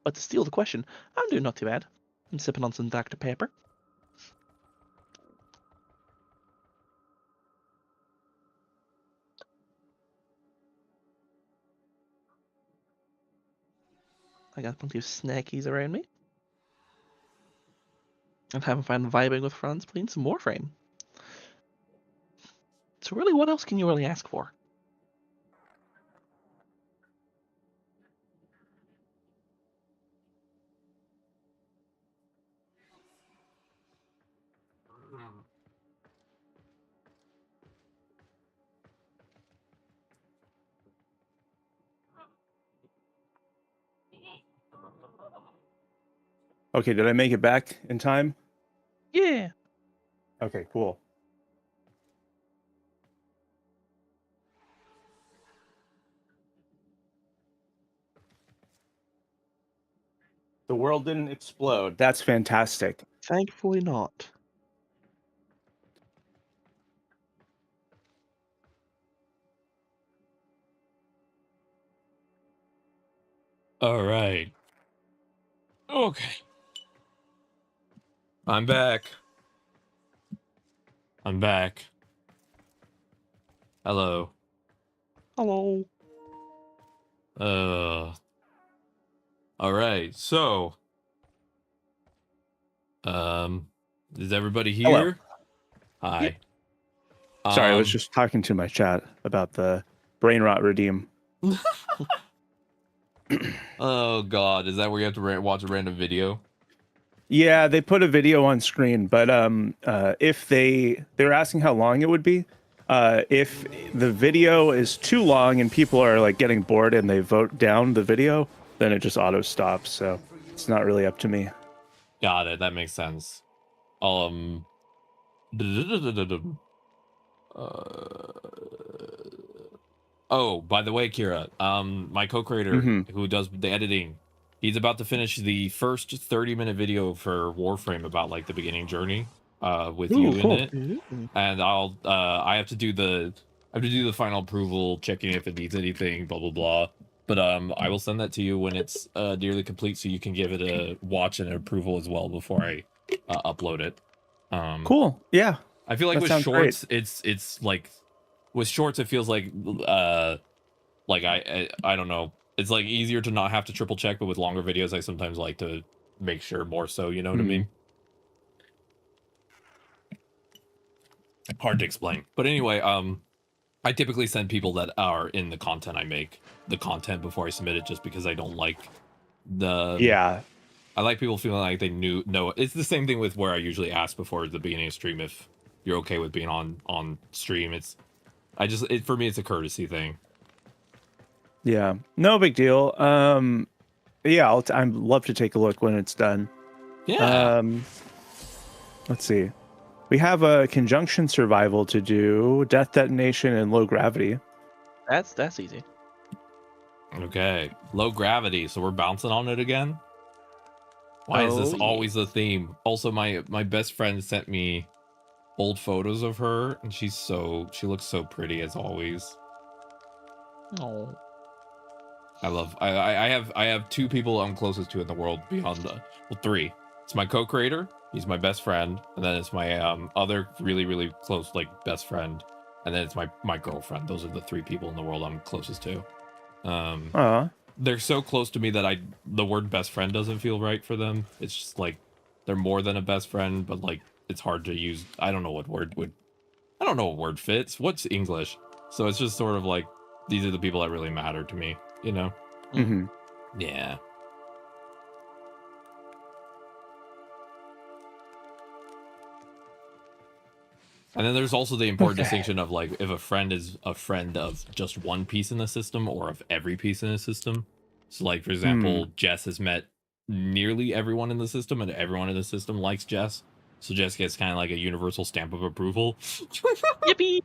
But to steal the question, I'm doing not too bad. I'm sipping on some Dr. Pepper. I got plenty of snackies around me. I'm having fun vibing with friends playing some Warframe. So really, what else can you really ask for? Okay, did I make it back in time? Yeah. Okay, cool. The world didn't explode. That's fantastic. Thankfully not. All right. Okay. I'm back. I'm back. Hello. Hello. All right. So, is everybody here? Hello. Hi. Yep. Sorry, I was just talking to my chat about the brain rot redeem. Oh God, is that where you have to watch a random video? Yeah, they put a video on screen, but if they're asking how long it would be. If the video is too long and people are like getting bored and they vote down the video, then it just auto stops. So it's not really up to me. Got it. That makes sense. Oh, by the way, Kira, my co-creator who does the editing, he's about to finish the first 30-minute video for Warframe about like the beginning journey, with you in it, and I have to do the final approval, checking if it needs anything, blah blah blah. But I will send that to you when it's nearly complete, so you can give it a watch and an approval as well before I upload it. Cool. Yeah. I feel like that with shorts, great. it's like with shorts, it feels like I don't know. It's like easier to not have to triple check, but with longer videos, I sometimes like to make sure more so. You know what I mean? Hard to explain, but anyway, I typically send people that are in the content I make the content before I submit it, just because I don't like the I like people feeling like they know. It's the same thing with where I usually ask before the beginning of stream if you're okay with being on stream. For me, it's a courtesy thing. Yeah, no big deal. Yeah, I'd love to take a look when it's done. Yeah. Let's see. We have a conjunction survival to do, death detonation, and low gravity. That's easy. Okay, low gravity. So we're bouncing on it again. Why is this always a theme? Also, my best friend sent me old photos of her, and she looks so pretty as always. Oh. I have two people I'm closest to in the world beyond three. It's my co-creator, he's my best friend, and then it's my other really, really close best friend, and then it's my girlfriend. Those are the three people in the world I'm closest to. They're so close to me that the word best friend doesn't feel right for them. It's just like they're more than a best friend, but like it's hard to use. I don't know what word fits. What's English? So it's just sort of like these are the people that really matter to me, you know? Yeah. And then there's also the important distinction of like if a friend is a friend of just one piece in the system or of every piece in the system. So like, for example, Jess has met nearly everyone in the system, and everyone in the system likes Jess. So Jess gets kind of like a universal stamp of approval. Yippee!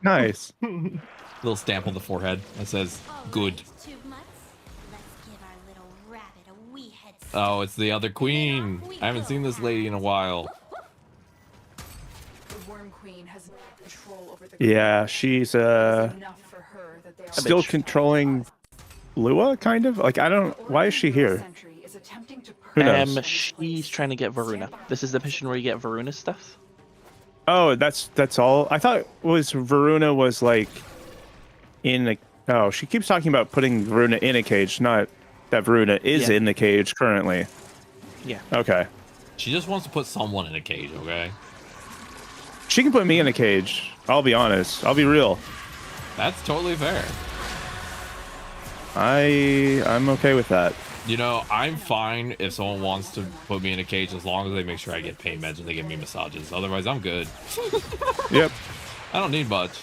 Nice. Little stamp on the forehead that says good. Oh, it's the other queen. I haven't seen this lady in a while. The Worm Queen has control over the Yeah, she's still controlling Lua, kind of. Like, I don't. Why is she here? Who knows? She's trying to get Varuna. This is the mission where you get Varuna stuff. Oh, that's all. I thought Varuna was like in a. Oh, she keeps talking about putting Varuna in a cage, not that Varuna is in the cage currently. Yeah. Okay. She just wants to put someone in a cage, okay? She can put me in a cage. I'll be honest. I'll be real. That's totally fair. I'm okay with that. You know, I'm fine if someone wants to put me in a cage as long as they make sure I get pain meds and they give me massages. Otherwise, I'm good. Yep. I don't need much.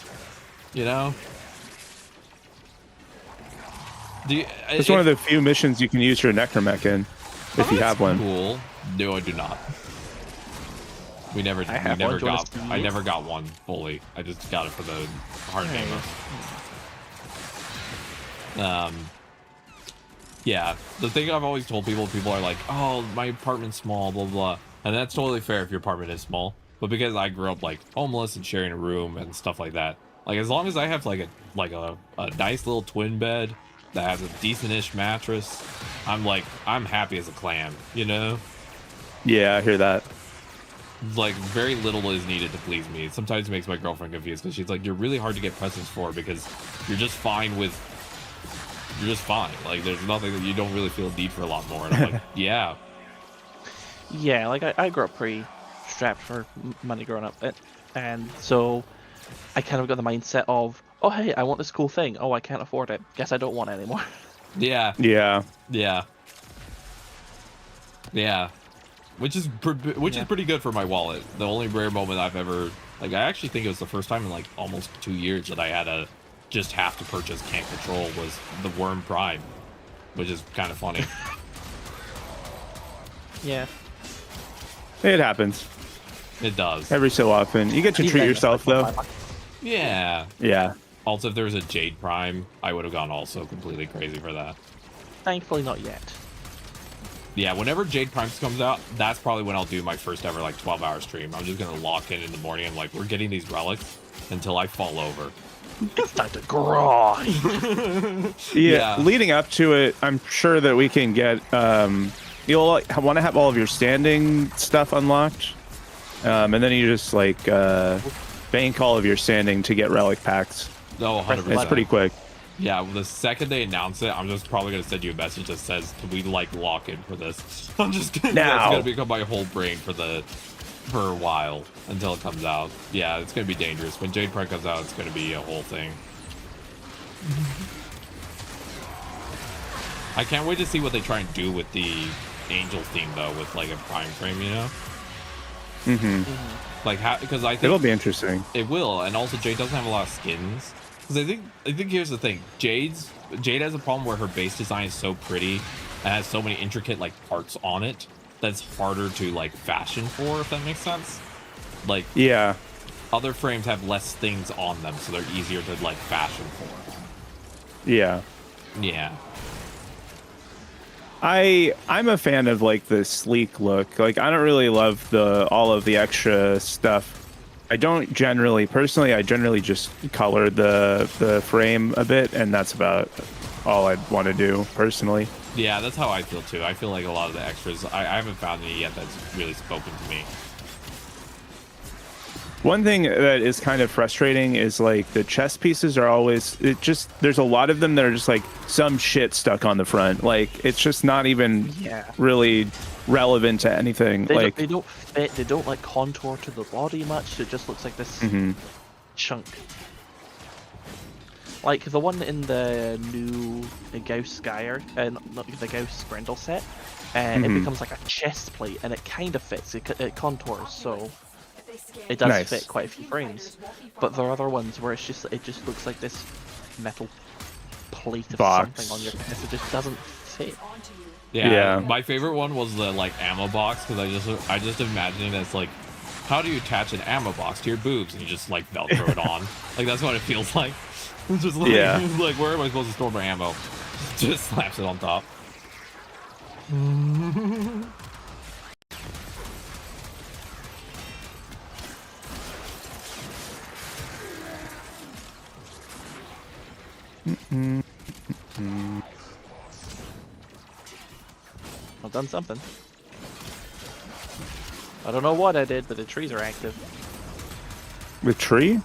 You know? It's one of the few missions you can use your necromech in, if you have one. Cool. No, I do not. I never got one fully. I just got it for the hard ammo. Yeah, the thing I've always told people are like, oh, my apartment's small, blah, blah. And that's totally fair if your apartment is small. But because I grew up like homeless and sharing a room and stuff like that, like as long as I have like a nice little twin bed that has a decent-ish mattress, I'm happy as a clam, you know? Yeah, I hear that. Like very little is needed to please me. Sometimes it makes my girlfriend confused because she's like, you're really hard to get presents for because you're just fine. Like there's nothing that you don't really feel a need for a lot more. And I'm like, yeah. Yeah, like I grew up pretty strapped for money growing up, and so I kind of got the mindset of, oh hey, I want this cool thing. Oh, I can't afford it. Guess I don't want it anymore. Yeah. Yeah. Yeah. Yeah. Which is pretty good for my wallet. The only rare moment I've ever, like, I actually think it was the first time in like almost 2 years that I had to just have to purchase Can't Control was the Worm Prime, which is kind of funny. Yeah. It happens. It does. Every so often. You get to treat yourself, though. Yeah. Yeah. Also, if there was a Jade Prime, I would have gone also completely crazy for that. Thankfully, not yet. Yeah, whenever Jade Primes comes out, that's probably when I'll do my first ever like 12-hour stream. I'm just gonna lock in the morning. I'm like, we're getting these relics until I fall over. It's time to grind. Yeah, leading up to it, I'm sure that we can get. You'll want to have all of your standing stuff unlocked, and then you just like bank all of your standing to get relic packs. Oh, 100%. It's pretty quick. Yeah, well, the second they announce it, I'm just probably gonna send you a message that says, "Can we like lock in for this?" I'm just gonna, that's gonna become my whole brain for a while until it comes out. Yeah, it's gonna be dangerous. When Jade Prime comes out, it's gonna be a whole thing. I can't wait to see what they try and do with the Angel theme though, with like a Prime frame, you know? Like how? Because I think it'll be interesting. It will, and also Jade doesn't have a lot of skins. Because I think here's the thing. Jade has a problem where her base design is so pretty and has so many intricate like parts on it that's harder to like fashion for, if that makes sense. Like, yeah, other frames have less things on them, so they're easier to like fashion for. Yeah. I'm a fan of like the sleek look. Like I don't really love all of the extra stuff. I generally just color the frame a bit, and that's about all I'd want to do personally. Yeah, that's how I feel too. I feel like a lot of the extras, I haven't found any yet that's really spoken to me. One thing that is kind of frustrating is like the chest pieces are always, there's a lot of them that are just like some shit stuck on the front. Like it's just not even really relevant to anything. They don't fit, they don't like contour to the body much. It just looks like this chunk. Like the one in the new Gauss Skyer, not the Gauss Grendel set, it becomes like a chest plate and it kind of fits, it contours, so it does fit quite a few frames. But there are other ones where it just looks like this metal plate of something on your chest. It just doesn't fit. Yeah, my favorite one was the like ammo box, because I just imagine it's like, how do you attach an ammo box to your boobs? And you just like Velcro it on. Like that's what it feels like. It's just like, like where am I supposed to store my ammo? Just slaps it on top. I've done something. I don't know what I did, but the trees are active. The tree?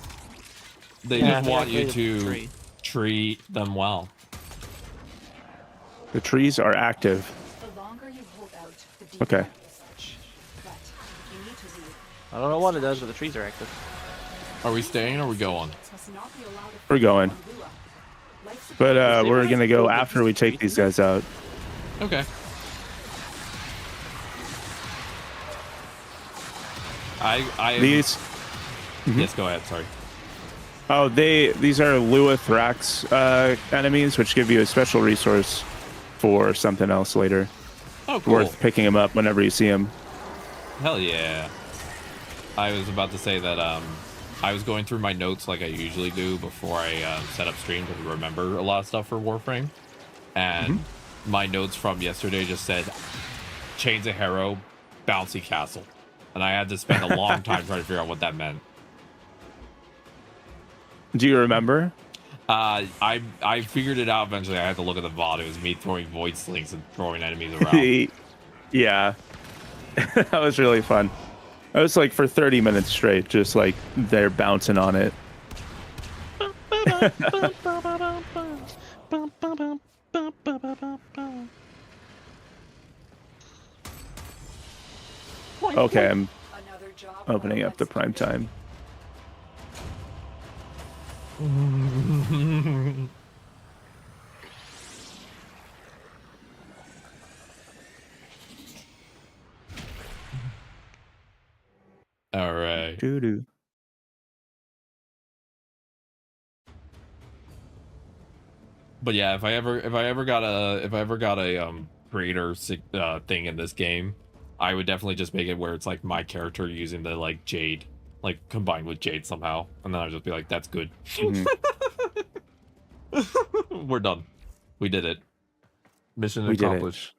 They just want you to treat them well. The trees are active. Okay. I don't know what it does, but the trees are active. Are we staying or are we going? We're going. But we're gonna go after we take these guys out. Okay. These. Yes, go ahead. Sorry. Oh, these are Luithrax enemies, which give you a special resource for something else later. Oh, cool. Worth picking them up whenever you see them. Hell yeah. I was about to say that I was going through my notes like I usually do before I set up stream to remember a lot of stuff for Warframe. And my notes from yesterday just said Chains of Harrow, Bouncy Castle. And I had to spend a long time trying to figure out what that meant. Do you remember? I figured it out eventually. I had to look at the VOD. It was me throwing void slings and throwing enemies around. Yeah. That was really fun. I was like for 30 minutes straight, just like they're bouncing on it. Okay, I'm opening up the prime time. All right. Doo-doo. But yeah, if I ever got a creator thing in this game, I would definitely just make it where it's like my character using the like Jade, like combined with Jade somehow, and then I'd just be like, that's good. We're done. We did it. Mission accomplished.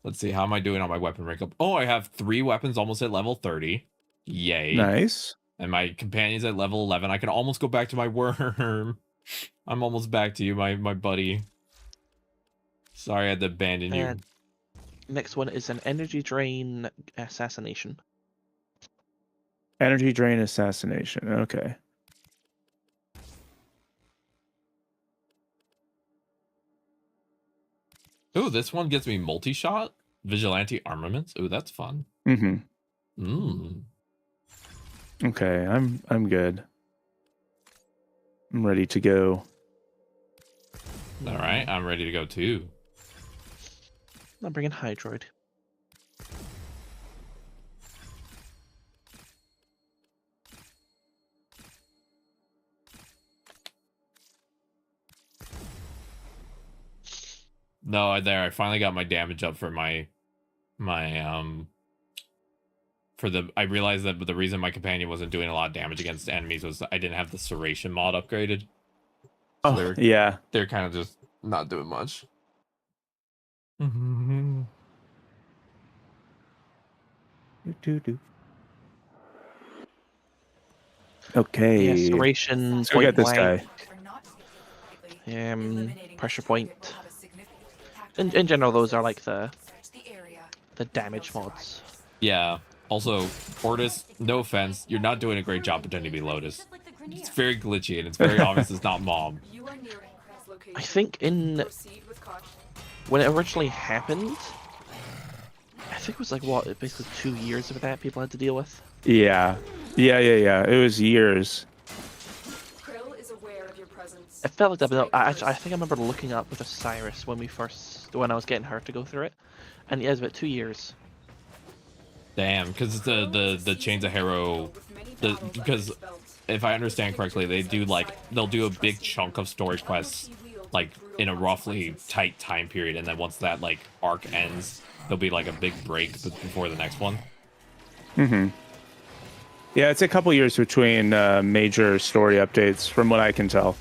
Let's see, how am I doing on my weapon rank up? Oh, I have 3 weapons almost at level 30. Yay. Nice. And my companion's at level 11. I can almost go back to my worm. I'm almost back to you, my buddy. Sorry I had to abandon you. Next one is an energy drain assassination. Energy drain assassination. Okay. Ooh, this one gets me multi-shot. Vigilante armaments. Ooh, that's fun. Okay, I'm good. I'm ready to go. All right, I'm ready to go too. I'm bringing Hydroid. No, I finally got my damage up for my I realized that the reason my companion wasn't doing a lot of damage against enemies was I didn't have the Serration mod upgraded. So they're kind of just not doing much. Okay. Yeah, Serration. Let's go get this guy. Pressure point. In general, those are like the damage mods. Yeah. Also, Ortis, no offense, you're not doing a great job pretending to be Lotus. It's very glitchy and it's very obvious it's not Mom. I think when it originally happened, I think it was like basically 2 years of that people had to deal with. Yeah. It was years. It felt like that, but I think I remember looking up with Osiris when I was getting her to go through it, and yeah, it was about 2 years. Damn, because the Chains of Harrow, because if I understand correctly, they'll do a big chunk of story quests like in a roughly tight time period, and then once that like arc ends, there'll be like a big break before the next one. Yeah, it's a couple years between major story updates, from what I can tell.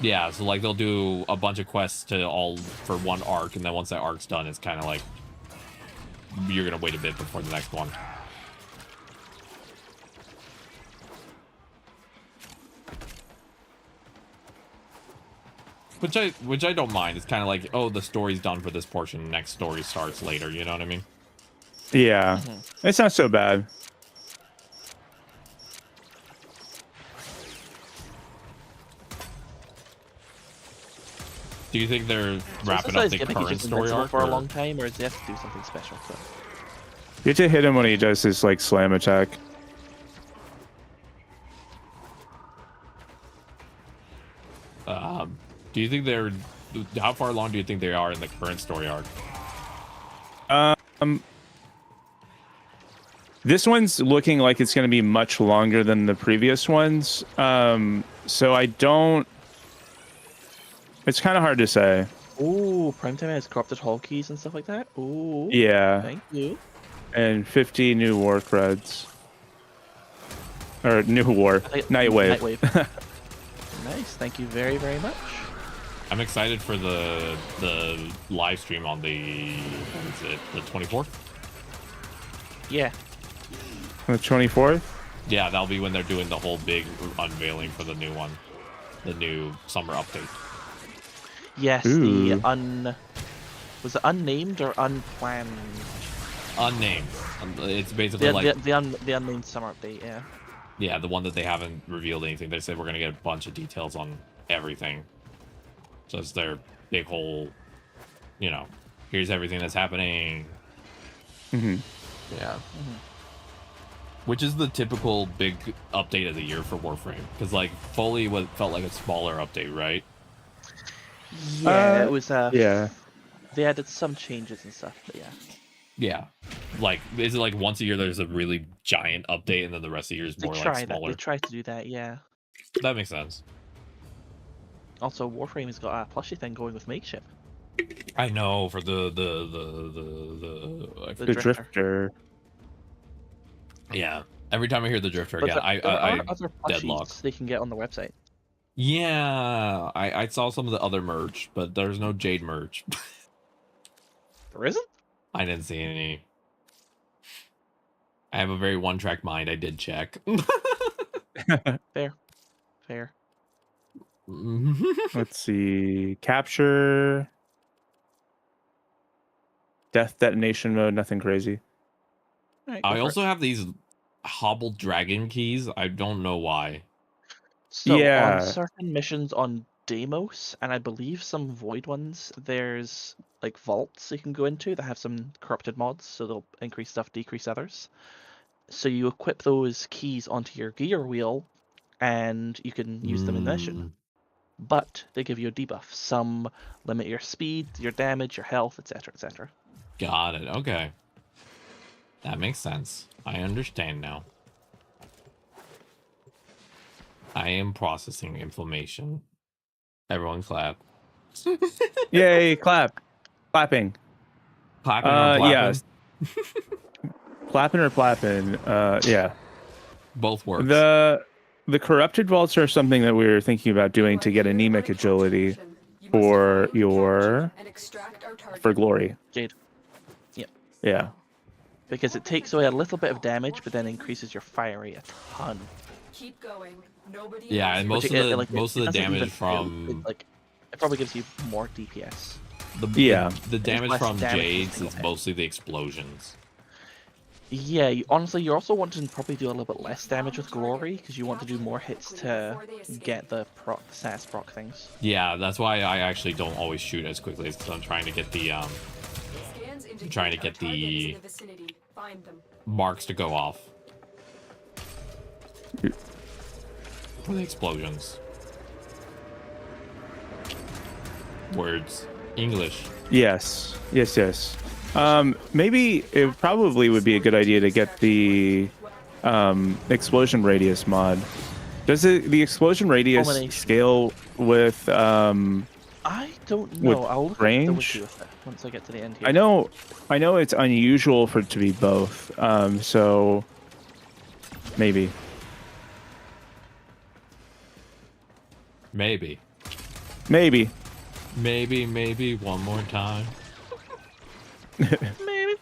Yeah, so like they'll do a bunch of quests for one arc, and then once that arc's done, it's kind of like you're gonna wait a bit before the next one. Which I don't mind. It's kind of like, oh, the story's done for this portion, next story starts later. You know what I mean? Yeah, it's not so bad. Do you think they're wrapping up the current story arc for a long time, or does he have to do something special? So? You have to hit him when he does his like slam attack. Do you think they're... How far along do you think they are in the current story arc? This one's looking like it's going to be much longer than the previous ones. So I don't... It's kind of hard to say. Ooh, Primetime has corrupted hull keys and stuff like that. Ooh. Yeah. Thank you. And 50 new war creds. Or new war. Nightwave. Nightwave. Nice. Thank you very, very much. I'm excited for the live stream on the... What is it? The 24th? Yeah. The 24th? Yeah, that'll be when they're doing the whole big unveiling for the new one. The new summer update. Yes, Ooh. Was it unnamed or unplanned? Unnamed. It's basically like... The unnamed summer update, yeah. Yeah, the one that they haven't revealed anything. They said we're going to get a bunch of details on everything. So it's their big whole, you know, here's everything that's happening. Mm-hmm. Yeah. Which is the typical big update of the year for Warframe. Because, like, Foley felt like a smaller update, right? Yeah, it was, yeah. They added some changes and stuff, but yeah. Yeah. Like, is it like once a year there's a really giant update and then the rest of the year is more like smaller? They try to do that, yeah. That makes sense. Also, Warframe has got a plushie thing going with Makeshift. I know, for the Drifter. Yeah. Every time I hear the Drifter But again, there are other deadlock. plushies they can get on the website. Yeah, I saw some of the other merch, but there's no Jade merch. There isn't? I didn't see any. I have a very one-track mind. I did check. Fair. Fair. Let's see. Capture. Death detonation mode. Nothing crazy. Right, I also have these hobbled dragon keys. I don't know why. So Yeah. on certain missions on Deimos, and I believe some Void ones, there's like vaults you can go into that have some corrupted mods, so they'll increase stuff, decrease others. So you equip those keys onto your gear wheel, and you can use them in the mission. But they give you a debuff. Some limit your speed, your damage, your health, etc., etc. Got it. Okay. That makes sense. I understand now. I am processing information. Everyone clap. Yay, clap. Clapping. Clapping or clapping? Yeah. Clapping or clapping. Yeah. Both works. The corrupted vaults are something that we were thinking about doing to get anemic agility for glory. Jade. Yeah. Yeah. Because it takes away a little bit of damage, but then increases your fire rate a ton. Keep going. Nobody Yeah, and most of the damage from it probably gives you more DPS. The damage from Jades is mostly the explosions. Yeah, honestly, you also want to probably do a little bit less damage with Glory, because you want to do more hits to get the status proc things. Yeah, that's why I actually don't always shoot as quickly as I'm trying to get the marks to go off. For the explosions. Words. English. Yes. Maybe it probably would be a good idea to get the explosion radius mod. Does the explosion radius scale with I don't know. I'll look range? at the once I get to the end here. I know it's unusual for it to be both. So maybe. Maybe one more time. Maybe.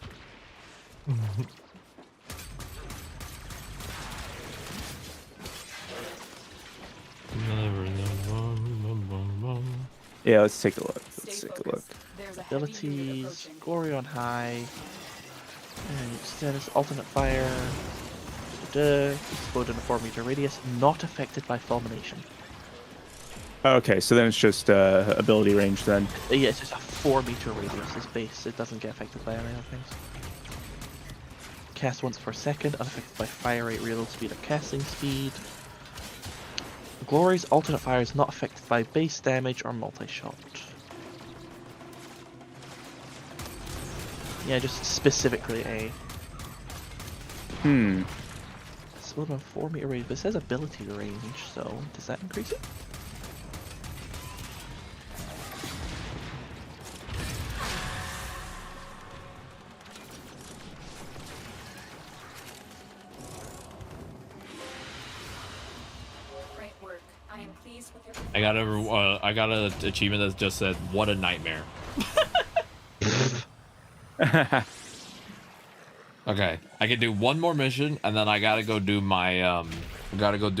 Yeah, let's take a look. Abilities, Glory on high, and status alternate fire, explode in a 4-meter radius, not affected by fulmination. Okay, so then it's just ability range then. Yeah, it's just a 4-meter radius is base. It doesn't get affected by any other things. Cast once per second, unaffected by fire rate, reload speed, or casting speed. Glory's alternate fire is not affected by base damage or multi-shot. Yeah, just specifically A. It's more than 4 meter range, but it says ability range, so does that increase it? Great work. I am pleased with your. I got an achievement that just said, "What a nightmare." Okay, I can do one more mission, and then I gotta go do my I gotta go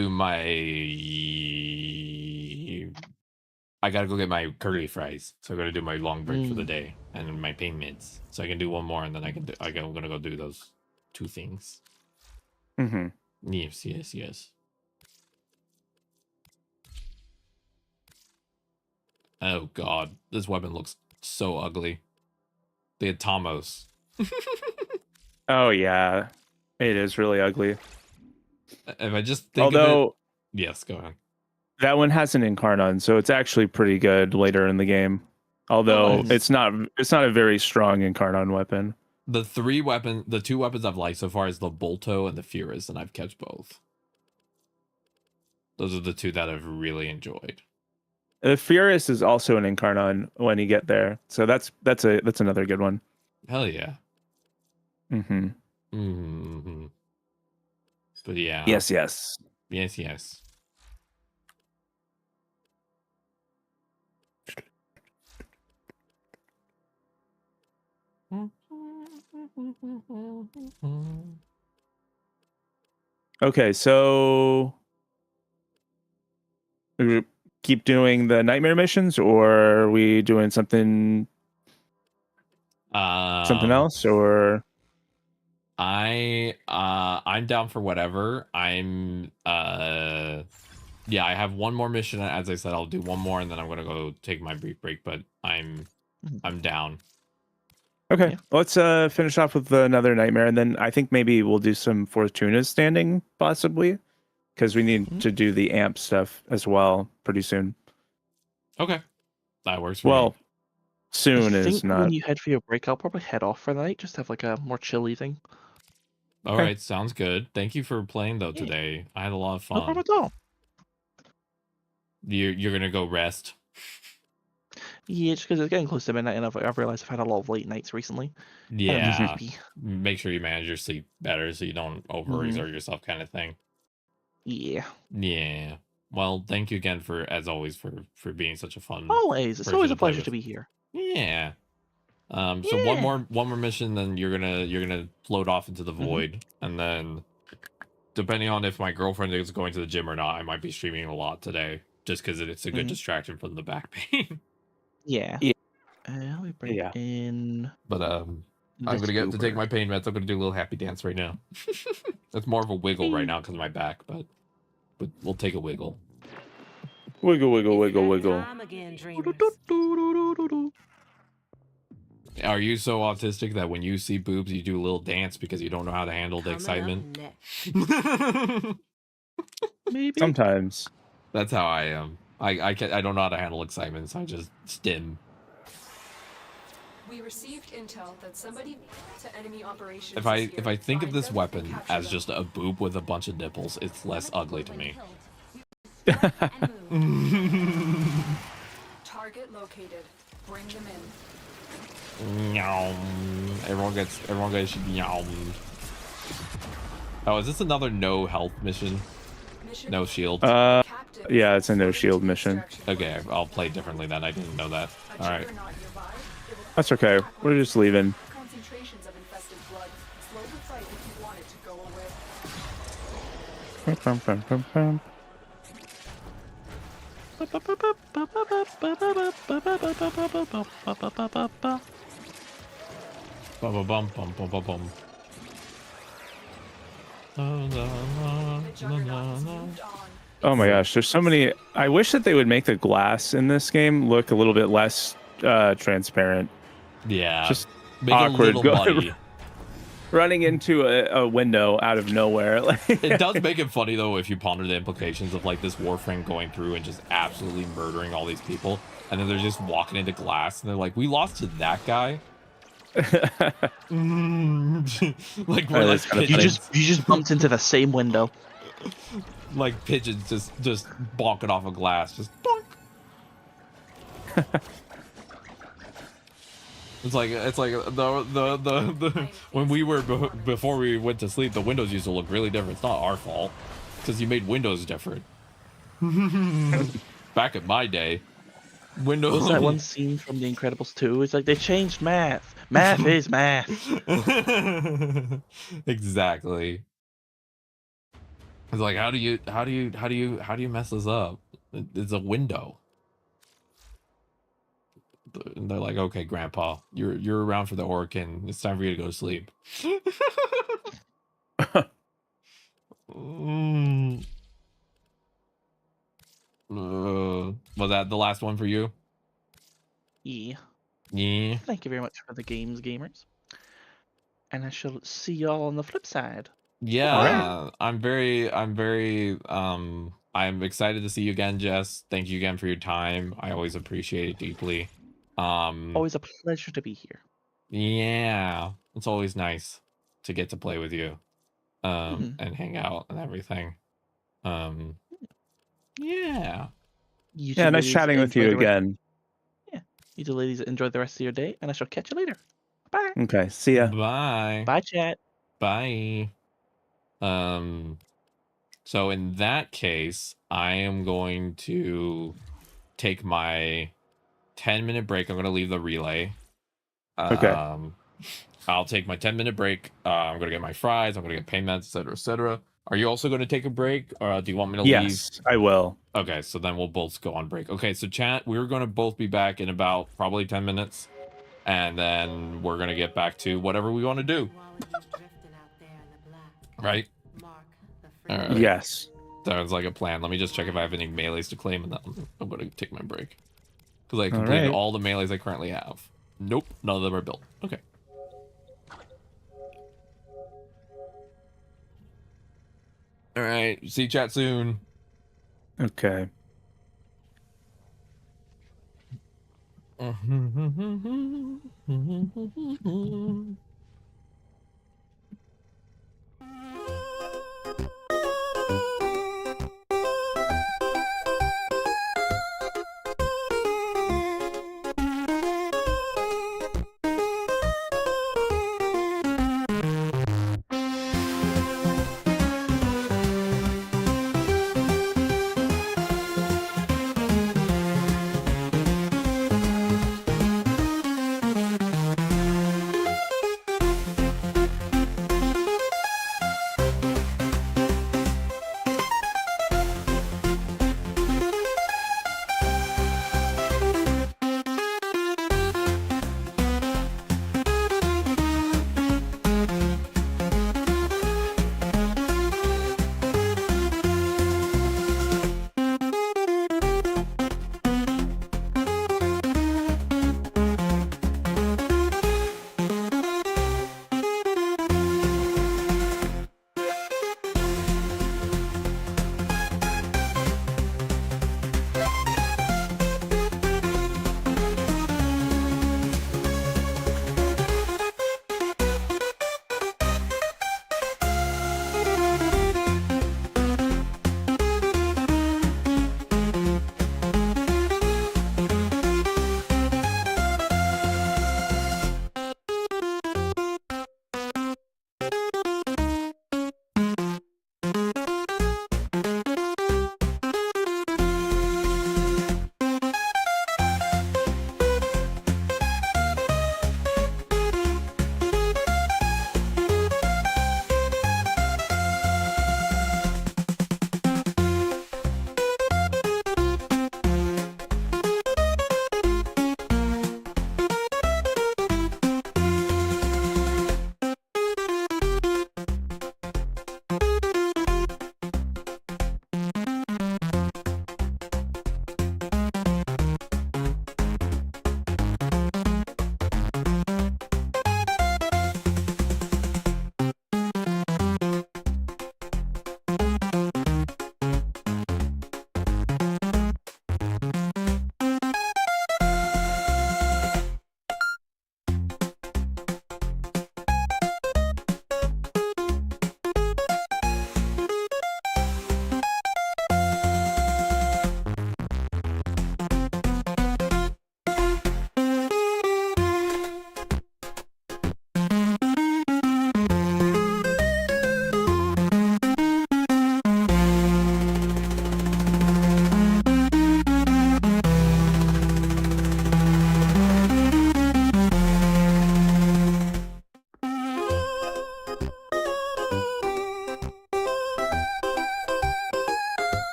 get my curly fries. So I gotta do my long break for the day and my pain meds. So I can do one more, and then I'm gonna go do those 2 things. Yes. Oh god, this weapon looks so ugly. The Atomos. Oh yeah, it is really ugly. If I just think of it... Yes, go ahead. That one has an Incarnon, so it's actually pretty good later in the game. Although it's not a very strong Incarnon weapon. The 2 weapons I've liked so far is the Bolto and the Furus, and I've kept both. Those are the 2 that I've really enjoyed. The Furus is also an Incarnon when you get there, so that's another good one. Hell yeah. But yeah. Yes. Okay, so we keep doing the nightmare missions, or are we doing something else, or I'm down for whatever. Yeah, I have one more mission. As I said, I'll do one more, and then I'm gonna go take my brief break. But I'm down. Okay, let's finish off with another nightmare, and then I think maybe we'll do some Fortuna's standing, possibly, because we need to do the amp stuff as well pretty soon. Okay, that works for me. Soon is not. When you head for your break, I'll probably head off for the night, just have like a more chilly thing. All right, sounds good. Thank you for playing though today. I had a lot of fun. No problem at all. You're gonna go rest. Yeah, just because it's getting close to midnight, and I've realized I've had a lot of late nights recently. Yeah, make sure you manage your sleep better so you don't overexert yourself, kind of thing. Yeah. Well, thank you again as always for being such a fun. Always, it's always a pleasure to be here. Yeah. So one more mission, then you're gonna float off into the void, and then depending on if my girlfriend is going to the gym or not, I might be streaming a lot today, just because it's a good distraction from the back pain. Yeah. Let me bring in. But I'm gonna get to take my pain meds. I'm gonna do a little happy dance right now. That's more of a wiggle right now because of my back, but we'll take a wiggle. Wiggle, wiggle, wiggle, wiggle. Are you so autistic that when you see boobs, you do a little dance because you don't know how to handle the excitement? Maybe. Sometimes. That's how I am. I don't know how to handle excitement, so I just stim. We received intel that somebody to enemy operations. If I think of this weapon as just a boob with a bunch of nipples, it's less ugly to me. Target located. Bring them in. Everyone gets yowmed. Oh, is this another no health mission? No shield? Yeah, it's a no shield mission. Okay, I'll play differently then. I didn't know that. Alright. That's okay. We're just leaving. Concentrations of infested blood. Slow the fight if you want it to go Oh my gosh, there's so many. I wish that they would make the glass in this game look a little bit less transparent. Yeah, just make awkward. it a little muddy. running into a window out of nowhere. It does make it funny though if you ponder the implications of like this Warframe going through and just absolutely murdering all these people, and then they're just walking into glass and they're like, "We lost to that guy." Like we're like you just bumped into the same window. Like pigeons just bonking off a glass, just bonk. It's like the when we were before we went to sleep, the windows used to look really different. It's not our fault because you made windows different. Back in my day, windows. What's that one scene from The Incredibles 2? It's like they changed math. Math is math. Exactly. It's like how do you mess this up? It's a window. And they're like, okay, Grandpa, you're around for the Orkin. It's time for you to go to sleep. Was that the last one for you? Yeah. Yeah. Thank you very much for the games, gamers. And I shall see y'all on the flip side. Yeah, I'm excited to see you again, Jess. Thank you again for your time. I always appreciate it deeply. Always a pleasure to be here. Yeah, it's always nice to get to play with you, and hang out and everything. Yeah. Yeah, nice chatting with you again. Yeah, you two ladies enjoy the rest of your day, and I shall catch you later. Bye. Okay, see ya. Bye. Bye, chat. Bye. So in that case, I am going to take my 10-minute break. I'm going to leave the relay. Okay. I'll take my 10-minute break. I'm going to get my fries. I'm going to get payments, etc., etc. Are you also going to take a break, or do you want me to leave? Yes, I will. Okay, so then we'll both go on break. Okay, so chat, we're going to both be back in about probably 10 minutes, and then we're going to get back to whatever we want to do. Right? All right. Yes. Sounds like a plan. Let me just check if I have any melees to claim, and then I'm going to take my break. Because I completed all the melees I currently have. Nope, none of them are built. Okay. All right, see chat soon. Okay.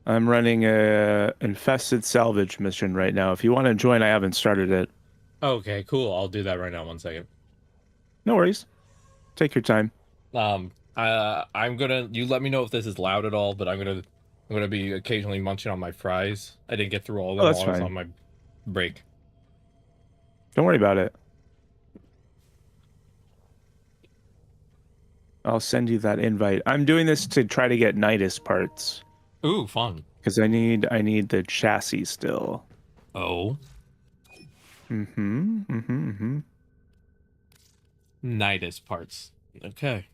I'm running a infested salvage mission right now. If you want to join, I haven't started it. Okay, cool. I'll do that right now. 1 second. No worries. Take your time. I'm gonna. You let me know if this is loud at all, but I'm gonna be occasionally munching on my fries. I didn't get through all of them that's while I was fine. on my break. Don't worry about it. I'll send you that invite. I'm doing this to try to get Nidus parts. Ooh, fun. Because I need the chassis still. Oh. Nidus parts. Okay.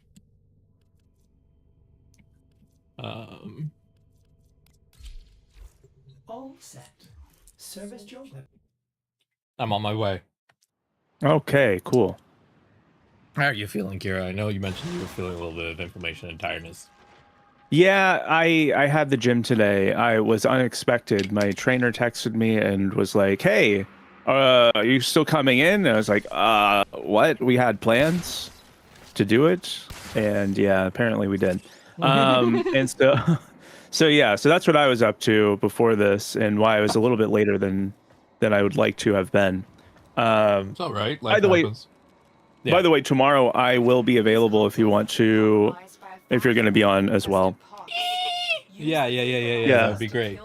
All set. Service job. I'm on my way. Okay, cool. How are you feeling, Kira? I know you mentioned you were feeling a little bit of inflammation and tiredness. Yeah, I had the gym today. I was unexpected. My trainer texted me and was like, "Hey, are you still coming in?" And I was like, what? We had plans to do it, and yeah, apparently we did. And so yeah, so that's what I was up to before this, and why I was a little bit later than I would like to have been. It's all right. By the way, by the way, tomorrow I will be available if you want to, if you're going to be on as well. Yeah. That'd be great.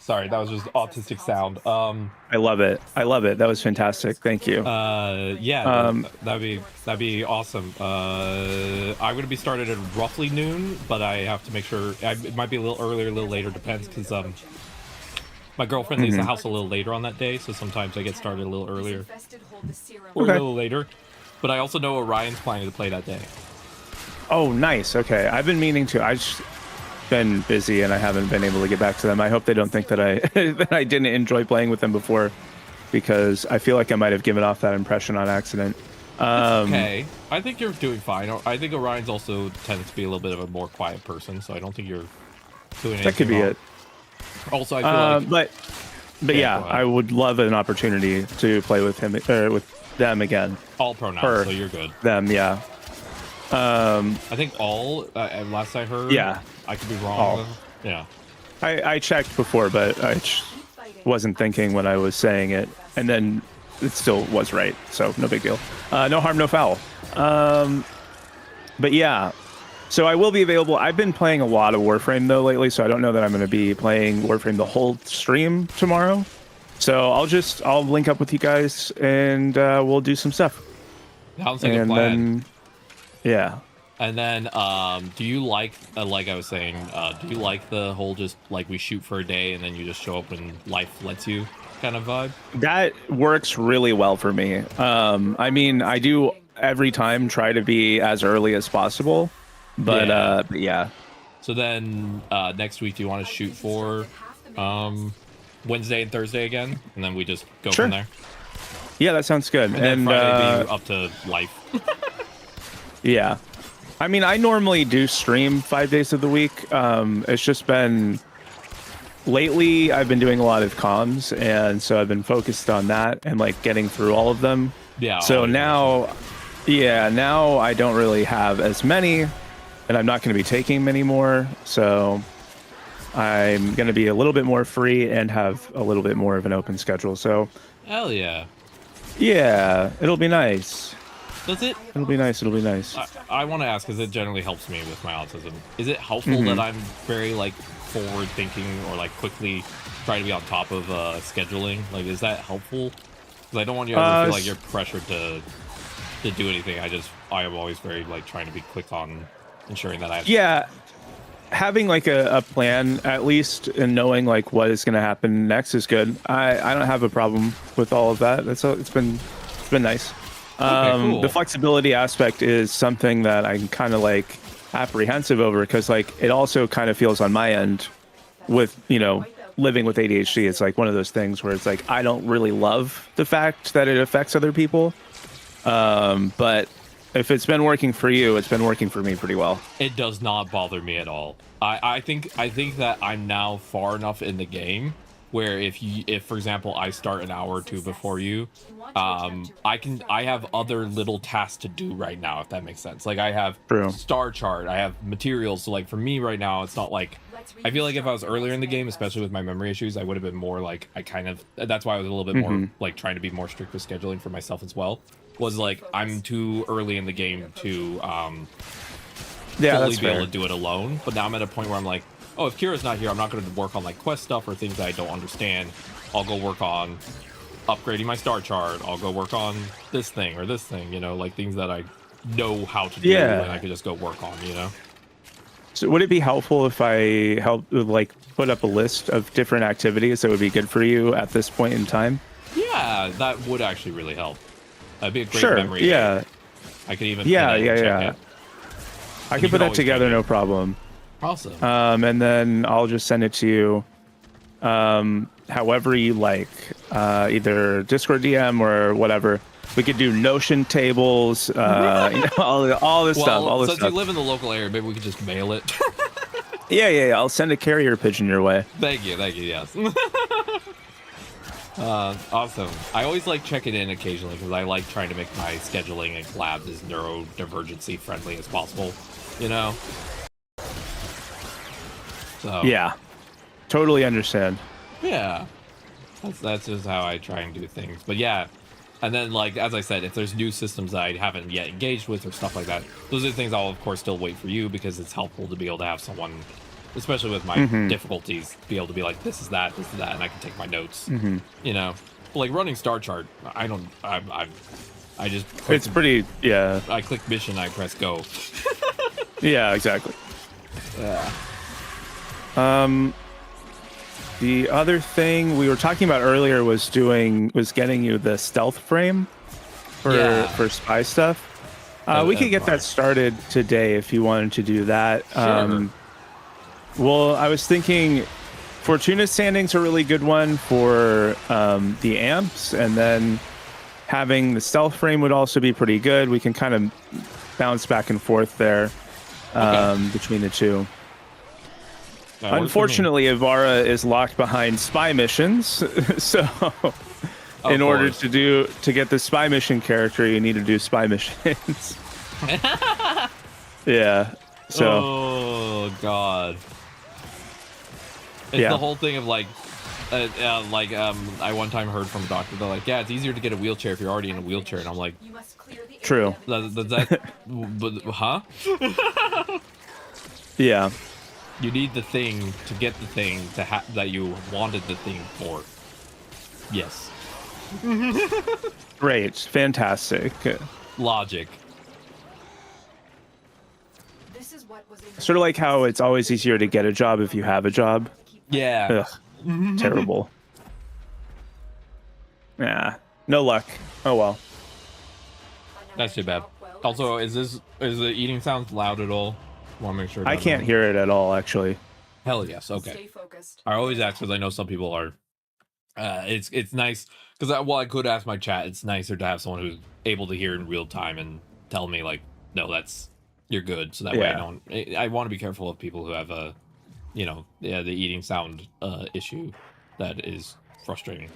Sorry, that was just autistic sound. I love it. That was fantastic. Thank you. Yeah, that'd be awesome. I'm gonna be started at roughly noon, but I have to make sure it might be a little earlier, a little later, depends, because my girlfriend leaves the house a little later on that day, so sometimes I get started a little earlier or a little later. But I also know Orion's planning to play that day. Oh, nice. Okay, I've been meaning to. I've just been busy and I haven't been able to get back to them. I hope they don't think that I that I didn't enjoy playing with them before, because I feel like I might have given off that impression on accident. Okay, I think you're doing fine. I think Orion's also tends to be a little bit of a more quiet person, so I don't think you're doing anything That could be wrong. it. Also, I feel like, but yeah, I would love an opportunity to play with him or with them again. All pronouns, so you're good. Them, yeah. I think all. Last I heard. Yeah. I could be wrong. Yeah. I checked before, but I wasn't thinking when I was saying it, and then it still was right. So no big deal. No harm, no foul. But yeah. So I will be available. I've been playing a lot of Warframe though lately, so I don't know that I'm going to be playing Warframe the whole stream tomorrow. So I'll link up with you guys and we'll do some stuff. Sounds like a plan. Then, yeah. And then, do you like I was saying, do you like the whole just like we shoot for a day and then you just show up and life lets you kind of vibe? That works really well for me. I mean, I do every time try to be as early as possible. But yeah. So then next week, do you want to shoot for Wednesday and Thursday again, and then we just go from there? Yeah, that sounds good. And then Friday be up to life. Yeah. I mean, I normally do stream 5 days of the week. It's just been lately I've been doing a lot of comms, and so I've been focused on that and like getting through all of them. Yeah. So now I don't really have as many. And I'm not going to be taking many more, so I'm going to be a little bit more free and have a little bit more of an open schedule. So, hell yeah, yeah, it'll be nice. Does it? It'll be nice. It'll be nice. I want to ask, because it generally helps me with my autism. Is it helpful that I'm very like forward thinking or like quickly try to be on top of scheduling? Like, is that helpful? Because I don't want you to ever feel like you're pressured to do anything. I am always very like trying to be quick on ensuring that having like a plan at least and knowing like what is going to happen next is good. I don't have a problem with all of that. It's been nice. Cool. The flexibility aspect is something that I'm kind of like apprehensive over, because like it also kind of feels on my end with, you know, living with ADHD. It's like one of those things where it's like I don't really love the fact that it affects other people, but if it's been working for you, it's been working for me pretty well. It does not bother me at all. I think that I'm now far enough in the game where if for example I start an hour or two before you, I have other little tasks to do right now, if that makes sense. Like I have star chart, I have materials. So like for me right now, it's not like, I feel like if I was earlier in the game, especially with my memory issues, I would have been more like, that's why I was a little bit more like trying to be more strict with scheduling for myself as well. Was like, I'm too early in the game to fully be able to do it alone. But now I'm at a point where I'm like, oh, if Kira's not here, I'm not going to work on like quest stuff or things that I don't understand. I'll go work on upgrading my star chart. I'll go work on this thing or this thing, you know, like things that I know how to do and I could just go work on, you know. So would it be helpful if I like put up a list of different activities that would be good for you at this point in time? Yeah, that would actually really help. That'd be a great memory. Yeah. I could even I can put that together, no problem. Awesome. And then I'll just send it to you however you like, either Discord DM or whatever. We could do Notion tables, you know, all this stuff. Since you live in the local area, maybe we could just mail it. Yeah. I'll send a carrier pigeon your way. Thank you. Yes. Awesome. I always like checking in occasionally because I like trying to make my scheduling and collabs as neurodivergency friendly as possible. You know. So. Yeah. Totally understand. Yeah. That's just how I try and do things. But yeah. And then, like, as I said, if there's new systems that I haven't yet engaged with or stuff like that, those are the things I'll, of course, still wait for you because it's helpful to be able to have someone, especially with my difficulties, be able to be like, this is that, and I can take my notes, you know? But, like, running Star Chart, I just... It's pretty, yeah. I click mission, I press go. Yeah, exactly. Yeah. The other thing we were talking about earlier was getting you the stealth frame for spy stuff. We could get that started today if you wanted to do that. Sure. Well, I was thinking Fortuna Standing's a really good one for the amps, and then having the stealth frame would also be pretty good. We can kind of bounce back and forth there between the two. Unfortunately, Ivara is locked behind spy missions, so in order to get the spy mission character, you need to do spy missions. Yeah. So. Oh God. It's the whole thing of like, I one time heard from a doctor, they're like, yeah, it's easier to get a wheelchair if you're already in a wheelchair, and I'm like, true. Huh? Yeah. You need the thing to get the thing that you wanted the thing for. Yes. Great. Fantastic. Logic. Sort of like how it's always easier to get a job if you have a job. Yeah. Ugh, terrible. Yeah. No luck. Oh well. That's too bad. Also, is the eating sound loud at all? Want to make sure. I can't hear it at all, actually. Hell yes. Okay. I always ask because I know some people are. It's nice because I could ask my chat. It's nicer to have someone who's able to hear in real time and tell me like, no, you're good. So that way I want to be careful of people who have the eating sound issue that is frustrating.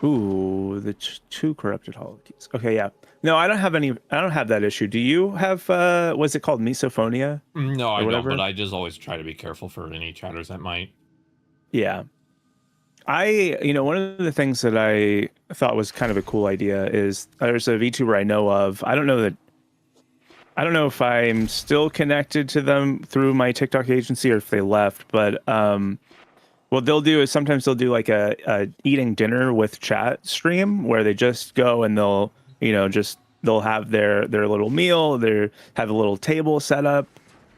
Ooh, the two corrupted holocrons. Okay, yeah. No, I don't have that issue. Do you have what's it called, misophonia? No, I don't, but I just always try to be careful for any chatters that might. Yeah. One of the things that I thought was kind of a cool idea is there's a VTuber I know of. I don't know if I'm still connected to them through my TikTok agency or if they left, but what they'll do is sometimes they'll do like a eating dinner with chat stream where they just go and they'll have their little meal, have a little table set up,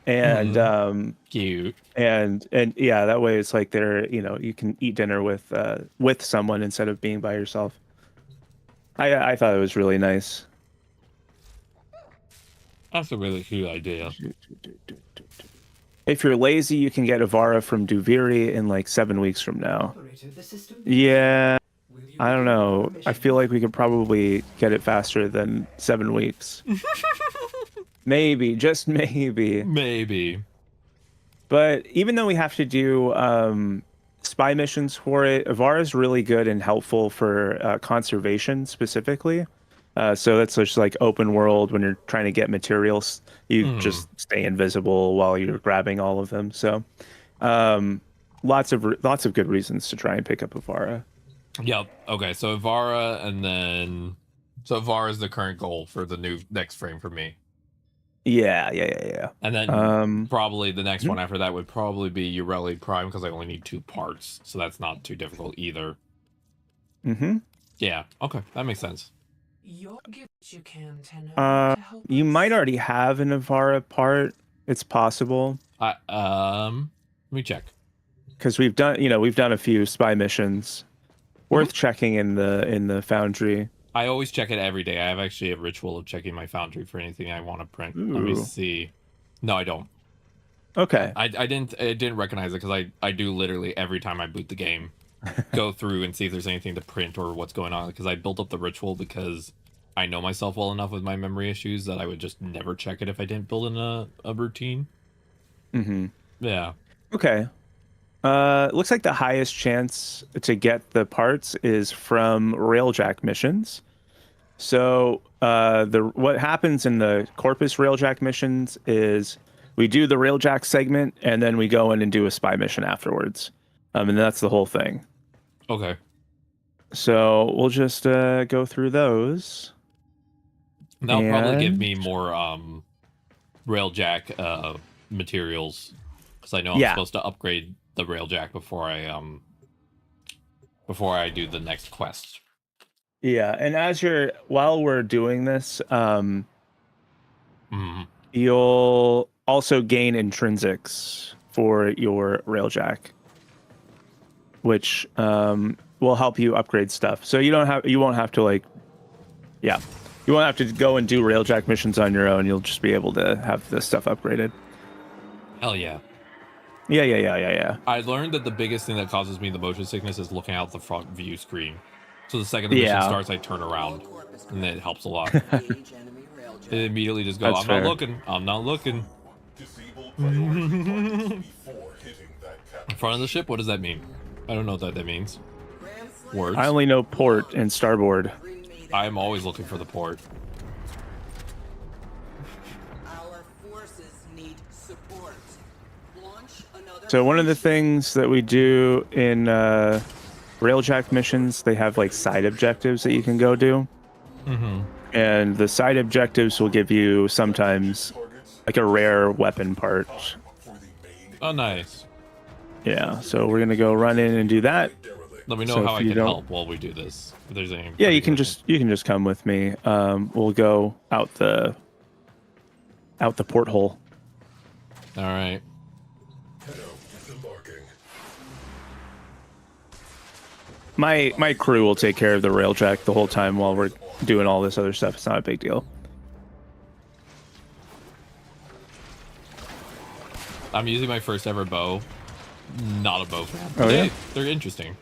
and cute, and yeah, that way it's like you can eat dinner with someone instead of being by yourself. I thought it was really nice. That's a really cute idea. If you're lazy, you can get Ivara from Duviri in like 7 weeks from now. Yeah, I don't know. I feel like we could probably get it faster than 7 weeks. Maybe, just maybe. Maybe. But even though we have to do spy missions for it. Avara is really good and helpful for conservation specifically. So that's just like open world when you're trying to get materials, you just stay invisible while you're grabbing all of them. So lots of good reasons to try and pick up Avara. Yep. Okay. So Avara, and then Avara is the current goal for the next frame for me. Yeah. And then probably the next one after that would probably be Ureli Prime, because I only need 2 parts, so that's not too difficult either. Yeah. Okay, that makes sense. You can, you might already have an Avara part. It's possible. Let me check. Because we've done a few spy missions. Worth checking in the foundry. I always check it every day. I have actually a ritual of checking my foundry for anything I want to print. Ooh. Let me see. No, I don't. Okay. I didn't recognize it because I do literally every time I boot the game, go through and see if there's anything to print or what's going on, because I built up the ritual because I know myself well enough with my memory issues that I would just never check it if I didn't build in a routine. Yeah. Okay. Looks like the highest chance to get the parts is from railjack missions. So what happens in the Corpus railjack missions is we do the railjack segment and then we go in and do a spy mission afterwards. And that's the whole thing. Okay. So we'll just go through those. That'll probably give me more railjack materials, because I know I'm supposed to upgrade the railjack before I do the next quest. Yeah, and while we're doing this, you'll also gain intrinsics for your railjack, which will help you upgrade stuff. So you won't have to you won't have to go and do railjack missions on your own. You'll just be able to have this stuff upgraded. Hell yeah. Yeah. I learned that the biggest thing that causes me the motion sickness is looking out the front view screen. So the second the mission starts, I turn around, and it helps a lot. It immediately just goes, I'm not looking. In front of the ship? What does that mean? I don't know what that means. Words? I only know port and starboard. I'm always looking for the port. So one of the things that we do in railjack missions, they have like side objectives that you can go do. And the side objectives will give you sometimes like a rare weapon part. Oh, nice. Yeah, so we're gonna go run in and do that. Let me know how I can help while we do this. If there's any. Yeah, you can just come with me. We'll go out the porthole. All right. My crew will take care of the railjack the whole time while we're doing all this other stuff. It's not a big deal. I'm using my first ever bow. Not a bow fan. Oh, yeah? They're interesting.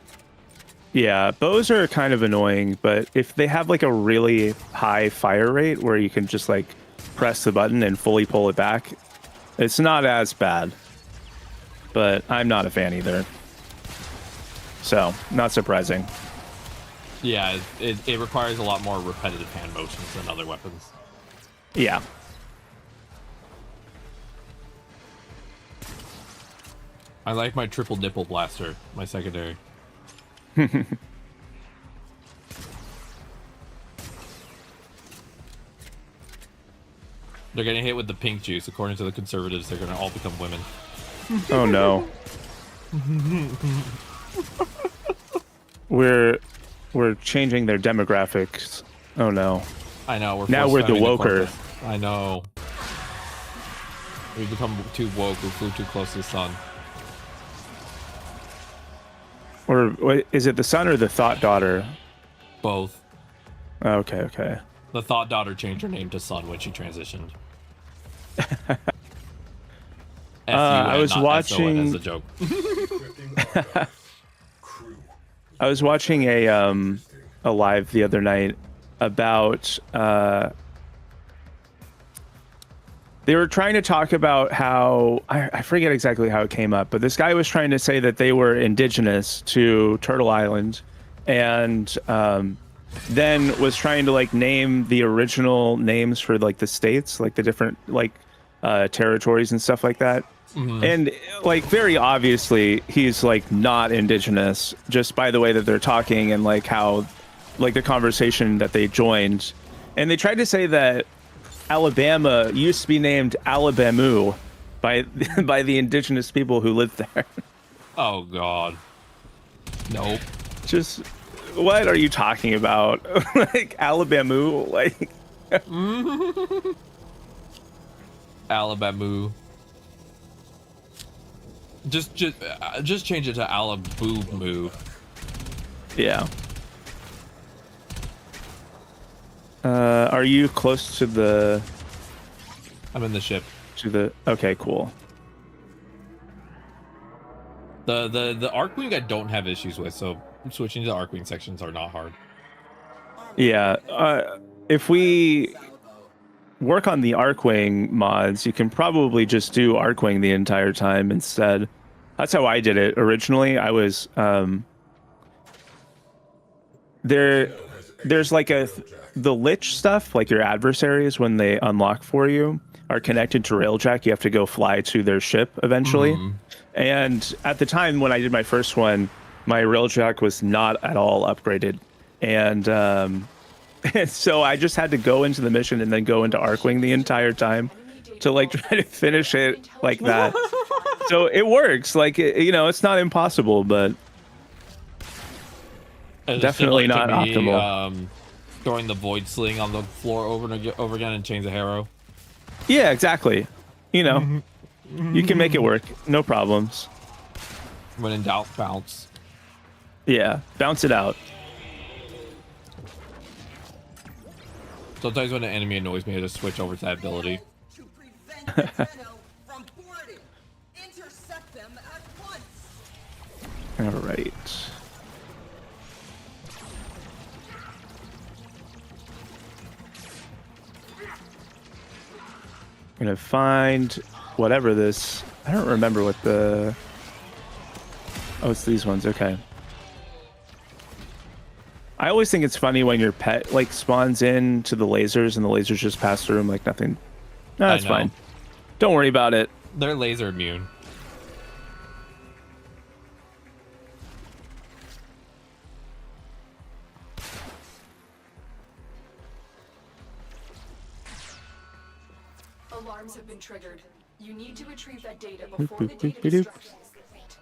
Yeah, bows are kind of annoying, but if they have like a really high fire rate where you can just like press the button and fully pull it back, it's not as bad. But I'm not a fan either. So, not surprising. Yeah, it requires a lot more repetitive hand motions than other weapons. Yeah. I like my triple nipple blaster, my secondary. They're getting hit with the pink juice. According to the conservatives, they're going to all become women. Oh no. We're changing their demographics. Oh no. I know. Now we're the woker. I know. We've become too woke. We flew too close to the sun. Or is it the son or the thought daughter? Both. Okay. The thought daughter changed her name to Sun when she transitioned. I was watching as a joke. I was watching a live the other night about they were trying to talk about how I forget exactly how it came up, but this guy was trying to say that they were indigenous to Turtle Island, and then was trying to like name the original names for like the states, like the different like territories and stuff like that. And like very obviously he's like not indigenous just by the way that they're talking and like how like the conversation that they joined. And they tried to say that Alabama used to be named Alabamu by the indigenous people who lived there. Oh God. Nope. Just what are you talking about? Like Alabamu, like Alabamu. Just change it to Alabumu. Yeah. Are you close to the? I'm in the ship. To the. Okay, cool. The Arcwing I don't have issues with, so switching to the Arcwing sections are not hard. Yeah. If we work on the Arcwing mods, you can probably just do Arcwing the entire time instead. That's how I did it originally. I was there's like the Lich stuff, like your adversaries when they unlock for you are connected to Railjack. You have to go fly to their ship eventually. And at the time when I did my first one, my Railjack was not at all upgraded. And so I just had to go into the mission and then go into Arcwing the entire time to like try to finish it like that. So it works. Like, you know, it's not impossible, but definitely not optimal. Throwing the void sling on the floor over and over again and chains of harrow. Yeah, exactly. You know, you can make it work. No problems. When in doubt, bounce. Yeah, bounce it out. Sometimes when an enemy annoys me, I just switch over to that ability. All right. I'm gonna find whatever this. I don't remember what the. Oh, it's these ones. Okay. I always think it's funny when your pet like spawns in to the lasers and the lasers just pass through them like nothing. No, that's fine. Don't worry about it. They're laser immune. Alarms have been triggered. You need to retrieve that data before the data destruction is complete.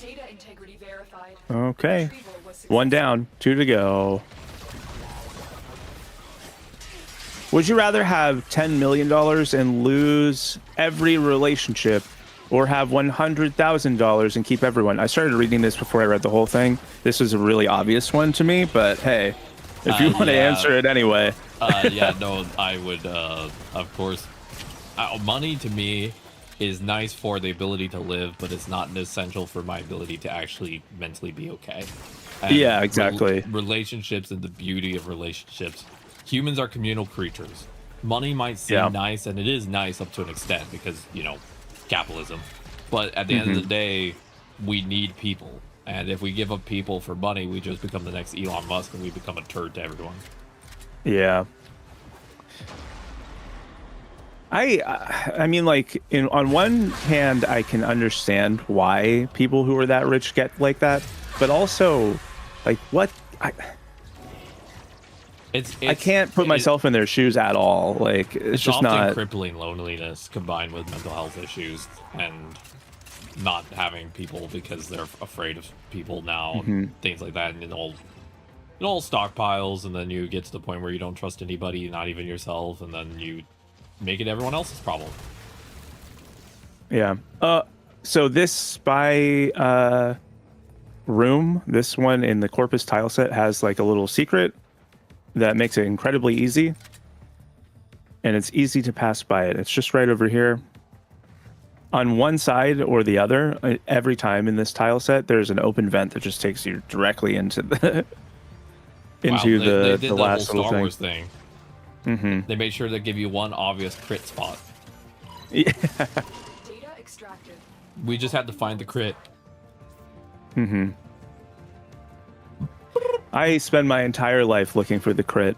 Data integrity verified. Okay. One down, 2 to go. Would you rather have $10 million and lose every relationship, or have $100,000 and keep everyone? I started reading this before I read the whole thing. This is a really obvious one to me, but hey, if you want to answer it anyway. Yeah, no, I would, of course. Money to me is nice for the ability to live, but it's not essential for my ability to actually mentally be okay. And yeah, exactly. Relationships and the beauty of relationships. Humans are communal creatures. Money might seem nice, and it is nice up to an extent because, you know, capitalism. But at the end of the day, we need people. And if we give up people for money, we just become the next Elon Musk and we become a turd to everyone. Yeah. I mean, like, on one hand, I can understand why people who are that rich get like that, but also, like, what? I can't put myself in their shoes at all. Like, it's just often not crippling loneliness combined with mental health issues and not having people because they're afraid of people now, and things like that, and it all stockpiles, and then you get to the point where you don't trust anybody, not even yourself, and then you make it everyone else's problem. Yeah. So this spy room, this one in the Corpus tile set, has like a little secret that makes it incredibly easy, and it's easy to pass by it. It's just right over here. On one side or the other, every time in this tile set, there's an open vent that just takes you directly into into they the did the last whole little Star thing. Wars thing. Mm-hmm. They made sure to give you one obvious crit spot. Yeah. Data extracted. We just had to find the crit. Mm-hmm. I spend my entire life looking for the crit.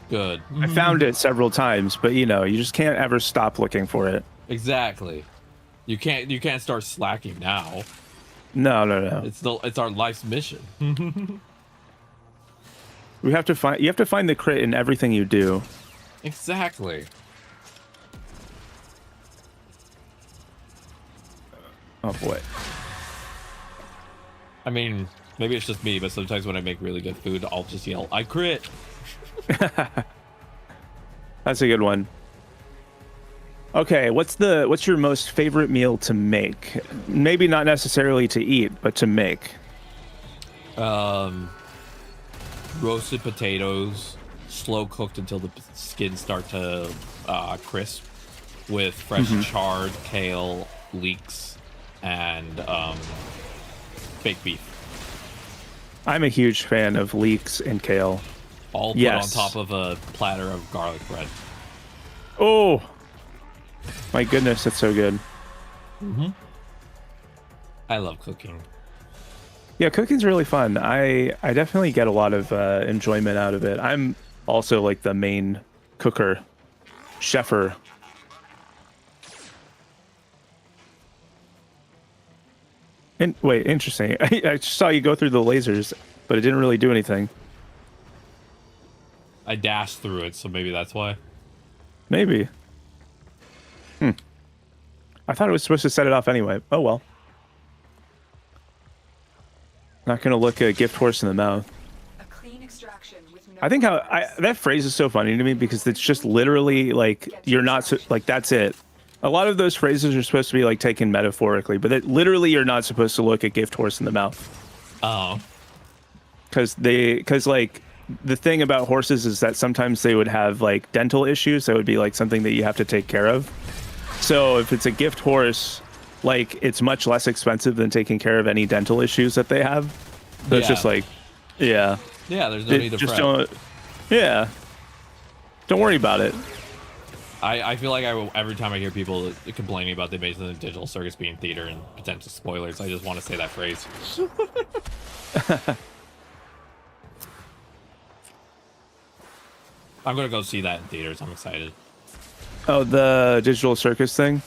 Good. I found it several times, but you just can't ever stop looking for it. Exactly. You can't start slacking now. No. It's our life's mission. You have to find the crit in everything you do. Exactly. Oh boy. I mean, maybe it's just me, but sometimes when I make really good food, I'll just yell, "I crit!" That's a good one. Okay, what's your most favorite meal to make? Maybe not necessarily to eat, but to make. Roasted potatoes, slow cooked until the skins start to crisp, with fresh charred kale, leeks, and baked beef. I'm a huge fan of leeks and kale. All put on top of a platter of garlic bread. Oh, my goodness, that's so good. I love cooking. Yeah, cooking's really fun. I definitely get a lot of enjoyment out of it. I'm also like the main cooker, chefer. And wait, interesting. I just saw you go through the lasers, but it didn't really do anything. I dashed through it, so maybe that's why. Maybe. I thought it was supposed to set it off anyway. Oh well. Not gonna look a gift horse in the mouth. A clean extraction with no I think that phrase is so funny to me because it's just literally like you're not like that's it. A lot of those phrases are supposed to be like taken metaphorically, but literally you're not supposed to look a gift horse in the mouth. Oh. Because like the thing about horses is that sometimes they would have like dental issues. That would be like something that you have to take care of. So if it's a gift horse, like it's much less expensive than taking care of any dental issues that they have. So it's just like, yeah. Yeah, there's no need to fret. Don't worry about it. I feel like every time I hear people complaining about the Amazing Digital Circus being theater and potential spoilers, I just want to say that phrase. I'm gonna go see that in theaters. I'm excited. Oh, the Digital Circus thing?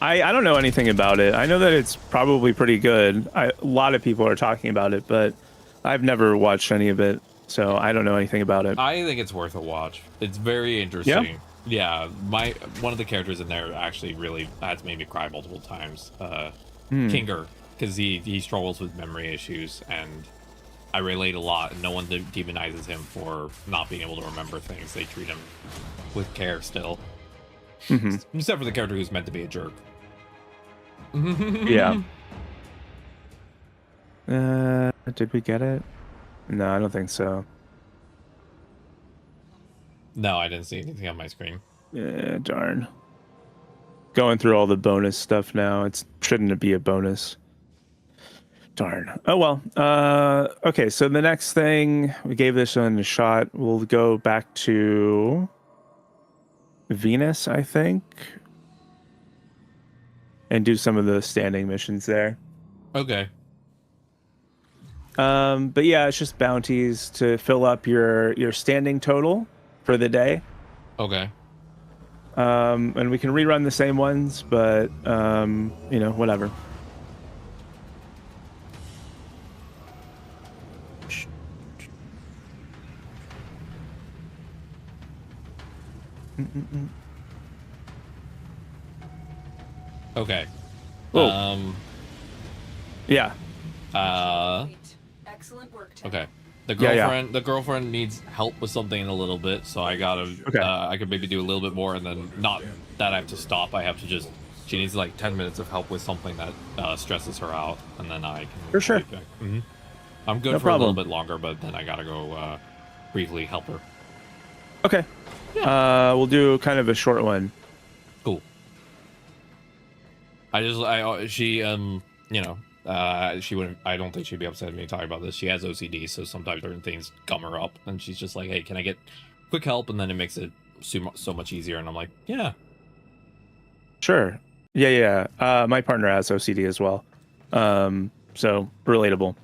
I don't know anything about it. I know that it's probably pretty good. A lot of people are talking about it, but I've never watched any of it, so I don't know anything about it. I think it's worth a watch. It's very interesting. Yeah, one of the characters in there actually really has made me cry multiple times. Kinger, because he struggles with memory issues, and I relate a lot, and no one demonizes him for not being able to remember things. They treat him with care still. Except for the character who's meant to be a jerk. Yeah. Did we get it? No, I don't think so. No, I didn't see anything on my screen. Yeah, darn. Going through all the bonus stuff now. It shouldn't be a bonus. Darn. Oh well. Okay, so the next thing, we gave this one a shot. We'll go back to Venus, I think, and do some of the standing missions there. Okay. But yeah, it's just bounties to fill up your standing total for the day. Okay. And we can rerun the same ones, but whatever. Okay. Whoa. Yeah. Excellent work, Tim. Okay. The girlfriend needs help with something in a little bit, so I gotta I could maybe do a little bit more, and then not that I have to stop. I have to just she needs like 10 minutes of help with something that stresses her out, and then I can for sure. I'm good for a little bit longer, but then I gotta go briefly help her. Okay. We'll do kind of a short one. Cool. She She wouldn't. I don't think she'd be upset at me talking about this. She has OCD, so sometimes certain things gum her up, and she's just like, "Hey, can I get quick help?" And then it makes it so much easier. And I'm like, "Yeah, sure, yeah." My partner has OCD as well, so relatable.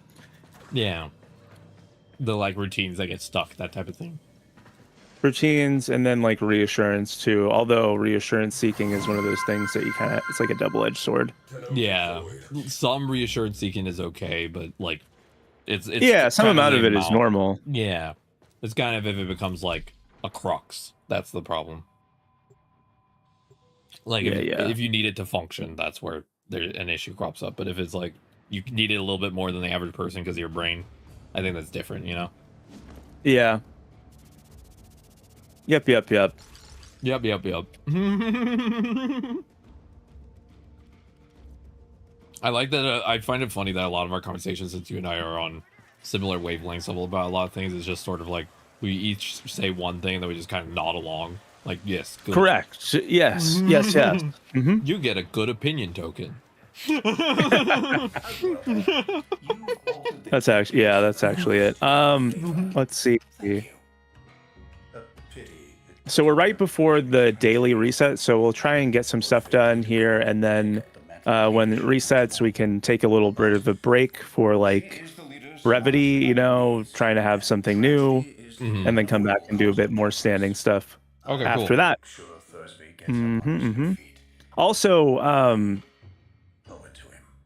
Yeah, the like routines that get stuck, that type of thing. Routines, and then like reassurance too. Although reassurance seeking is one of those things that you kind of, it's like a double-edged sword. Yeah, some reassurance seeking is okay, but like it's yeah, some amount of it is normal. Yeah, it's kind of if it becomes like a crux, that's the problem. Like if you need it to function, that's where an issue crops up. But if it's like you need it a little bit more than the average person because of your brain, I think that's different, you know? Yeah. Yep. Yep. I like that. I find it funny that a lot of our conversations, since you and I are on similar wavelengths about a lot of things, is just sort of like we each say one thing, and then we just kind of nod along. Like, yes, good. Correct. Yes. Mm-hmm. You get a good opinion token. That's actually it. Let's see. So we're right before the daily reset, so we'll try and get some stuff done here, and then when it resets, we can take a little bit of a break for like brevity, you know, trying to have something new, and then come back and do a bit more standing stuff after that. Also,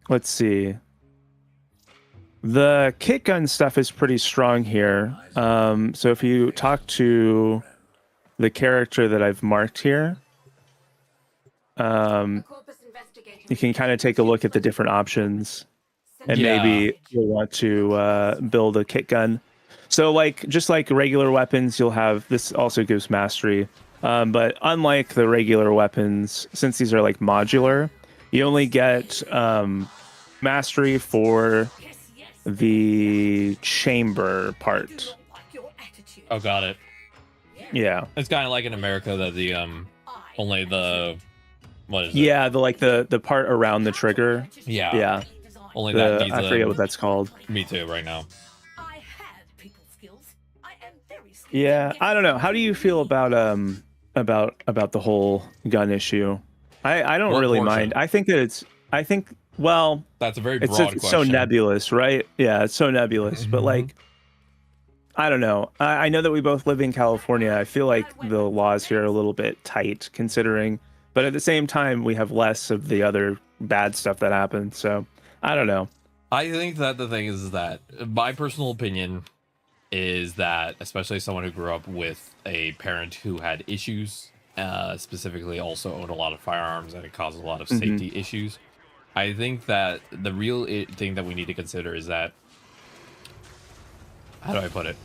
let's see. The kick gun stuff is pretty strong here. So if you talk to the character that I've marked here, you can kind of take a look at the different options, and maybe you'll want to build a kick gun. So like just like regular weapons, you'll have this also gives mastery, but unlike the regular weapons, since these are like modular, you only get mastery for the chamber part. Oh, got it. Yeah, it's kind of like in America that the only the what is it? Yeah, the part around the trigger. Yeah. Only that needs I forget what that's called. Me too, right now. Yeah, I don't know. How do you feel about the whole gun issue? I don't really mind. I think well, that's a very broad question. It's so nebulous, right? Yeah, it's so nebulous. But like, I don't know. I know that we both live in California. I feel like the laws here are a little bit tight considering, but at the same time, we have less of the other bad stuff that happens. So I don't know. I think that the thing is that my personal opinion is that, especially someone who grew up with a parent who had issues, specifically also owned a lot of firearms, and it caused a lot of safety issues. I think that the real thing that we need to consider is that, how do I put it?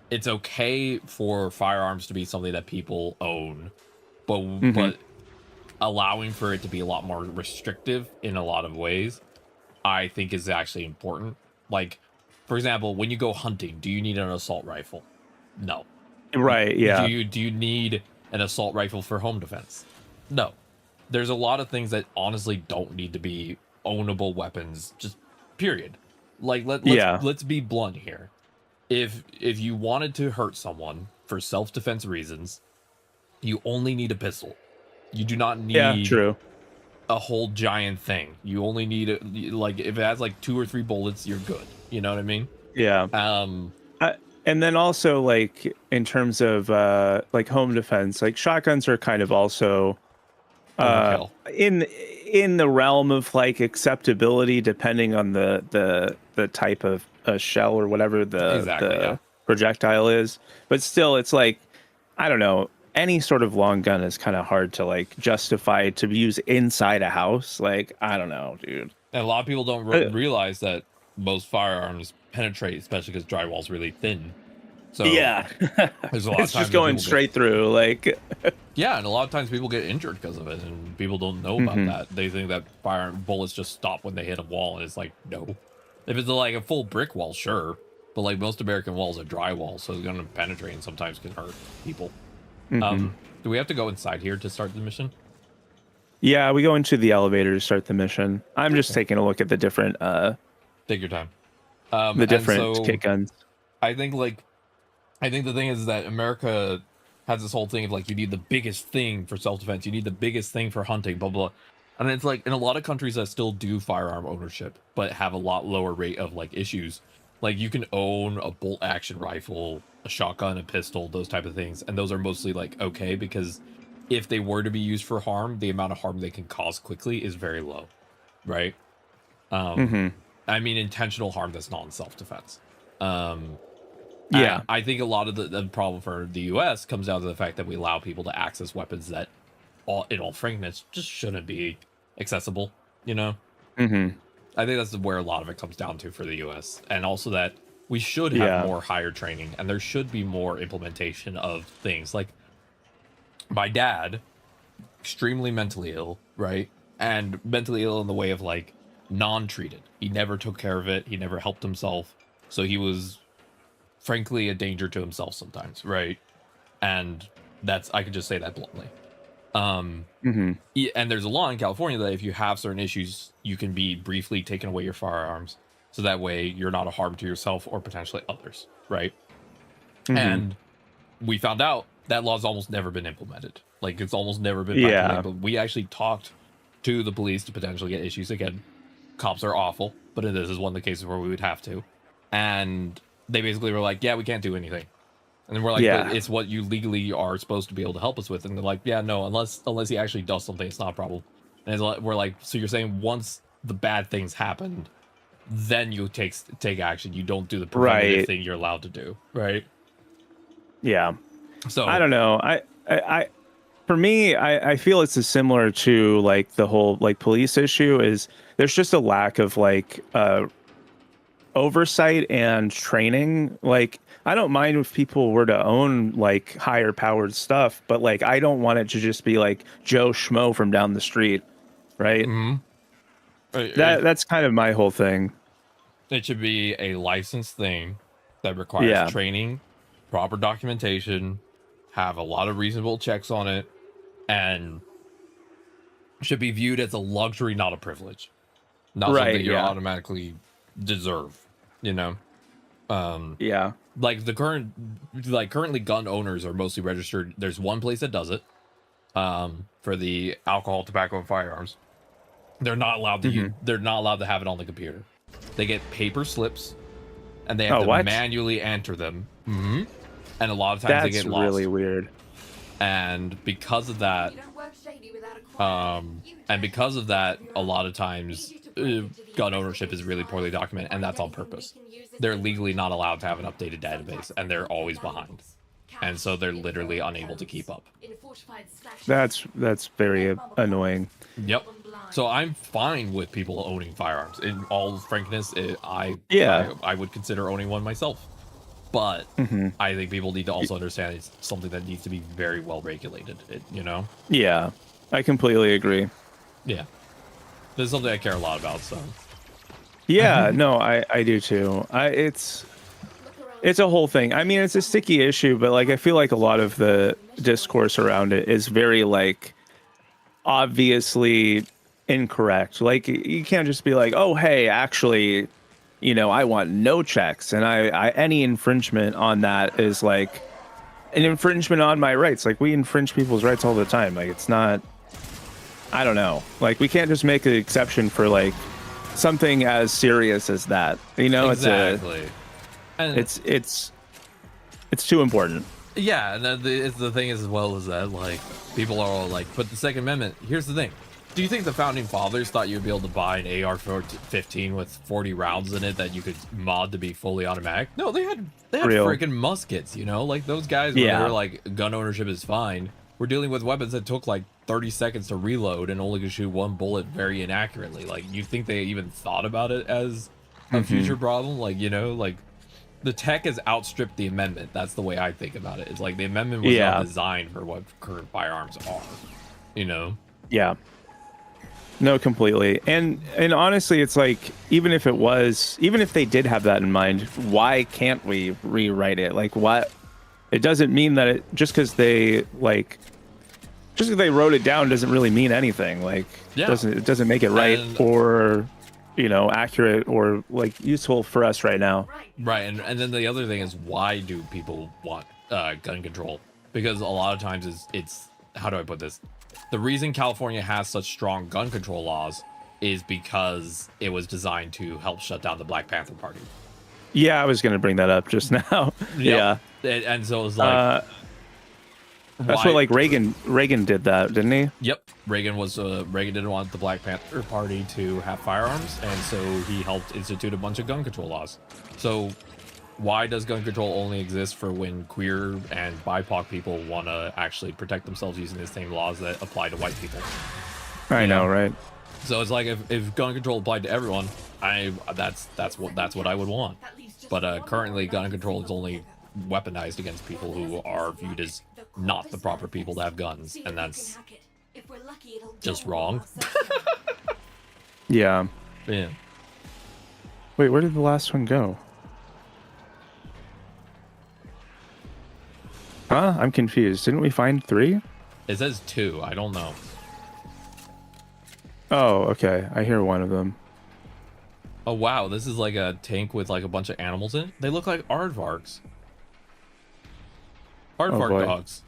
It's okay for firearms to be something that people own, but allowing for it to be a lot more restrictive in a lot of ways, I think is actually important. Like, for example, when you go hunting, do you need an assault rifle? No. Right, yeah. Do you need an assault rifle for home defense? No. There's a lot of things that honestly don't need to be ownable weapons, just period. Like let's be blunt here. If you wanted to hurt someone for self-defense reasons, you only need a pistol. You do not need a whole giant thing. You only need like if it has like 2 or 3 bullets, you're good. You know what I mean? Yeah. And then also like in terms of like home defense, like shotguns are kind of also in the realm of like acceptability depending on the type of shell or whatever the projectile is. But still, it's like, I don't know, any sort of long gun is kind of hard to like justify to use inside a house. Like, I don't know, dude. And a lot of people don't realize that most firearms penetrate, especially because drywall's really thin. So yeah, there's a lot it's just going straight through. Like, yeah, and a lot of times people get injured because of it, and people don't know about that. They think that firearm bullets just stop when they hit a wall, and it's like, no. If it's like a full brick wall, sure, but like most American walls are drywall, so it's gonna penetrate and sometimes can hurt people. Do we have to go inside here to start the mission? Yeah, we go into the elevator to start the mission. I'm just taking a look at the different Take your time. The different kick guns. I think the thing is that America has this whole thing of like, you need the biggest thing for self-defense, you need the biggest thing for hunting, blah blah. And it's like in a lot of countries that still do firearm ownership, but have a lot lower rate of like issues. Like you can own a bolt action rifle, a shotgun, a pistol, those type of things, and those are mostly like okay because if they were to be used for harm, the amount of harm they can cause quickly is very low, right? I mean intentional harm that's not in self-defense. Yeah, I think a lot of the problem for the U.S. comes down to the fact that we allow people to access weapons that, in all frankness, just shouldn't be accessible. You know, I think that's where a lot of it comes down to for the U.S. And also that we should have more higher training, and there should be more implementation of things like my dad, extremely mentally ill, right? And mentally ill in the way of like non-treated. He never took care of it. He never helped himself. So he was frankly a danger to himself sometimes, right? And I could just say that bluntly. And there's a law in California that if you have certain issues, you can be briefly taken away your firearms, so that way you're not a harm to yourself or potentially others, right? And we found out that law's almost never been implemented. Like it's almost never been implemented. We actually talked to the police to potentially get issues. Again, cops are awful, but this is one of the cases where we would have to. And they basically were like, yeah, we can't do anything. And then we're like, but it's what you legally are supposed to be able to help us with. And they're like, yeah, no, unless he actually does something, it's not a problem. And we're like, so you're saying once the bad things happened, then you take action. You don't do the preventative thing you're allowed to do, right? Yeah. So I don't know. For me, I feel it's similar to like the whole like police issue. Is there's just a lack of like oversight and training. Like I don't mind if people were to own like higher powered stuff, but like I don't want it to just be like Joe Schmo from down the street, right? That's kind of my whole thing. It should be a licensed thing that requires training, proper documentation, have a lot of reasonable checks on it, and should be viewed as a luxury, not a privilege. Not something you automatically deserve, you know? Like currently gun owners are mostly registered. There's one place that does it for the alcohol, tobacco, and firearms. They're not allowed to they're not allowed to have it on the computer. They get paper slips and they have to manually enter them. And a lot of times they get lost. That's really weird. And because of that, a lot of times gun ownership is really poorly documented, and that's on purpose. They're legally not allowed to have an updated database, and they're always behind. And so they're literally unable to keep up. That's very annoying. Yep. So I'm fine with people owning firearms. In all frankness, I would consider owning one myself. But I think people need to also understand it's something that needs to be very well regulated, you know? Yeah, I completely agree. Yeah. This is something I care a lot about, so. Yeah, no, I do too. It's a whole thing. I mean, it's a sticky issue, but like I feel like a lot of the discourse around it is very like obviously incorrect. Like you can't just be like, oh, hey, actually, you know, I want no checks, and I any infringement on that is like an infringement on my rights. Like we infringe people's rights all the time. Like it's not, I don't know. Like we can't just make an exception for like something as serious as that. You know, exactly. It's too important. Yeah, and the thing is as well as that, like people are all like, but the Second Amendment. Here's the thing. Do you think the founding fathers thought you'd be able to buy an AR-15 with 40 rounds in it that you could mod to be fully automatic? No, they had freaking muskets, you know? Like those guys when they were like, gun ownership is fine. We're dealing with weapons that took like 30 seconds to reload and only could shoot one bullet very inaccurately. Like you think they even thought about it as a future problem? Like, you know, like the tech has outstripped the amendment. That's the way I think about it. It's like the amendment was not designed for what current firearms are, you know? Yeah. No, completely. And honestly, it's like, even if they did have that in mind, why can't we rewrite it? Like what? It doesn't mean that just because they like just because they wrote it down doesn't really mean anything. Like, Yeah. it doesn't make it right or, you know, accurate or like useful for us right now. Right, and then the other thing is, why do people want gun control? Because a lot of times it's how do I put this? The reason California has such strong gun control laws is because it was designed to help shut down the Black Panther Party. Yeah, I was going to bring that up just now. Yeah. And so it was like... that's what, like, Reagan did that, didn't he? Yep. Reagan didn't want the Black Panther Party to have firearms, and so he helped institute a bunch of gun control laws. So why does gun control only exist for when queer and BIPOC people want to actually protect themselves using the same laws that apply to white people? I know, right? So it's like if gun control applied to everyone, that's what I would want. But currently, gun control is only weaponized against people who are viewed as not the proper people to have guns, and that's just wrong. Yeah. Yeah. Wait, where did the last one go? Huh? I'm confused. Didn't we find 3? It says 2. I don't know. Oh, okay. I hear one of them. Oh, wow. This is like a tank with like a bunch of animals in it. They look like aardvarks. Aardvark dogs.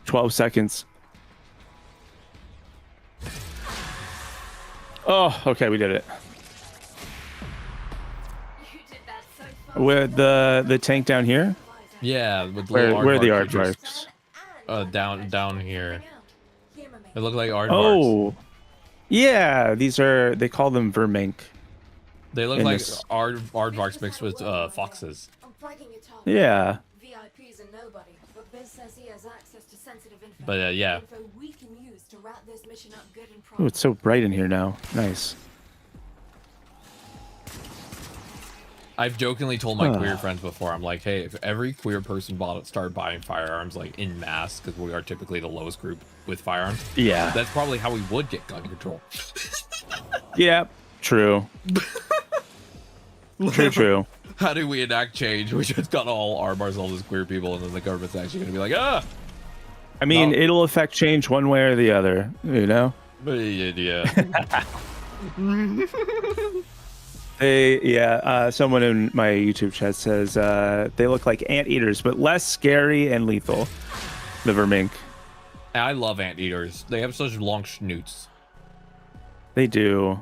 12 seconds. Oh, okay. We did it. With the tank down here? Yeah. With the where are the aardvarks? Down here. They look like aardvarks. Oh. Yeah, they call them vermink. They look like aardvarks mixed with foxes. Yeah. But yeah. Oh, it's so bright in here now. Nice. I've jokingly told my queer friends before, I'm like, hey, if every queer person started buying firearms like in mass, because we are typically the lowest group with firearms, yeah, that's probably how we would get gun control. Yeah, true. True. How do we enact change? We just got all arm ourselves as queer people, and then the government's actually going to be like, ah! I mean, it'll affect change one way or the other, you know? Yeah. Someone in my YouTube chat says they look like anteaters, but less scary and lethal. The vermink. I love anteaters. They have such long snoots. They do.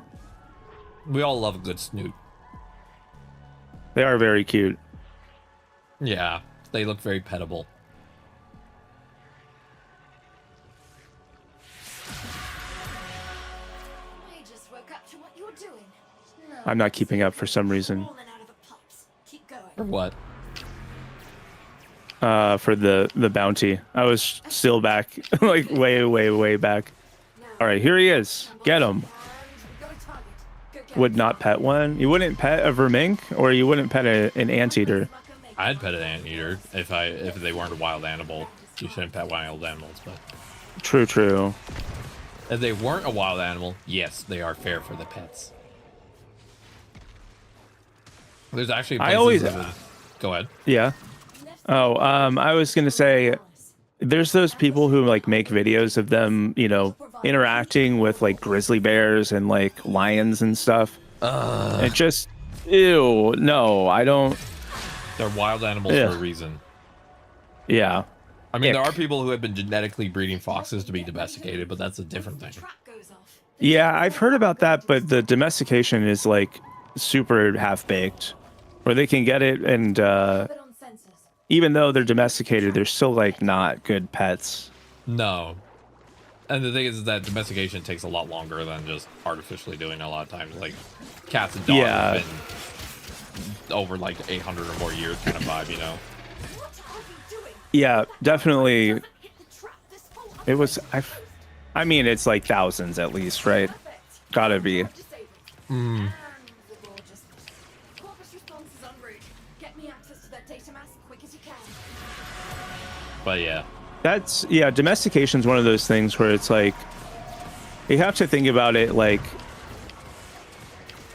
We all love a good snoot. They are very cute. Yeah, they look very pettable. I'm not keeping up for some reason. For what? For the bounty. I was still back, like way back. All right, here he is. Get him. Would not pet one. You wouldn't pet a vermink, or you wouldn't pet an anteater. I'd pet an anteater if they weren't a wild animal. You shouldn't pet wild animals, but True. If they weren't a wild animal, yes, they are fair for the pets. There's actually go ahead. Yeah. Oh, I was gonna say, there's those people who like make videos of them, you know, interacting with like grizzly bears and like lions and stuff. It just, ew, no, I don't. They're wild animals for a reason. Yeah. I mean, there are people who have been genetically breeding foxes to be domesticated, but that's a different thing. Yeah, I've heard about that, but the domestication is like super half-baked, where they can get it, and even though they're domesticated, they're still like not good pets. No. And the thing is that domestication takes a lot longer than just artificially doing it a lot of times. Like cats and dogs have been over like 800 or more years kind of vibe, you know? Yeah, definitely. It was, I mean, it's like thousands at least, right? Gotta be. But yeah. Domestication is one of those things where it's like, you have to think about it like,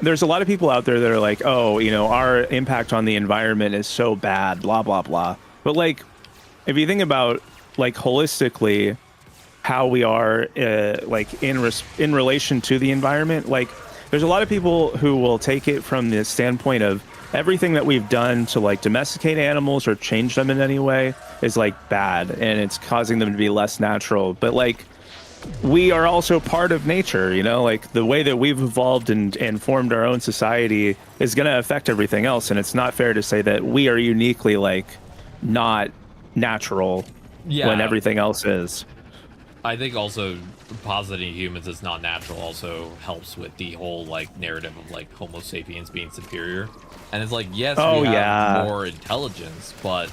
there's a lot of people out there that are like, oh, you know, our impact on the environment is so bad, blah, blah, blah. But like, if you think about like holistically, how we are like in relation to the environment. Like there's a lot of people who will take it from the standpoint of everything that we've done to like domesticate animals or change them in any way is like bad and it's causing them to be less natural. But like we are also part of nature, you know, like the way that we've evolved and formed our own society is going to affect everything else. And it's not fair to say that we are uniquely like not natural when everything else is. I think also positing humans as not natural also helps with the whole like narrative of like Homo sapiens being superior. And it's like, yes, we have more intelligence, but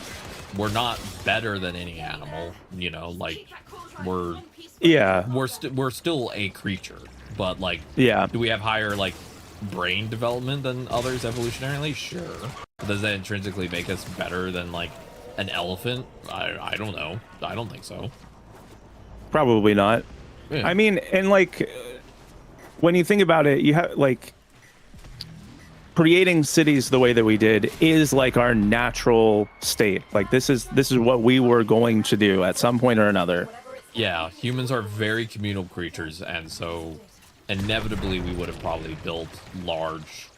we're not better than any animal, you know, like we're still a creature, but like, do we have higher like brain development than others evolutionarily? Sure. Does that intrinsically make us better than like an elephant? I don't know. I don't think so. Probably not. Yeah. I mean, and like when you think about it, you have like creating cities the way that we did is like our natural state. Like this is what we were going to do at some point or another. Yeah, humans are very communal creatures, and so inevitably we would have probably built large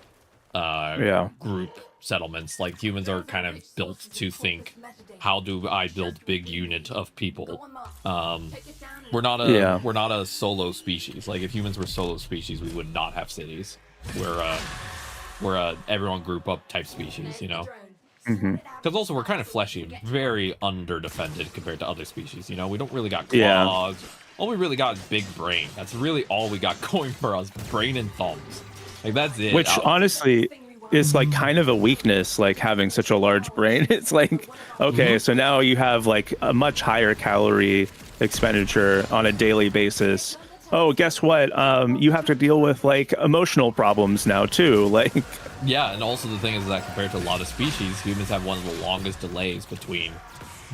group settlements. Like humans are kind of built to think, how do I build big unit of people? We're not a solo species. Like if humans were solo species, we would not have cities. We're a everyone group up type species, you know. Because also we're kind of fleshy, very under-defended compared to other species. You know, we don't really got claws. All we really got is big brain. That's really all we got going for us: brain and thumbs. Like that's it. Which honestly is like kind of a weakness, like having such a large brain. It's like, okay, so now you have like a much higher calorie expenditure on a daily basis. Oh, guess what? You have to deal with like emotional problems now too. Like, yeah, and also the thing is that compared to a lot of species, humans have one of the longest delays between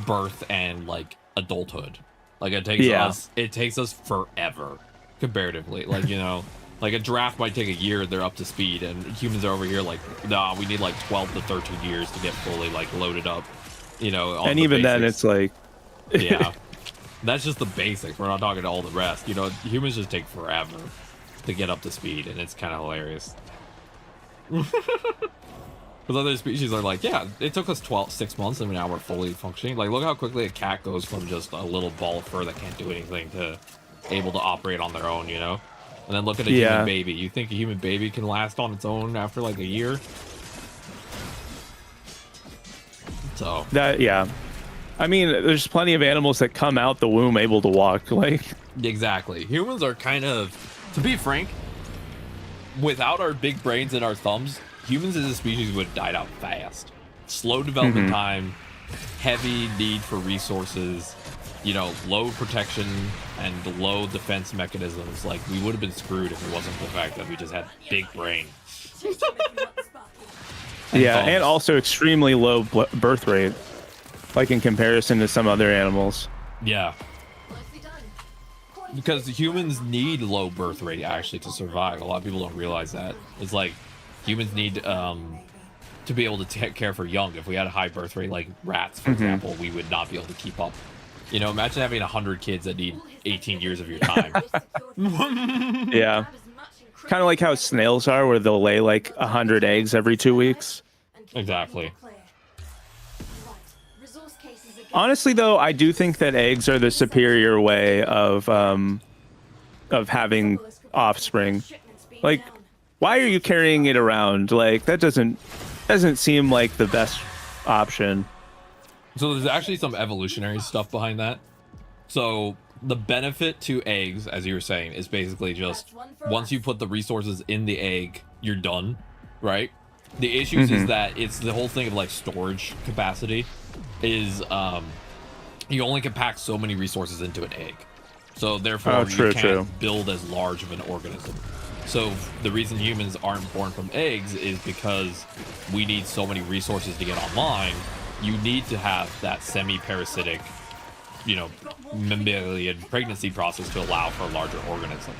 birth and like adulthood. Like it takes us forever comparatively. Like, you know, like a giraffe might take a year, they're up to speed, and humans are over here like, nah, we need like 12 to 13 years to get fully like loaded up, you know. And even then it's like, yeah. That's just the basics. We're not talking all the rest. You know, humans just take forever to get up to speed, and it's kind of hilarious. Because other species are like, yeah, it took us 6 months, and now we're fully functioning. Like, look how quickly a cat goes from just a little ball of fur that can't do anything to able to operate on their own, you know? And then look at a human baby. You think a human baby can last on its own after, like, a year? So. I mean, there's plenty of animals that come out the womb able to walk. Like, exactly. Humans are kind of, to be frank, without our big brains and our thumbs, humans as a species would have died out fast. Slow development time, heavy need for resources, you know, low protection and low defense mechanisms. Like, we would have been screwed if it wasn't for the fact that we just had big brain. and also extremely low birth rate. Like in comparison to some other animals. Yeah. Because humans need low birth rate actually to survive. A lot of people don't realize that. It's like humans need to be able to take care for young. If we had a high birth rate like rats, for example, we would not be able to keep up. You know, imagine having 100 kids that need 18 years of your time. Yeah. Kind of like how snails are, where they'll lay like 100 eggs every 2 weeks. Exactly. Honestly, though, I do think that eggs are the superior way of having offspring. Like, why are you carrying it around? Like, that doesn't seem like the best option. So there's actually some evolutionary stuff behind that. So the benefit to eggs, as you were saying, is basically just once you put the resources in the egg, you're done, right? The issues is that it's the whole thing of like storage capacity is you only can pack so many resources into an egg, so therefore you can't build as large of an organism. So the reason humans aren't born from eggs is because we need so many resources to get online. You need to have that semi-parasitic, you know, mammalian pregnancy process to allow for a larger organism,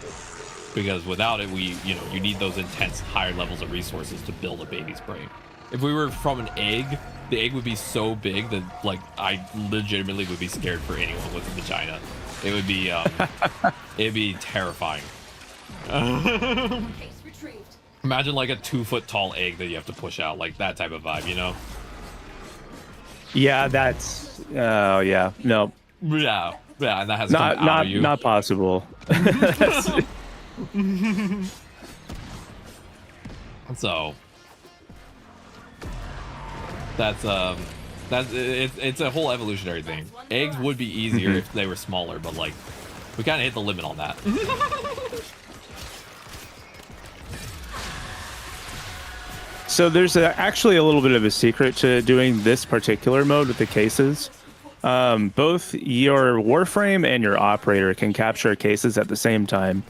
because without it, you need those intense higher levels of resources to build a baby's brain. If we were from an egg, the egg would be so big that like I legitimately would be scared for anyone with a vagina. It would be it'd be terrifying. Case retrieved. Imagine like a 2-foot tall egg that you have to push out, like that type of vibe, you know? Yeah, that's. Oh yeah, no. Yeah, and that has not possible. So that's it's a whole evolutionary thing. Eggs would be easier if they were smaller, but like we kind of hit the limit on that. So there's actually a little bit of a secret to doing this particular mode with the cases. Both your Warframe and your operator can capture cases at the same time.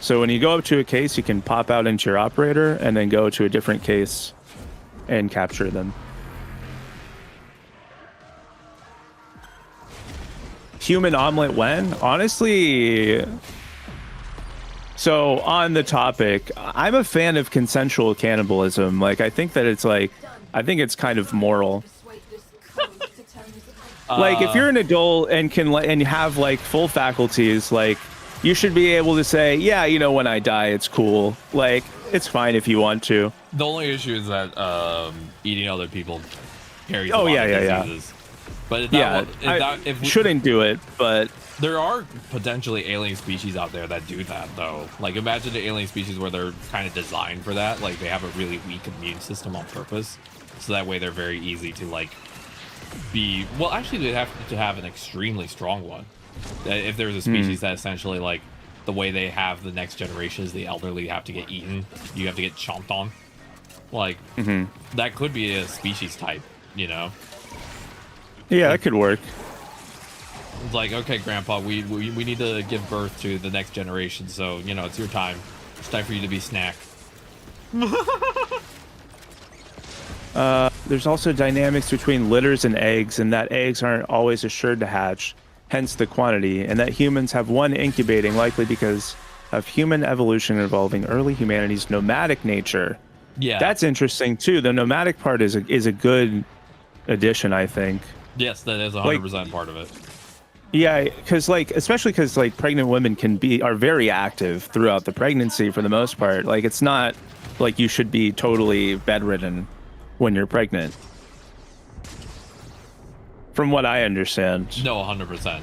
So when you go up to a case, you can pop out into your operator and then go to a different case and capture them. Human omelet when? Honestly, so on the topic, I'm a fan of consensual cannibalism. Like, I think that I think it's kind of moral. Like, if you're an adult and and have like full faculties, like, you should be able to say, yeah, you know, when I die, it's cool. Like, it's fine if you want to. The only issue is that eating other people carries a lot of diseases. But if we shouldn't do it, but there are potentially alien species out there that do that, though. Like, imagine the alien species where they're kind of designed for that. Like, they have a really weak immune system on purpose, so that way they're very easy to like be. Well, actually, they have to have an extremely strong one. If there's a species that essentially, like, the way they have the next generation is the elderly have to get eaten, you have to get chomped on. Like, that could be a species type, you know? Yeah, that could work. It's like, okay, Grandpa, we need to give birth to the next generation, so, you know, it's your time. It's time for you to be snack. There's also dynamics between litters and eggs, and that eggs aren't always assured to hatch, hence the quantity, and that humans have one incubating, likely because of human evolution involving early humanity's nomadic nature. Yeah. That's interesting, too. The nomadic part is a good addition, I think. Yes, that is 100% part of it. Yeah, because especially because pregnant women are very active throughout the pregnancy for the most part. Like, it's not like you should be totally bedridden when you're pregnant, from what I understand. No, 100%.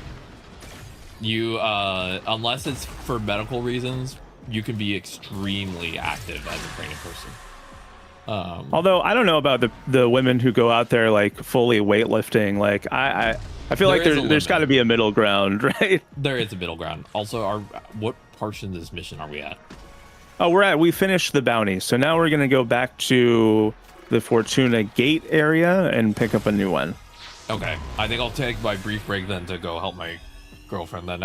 You, unless it's for medical reasons, you can be extremely active as a pregnant person. Although I don't know about the women who go out there like fully weightlifting. Like, I feel like there's got to be a middle ground, right? There is a middle ground. Also, what portion of this mission are we at? Oh, we finished the bounty, so now we're gonna go back to the Fortuna Gate area and pick up a new one. Okay, I think I'll take my brief break then to go help my girlfriend then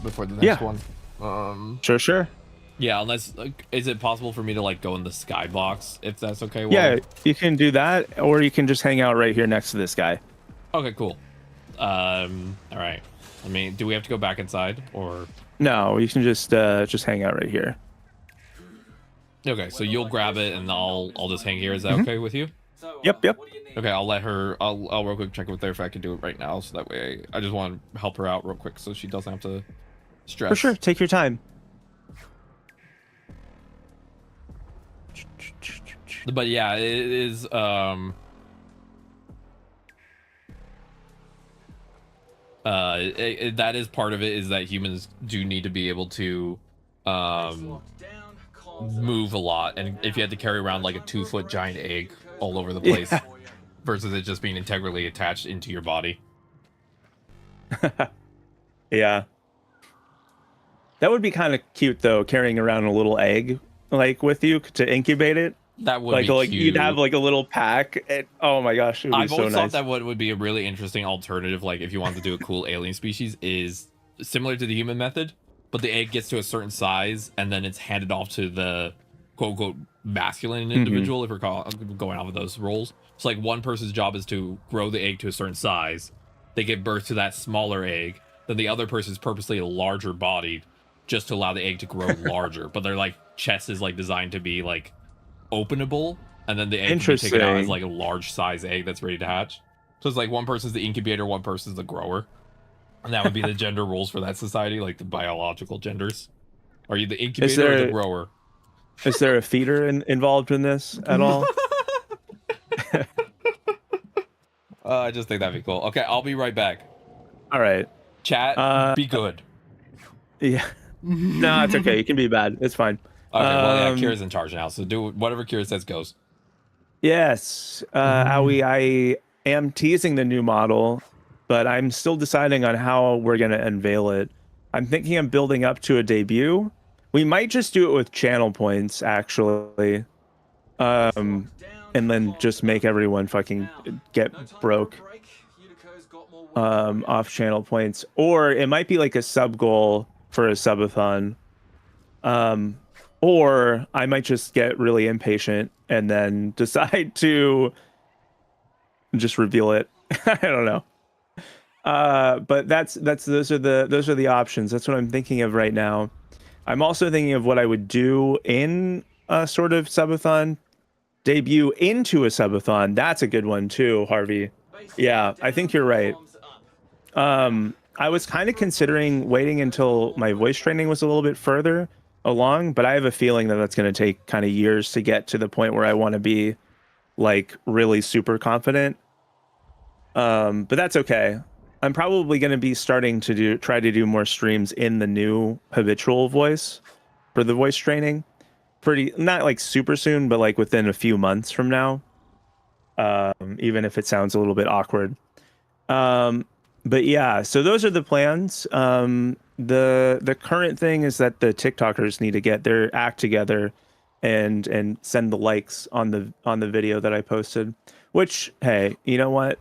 before the next one. Sure. Yeah, unless is it possible for me to like go in the skybox if that's okay? Yeah, you can do that, or you can just hang out right here next to this guy. Okay, cool. All right. I mean, do we have to go back inside or? No, you can just hang out right here. Okay, so you'll grab it and I'll just hang here. Is that okay with you? Yep. Okay, I'll let her. I'll real quick check with her if I can do it right now, so that way I just want to help her out real quick so she doesn't have to stress. For sure, take your time. But yeah, it is. That is part of it. Is that humans do need to be able to move a lot, and if you had to carry around like a 2-foot giant egg all over the place, versus it just being integrally attached into your body. Yeah, that would be kind of cute though, carrying around a little egg like with you to incubate it. That would be cute. You'd have like a little pack. Oh my gosh, it would be so nice. I've always thought that what would be a really interesting alternative, like if you wanted to do a cool alien species, is similar to the human method, but the egg gets to a certain size and then it's handed off to the quote unquote masculine individual, if we're going off of those roles. So like one person's job is to grow the egg to a certain size. They give birth to that smaller egg. Then the other person's purposely larger bodied just to allow the egg to grow larger. But their like chest is like designed to be like openable, and then the egg can be taken out as like a large size egg that's ready to hatch. So it's like one person's the incubator, one person's the grower. And that would be the gender roles for that society, like the biological genders. Are you the incubator Is there or the grower? Is there a feeder involved in this at all? I just think that'd be cool. Okay, I'll be right back. All right. Chat, be good. Yeah. No, it's okay. You can be bad. It's fine. Okay, well, yeah, Kira's in charge now, so do whatever Kira says goes. Yes, Aoi, I am teasing the new model, but I'm still deciding on how we're going to unveil it. I'm thinking of building up to a debut. We might just do it with channel points, actually. And then just make everyone fucking get broke off channel points. Or it might be like a sub goal for a subathon. Or I might just get really impatient and then decide to just reveal it. I don't know. But those are the options. That's what I'm thinking of right now. I'm also thinking of what I would do in a sort of subathon, debut into a subathon. That's a good one too, Harvey. Yeah, I think you're right. I was kind of considering waiting until my voice training was a little bit further along, but I have a feeling that that's going to take kind of years to get to the point where I want to be like really super confident. But that's okay. I'm probably going to be starting to try to do more streams in the new habitual voice for the voice training. Not like super soon, but like within a few months from now. Even if it sounds a little bit awkward. But yeah, so those are the plans. The current thing is that the TikTokers need to get their act together and send the likes on the video that I posted. Which, hey, you know what?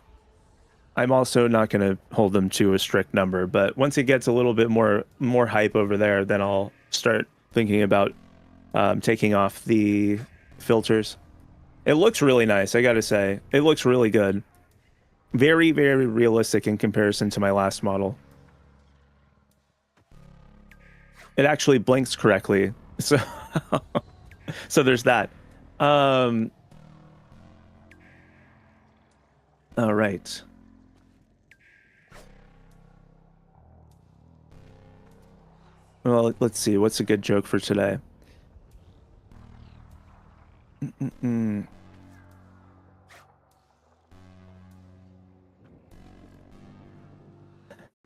I'm also not going to hold them to a strict number, but once it gets a little bit more hype over there, then I'll start thinking about taking off the filters. It looks really nice, I gotta say. It looks really good. Very, very realistic in comparison to my last model. It actually blinks correctly, so so there's that. All right. Well, let's see. What's a good joke for today?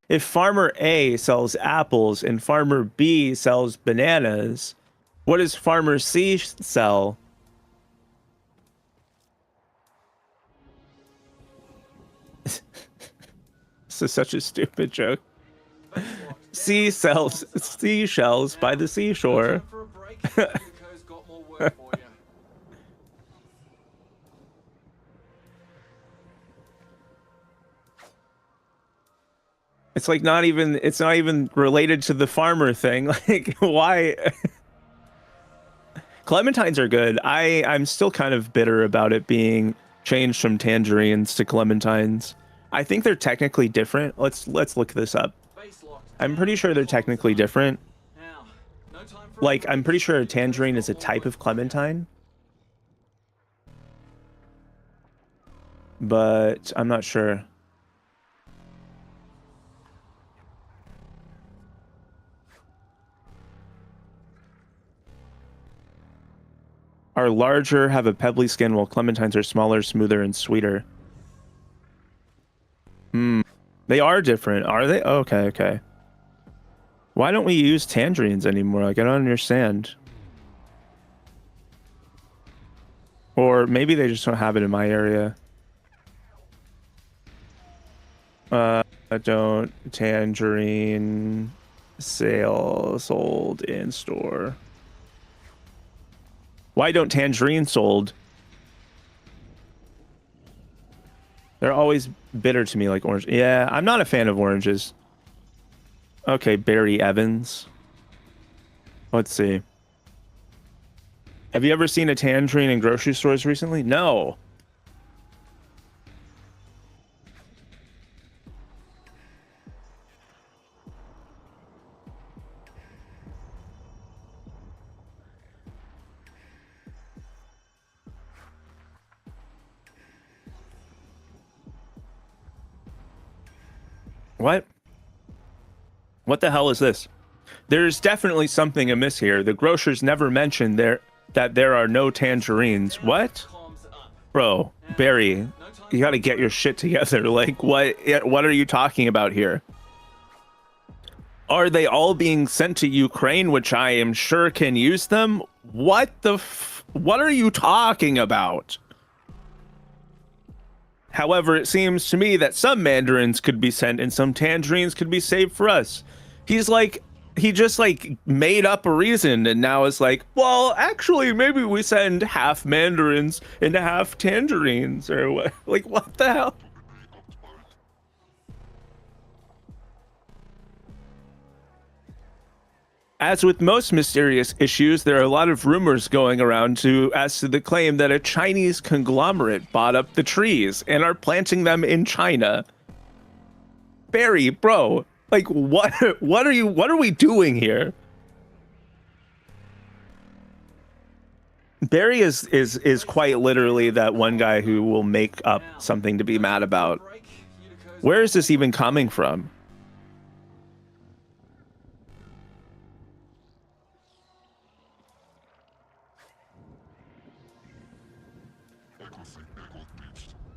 If Farmer A sells apples and Farmer B sells bananas, what does Farmer C sell? This is such a stupid joke. C sells seashells by the seashore. It's like it's not even related to the farmer thing. Like, why? Clementines are good. I'm still kind of bitter about it being changed from tangerines to clementines. I think they're technically different. Let's look this up. I'm pretty sure they're technically different. Like, I'm pretty sure a tangerine is a type of clementine. But I'm not sure. Are larger, have a pebbly skin, while clementines are smaller, smoother, and sweeter. They are different, are they? Oh, okay. Why don't we use tangerines anymore? Like, I don't understand. Or maybe they just don't have it in my area. Don't tangerine sold in store. Why don't tangerines sold? They're always bitter to me like orange. Yeah, I'm not a fan of oranges. Okay, Barry Evans. Let's see. Have you ever seen a tangerine in grocery stores recently? No. What? What the hell is this? There's definitely something amiss here. The grocers never mentioned that there are no tangerines. What? Bro, Barry, you gotta get your shit together. Like, what are you talking about here? Are they all being sent to Ukraine, which I am sure can use them? What are you talking about? However, it seems to me that some mandarins could be sent and some tangerines could be saved for us. He just like made up a reason and now is like, well, actually, maybe we send half mandarins and half tangerines or what? Like, what the hell? As with most mysterious issues, there are a lot of rumors going around as to the claim that a Chinese conglomerate bought up the trees and are planting them in China. Barry, bro, like what are we doing here? Barry is quite literally that one guy who will make up something to be mad about. Where is this even coming from?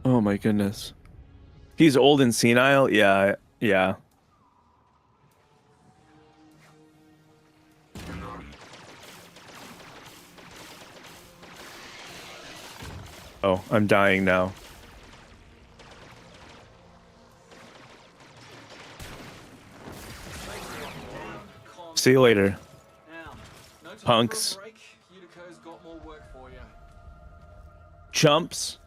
Oh my goodness. He's old and senile? Yeah. Oh, I'm dying now. See you later. Punks. Chumps.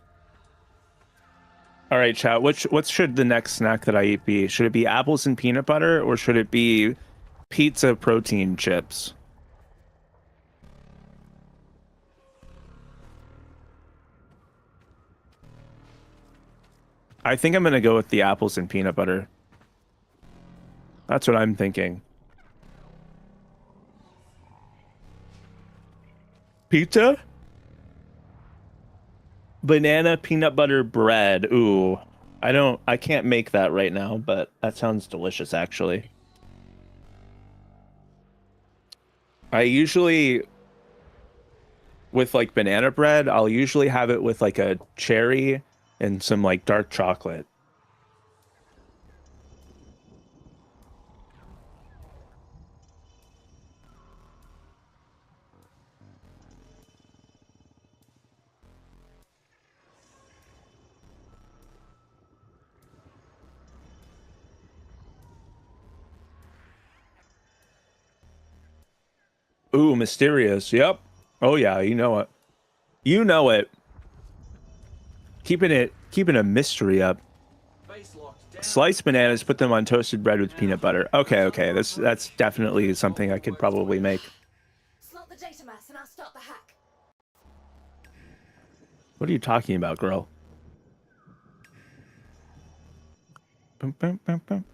All right, chat. What should the next snack that I eat be? Should it be apples and peanut butter, or should it be pizza protein chips? I think I'm gonna go with the apples and peanut butter. That's what I'm thinking. Pizza? Banana peanut butter bread. Ooh. I can't make that right now, but that sounds delicious actually. I usually, with like banana bread, I'll usually have it with like a cherry and some like dark chocolate. Ooh, mysterious. Yep. Oh yeah, you know it. You know it. Keeping a mystery up. Sliced bananas, put them on toasted bread with peanut butter. Okay. That's definitely something I could probably make. Slot the data mass and I'll start the hack. What are you talking about, girl? Bum, bum, bum, bum.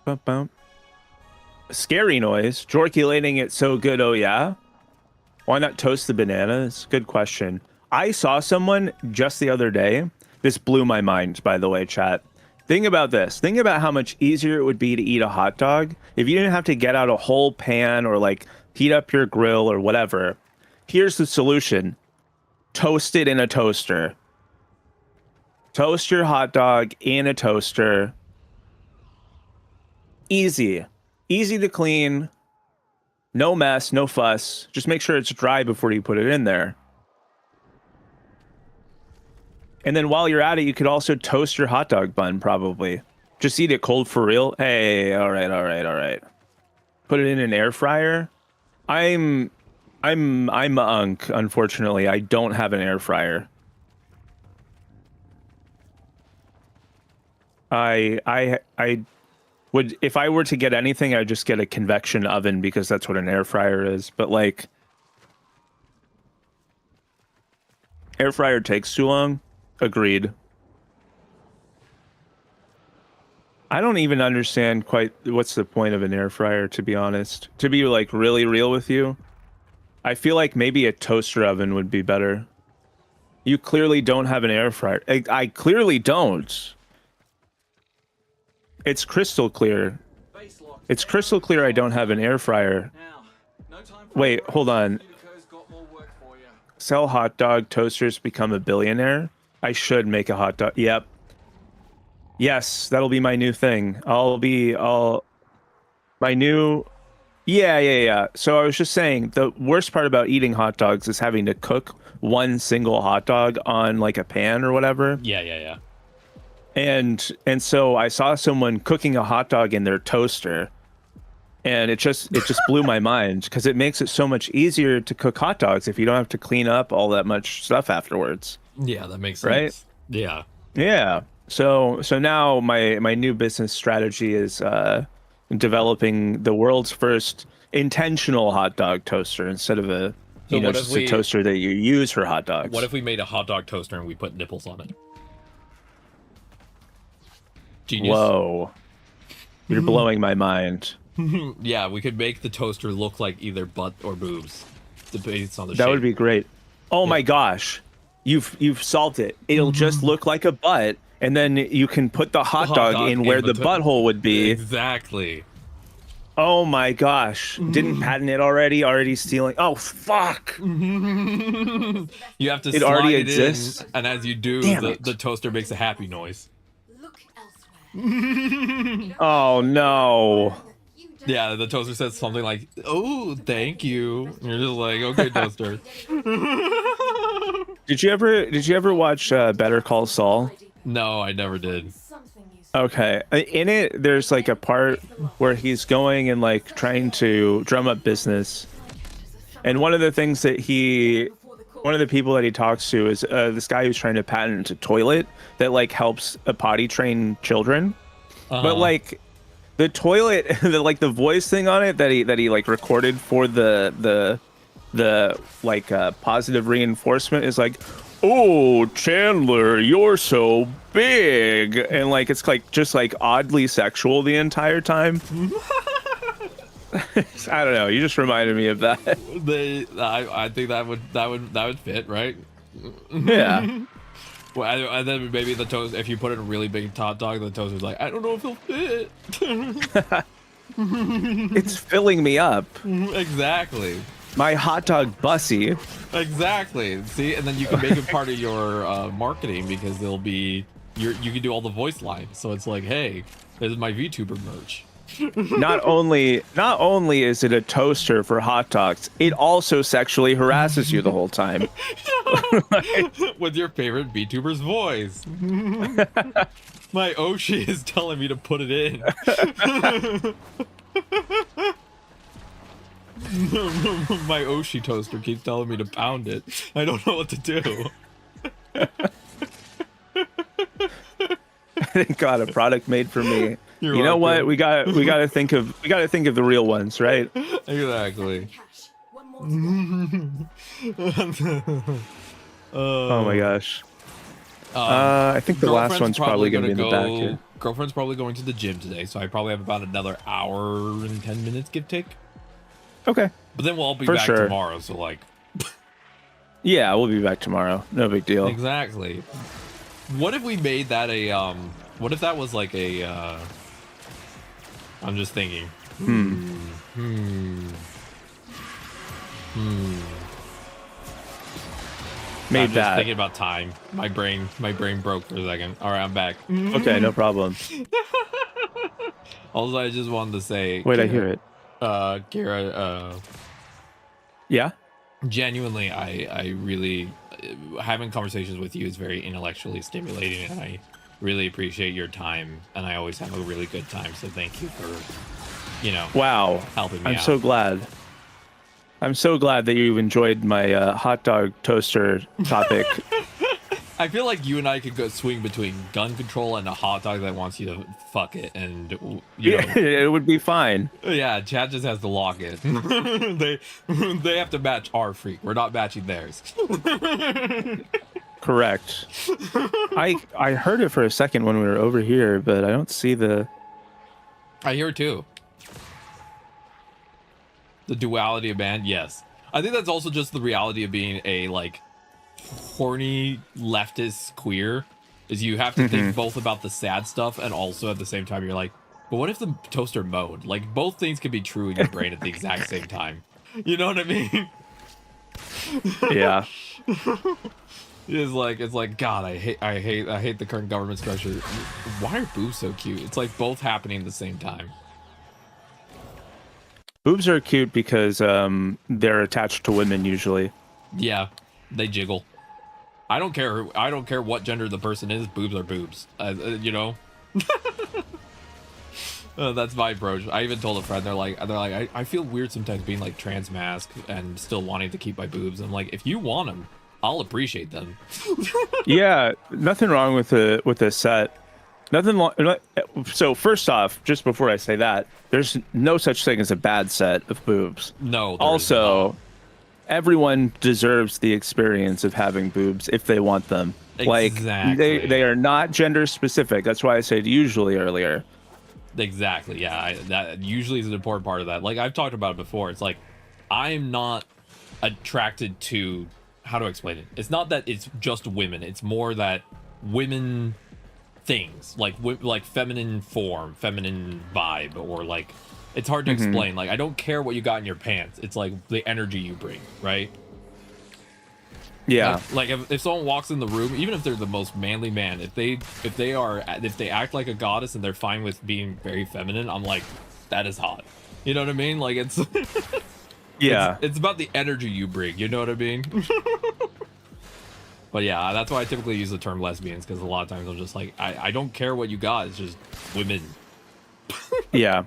Bum, bum. Scary noise. Jorculating it so good, oh yeah? Why not toast the bananas? Good question. I saw someone just the other day. This blew my mind, by the way, chat. Think about this. Think about how much easier it would be to eat a hot dog if you didn't have to get out a whole pan or like heat up your grill or whatever. Here's the solution. Toast it in a toaster. Toast your hot dog in a toaster. Easy to clean, no mess, no fuss. Just make sure it's dry before you put it in there. And then while you're at it, you could also toast your hot dog bun, probably. Just eat it cold for real. Hey, all right. Put it in an air fryer. I'm a unk, unfortunately. I don't have an air fryer. I would, if I were to get anything, I'd just get a convection oven because that's what an air fryer is. But like, air fryer takes too long. Agreed. I don't even understand quite what's the point of an air fryer, to be honest. To be like really real with you, I feel like maybe a toaster oven would be better. You clearly don't have an air fryer. I clearly don't. It's crystal clear. It's crystal clear I don't have an air fryer. Wait, hold on. Sell hot dog toasters, become a billionaire? I should make a hot dog. Yep. Yes, that'll be my new thing. My new... Yeah. So I was just saying, the worst part about eating hot dogs is having to cook one single hot dog on like a pan or whatever. Yeah. And so I saw someone cooking a hot dog in their toaster, and it just blew my mind, because it makes it so much easier to cook hot dogs if you don't have to clean up all that much stuff afterwards. Yeah, that makes sense. Right? Yeah. So now my new business strategy is developing the world's first intentional hot dog toaster instead of a just a toaster that you use for hot dogs. What if we made a hot dog toaster and we put nipples on it? Genius. Whoa. You're blowing my mind. Yeah, we could make the toaster look like either butt or boobs. Based on the That shape. would be great. Oh my gosh. You've solved it. It'll just look like a butt, and then you can put the hot dog in where the butthole would be. Exactly. Oh my gosh. Didn't patent it already? Already stealing. Oh, fuck. You have to It slide already it exists? in, and as you do, the toaster makes a happy noise. Oh no. Yeah, the toaster says something like, "Oh, thank you." And you're just like, "Okay, toaster." Did you ever watch Better Call Saul? No, I never did. Okay. In it, there's like a part where he's going and like trying to drum up business. And one of the things that one of the people that he talks to is this guy who's trying to patent a toilet that like helps potty train children. But like the toilet, like the voice thing on it that he like recorded for the like positive reinforcement is like, "Oh, Chandler, you're so big," and like it's like just like oddly sexual the entire time. I don't know. You just reminded me of that. I think that would fit, right? Yeah. Well, and then maybe the toast. If you put in a really big hot dog, the toaster's like, "I don't know if it'll fit." It's filling me up. Exactly. My hot dog bussy. Exactly. See, and then you can make it part of your marketing, because they'll be you can do all the voice lines. So it's like, "Hey, this is my VTuber merch." Not only is it a toaster for hot dogs, it also sexually harasses you the whole time. With your favorite VTuber's voice. My Oshi is telling me to put it in. My Oshi toaster keeps telling me to pound it. I don't know what to do. Thank God, a product made for me. You're you know welcome. what? We gotta think of the real ones, right? Exactly. Oh my gosh. I think the last one's probably gonna be in the back here. Girlfriend's probably going to the gym today, so I probably have about another hour and 10 minutes, give take. Okay. But then we'll all be For back sure. tomorrow, so like. Yeah, we'll be back tomorrow. No big deal. Exactly. What if we made that a what if that was like a I'm just thinking. Made I'm just that. thinking about time. My brain broke for a second. All right, I'm back. Okay, no problem. Also, I just wanted to say. Wait, I hear it. Kira. Yeah. Genuinely, I really having conversations with you is very intellectually stimulating, and I really appreciate your time. And I always have a really good time. So thank you for, Wow. helping me I'm out. so glad. I'm so glad that you enjoyed my hot dog toaster topic. I feel like you and I could go swing between gun control and a hot dog that wants you to fuck it, and It would be fine. Yeah, Chad just has to lock it. they have to match our freak. We're not matching theirs. Correct. I heard it for a second when we were over here, but I don't see the I hear it too. The duality of man, yes. I think that's also just the reality of being a like horny leftist queer, is you have to think both about the sad stuff and also at the same time you're like, but what if the toaster mowed? Like both things can be true in your brain at the exact same time. You know what I mean? Yeah. It's like God, I hate the current government structure. Why are boobs so cute? It's like both happening at the same time. Boobs are cute because they're attached to women usually. Yeah, they jiggle. I don't care what gender the person is. Boobs are boobs. You know. That's my approach. I even told a friend, they're like, I feel weird sometimes being like trans mask and still wanting to keep my boobs. I'm like, if you want them, I'll appreciate them. Yeah, nothing wrong with a set. So first off, just before I say that, there's no such thing as a bad set of boobs. No. Also, everyone deserves the experience of having boobs if they want them. Exactly. Like they are not gender specific. That's why I said usually earlier. Exactly. Yeah. That usually is an important part of that. Like I've talked about it before. It's like I'm not attracted to. How do I explain it? It's not that it's just women. It's more that women things like feminine form, feminine vibe, or like it's hard to explain. Like I don't care what you got in your pants. It's like the energy you bring, right? Yeah. Like if someone walks in the room, even if they're the most manly man, if they act like a goddess and they're fine with being very feminine, I'm like, that is hot. You know what I mean? Like it's yeah. It's about the energy you bring. You know what I mean? But yeah, that's why I typically use the term lesbians, because a lot of times I'm just like, I don't care what you got. It's just women. Yeah.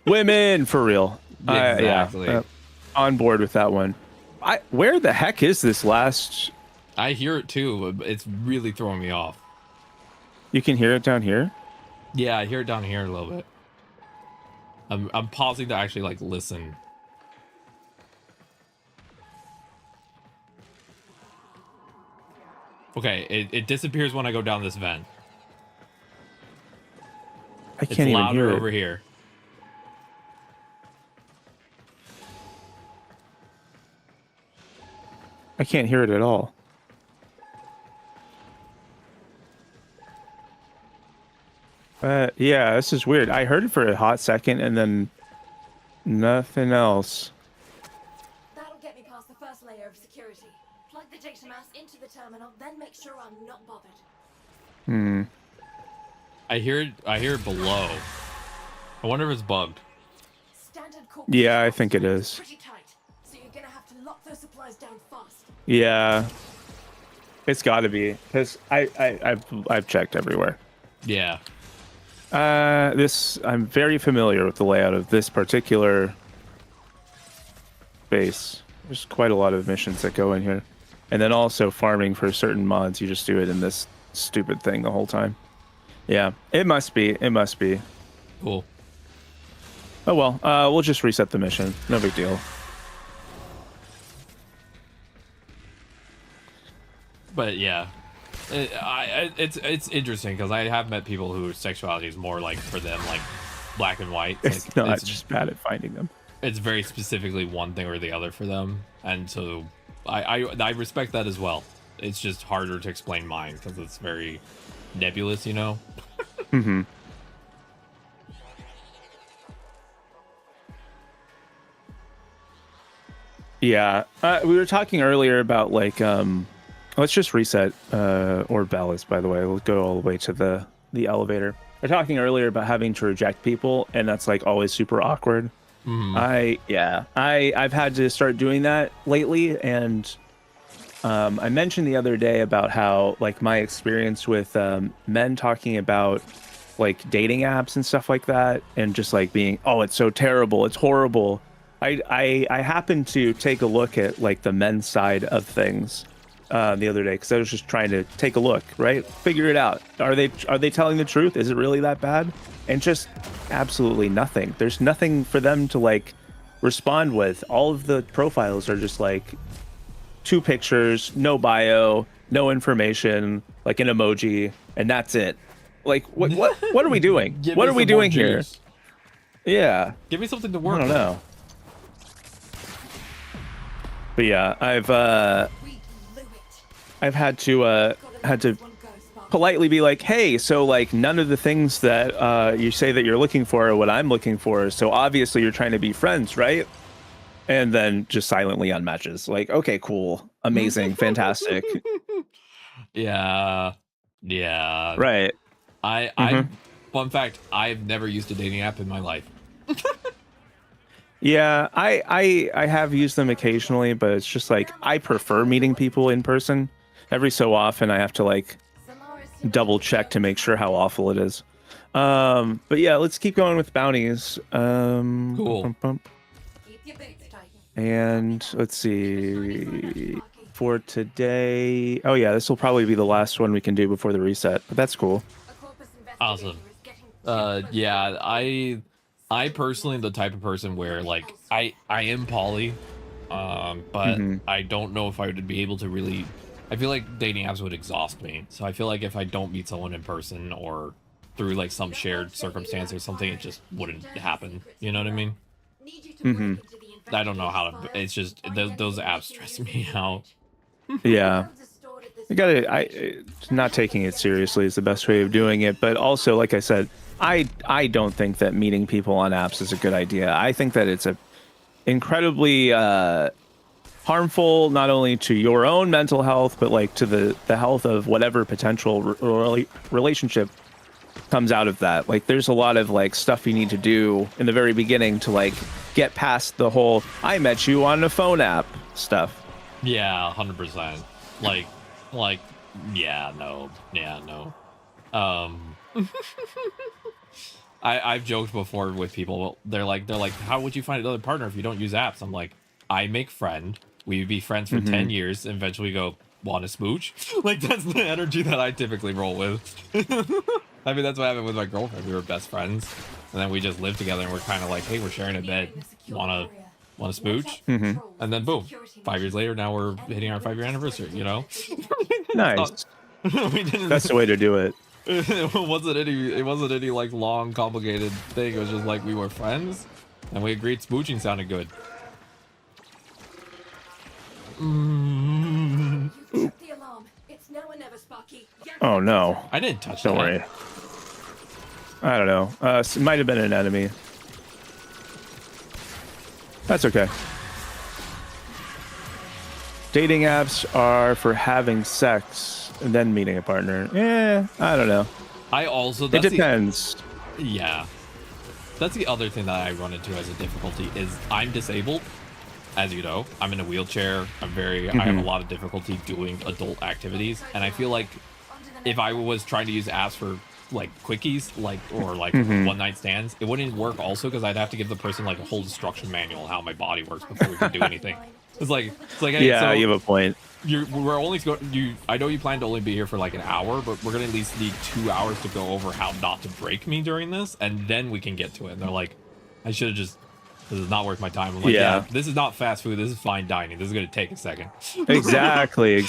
Women for real. Exactly. On board with that one. Where the heck is this last? I hear it too. It's really throwing me off. You can hear it down here? Yeah, I hear it down here a little bit. I'm pausing to actually like listen. Okay, it disappears when I go down this vent. I can't even hear it. Over here. I can't hear it at all. Yeah, this is weird. I heard it for a hot second and then nothing else. That'll get me past the first layer of security. Plug the data mass into the terminal, then make sure I'm not bothered. I hear it below. I wonder if it's bugged. Yeah, I think it is. Pretty tight, so you're gonna have to lock those supplies down fast. Yeah, it's got to be, because I've checked everywhere. Yeah. I'm very familiar with the layout of this particular base. There's quite a lot of missions that go in here, and then also farming for certain mods. You just do it in this stupid thing the whole time. Yeah, it must be. It must be. Cool. Oh well, we'll just reset the mission. No big deal. But yeah, it's interesting because I have met people whose sexuality is more like for them like black and white. It's like, not just bad at finding them. It's very specifically one thing or the other for them, and so I respect that as well. It's just harder to explain mine because it's very nebulous, you know. Mm-hmm. Yeah, we were talking earlier about like let's just reset or Bellis, by the way. We'll go all the way to the elevator. We're talking earlier about having to reject people, and that's like always super awkward. I've had to start doing that lately, and I mentioned the other day about how like my experience with men talking about like dating apps and stuff like that, and just like being, oh, it's so terrible, it's horrible. I happened to take a look at like the men's side of things the other day, because I was just trying to take a look, right? Figure it out. Are they telling the truth? Is it really that bad? And just absolutely nothing. There's nothing for them to like respond with. All of the profiles are just like 2 pictures, no bio, no information, like an emoji, and that's it. Like, what are we doing? What are we doing here? Yeah. Give me something to work. I don't know. But yeah, I've had to politely be like, hey, so like none of the things that you say that you're looking for are what I'm looking for. So obviously you're trying to be friends, right? And then just silently unmatches. Like, okay, cool, amazing, fantastic. Yeah. Right. Fun fact, I've never used a dating app in my life. Yeah, I have used them occasionally, but it's just like I prefer meeting people in person. Every so often I have to like double check to make sure how awful it is. But yeah, let's keep going with bounties. Cool. And let's see for today. Oh yeah, this will probably be the last one we can do before the reset, but that's cool. Awesome. Yeah, I personally am the type of person where like I am poly, but I don't know if I would be able to really. I feel like dating apps would exhaust me. So I feel like if I don't meet someone in person or through like some shared circumstance or something, it just wouldn't happen. You know what I mean? I don't know how to. It's just those apps stress me out. Yeah. Not taking it seriously is the best way of doing it, but also, like I said, I don't think that meeting people on apps is a good idea. I think that it's a incredibly harmful, not only to your own mental health, but like to the health of whatever potential relationship comes out of that. Like, there's a lot of like stuff you need to do in the very beginning to like get past the whole "I met you on a phone app" stuff. Yeah, 100%. Like, yeah, no. I've joked before with people. They're like, how would you find another partner if you don't use apps? I'm like, I make friend. We would be friends for 10 years. And eventually we go, want to smooch? Like, that's the energy that I typically roll with. I mean, that's what happened with my girlfriend. We were best friends. And then we just lived together and we're kind of like, hey, we're sharing a bed. Want to smooch? And then boom, 5 years later, now we're hitting our 5-year anniversary, you know? Nice. That's the way to do it. It wasn't any like long, complicated thing. It was just like we were friends and we agreed smooching sounded good. Oh no. I didn't touch Don't that. worry. I don't know. It might have been an enemy. That's okay. Dating apps are for having sex and then meeting a partner. Yeah, I don't know. It depends. Yeah. That's the other thing that I run into as a difficulty is I'm disabled. As you know, I'm in a wheelchair. I have a lot of difficulty doing adult activities. And I feel like if I was trying to use apps for like quickies, or one night stands, it wouldn't work also because I'd have to give the person like a whole instruction manual how my body works before we could do anything. It's like, hey, yeah, so you have a point. We're only going. I know you plan to only be here for like an hour, but we're gonna at least need 2 hours to go over how not to break me during this, and then we can get to it. And they're like, I should have just. This is not worth my time. I'm like, yeah, this is not fast food. This is fine dining. This is gonna take a second. Exactly.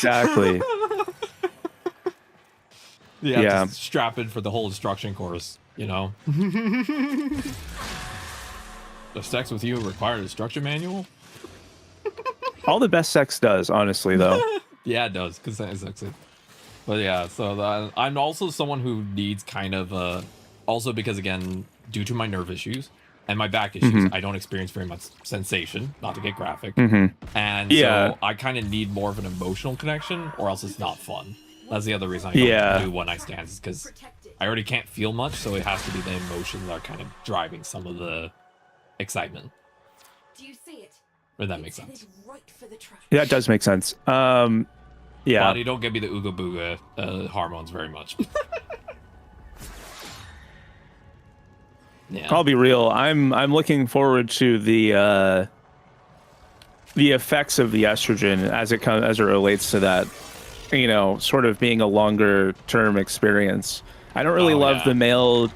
Yeah. Just strap in for the whole instruction course. You know. Does sex with you require an instruction manual? All the best sex does, honestly, though. Yeah, it does. Consent is sexy. But yeah, so I'm also someone who needs kind of also because again, due to my nerve issues and my back issues, I don't experience very much sensation, not to get graphic. And so I kind of need more of an emotional connection or else it's not fun. That's the other reason I don't do one night stands is because I already can't feel much, so it has to be the emotions that are kind of driving some of the excitement. Do you see it? If that makes sense. Yeah, it does make sense. Yeah. Body, don't give me the ooga booga hormones very much. Yeah. I'll be real. I'm looking forward to the effects of the estrogen as it relates to that. You know, sort of being a longer term experience. I don't really love the male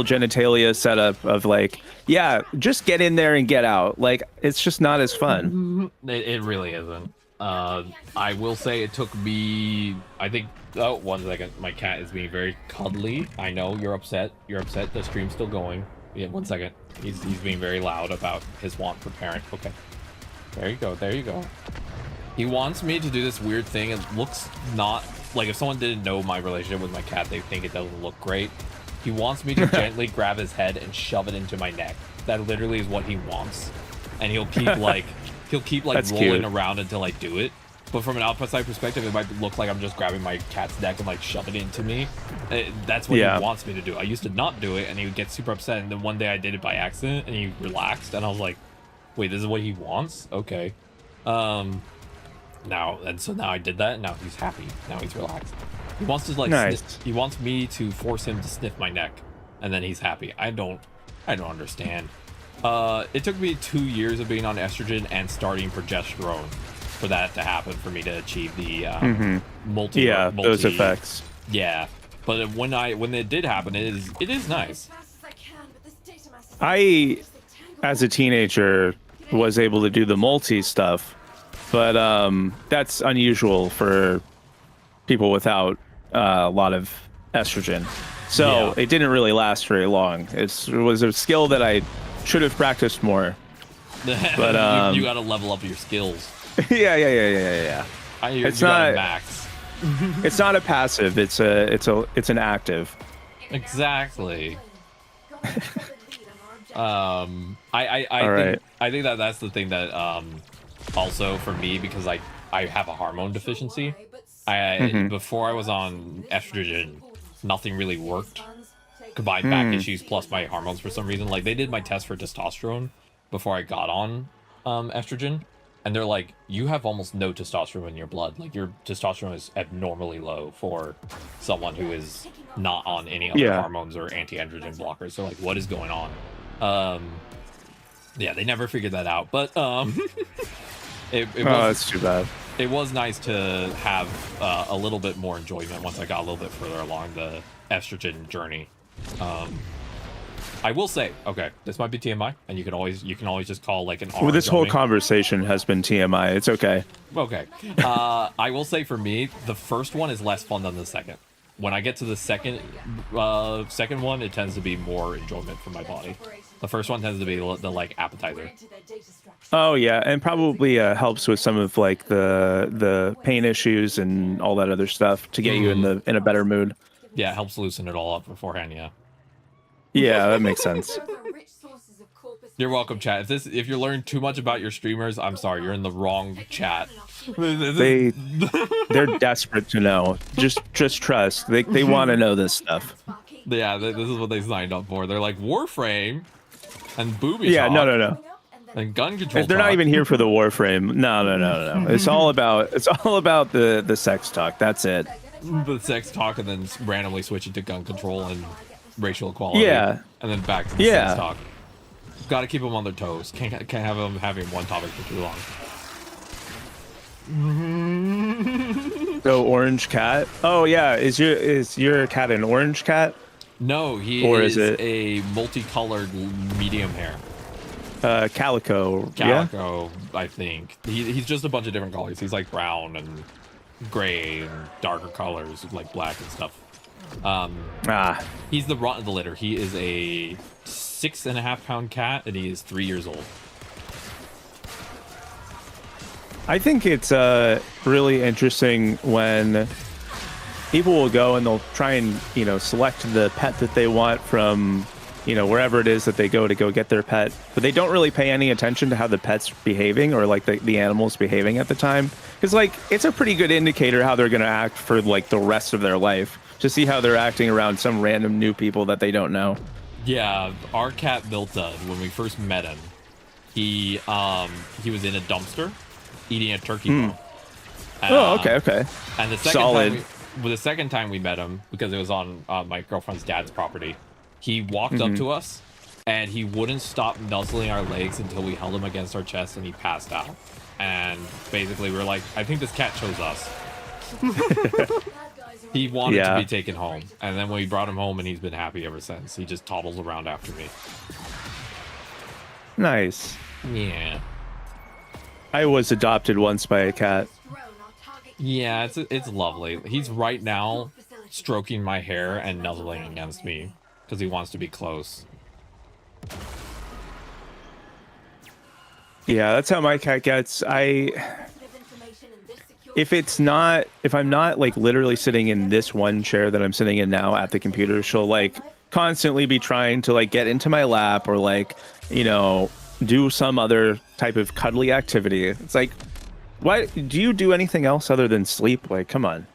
genitalia setup of like, yeah, just get in there and get out. Like, it's just not as fun. It really isn't. I will say it took me, I think, oh, 1 second. My cat is being very cuddly. I know you're upset. You're upset. The stream's still going. Yeah, 1 second. He's being very loud about his want for parent. Okay. There you go. There you go. He wants me to do this weird thing. It looks not like, if someone didn't know my relationship with my cat, they think it doesn't look great. He wants me to gently grab his head and shove it into my neck. That literally is what he wants. And he'll keep like That's rolling cute. around until I do it. But from an outside perspective, it might look like I'm just grabbing my cat's neck and like shoving it into me. That's what he wants me to do. I used to not do it, and he would get super upset. And then one day I did it by accident, and he relaxed, and I was like, "Wait, this is what he wants? Okay." Now I did that, and now he's happy. Now he's relaxed. He wants to like he wants me to force him to sniff my neck, and then he's happy. I don't understand. It took me 2 years of being on estrogen and starting progesterone for that to happen, for me to achieve the multi those effects. Yeah, but when it did happen, it is nice. I, as a teenager, was able to do the multi stuff, but that's unusual for people without a lot of estrogen. So it didn't really last very long. It was a skill that I should have practiced more. But you got to level up your skills. Yeah. It's not max. It's not a passive. It's an active. Exactly. I think that's the thing that also for me, because I have a hormone deficiency. Before I was on estrogen, nothing really worked. Combined back issues plus my hormones, for some reason, like they did my test for testosterone before I got on estrogen, and they're like, you have almost no testosterone in your blood. Like your testosterone is abnormally low for someone who is not on any other hormones or anti-androgen blockers. So like, what is going on? Yeah, they never figured that out, but that's too bad. It was nice to have a little bit more enjoyment once I got a little bit further along the estrogen journey. I will say, okay, this might be TMI, and you can always just call like an. Well, this whole conversation has been TMI. It's okay. Okay. I will say, for me, the first one is less fun than the second. When I get to the second one, it tends to be more enjoyment for my body. The first one tends to be the like appetizer. Oh yeah, and probably helps with some of like the pain issues and all that other stuff to get you in a better mood. Yeah, it helps loosen it all up beforehand. Yeah. Yeah, that makes sense. You're welcome, chat. If you're learning too much about your streamers, I'm sorry, you're in the wrong chat. They're desperate to know. Just trust. They want to know this stuff. Yeah, this is what they signed up for. They're like Warframe and booby. Yeah, talk no. And gun control. They're not even here for the Warframe. No. It's all about the sex talk. That's it. The sex talk, and then randomly switching to gun control and racial equality. Yeah. And then back to the sex talk. Got to keep them on their toes. Can't have them having one topic for too long. So orange cat. Oh yeah, is your cat an orange cat? No, he is a multicolored medium hair. Calico. Calico, yeah? I think. He's just a bunch of different colors. He's like brown and gray and darker colors, like black and stuff. He's the runt of the litter. He is a 6.5-pound cat, and he is 3 years old. I think it's really interesting when people will go and they'll try and select the pet that they want from wherever it is that they go to get their pet, but they don't really pay any attention to how the pet's behaving or like the animal's behaving at the time, because like it's a pretty good indicator how they're going to act for like the rest of their life, to see how they're acting around some random new people that they don't know. Yeah, our cat Milta, when we first met him, he was in a dumpster eating a turkey bone. Okay. And the second time we met him, because it was on my girlfriend's dad's property, he walked up to us and he wouldn't stop nuzzling our legs until we held him against our chest, and he passed out. And basically we were like, I think this cat chose us. He wanted to be taken home, and then when we brought him home, and he's been happy ever since. He just toddles around after me. Nice. Yeah. I was adopted once by a cat. Yeah, it's lovely. He's right now stroking my hair and nuzzling against me because he wants to be close. Yeah, that's how my cat gets. If I'm not like literally sitting in this one chair that I'm sitting in now at the computer, she'll like constantly be trying to like get into my lap or like, you know, do some other type of cuddly activity. It's like, why do you do anything else other than sleep? Like, come on,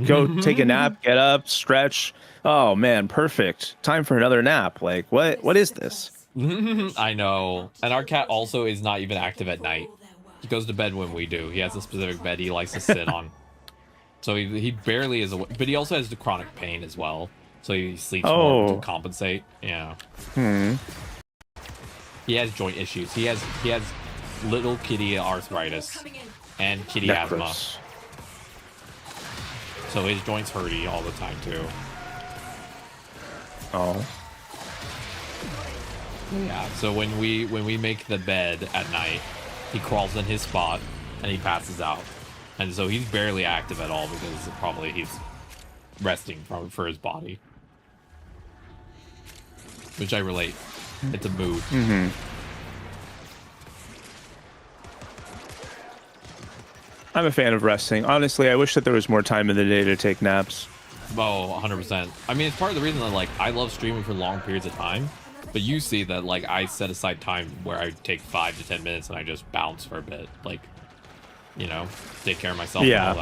go take a nap, get up, stretch. Oh man, perfect. Time for another nap. Like, what is this? I know. And our cat also is not even active at night. He goes to bed when we do. He has a specific bed he likes to sit on. So he barely is awake, but he also has the chronic pain as well. So he sleeps more to compensate. Yeah. He has joint issues. He has little kitty arthritis and kitty asthma. So his joints hurty all the time too. Oh. Yeah. So when we make the bed at night, he crawls in his spot and he passes out. And so he's barely active at all because probably he's resting for his body. Which I relate. It's a mood. I'm a fan of resting. Honestly, I wish that there was more time in the day to take naps. Oh, 100%. I mean, it's part of the reason that like I love streaming for long periods of time. But you see that like I set aside time where I take 5 to 10 minutes and I just bounce for a bit, like, you know, take care of myself and all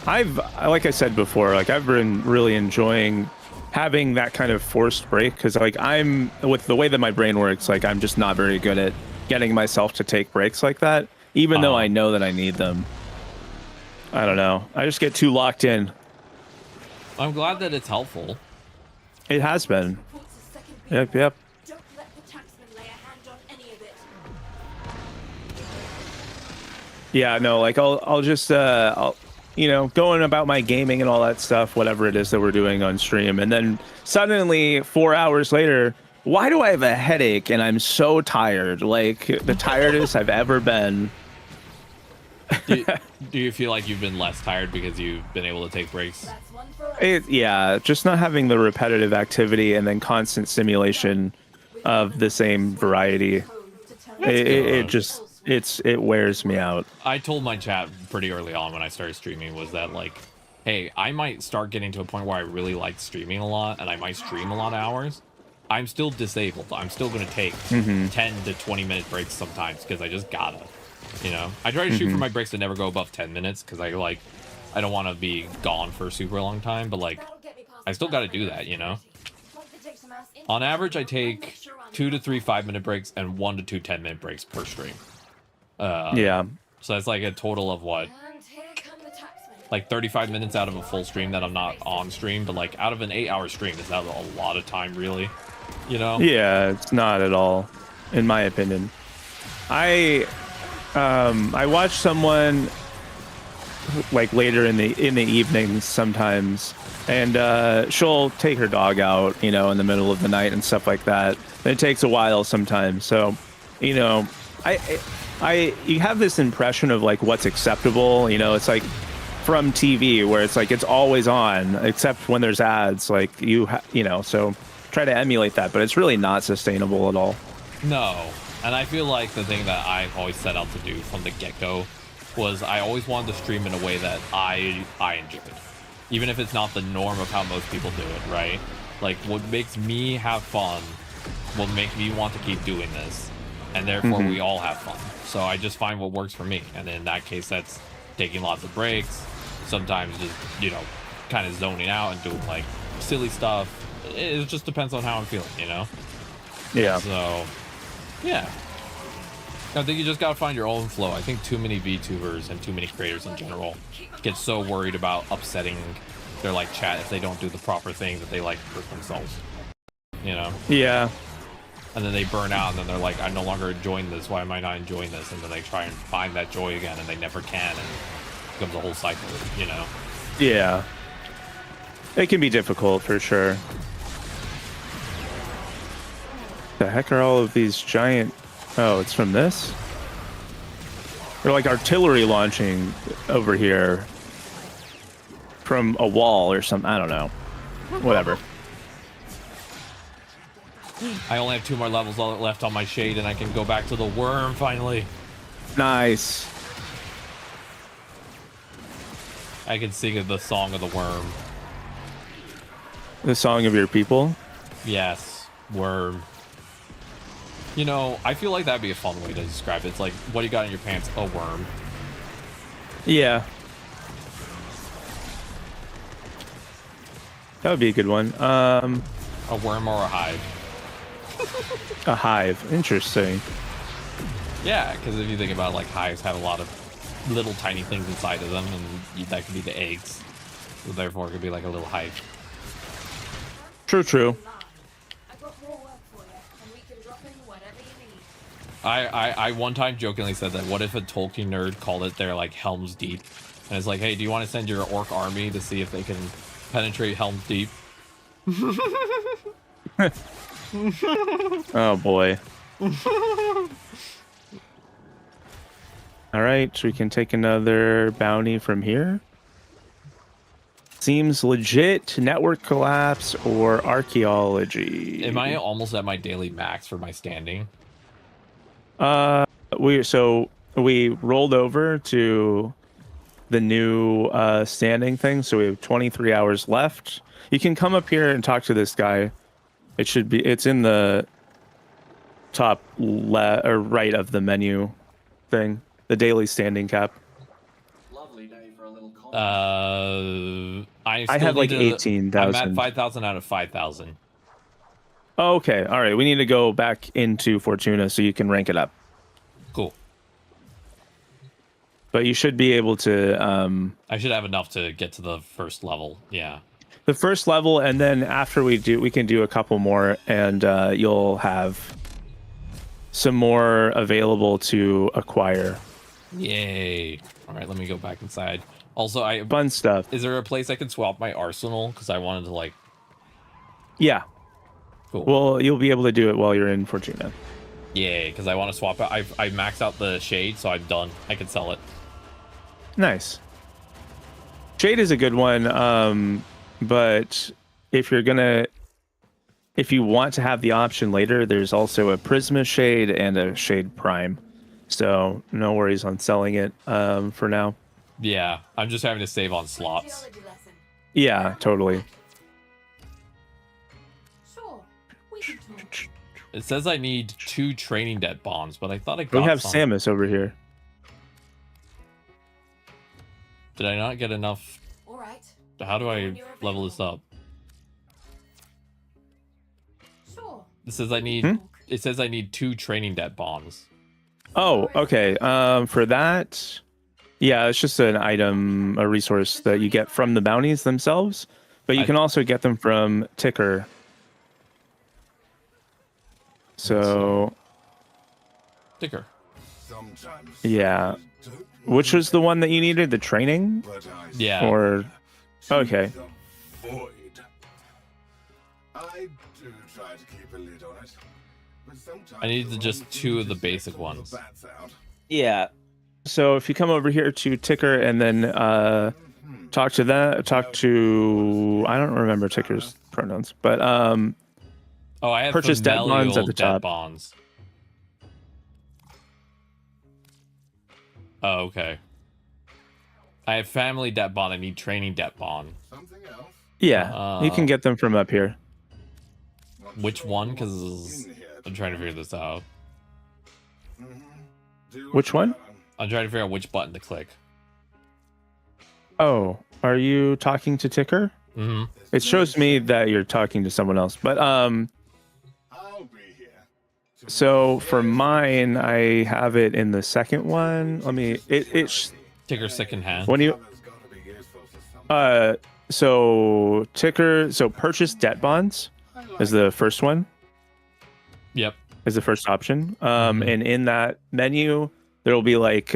that. Like I said before, like I've been really enjoying having that kind of forced break because like I'm with the way that my brain works, like I'm just not very good at getting myself to take breaks like that, even though I know that I need them. I don't know. I just get too locked in. I'm glad that it's helpful. It has been. Yep. Yeah, no, like I'll just I'll, you know, going about my gaming and all that stuff, whatever it is that we're doing on stream, and then suddenly 4 hours later, why do I have a headache and I'm so tired? Like the tiredest I've ever been. Do you feel like you've been less tired because you've been able to take breaks? Yeah, just not having the repetitive activity and then constant stimulation of the same variety. It wears me out. I told my chat pretty early on when I started streaming was that like, hey, I might start getting to a point where I really like streaming a lot and I might stream a lot of hours. I'm still disabled. I'm still going to take 10 to 20 minute breaks sometimes because I just gotta, you know. I try to shoot for my breaks to never go above 10 minutes because I don't want to be gone for a super long time, but like I still got to do that, you know. On average, I take 2 to 3 5-minute breaks and 1 to 2 10-minute breaks per stream. Yeah. So that's like a total of what? Like 35 minutes out of a full stream that I'm not on stream, but like out of an 8-hour stream, is that a lot of time, really? You know? Yeah, it's not at all, in my opinion. I watch someone like later in the evenings sometimes, and she'll take her dog out, you know, in the middle of the night and stuff like that. And it takes a while sometimes. So, you know, you have this impression of like what's acceptable, you know, it's like from TV where it's like it's always on except when there's ads, like you know, so try to emulate that, but it's really not sustainable at all. No. And I feel like the thing that I've always set out to do from the get-go was I always wanted to stream in a way that I enjoyed, even if it's not the norm of how most people do it, right? Like what makes me have fun will make me want to keep doing this, and therefore we all have fun. So I just find what works for me, and in that case that's taking lots of breaks, sometimes just, you know, kind of zoning out and doing like silly stuff. It just depends on how I'm feeling, you know? Yeah. So yeah, I think you just gotta find your own flow. I think too many VTubers and too many creators in general get so worried about upsetting their like chat if they don't do the proper thing that they like for themselves, you know? Yeah. And then they burn out, and then they're like, I'm no longer enjoying this. Why am I not enjoying this? And then they try and find that joy again, and they never can, and it becomes a whole cycle, you know? Yeah. It can be difficult for sure. The heck are all of these giant Oh, it's from this? They're like artillery launching over here from a wall or something. I don't know. Whatever. I only have 2 more levels left on my shade, and I can go back to the worm finally. Nice. I can sing the song of the worm. The song of your people? Yes, worm. You know, I feel like that'd be a fun way to describe it. It's like, what do you got in your pants? A worm. Yeah. That would be a good one. A worm or a hive? A hive. Interesting. Yeah, because if you think about it, like, hives have a lot of little tiny things inside of them, and that could be the eggs. So therefore, it could be like a little hive. True. I one time jokingly said that, what if a Tolkien nerd called it their, like, Helm's Deep? And it's like, hey, do you want to send your orc army to see if they can penetrate Helm's Deep? Oh, boy. All right, so we can take another bounty from here. Seems legit. Network collapse or archaeology. Am I almost at my daily max for my standing? We rolled over to the new standing thing, so we have 23 hours left. You can come up here and talk to this guy. It's in the top left or right of the menu thing, the daily standing cap. Lovely day for a little I have like 18,000. I'm at 5,000 out of 5,000. Oh, okay. All right. We need to go back into Fortuna so you can rank it up. Cool. But you should be able to... I should have enough to get to the first level. Yeah. The first level, and then after we can do a couple more, and you'll have some more available to acquire. Yay. All right, let me go back inside. Also, fun stuff. Is there a place I can swap my arsenal? Because I wanted to, like... Yeah. Cool. Well, you'll be able to do it while you're in Fortuna. Yay, because I want to swap it. I maxed out the shade, so I'm done. I can sell it. Nice. Jade is a good one, but if you want to have the option later, there's also a Prisma Shade and a Shade Prime. So no worries on selling it for now. Yeah, I'm just having to save on slots. Yeah, totally. It says I need 2 training debt bonds, but I thought I got We have some. Samus over here. Did I not get enough? All right. How do I level this up? Sure. It says I need. It says I need 2 training debt bonds. Oh, okay. For that, yeah, it's just an item, a resource that you get from the bounties themselves, but you can also get them from Ticker. So, Ticker. Yeah. Which was the one that you needed? The training? Yeah. Or okay. I do try to keep a lid on it, but sometimes I need just 2 of the basic ones. Yeah. So if you come over here to Ticker and then talk to I don't remember Ticker's pronouns, but oh, I have purchase debt bonds at the top. Bonds. Oh, okay. I have family debt bond. I need training debt bond. Yeah, you can get them from up here. Which one? Because I'm trying to figure this out. Which one? I'm trying to figure out which button to click. Oh, are you talking to Ticker? Mm-hmm. It shows me that you're talking to someone else, but so for mine, I have it in the second one. Let me. It's Ticker second hand. When you so Ticker, so purchase debt bonds is the first one. Yep. Is the first option. And in that menu, there will be like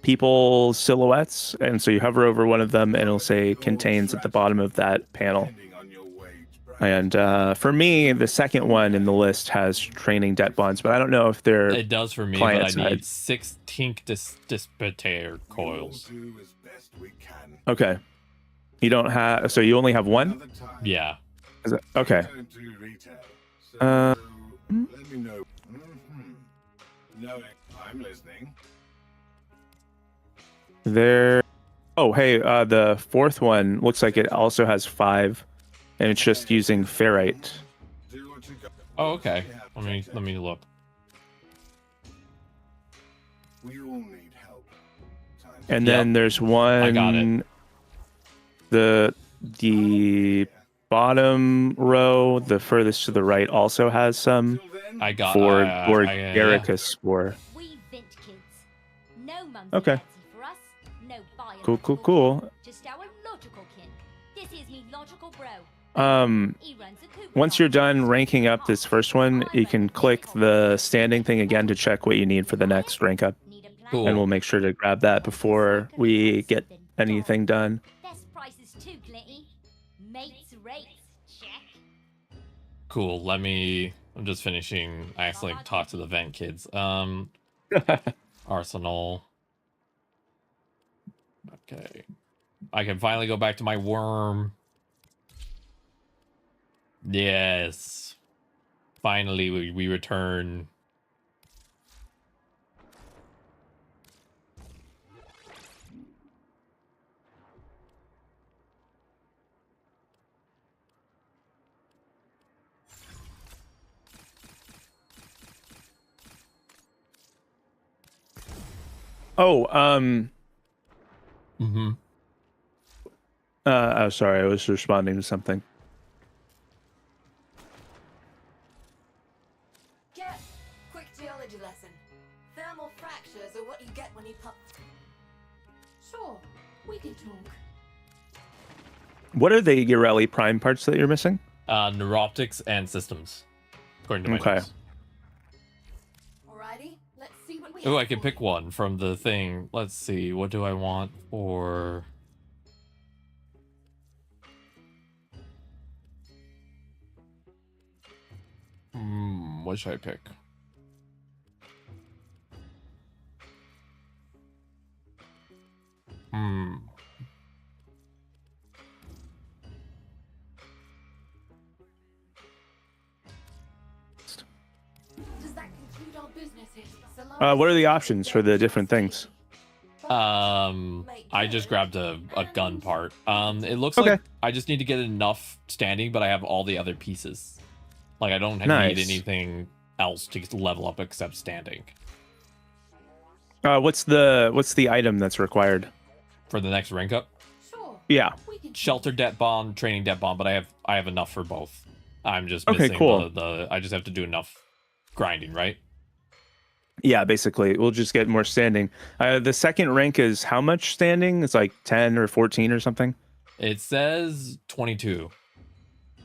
people silhouettes, and so you hover over one of them, and it'll say contains at the bottom of that panel. And for me, the second one in the list has training debt bonds, but I don't know if they're. It does for me, but I need 6 Tink Dispeter coils. Okay. You don't have. So you only have one? Yeah. Okay. Let me know. No, I'm listening. There. Oh, hey. The fourth one looks like it also has 5, and it's just using ferrite. Oh, okay. Let me look. We all need help. And then there's one. I got it. The bottom row, the furthest to the right, also has some. I got for Garricus spore. We Vint kids. No mum's Okay. for us. No Cool. Just our logical kin. This is me logical bro. Once you're done ranking up this first one, you can click the standing thing again to check what you need for the next rank up. Cool. And we'll make sure to grab that before we get anything done. Best prices too, Clinty. Mates rates. Check. Cool. I'm just finishing. I accidentally talked to the vent kids. Arsenal. Okay. I can finally go back to my worm. Yes. Finally, we return. Oh, oh, sorry, I was responding to something. Get quick geology lesson. Thermal fractures are what you get when you pop. Sure, we can talk. What are the Ureli prime parts that you're missing? Neuroptics and systems, according to my notes. Alrighty, let's see what we Oh, have I can for pick one from the thing. Let's see. What do I want for... what should I pick? Does that conclude our businesses? What are the options for the different things? I just grabbed a gun part. It looks like I just need to get enough standing, but I have all the other pieces. Like I don't need anything else to level up except standing. What's the item that's required for the next rank up? Yeah. Shelter debt bomb, training debt bomb, but I have enough for both. I'm just missing the I just have to do enough grinding, right? Yeah, basically, we'll just get more standing. The second rank is how much standing? It's like 10 or 14 or something. It says 22.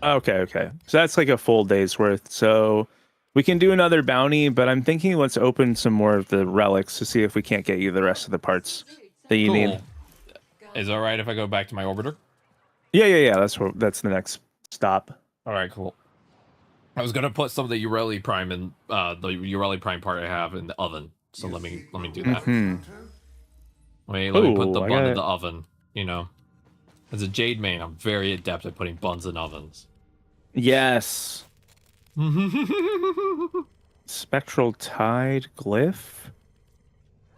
Okay. So that's like a full day's worth. So we can do another bounty, but I'm thinking let's open some more of the relics to see if we can't get you the rest of the parts that you need. Is it all right if I go back to my orbiter? Yeah. That's the next stop. All right, cool. I was gonna put some of the Ureli Prime in the Ureli Prime part I have in the oven. So let me do that. Let me put the bun in the oven. You know, as a Jade main, I'm very adept at putting buns in ovens. Yes. Spectral Tide Glyph.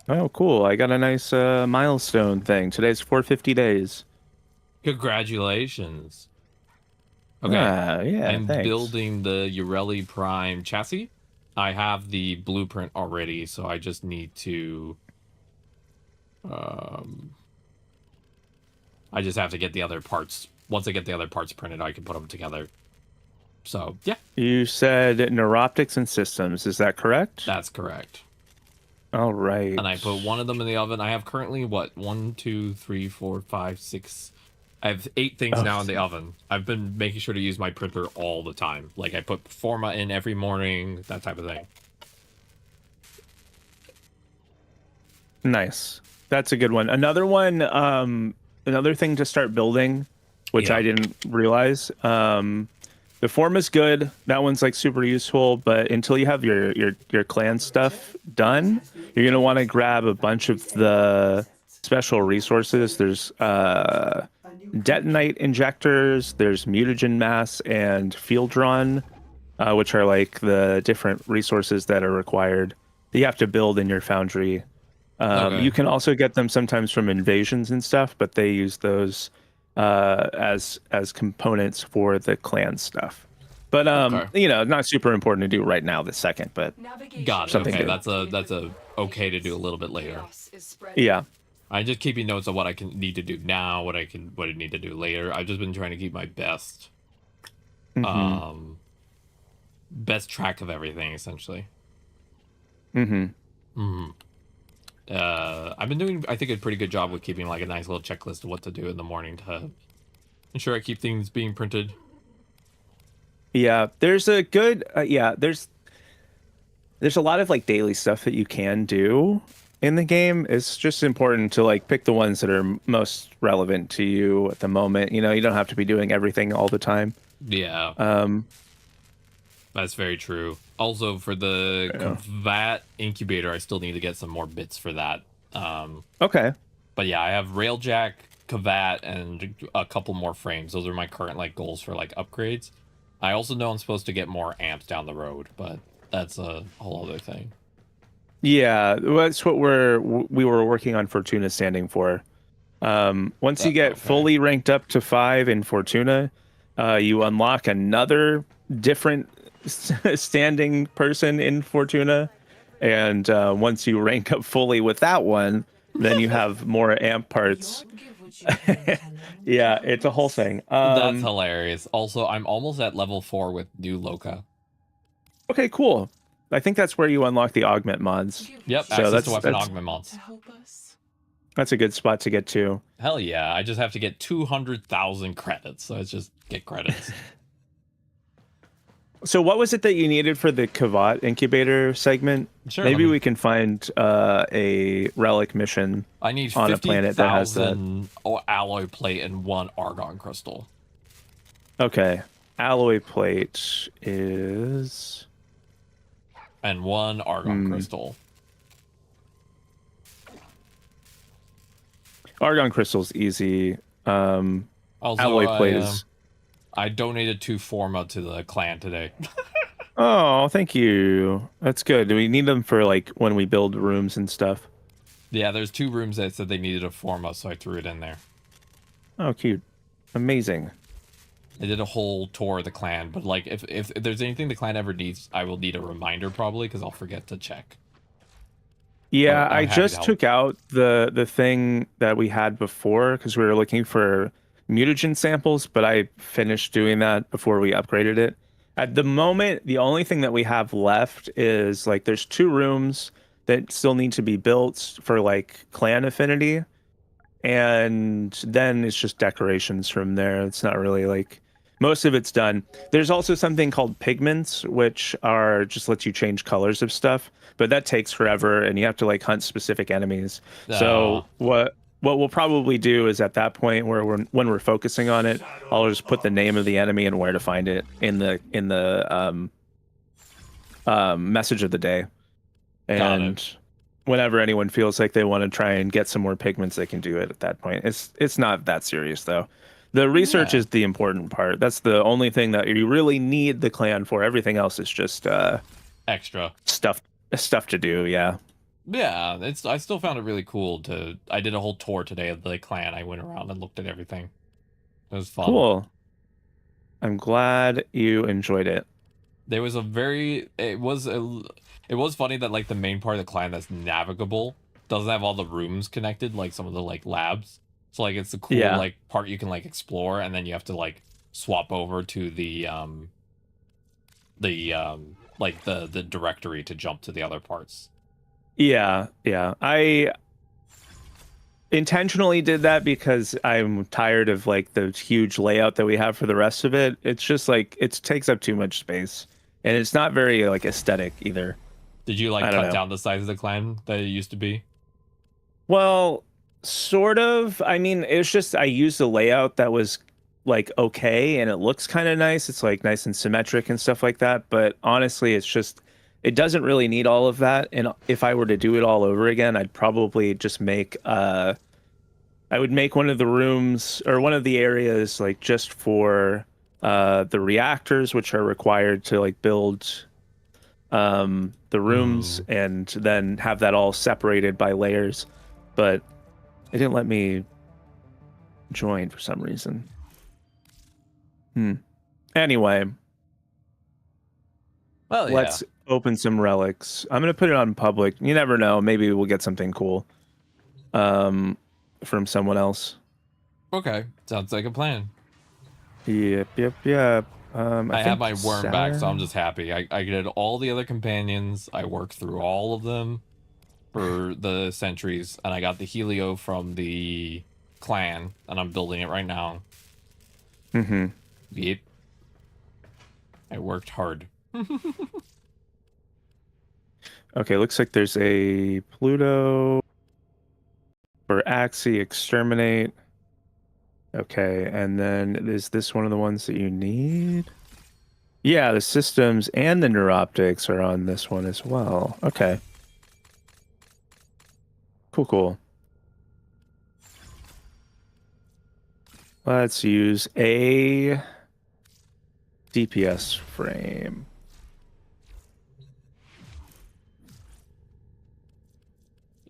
Oh, cool! I got a nice milestone thing. Today's 450 days. Congratulations. Okay, I'm building the Ureli Prime chassis. I have the blueprint already, so I just need to... I just have to get the other parts. Once I get the other parts printed, I can put them together. So, yeah. You said neuroptics and systems, is that correct? That's correct. All right. And I put one of them in the oven. I have currently, 1, 2, 3, 4, 5, 6... I have 8 things now in the oven. I've been making sure to use my printer all the time. Like I put Forma in every morning, that type of thing. Nice. That's a good one. Another one, another thing to start building, which I didn't realize, The form is good. That one's like super useful, but until you have your clan stuff done, you're gonna want to grab a bunch of the special resources. There's detonite injectors, there's mutagen mass and field run, which are like the different resources that are required that you have to build in your foundry. Okay. You can also get them sometimes from invasions and stuff, but they use those as components for the clan stuff. But Okay. not super important to do right now this second, but Got it. something Okay, good. that's a okay to do a little bit later. Yeah. I'm just keeping notes of what I can need to do now, what I need to do later. I've just been trying to keep my best best track of everything essentially. I've been doing, I think, a pretty good job with keeping like a nice little checklist of what to do in the morning to ensure I keep things being printed. Yeah, there's a good there's a lot of like daily stuff that you can do in the game. It's just important to like pick the ones that are most relevant to you at the moment. You don't have to be doing everything all the time. Yeah. That's very true. Also, for the Kvat incubator, I still need to get some more bits for that. Okay. But yeah, I have Railjack, Kvat, and a couple more frames. Those are my current like goals for like upgrades. I also know I'm supposed to get more amps down the road, but that's a whole other thing. Yeah, that's what we were working on Fortuna standing for. Once you get fully ranked up to 5 in Fortuna, you unlock another different standing person in Fortuna, and once you rank up fully with that one, then you have more amp parts. Yeah, it's a whole thing. That's hilarious. Also, I'm almost at level 4 with new Loka. Okay, cool. I think that's where you unlock the augment mods. Yep, so access that's to weapon augment mods. That's a good spot to get to. Hell yeah, I just have to get 200,000 credits, so it's just get credits. So what was it that you needed for the Kvat incubator segment? Sure, Maybe we can find a relic mission I need on a planet that has that. 50,000 alloy plate and 1 argon crystal. Okay. Alloy plate is... And 1 argon crystal. Argon crystal's easy. Also, alloy plate is... I donated 2 Forma to the clan today. Oh, thank you. That's good. Do we need them for like when we build rooms and stuff? Yeah, there's 2 rooms that said they needed a Forma, so I threw it in there. Oh, cute. Amazing. I did a whole tour of the clan, but like if there's anything the clan ever needs, I will need a reminder probably because I'll forget to check. Yeah, I'm I happy just to help. took out the thing that we had before because we were looking for mutagen samples, but I finished doing that before we upgraded it. At the moment, the only thing that we have left is like there's 2 rooms that still need to be built for like clan affinity, and then it's just decorations from there. It's not really like most of it's done. There's also something called pigments, which are just lets you change colors of stuff, but that takes forever and you have to like hunt specific enemies. So what we'll probably do is at that point where when we're focusing on it, I'll just put the name of the enemy and where to find it in the message of the day. And whenever anyone feels like they want to try and get some more pigments, they can do it at that point. It's not that serious though. The research is the important part. That's the only thing that you really need the clan for. Everything else is just extra stuff to do. Yeah. Yeah, I still found it really cool I did a whole tour today of the clan. I went around and looked at everything. It was fun. Cool. I'm glad you enjoyed it. There was it was funny that like the main part of the clan that's navigable doesn't have all the rooms connected like some of the like labs. So like it's the cool like part you can like explore, and then you have to like swap over to the like the directory to jump to the other parts. Yeah. I intentionally did that because I'm tired of like the huge layout that we have for the rest of it. It's just like it takes up too much space, and it's not very like aesthetic either. Did you like cut down the size of the clan that it used to be? Well, sort of. I mean, it's just I used a layout that was like okay, and it looks kind of nice. It's like nice and symmetric and stuff like that. But honestly, it's just it doesn't really need all of that. And if I were to do it all over again, I'd probably just make I would make one of the rooms or one of the areas like just for the reactors, which are required to like build the rooms, and then have that all separated by layers. But it didn't let me join for some reason. Anyway, well, let's open some relics. I'm gonna put it on public. You never know, maybe we'll get something cool from someone else. Okay, sounds like a plan. Yep. I have my worm back, so I'm just happy. I did all the other companions. I worked through all of them for the sentries, and I got the Helio from the clan, and I'm building it right now. Yep. I worked hard. Okay, looks like there's a Pluto for Axie Exterminate. Okay, and then is this one of the ones that you need? Yeah, the systems and the neuroptics are on this one as well. Okay. Cool. Let's use a DPS frame.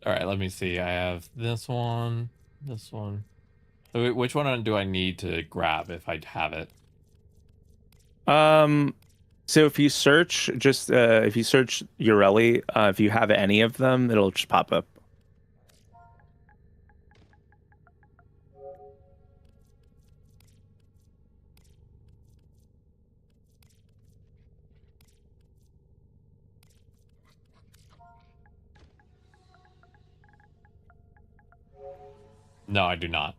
All right, let me see. I have this one. So which one do I need to grab if I have it? So if you search Ureli, if you have any of them, it'll just pop up. No, I do not.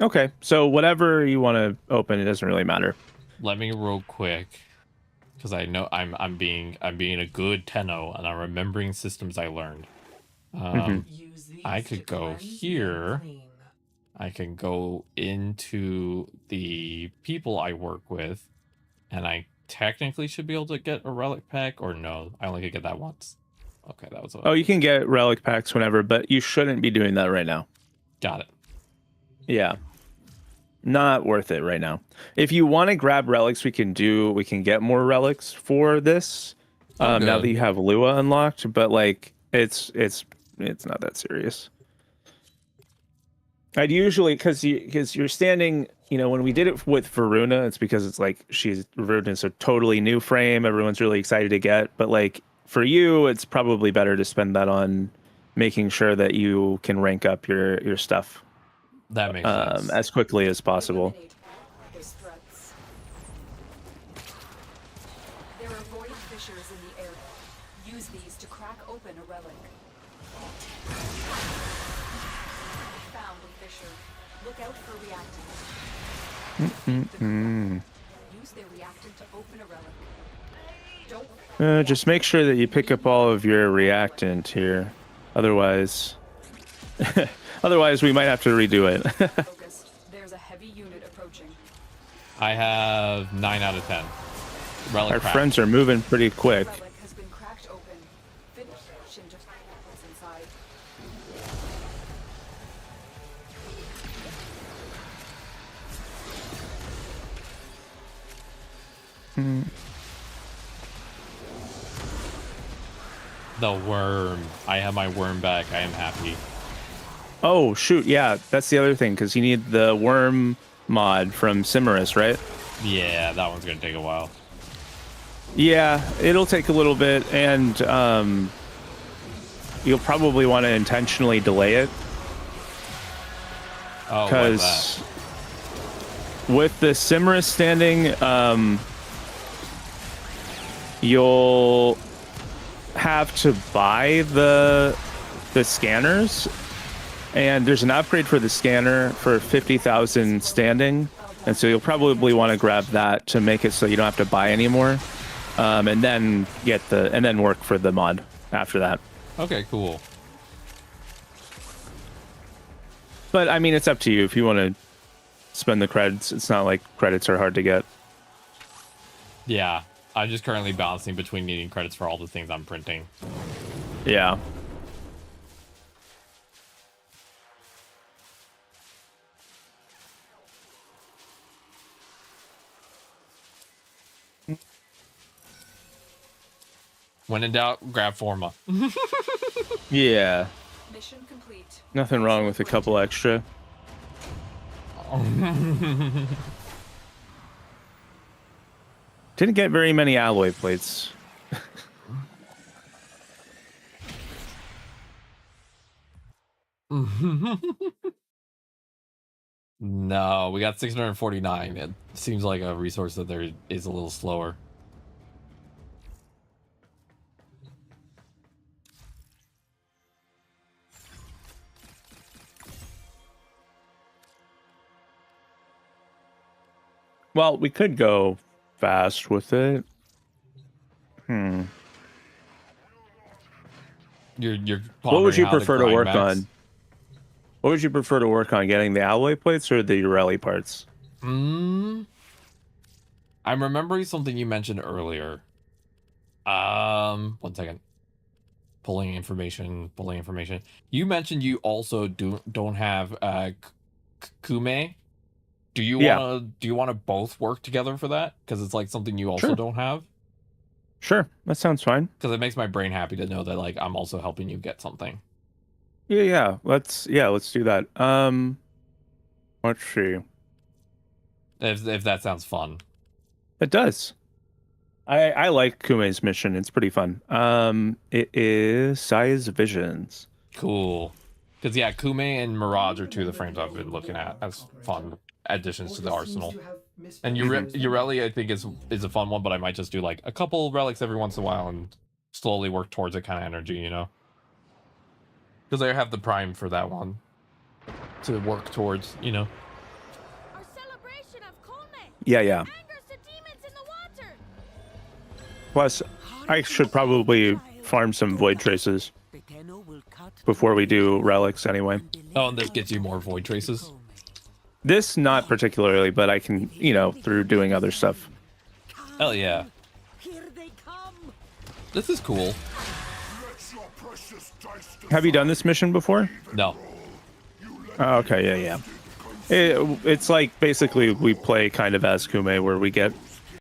Okay, so whatever you want to open, it doesn't really matter. Let me real quick, because I know I'm being a good Tenno, and I'm remembering systems I learned. I could go here. I can go into the people I work with, and I technically should be able to get a relic pack, or no? I only could get that once. Okay, that was. Oh, you can get relic packs whenever, but you shouldn't be doing that right now. Got it. Yeah. Not worth it right now. If you want to grab relics, we can get more relics for this. Now that you have Lua unlocked, but like it's not that serious. I'd usually because you're standing, when we did it with Varuna, it's because it's like Varuna's a totally new frame, everyone's really excited to get, but like for you, it's probably better to spend that on making sure that you can rank up your stuff. That makes sense. As quickly as possible. There are void fissures in the area. Use these to crack open a relic. Found a fissure. Look out for reactants. Use their reactant to open a relic. Just make sure that you pick up all of your reactant here. Otherwise we might have to redo it. There's a heavy unit approaching. I have 9 out of 10. Relic Our cracked. friends are moving pretty quick. Relic has been cracked open. Finish Shinja what's inside. The worm. I have my worm back. I am happy. Oh shoot, yeah, that's the other thing, because you need the worm mod from Cimerus, right? Yeah, that one's gonna take a while. Yeah, it'll take a little bit, and you'll probably want to intentionally delay it. Oh, because with the Cimerus standing, you'll have to buy the scanners. And there's an upgrade for the scanner for 50,000 standing, and so you'll probably want to grab that to make it so you don't have to buy anymore, and then work for the mod after that. Okay, cool. But I mean, it's up to you if you want to spend the credits. It's not like credits are hard to get. Yeah, I'm just currently balancing between needing credits for all the things I'm printing. Yeah. When in doubt, grab Forma. Yeah. Mission complete. Nothing wrong with a couple extra. Didn't get very many alloy plates. No, we got 649. It seems like a resource that there is a little slower. Well, we could go fast with it. You're What would you pondering how the prefer to grind work max- on? What would you prefer to work on, getting the alloy plates or the rally parts? I'm remembering something you mentioned earlier. 1 second. Pulling information. You mentioned you also don't have Kume. Do you want to both work together for that? Because it's like something you also don't have. Sure, that sounds fine. Because it makes my brain happy to know that like I'm also helping you get something. Yeah. Let's do that. Let's see. If that sounds fun. It does. I like Kume's mission. It's pretty fun. It is Size Visions. Cool. Because yeah, Kume and Mirage are two of the frames I've been looking at as fun additions to the arsenal. And Ureli, I think, is a fun one, but I might just do like a couple relics every once in a while and slowly work towards it kind of energy, you know? Because I have the prime for that one to work towards, you know? Our celebration of Kolme Yeah. angers the demons in the water. Plus, I should probably farm some void traces before we do relics anyway. Oh, and this gets you more void traces? This not particularly, but I can, through doing other stuff. Hell yeah. This is cool. Have you done this mission before? No. Oh, okay, yeah. It's like basically we play kind of as Kume, where we get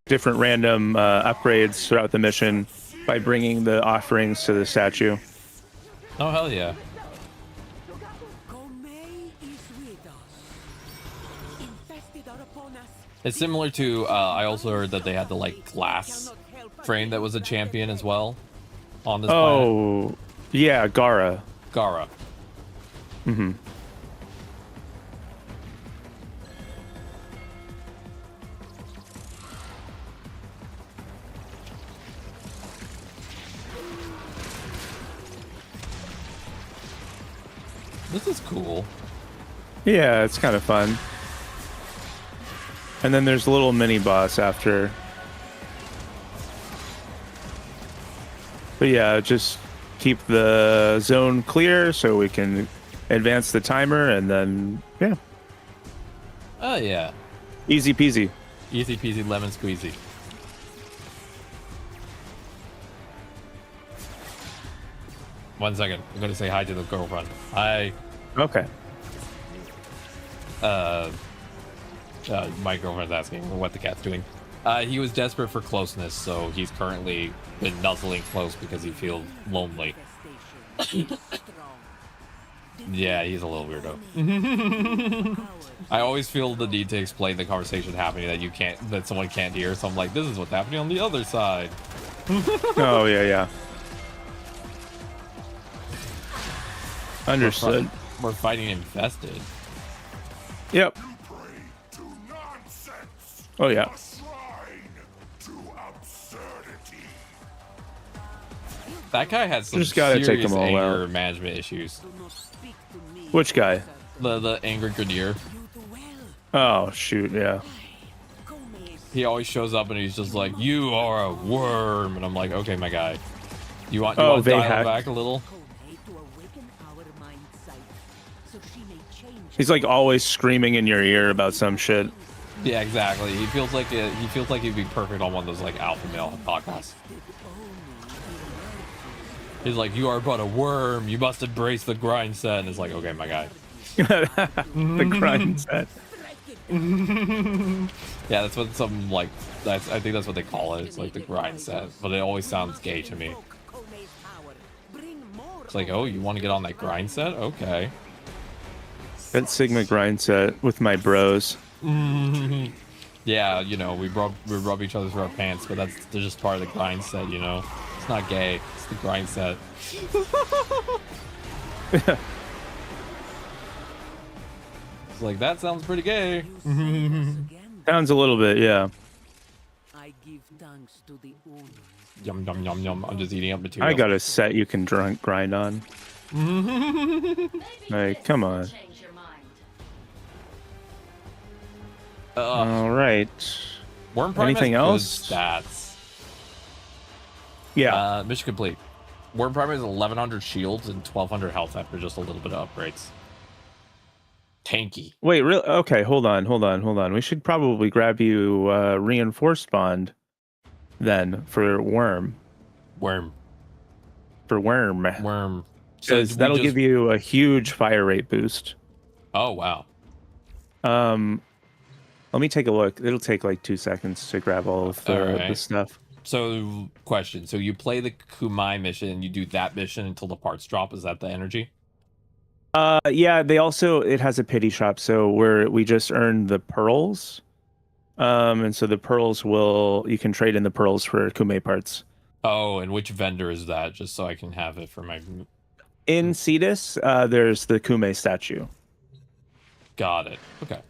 different random upgrades throughout the mission by bringing the offerings to the statue. Oh, hell yeah. It's similar to, I also heard that they had the, like, glass frame that was a champion as well on this planet. Oh, yeah, Gara. Mm-hmm. This is cool. Yeah, it's kind of fun. And then there's a little mini boss after. But yeah, just keep the zone clear so we can advance the timer, and then yeah. Oh yeah. Easy peasy. Easy peasy lemon squeezy. One second. I'm gonna say hi to the girlfriend. Hi. Okay. My girlfriend's asking what the cat's doing. He was desperate for closeness, so he's currently been nuzzling close because he feels lonely. Yeah, he's a little weirdo. I always feel the need to explain the conversation happening that someone can't hear, so I'm like, this is what's happening on the other side. Oh, yeah. Understood. We're fighting infested. Yep. Oh, yeah. That guy had some Just gotta serious take them all anger out. management issues. Which guy? The angry Grenadier. Oh, shoot, yeah. He always shows up and he's just like, you are a worm. And I'm like, okay, my guy. You want to dial it back a little? He's like always screaming in your ear about some shit. Yeah, exactly. He feels like he'd be perfect on one of those like alpha male podcasts. He's like, you are but a worm. You must embrace the grind set. And it's like, okay, my guy. The grind set. Yeah, that's what some like. I think that's what they call it. It's like the grind set, but it always sounds gay to me. It's like, oh, you want to get on that grind set? Okay. That Sigma grind set with my bros. Yeah, you know, we rub each other through our pants, but they're just part of the grind set, you know. It's not gay. It's the grind set. It's like, that sounds pretty gay. Sounds a little bit, yeah. I give thanks to the owner. Yum yum yum yum. I'm just eating up material. I got a set you can grind on. Like, come on. All right. Worm Prime Anything has else? good stats. Yeah. Mission complete. Worm Prime has 1100 shields and 1200 health after just a little bit of upgrades. Tanky. Wait, real? Okay, hold on. We should probably grab you reinforced bond then for worm. Worm. For worm. Worm. Because that'll give you a huge fire rate boost. Oh wow. Let me take a look. It'll take like 2 seconds to grab all of the stuff. So, question. So you play the Kumai mission and you do that mission until the parts drop. Is that the energy? Yeah, it has a pity shop, so we just earned the pearls. And so the pearls you can trade in the pearls for Kume parts. Oh, and which vendor is that? Just so I can have it for my... In Cetus, there's the Kume statue. Got it. Okay.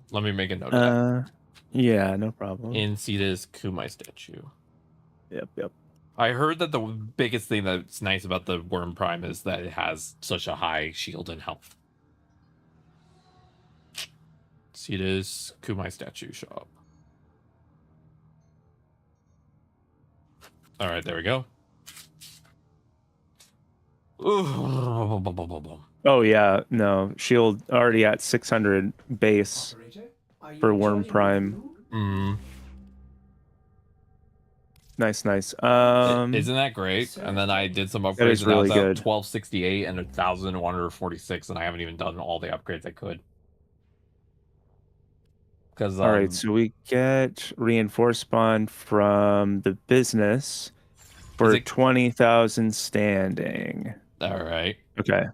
Let me make a note of that. Yeah, no problem. In Cetus, Kumai statue. Yep. I heard that the biggest thing that's nice about the Worm Prime is that it has such a high shield and health. Cetus, Kumai statue shop. All right, there we go. Oh yeah, no shield already at 600 base for Worm Prime. Nice. Isn't that great? And then I did some upgrades. That is really good. 1268 and 1146, and I haven't even done all the upgrades I could. Because all right, so we get reinforced bond from the business for 20,000 standing. All right. Okay.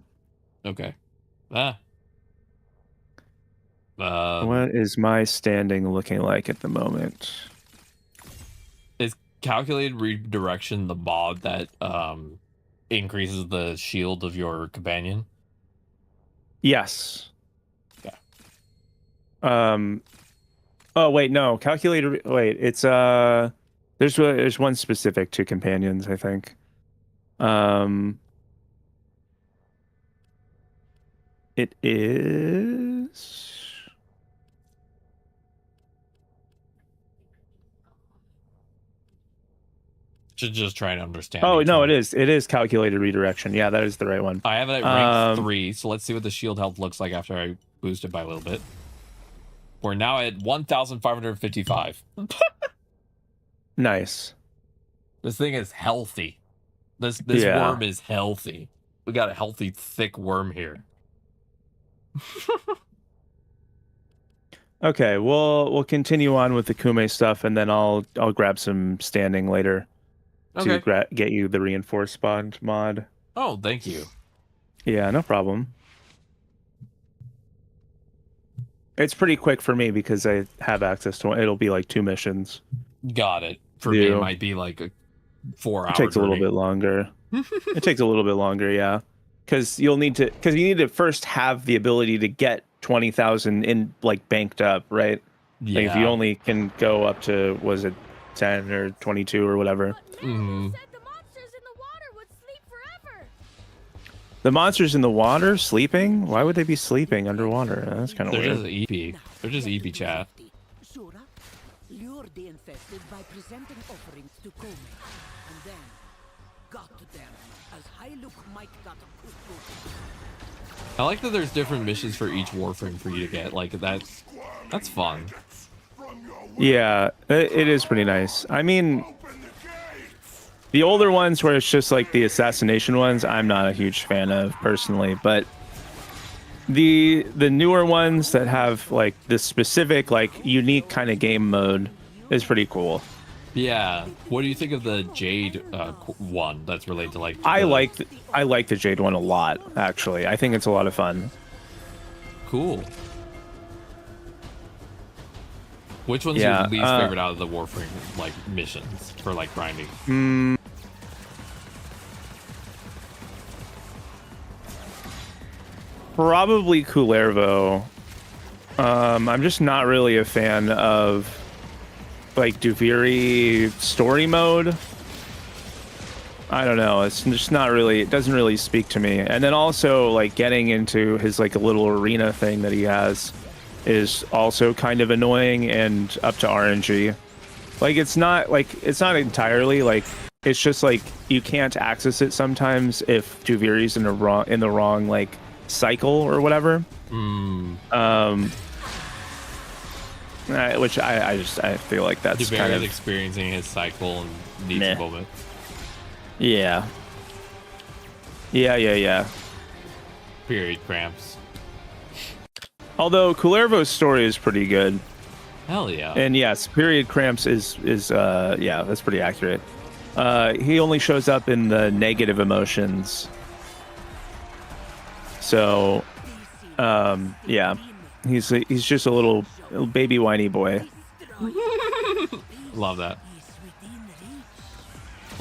What is my standing looking like at the moment? Is calculated redirection the mod that increases the shield of your companion? Yes. Okay. Oh wait, no. Calculated. Wait, it's there's one specific to companions, I think. It is. Just trying to understand. Oh no, it is. It is calculated redirection. Yeah, that is the right one. I have it at rank 3, so let's see what the shield health looks like after I boost it by a little bit. We're now at 1,555. Nice. This thing is healthy. This worm is healthy. We got a healthy, thick worm here. Okay, we'll continue on with the Kume stuff, and then I'll grab some standing later to get you the reinforced bond mod. Oh, thank you. Yeah, no problem. It's pretty quick for me because I have access to it. It'll be like 2 missions. Got it. For me, it might be like 4 hours. It takes a little bit longer. It takes a little bit longer, yeah. Because you need to first have the ability to get 20,000 in like banked up, right? Yeah. Like if you only can go up to, was it 10 or 22 or whatever? Mm-hmm. The monsters in the water sleeping? Why would they be sleeping underwater? That's kind of weird. They're just EP. They're just EP chat. Lure the infested by presenting offerings to Kome, and then I like that there's different missions for each Warframe for you to get. Like that's fun. Yeah, it is pretty nice. I mean, the older ones where it's just like the assassination ones, I'm not a huge fan of personally, but the newer ones that have like this specific like unique kind of game mode is pretty cool. Yeah. What do you think of the Jade one that's related to like I like the Jade one a lot, actually. I think it's a lot of fun. Cool. Which one's your least favorite out of the Warframe like missions for like grinding? Probably Kullervo. I'm just not really a fan of like Duviri story mode. I don't know. It's just not really. It doesn't really speak to me. And then also like getting into his like a little arena thing that he has is also kind of annoying and up to RNG. Like it's not entirely like it's just like you can't access it sometimes if Duviri's in the wrong like cycle or whatever. Which I feel like that's Duviri kind of experiencing his cycle and needs a moment. Yeah. Period cramps. Although Kullervo's story is pretty good. Hell yeah. And yes, period cramps is yeah, that's pretty accurate. He only shows up in the negative emotions. So yeah. He's just a little baby whiny boy. Love that.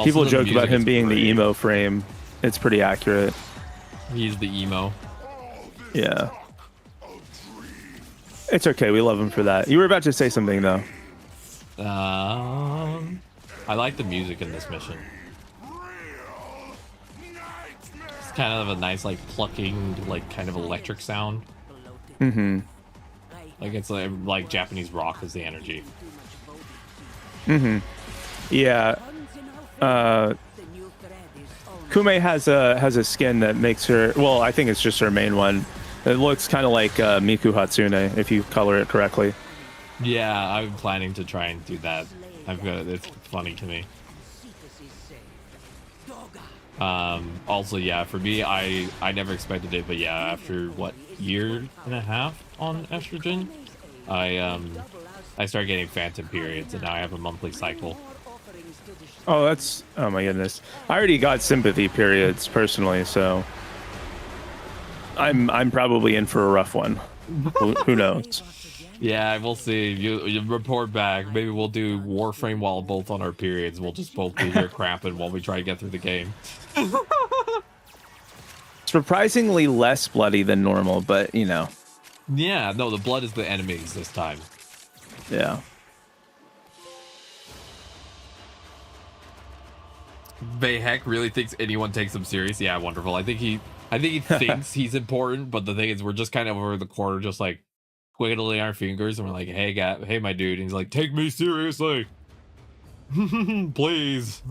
People joke about him being the emo frame. It's pretty accurate. He's the emo. Yeah. It's okay. We love him for that. You were about to say something, though. I like the music in this mission. It's kind of a nice, like, plucking, like, kind of electric sound. Mm-hmm. Like, it's like Japanese rock is the energy. Mm-hmm. Yeah. Kume has a skin that makes her. Well, I think it's just her main one. It looks kind of like Miku Hatsune if you color it correctly. Yeah, I'm planning to try and do that. It's funny to me. Also, yeah, for me, I never expected it, but yeah, after what, year and a half on estrogen, I started getting phantom periods, and now I have a monthly cycle. Oh, oh my goodness. I already got sympathy periods personally, so I'm probably in for a rough one. Who knows? Yeah, we'll see. You report back. Maybe we'll do Warframe while both on our periods. We'll just both be here cramping while we try to get through the game. Surprisingly less bloody than normal, but you know. Yeah, no, the blood is the enemies this time. Yeah. Bayheck really thinks anyone takes him serious. Yeah, wonderful. I think he thinks he's important, but the thing is, we're just kind of over the corner, just like twiddling our fingers, and we're like, "Hey, my dude," and he's like, "Take me seriously, please."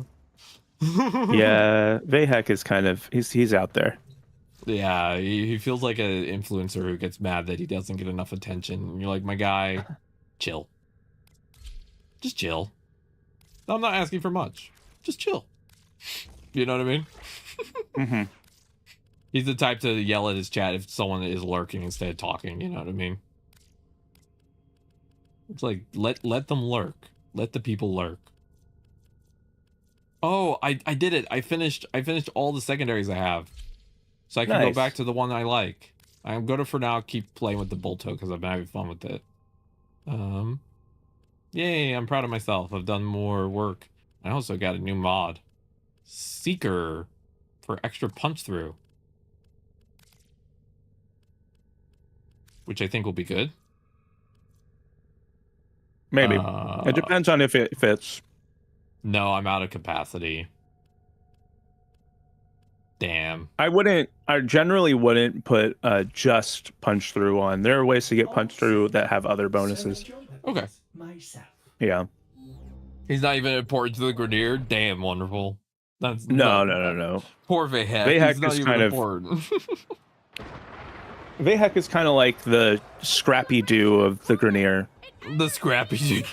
Yeah, Bayheck is kind of he's out there. Yeah, he feels like an influencer who gets mad that he doesn't get enough attention. And you're like, my guy, chill. Just chill. I'm not asking for much. Just chill. You know what I mean? Mm-hmm. He's the type to yell at his chat if someone is lurking instead of talking. You know what I mean? It's like, let them lurk. Let the people lurk. Oh, I did it. I finished all the secondaries I have. So I can go back to the one I like. I'm going to, for now, keep playing with the Bolto because I've been having fun with it. Yay, I'm proud of myself. I've done more work. I also got a new mod. Seeker for extra punch through. Which I think will be good. Maybe. It depends on if it fits. No, I'm out of capacity. Damn. I generally wouldn't put just punch through on. There are ways to get punch through that have other bonuses. Okay. Myself. Yeah. He's not even important to the Grenadier. Damn, wonderful. That's No. Poor Vahek. Vahek He's not is even kind of important. Vahek is kind of like the Scrappy Doo of the Grenier. The Scrappy Doo.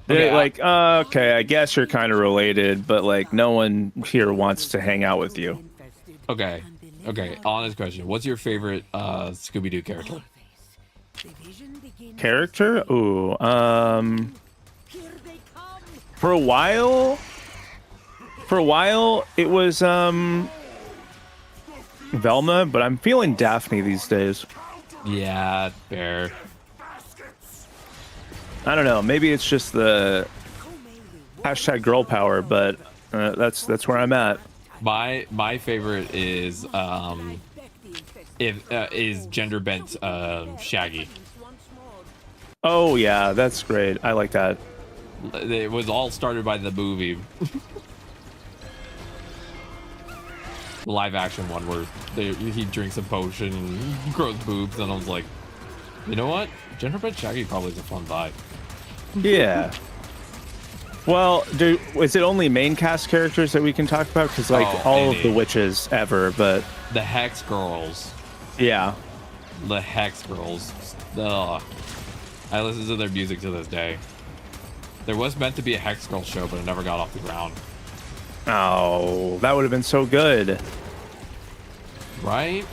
They're like, okay, I guess you're kind of related, but like no one here wants to hang out with you. Okay. Honest question. What's your favorite Scooby-Doo character? Ooh, for a while it was Velma, but I'm feeling Daphne these days. Yeah, fair. I don't know, maybe it's just the hashtag girl power, but that's where I'm at. My favorite is gender bent Shaggy. Oh yeah, that's great. I like that. It was all started by the movie. The live action one where he drinks a potion and grows boobs, and I was like, you know what? Gender bent Shaggy probably is a fun vibe. Yeah. Well, is it only main cast characters that we can talk about? Because like all of the witches ever, but the Hex Girls. Yeah. The Hex Girls. Ugh. I listen to their music to this day. There was meant to be a Hex Girl show, but it never got off the ground. Oh, that would have been so good. Right?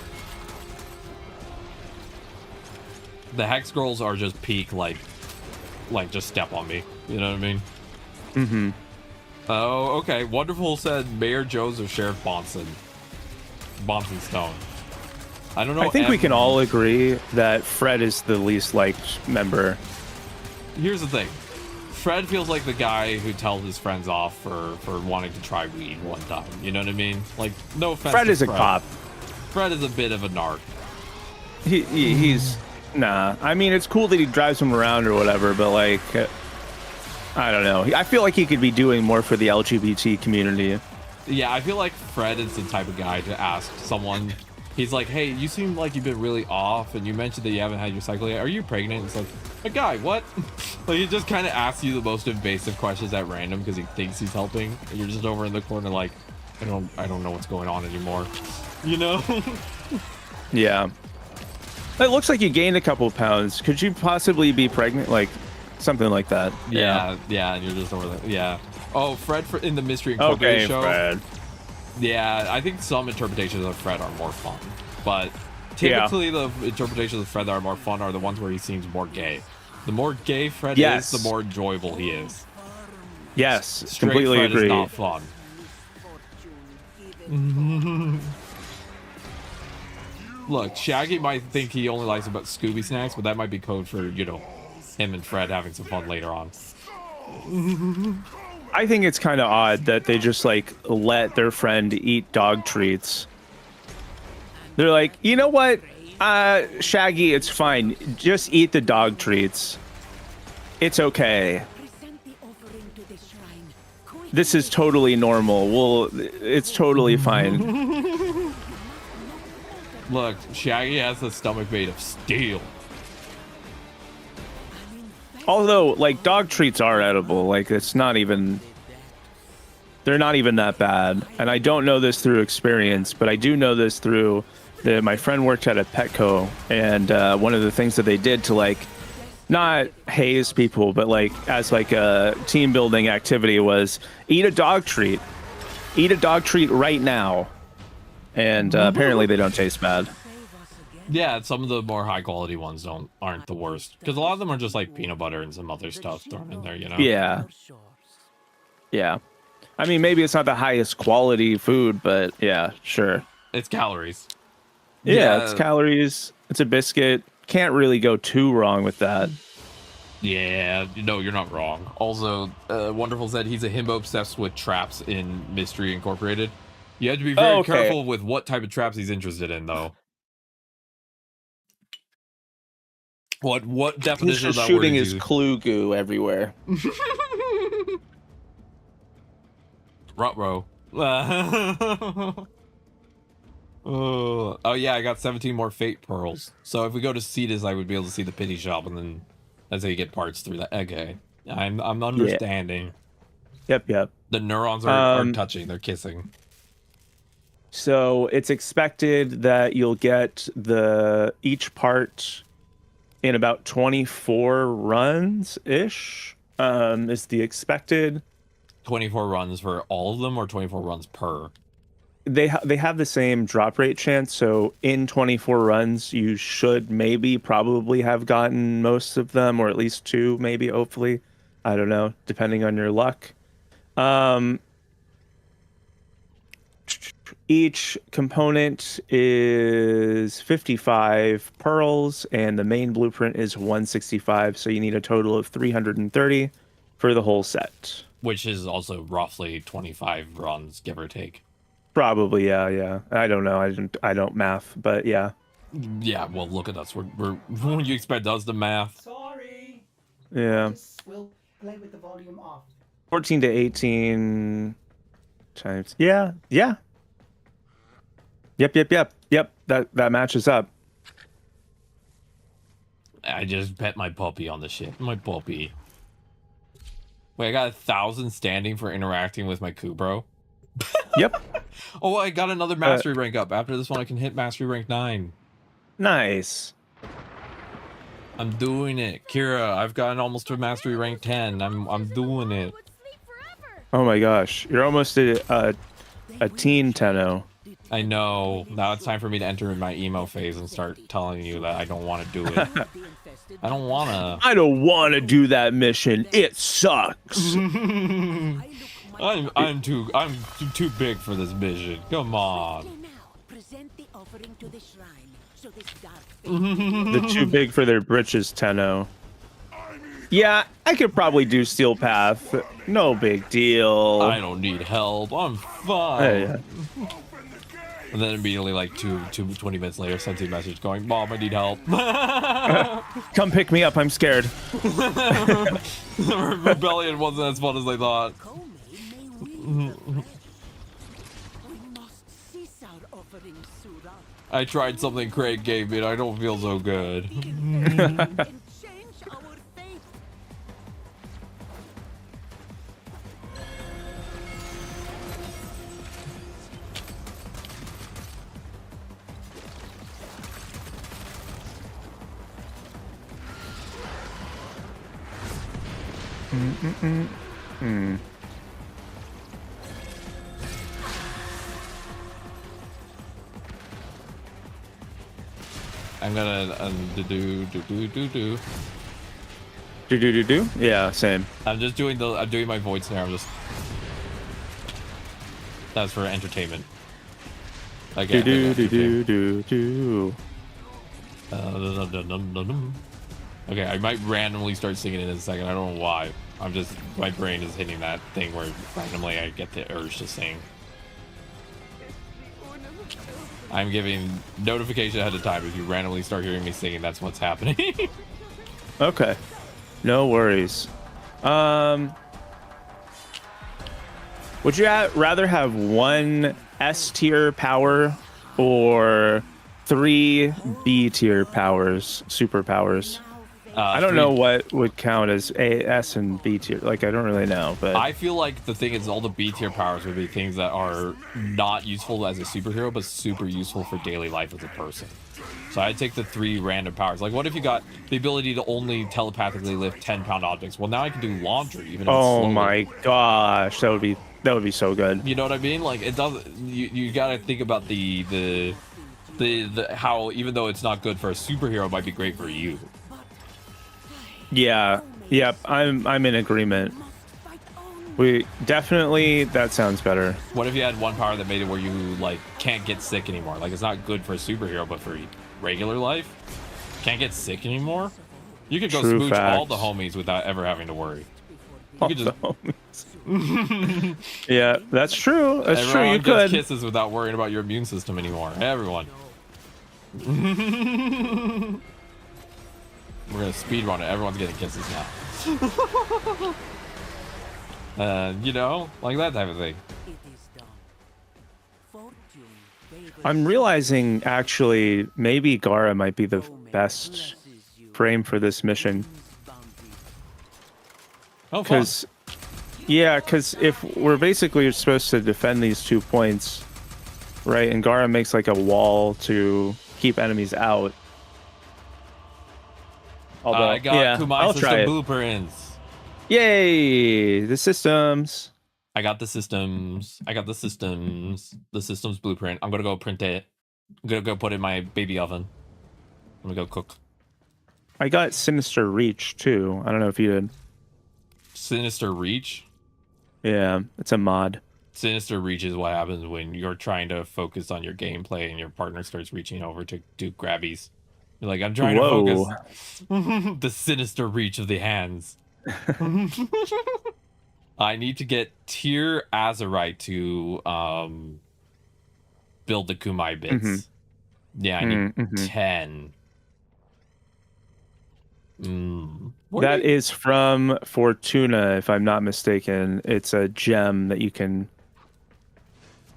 The Hex Girls are just peak, like just step on me. You know what I mean? Mm-hmm. Oh, okay. Wonderful said Mayor Jones or Sheriff Bonson Stone. I don't know. I think we can all agree that Fred is the least liked member. Here's the thing. Fred feels like the guy who tells his friends off for wanting to try weed one time. You know what I mean? Like, no offense. Fred to is a cop. Fred is a bit of a narc. He's nah. I mean, it's cool that he drives him around or whatever, but like, I don't know. I feel like he could be doing more for the LGBT community. Yeah, I feel like Fred is the type of guy to ask someone. He's like, hey, you seem like you've been really off, and you mentioned that you haven't had your cycle yet. Are you pregnant? It's like, a guy, what? Like, he just kind of asks you the most invasive questions at random because he thinks he's helping, and you're just over in the corner like, I don't know what's going on anymore. You know? Yeah. It looks like you gained a couple of pounds. Could you possibly be pregnant? Like, something like that. Yeah, and you're just over there. Yeah. Oh, Fred in the Mystery Incorporated show. Fred. Yeah, I think some interpretations of Fred are more fun, but typically the interpretations of Fred that are more fun are the ones where he seems more gay. The more gay Fred is, the more enjoyable he is. Yes, Straight completely Fred agree. Is not fun. Look, Shaggy might think he only likes about Scooby snacks, but that might be code for, you know, him and Fred having some fun later on. I think it's kind of odd that they just like let their friend eat dog treats. They're like, you know what, Shaggy, it's fine. Just eat the dog treats. It's okay. This is totally normal. It's totally fine. Look, Shaggy has a stomach made of steel. Although, like, dog treats are edible. Like, it's not even... They're not even that bad. And I don't know this through experience, but I do know this through... My friend worked at a Petco, and one of the things that they did to, like, not haze people, but, like, as, like, a team-building activity was eat a dog treat. Eat a dog treat right now. And apparently they don't taste bad. Yeah, some of the more high quality ones aren't the worst, because a lot of them are just like peanut butter and some other stuff thrown in there, you know. Yeah. I mean, maybe it's not the highest quality food, but yeah, sure. It's calories. Yeah, it's calories. It's a biscuit. Can't really go too wrong with that. Yeah, no, you're not wrong. Also, Wonderful said he's a himbo obsessed with traps in Mystery Incorporated. You have to be very careful with what type of traps he's interested in, though. What definition He's just of that shooting word his clue goo everywhere. Ruh-roh. Oh yeah, I got 17 more fate pearls. So if we go to Cetus, I would be able to see the pity shop, and then that's how you get parts through that. Okay, I'm understanding. Yep. The neurons are touching. They're kissing. So it's expected that you'll get each part in about 24 runs ish. Is the expected 24 runs for all of them, or 24 runs per? They have the same drop rate chance, so in 24 runs you should probably have gotten most of them, or at least 2, maybe, hopefully. I don't know, depending on your luck. Each component is 55 pearls, and the main blueprint is 165, so you need a total of 330 for the whole set. Which is also roughly 25 runs, give or take. Probably, yeah. I don't know. I don't math, but yeah. Yeah, well, look at us. When you expect us to math? Sorry. Yeah. We'll play with the volume off. 14 to 18 times. Yeah. Yep. That matches up. I just pet my puppy on the shit. My puppy. Wait, I got 1,000 standing for interacting with my Kubro. Yep. Oh, I got another mastery rank up. After this one, I can hit mastery rank 9. Nice. I'm doing it, Kira. I've gotten almost to mastery rank 10. I'm doing it. Oh my gosh, you're almost a teen Tenno. I know. Now it's time for me to enter my emo phase and start telling you that I don't want to do it. I don't want to do that mission. It sucks. I'm too big for this mission. Come on. The too big for their britches Tenno. Yeah, I could probably do Steel Path. No big deal. I don't need help. I'm fine. And then immediately, like 20 minutes later, sends a message going, "Mom, I need help." Come pick me up. I'm scared. Rebellion wasn't as fun as they thought. I tried something Craig gave me and I don't feel so good. I'm gonna do. Yeah, same. I'm doing my void snare. That's for entertainment. Okay, Okay, I might randomly start singing in a second. I don't know why. My brain is hitting that thing where randomly I get the urge to sing. I'm giving notification ahead of time. If you randomly start hearing me singing, that's what's happening. Okay, no worries. Would you rather have 1 S tier power or 3 B tier powers, superpowers? I don't know what would count as A, S, and B tier. Like, I don't really know, but I feel like the thing is all the B tier powers would be things that are not useful as a superhero, but super useful for daily life as a person. So I'd take the 3 random powers. Like, what if you got the ability to only telepathically lift 10-pound objects? Well, now I can do laundry even if it's slowly. My gosh, that would be so good. You know what I mean? Like, it does. You gotta think about the how even though it's not good for a superhero, it might be great for you. Yeah. Yep. I'm in agreement. We definitely, that sounds better. What if you had one power that made it where you like can't get sick anymore? Like, it's not good for a superhero, but for regular life, can't get sick anymore. You could go smooch all the homies without ever having to worry. You could just yeah, that's true. That's true. You could gets kisses without worrying about your immune system anymore. Everyone. We're gonna speedrun it. Everyone's getting kisses now. You know, like that type of thing. I'm realizing actually maybe Gara might be the best frame for this mission. Oh, because Yeah, because if we're basically supposed to defend these 2 points, right? And Gara makes like a wall to keep enemies out. Although, I got yeah, Kumai I'll try system it. blueprints. Yay! The systems. I got the systems. I got the systems. The systems blueprint. I'm gonna go print it. I'm gonna go put it in my baby oven. I'm gonna go cook. I got Sinister Reach too. I don't know if you did. Sinister Reach? Yeah, it's a mod. Sinister Reach is what happens when you're trying to focus on your gameplay and your partner starts reaching over to do grabbies. You're like, I'm trying to focus. The sinister reach of the hands. I need to get tier Azurite to build the Kumai bits. Yeah, I need 10. That is from Fortuna, if I'm not mistaken. It's a gem that you can...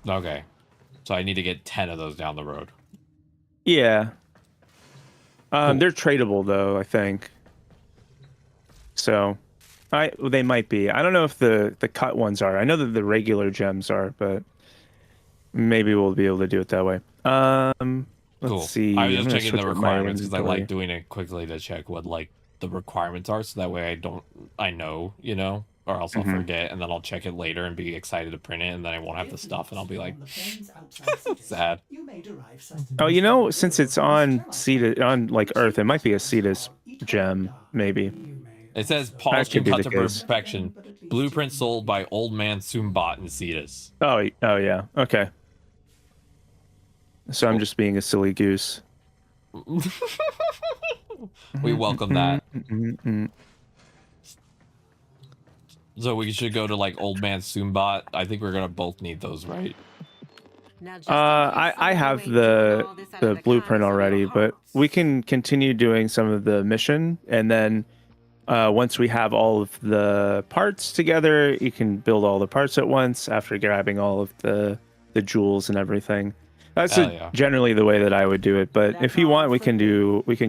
Okay. So I need to get 10 of those down the road. Yeah. Cool. They're tradable, though, I think. So, they might be. I don't know if the cut ones are. I know that the regular gems are, but maybe we'll be able to do it that way. Let's see. I was just checking the requirements because I like doing it quickly to check what like the requirements are, so that way I know, you know, or else I'll forget, and then I'll check it later and be excited to print it, and then I won't have the stuff, and I'll be like sad. Oh, you know, since it's on like Earth, it might be a Cetus gem, maybe. It says polishing cut to perfection. Blueprint sold by Old Man Sumbat in Cetus. Oh yeah. Okay. So I'm just being a silly goose. We welcome that. So we should go to like Old Man Sumbat. I think we're gonna both need those, right? I have the blueprint already, but we can continue doing some of the mission, and then once we have all of the parts together, you can build all the parts at once after grabbing all of the jewels and everything. That's generally the way that I would do it. But if you want, we can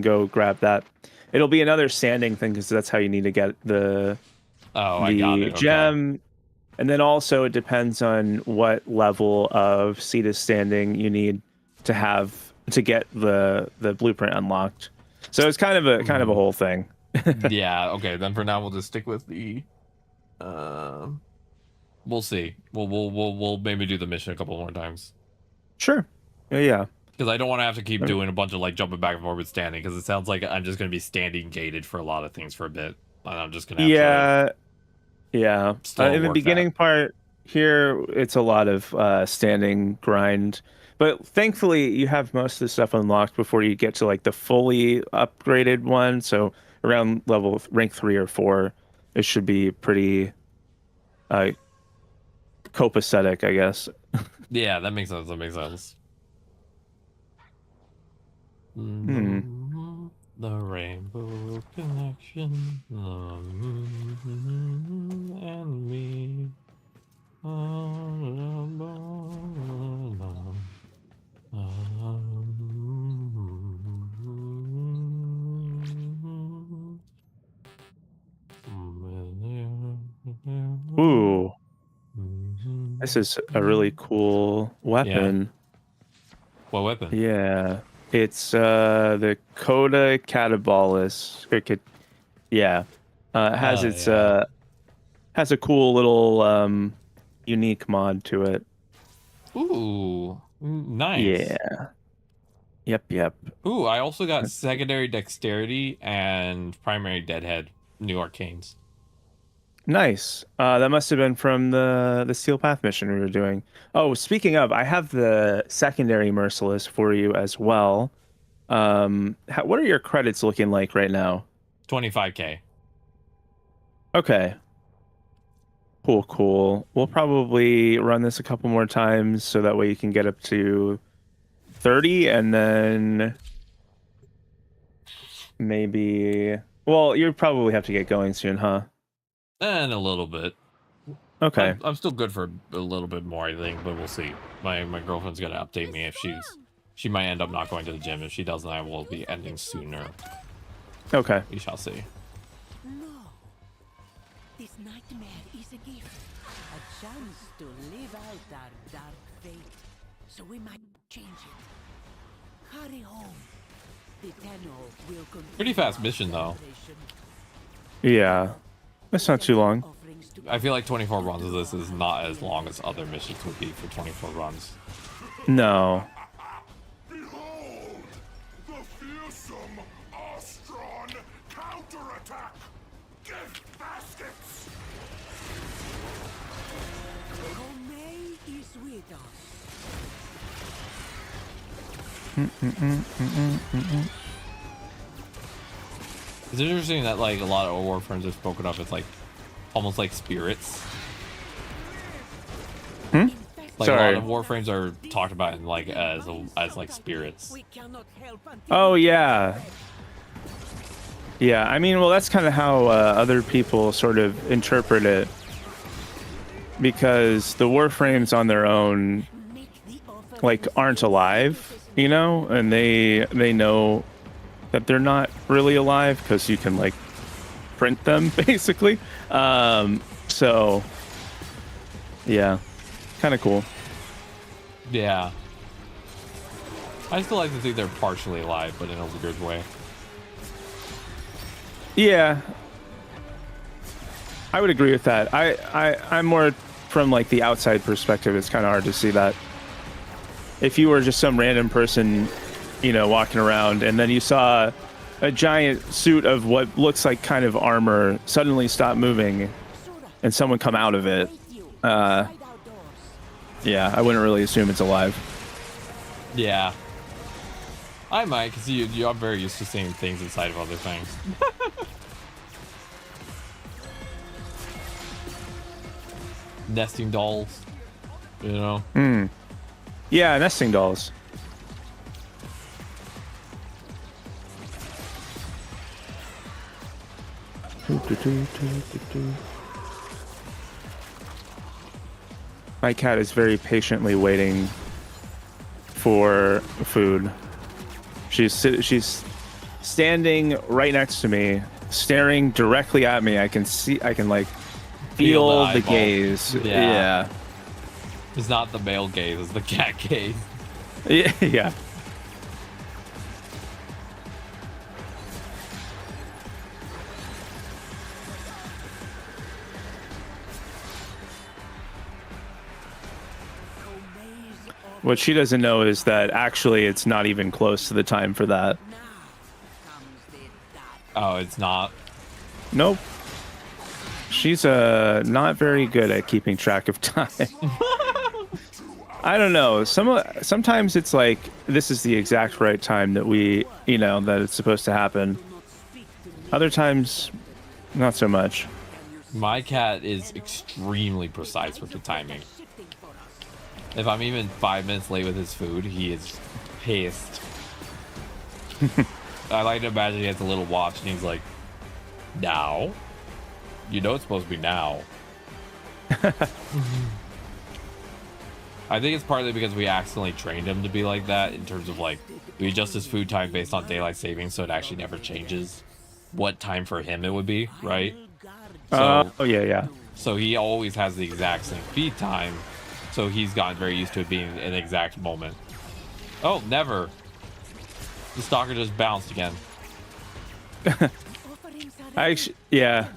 go grab that. It'll be another standing thing because that's how you need to get the gem. Okay. And then also it depends on what level of Cetus standing you need to have to get the blueprint unlocked. So it's kind of a whole thing. Yeah. Okay. Then for now we'll just stick with the. We'll see. We'll maybe do the mission a couple more times. Sure. Yeah. Because I don't want to have to keep doing a bunch of like jumping back and forth with standing, because it sounds like I'm just going to be standing gated for a lot of things for a bit. And I'm just going to have to in the beginning part here, it's a lot of standing grind. But thankfully, you have most of the stuff unlocked before you get to like the fully upgraded one. So around level rank 3 or 4, it should be pretty copacetic, I guess. Yeah, that makes sense. That makes sense. The Rainbow Connection, and me. Ooh. This is a really cool weapon. Yeah. What weapon? Yeah. It's the Coda Catabolus. It has has a cool little unique mod to it. Ooh, nice. Yeah. Yep. Ooh, I also got secondary dexterity and primary deadhead new arcanes. Nice. That must have been from the Steel Path mission we were doing. Oh, speaking of, I have the secondary merciless for you as well. What are your credits looking like right now? 25k. Okay. Cool. We'll probably run this a couple more times so that way you can get up to 30, and then maybe... Well, you probably have to get going soon, huh? And a little bit. Okay. I'm still good for a little bit more, I think, but we'll see. My girlfriend's gonna update me if she might end up not going to the gym. If she doesn't, I will be ending sooner. Okay. We shall see. No. This nightmare is a gift, a chance to live out our dark fate. So we might change it. Hurry home. The Tenno will continue. Pretty fast mission though. Yeah, that's not too long. I feel like 24 runs of this is not as long as other missions would be for 24 runs. No. Behold, the fearsome Ostron counterattack. Gift baskets. May is with us. It's interesting that like a lot of Warframes are spoken of as like almost like spirits. Like Sorry. a lot of Warframes are talked about in like as like spirits. Oh yeah. Yeah, I mean, well, that's kind of how other people sort of interpret it, because the Warframes on their own, like, aren't alive, you know, and they know that they're not really alive because you can like print them basically. So yeah, kind of cool. Yeah. I still like to think they're partially alive, but in a weird way. Yeah, I would agree with that. I'm more from like the outside perspective. It's kind of hard to see that. If you were just some random person, you know, walking around, and then you saw a giant suit of what looks like kind of armor suddenly stop moving, and someone come out of it, yeah, I wouldn't really assume it's alive. Yeah. I might, because I'm very used to seeing things inside of other things. Nesting dolls, you know? Yeah, nesting dolls. My cat is very patiently waiting for food. She's standing right next to me, staring directly at me. I can like feel the gaze. Yeah. It's not the male gaze, it's the cat gaze. Yeah. What she doesn't know is that actually it's not even close to the time for that. Oh, it's not? Nope. She's not very good at keeping track of time. I don't know. Sometimes it's like this is the exact right time that that it's supposed to happen. Other times, not so much. My cat is extremely precise with the timing. If I'm even 5 minutes late with his food, he is pissed. I like to imagine he has a little watch and he's like, now? You know it's supposed to be now. I think it's partly because we accidentally trained him to be like that in terms of like, we adjust his food time based on daylight savings so it actually never changes what time for him it would be, right? So, oh, yeah. So he always has the exact same feed time. So he's gotten very used to it being an exact moment. Oh, never. The stalker just bounced again. Yeah.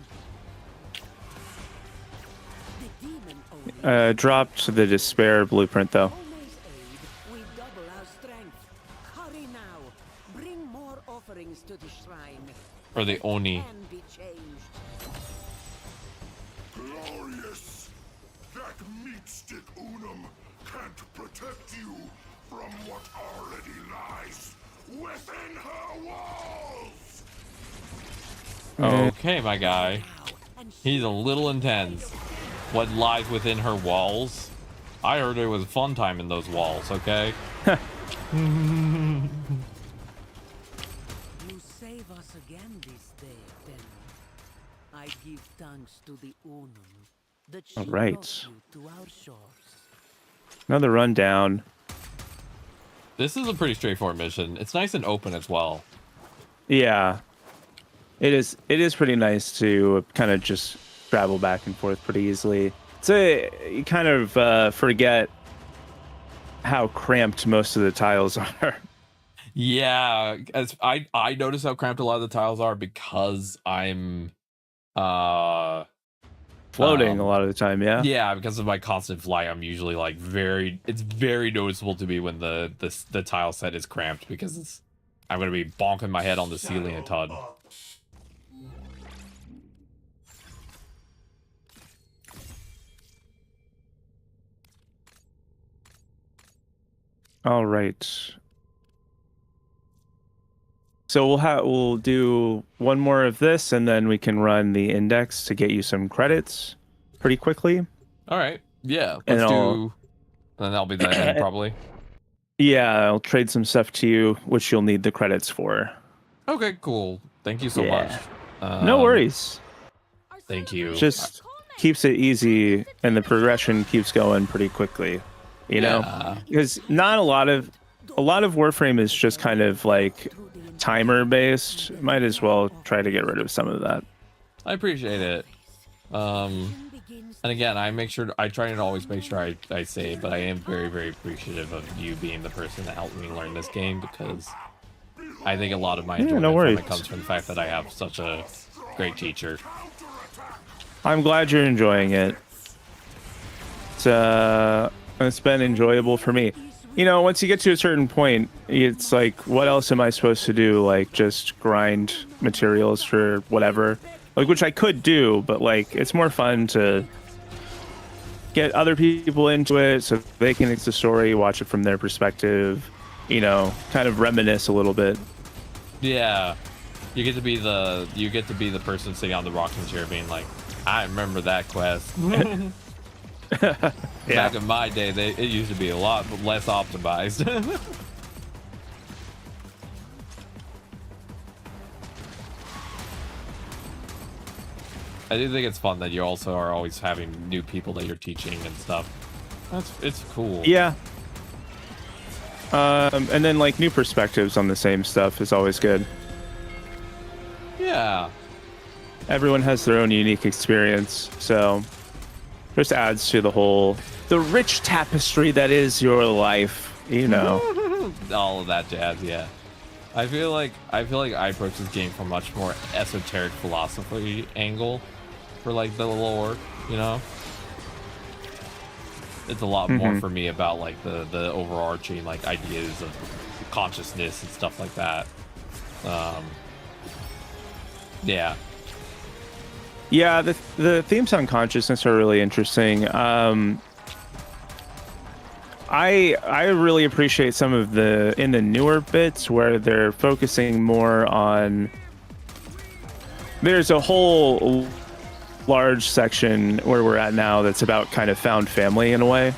Dropped the despair blueprint though. Or the Oni. Glorious! That meat stick Unum can't protect you from what already lies within her walls! Okay, my guy. He's a little intense. What lies within her walls? I heard it was a fun time in those walls, okay? You save us again this day, then. I give thanks to the Unum that she All right. brought you to our shores. Another rundown. This is a pretty straightforward mission. It's nice and open as well. Yeah. It is pretty nice to kind of just travel back and forth pretty easily. So you kind of forget how cramped most of the tiles are. Yeah, as I notice how cramped a lot of the tiles are because I'm floating a lot of the time. Yeah, because of my constant flight, I'm usually like it's very noticeable to me when the tile set is cramped because I'm gonna be bonking my head on the ceiling a ton. All right. So we'll do one more of this, and then we can run the index to get you some credits pretty quickly. All right. Yeah. Let's do. And that'll be the end probably. Yeah, I'll trade some stuff to you, which you'll need the credits for. Okay. Cool. Thank you so much. No worries. Thank you. Just keeps it easy, and the progression keeps going pretty quickly. You know, because not a lot of Warframe is just kind of like timer based. Might as well try to get rid of some of that. I appreciate it. And again, I try to always make sure I say, but I am very, very appreciative of you being the person that helped me learn this game, because I think a lot of my enjoyment from it comes from the fact that I have such a great teacher. I'm glad you're enjoying it. It's been enjoyable for me. You know, once you get to a certain point, it's like, what else am I supposed to do? Like, just grind materials for whatever. Like, which I could do, but like, it's more fun to get other people into it so they can experience the story, watch it from their perspective, you know, kind of reminisce a little bit. Yeah. You get to be the person sitting on the rocking chair being like, I remember that quest. Back in my day, it used to be a lot less optimized. I do think it's fun that you also are always having new people that you're teaching and stuff. It's cool. Yeah. And then like new perspectives on the same stuff is always good. Yeah. Everyone has their own unique experience, so just adds to the rich tapestry that is your life, you know. All of that jazz, yeah. I feel like I approach this game from a much more esoteric philosophy angle for like the lore, you know. It's a lot more for me about like the overarching like ideas of consciousness and stuff like that. Yeah. Yeah, the themes on consciousness are really interesting. I really appreciate some of in the newer bits where they're focusing more on. There's a whole large section where we're at now that's about kind of found family in a way,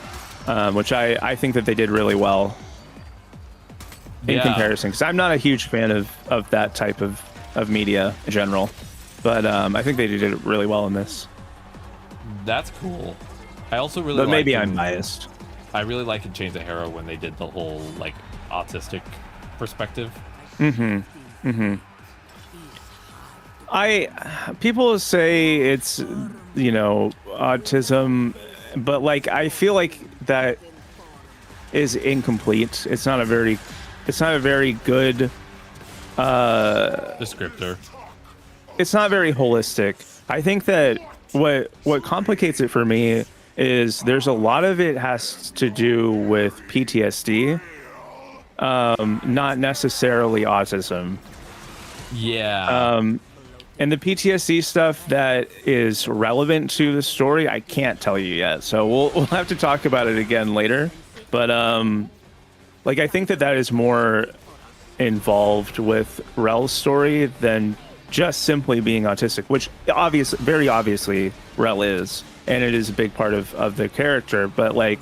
which I think that they did really well in comparison, because I'm not a huge fan of that type of media in general. But I think they did it really well in this. That's cool. I also really but maybe I'm biased. I really like in Chains of Hero when they did the whole like autistic perspective. People say it's, you know, autism, but like I feel like that is incomplete. It's not a very good descriptor. It's not very holistic. I think that what complicates it for me is there's a lot of it has to do with PTSD, not necessarily autism. Yeah. And the PTSD stuff that is relevant to the story, I can't tell you yet. So we'll have to talk about it again later. But like I think that is more involved with Rel's story than just simply being autistic, which very obviously Rel is, and it is a big part of the character. But like,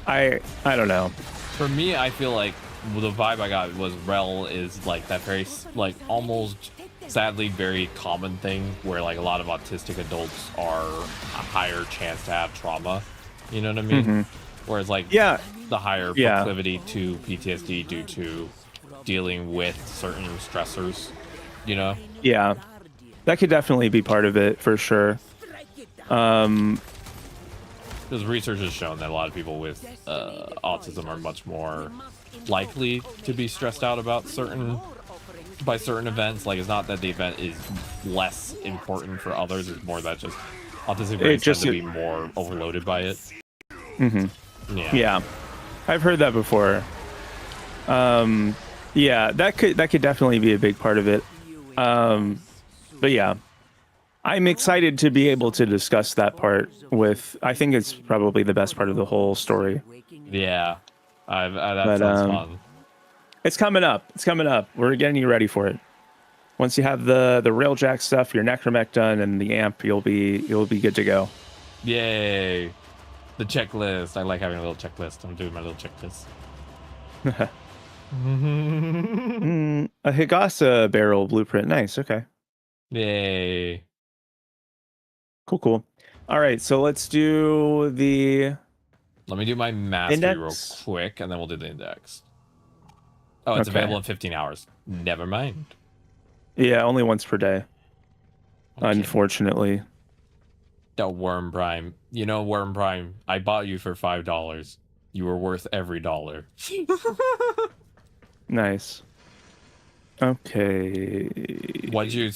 I don't know. For me, I feel like the vibe I got was Rel is like that very like almost sadly very common thing where like a lot of autistic adults are a higher chance to have trauma. You know what I mean? Whereas like the higher proclivity to PTSD due to dealing with certain stressors. You know? Yeah, that could definitely be part of it for sure. Because research has shown that a lot of people with autism are much more likely to be stressed out about certain events. Like, it's not that the event is less important for others, it's more that just autistic brains tend to be more overloaded by it. Yeah, I've heard that before. Yeah, that could definitely be a big part of it. But yeah, I'm excited to be able to discuss that part with. I think it's probably the best part of the whole story. Yeah, that sounds fun. It's coming up. It's coming up. We're getting you ready for it. Once you have the railjack stuff, your necromech done, and the amp, you'll be good to go. Yay! The checklist. I like having a little checklist. I'm doing my little checklist. A Higasa barrel blueprint. Nice. Okay. Yay. Cool. All right. So let's do the. Let me do my mastery real quick, and then we'll do the index. Oh, it's available in 15 hours. Never mind. Yeah, only once per day. Okay. Unfortunately. That Worm Prime. You know, Worm Prime, I bought you for $5. You were worth every dollar. Nice. Okay. What did you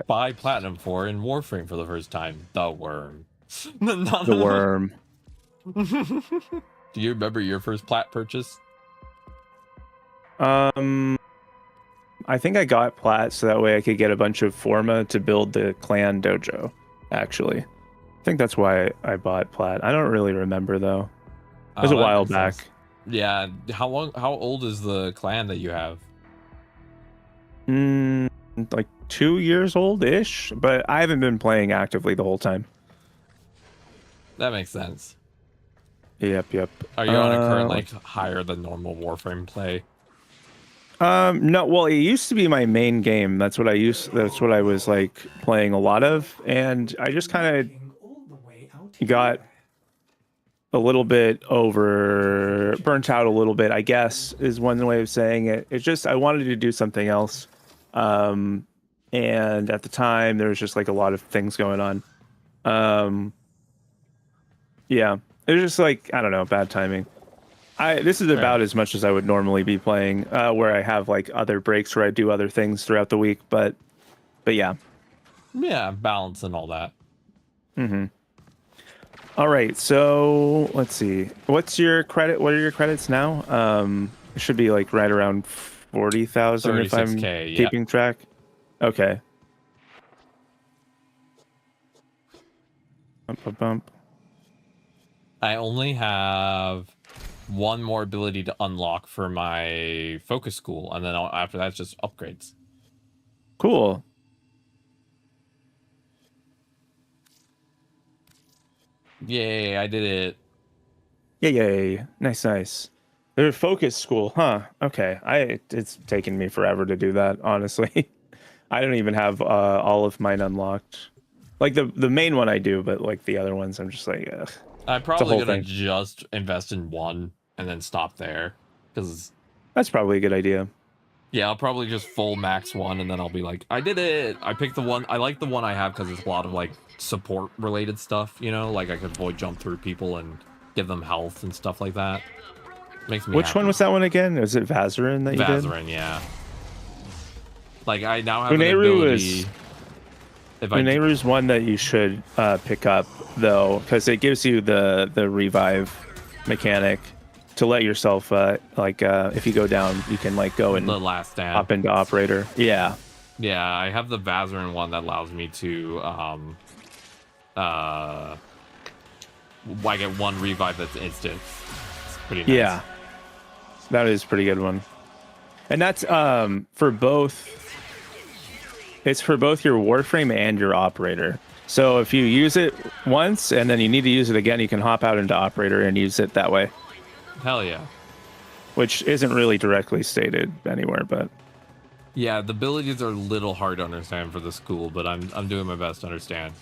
buy platinum for in Warframe for the first time? The Worm. The Worm. Do you remember your first plat purchase? I think I got plat so that way I could get a bunch of forma to build the clan dojo. Actually, I think that's why I bought plat. I don't really remember though. It was a while back. Sense. Yeah. How old is the clan that you have? Like 2 years old-ish, but I haven't been playing actively the whole time. That makes sense. Yep. Are you on a current like higher than normal Warframe play? No, well, it used to be my main game. That's what I was like playing a lot of, and I just kind of got a little bit burnt out a little bit, I guess, is one way of saying it. It's just I wanted to do something else. And at the time there was just like a lot of things going on. Yeah, it was just like, I don't know, bad timing. This is about as much as I would normally be playing, where I have like other breaks where I do other things throughout the week, but yeah. Yeah, balance and all that. All right, so let's see. What are your credits now? It should be like right around 40,000 if I'm keeping track. Okay. Bump. I only have one more ability to unlock for my focus school, and then after that, it's just upgrades. Cool. Yay, I did it. Yay. Nice. There's a focus school, huh? Okay. It's taken me forever to do that, honestly. I don't even have all of mine unlocked. Like the main one I do, but like the other ones, I'm just like, ugh. I'm probably gonna just invest in one and then stop there, because that's probably a good idea. Yeah, I'll probably just full max one, and then I'll be like, I did it. I picked the one. I like the one I have because it's a lot of like support related stuff. You know, like I could void jump through people and give them health and stuff like that. Makes me. Which one was that one again? Was it Vazarin that you did? Vazarin, yeah. Like I now have an ability. Uneru's one that you should pick up though, because it gives you the revive mechanic to let yourself if you go down, you can like go and the last stand hop into operator. Yeah, I have the Vazarin one that allows me to I get one revive that's instant. It's pretty nice. Yeah, that is a pretty good one, and that's for both. It's for both your Warframe and your operator. So if you use it once and then you need to use it again, you can hop out into operator and use it that way. Hell yeah. Which isn't really directly stated anywhere, but yeah, the abilities are a little hard to understand for the school, but I'm doing my best to understand.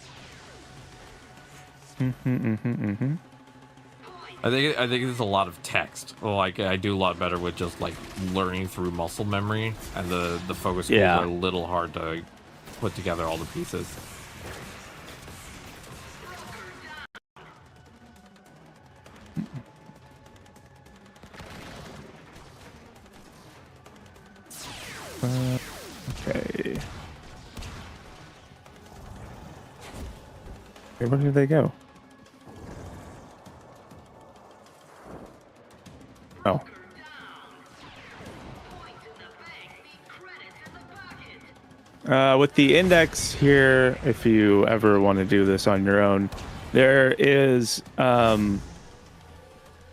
I think there's a lot of text. Like I do a lot better with just like learning through muscle memory, and the focus schools are a little hard to put together all the pieces. Okay. Okay, where did they go? Oh. With the index here, if you ever want to do this on your own, there is you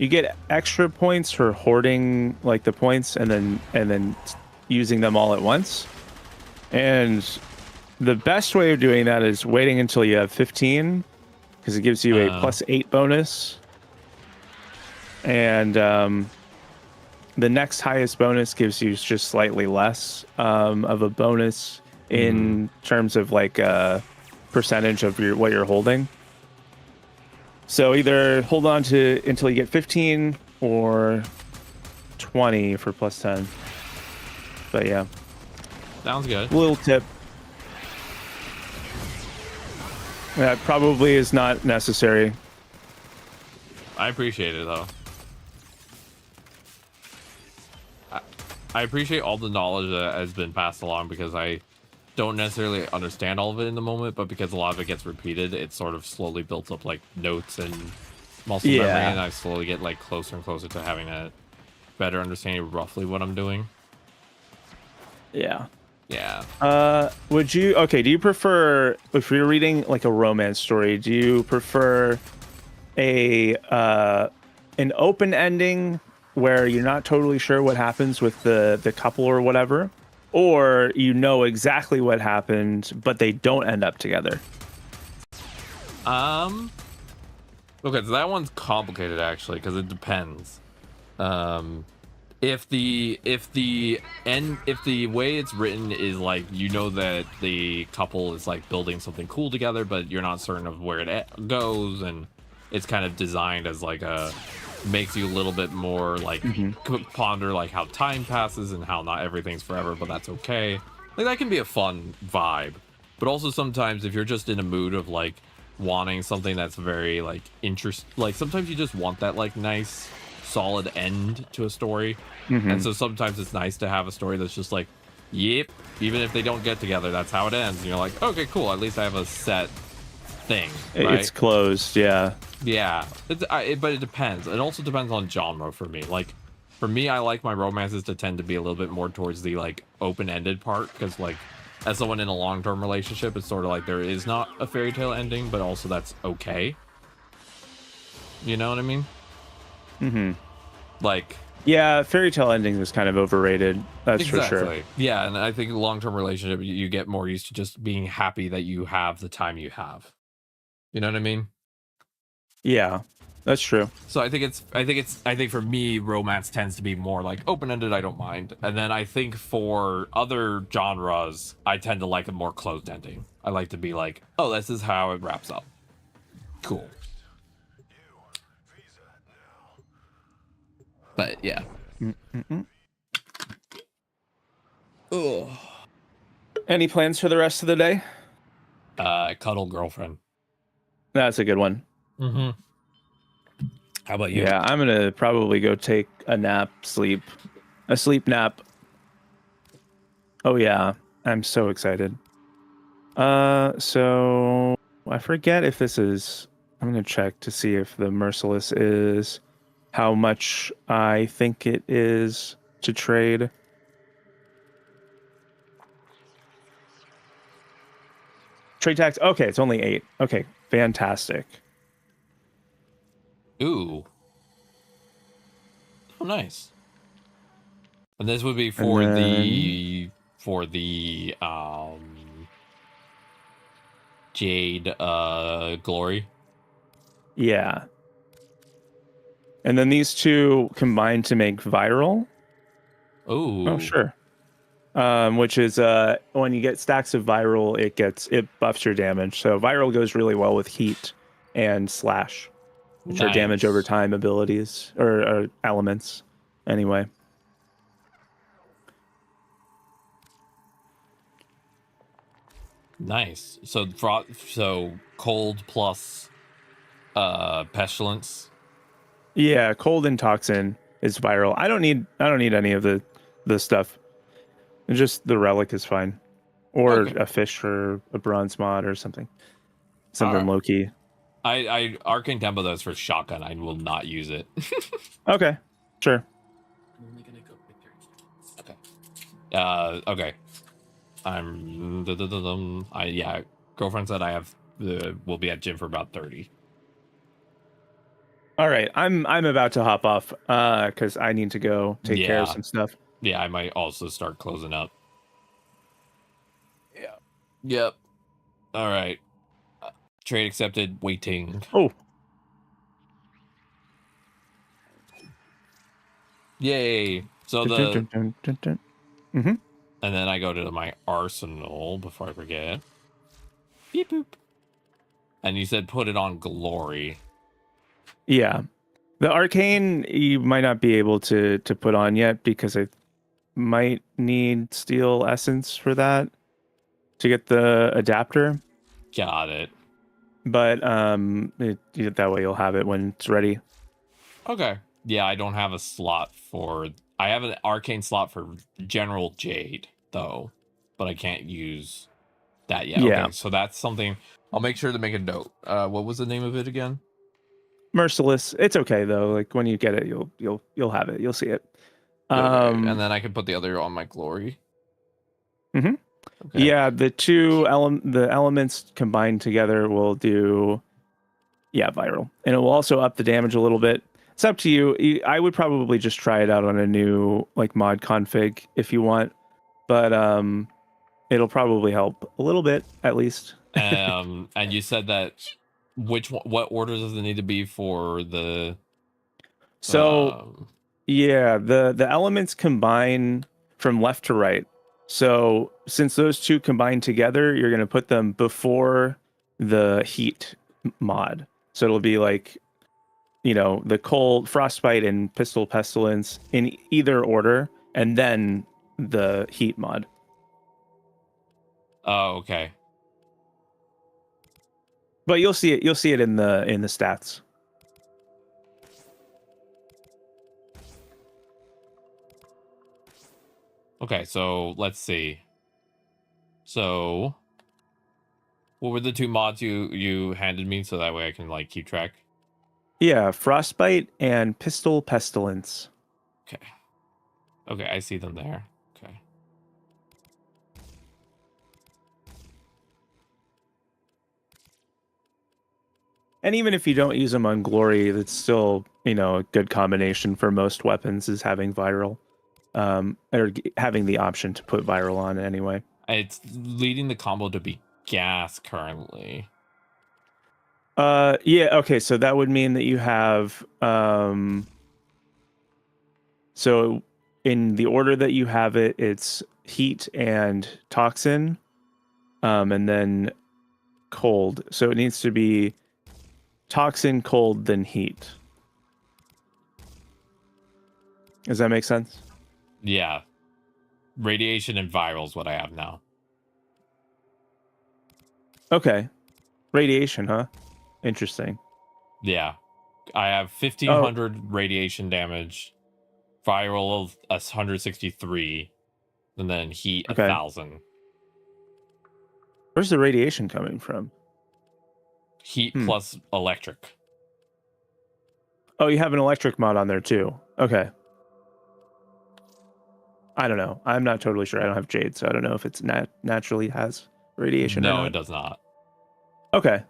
get extra points for hoarding like the points and then using them all at once. And the best way of doing that is waiting until you have 15, because it gives you a +8 bonus. And the next highest bonus gives you just slightly less of a bonus in terms of like a percentage of what you're holding. So either hold on to until you get 15 or 20 for +10. But yeah. Sounds good. Little tip. That probably is not necessary. I appreciate it though. I appreciate all the knowledge that has been passed along, because I don't necessarily understand all of it in the moment, but because a lot of it gets repeated, it sort of slowly builds up like notes and muscle memory, and I slowly get like closer and closer to having a better understanding of roughly what I'm doing. Yeah. Yeah. Do you prefer, if you're reading like a romance story, do you prefer an open ending where you're not totally sure what happens with the couple or whatever, or you know exactly what happened but they don't end up together? Okay, so that one's complicated actually, because it depends. If the way it's written is like, you know that the couple is like building something cool together, but you're not certain of where it goes, and it's kind of designed as like makes you a little bit more like ponder like how time passes and how not everything's forever, but that's okay. Like that can be a fun vibe. But also sometimes if you're just in a mood of like wanting something that's very like like sometimes you just want that like nice solid end to a story. And so sometimes it's nice to have a story that's just like, yep, even if they don't get together, that's how it ends, and you're like, okay, cool, at least I have a set thing, right? It's closed. Yeah, but it depends. It also depends on genre for me. Like for me, I like my romances to tend to be a little bit more towards the like open-ended part, because like as someone in a long-term relationship, it's sort of like there is not a fairy tale ending, but also that's okay, you know what I mean? Like, yeah, fairy tale ending is kind of overrated, that's for sure. Yeah, and I think long-term relationship, you get more used to just being happy that you have the time you have, you know what I mean? Yeah, that's true. So I think for me, romance tends to be more like open-ended. I don't mind. And then I think for other genres, I tend to like a more closed ending. I like to be like, oh, this is how it wraps up. Cool. But yeah. Ugh. Any plans for the rest of the day? Cuddle girlfriend. That's a good one. How about you? Yeah, I'm gonna probably go take a sleep nap. Oh yeah, I'm so excited. So I forget if this is. I'm gonna check to see if the merciless is how much I think it is to trade. Trade tax. Okay, it's only 8. Okay, fantastic. Ooh. Oh, nice. And this would be for the Jade glory. Yeah. And then these two combine to make viral. Ooh. Oh, sure. Which is when you get stacks of viral, it buffs your damage. So viral goes really well with heat and slash, which are damage over time abilities or elements. Anyway. Nice. So cold plus pestilence. Yeah, cold and toxin is viral. I don't need any of the stuff. Just the relic is fine, or Okay. a fish or a bronze mod or something. Something Alright. low key. I Arcane Tempo those for shotgun. I will not use it. Okay, sure. Okay. Yeah. Girlfriend said I have will be at gym for about 30. All right, I'm about to hop off because I need to go take care of some stuff. Yeah, I might also start closing up. Yeah. Yep. All right. Trade accepted. Waiting. Oh. Yay. So Mm-hmm. And then I go to my arsenal before I forget. Beep boop. And you said put it on glory. Yeah. The arcane you might not be able to put on yet because I might need steel essence for that to get the adapter. Got it. But that way you'll have it when it's ready. Okay. Yeah, I don't have a slot for... I have an arcane slot for General Jade, though. But I can't use that yet. Yeah. Okay, so that's something... I'll make sure to make a note. What was the name of it again? Merciless. It's okay though. Like when you get it, you'll have it. You'll see it. Okay. And then I can put the other on my glory. Mm-hmm. Okay. Yeah, the the elements combined together will do viral. And it will also up the damage a little bit. It's up to you. I would probably just try it out on a new like mod config if you want. But it'll probably help a little bit at least. And you said that what order does it need to be for the So the elements combine from left to right. So since those two combine together, you're going to put them before the heat mod. So it'll be like, the cold, frostbite, and pistol pestilence in either order, and then the heat mod. Oh, okay. But you'll see it. You'll see it in the stats. Okay, so let's see. So, what were the two mods you handed me so that way I can like keep track? Yeah, frostbite and pistol pestilence. Okay, I see them there. Okay. And even if you don't use them on glory, it's still, a good combination for most weapons is having viral. Or having the option to put viral on anyway. It's leading the combo to be gas currently. Yeah, okay, so that would mean that you have so in the order that you have it, it's heat and toxin, and then cold. So it needs to be toxin, cold, then heat. Does that make sense? Yeah. Radiation and viral is what I have now. Okay. Radiation, huh? Interesting. Yeah. I have 1,500 radiation damage, viral of 163, and then heat 1,000. Where's the radiation coming from? Heat plus electric. Oh, you have an electric mod on there too. Okay. I don't know. I'm not totally sure. I don't have Jade, so I don't know if it's naturally has radiation. No, it does not. Okay.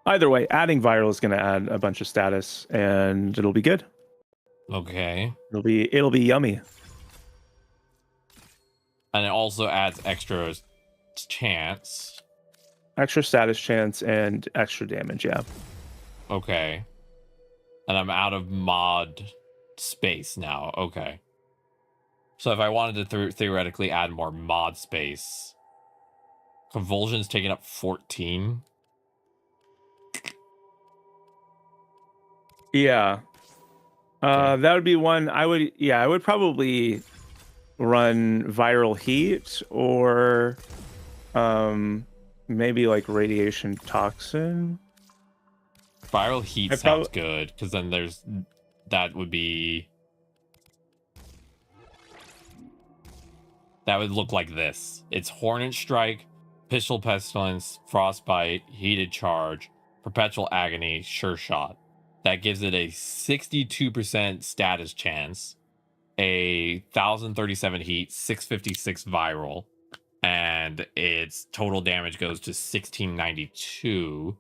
Either way, adding viral is going to add a bunch of status, and it'll be good. Okay. It'll be yummy. And it also adds extra chance. Extra status chance and extra damage, yeah. Okay. And I'm out of mod space now. Okay. So if I wanted to theoretically add more mod space, Convulsion's taking up 14. Yeah. That would be one I would probably run viral heat or maybe like radiation toxin. Viral heat sounds good because then that would look like this. It's Hornet Strike, Pistol Pestilence, Frostbite, Heated Charge, Perpetual Agony, Sure Shot. That gives it a 62% status chance, a 1037 heat, 656 viral, and its total damage goes to 1692,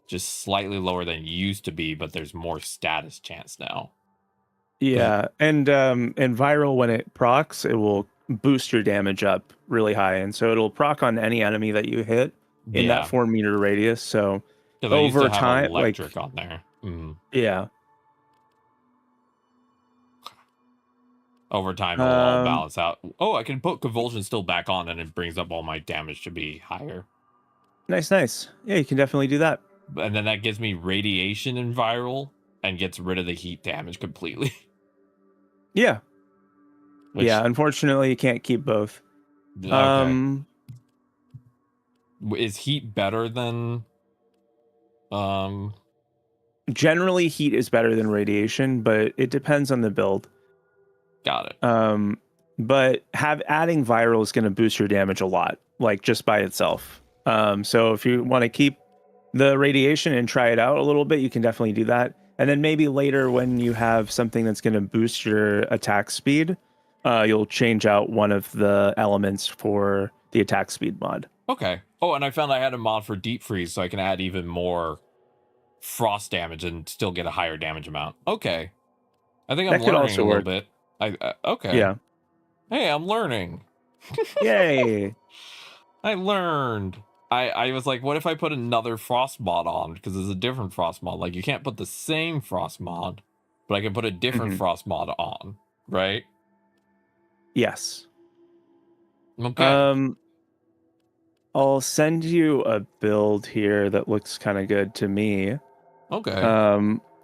just slightly lower than it used to be, but there's more status chance now. Yeah, and viral, when it procs, it will boost your damage up really high, and so it'll proc on any enemy that you hit in that 4 meter radius. So over time, electric on there. Yeah. Over time, it'll all balance out. Oh, I can put Convulsion still back on, and it brings up all my damage to be higher. Nice. Yeah, you can definitely do that. And then that gives me radiation and viral, and gets rid of the heat damage completely. Yeah. Yeah, unfortunately, you can't keep both. Okay. Is heat better than... Generally, heat is better than radiation, but it depends on the build. Got it. But adding viral is going to boost your damage a lot, like just by itself. So if you want to keep the radiation and try it out a little bit, you can definitely do that. And then maybe later, when you have something that's going to boost your attack speed, you'll change out one of the elements for the attack speed mod. Okay. Oh, and I found I had a mod for Deep Freeze, so I can add even more frost damage and still get a higher damage amount. Okay. I think I'm learning a little bit. Okay. Yeah. Hey, I'm learning. Yay. I learned. I was like, what if I put another frost mod on? Because there's a different frost mod. Like, you can't put the same frost mod, but I can put a different frost mod on, right? Yes. Okay. I'll send you a build here that looks kind of good to me. Okay.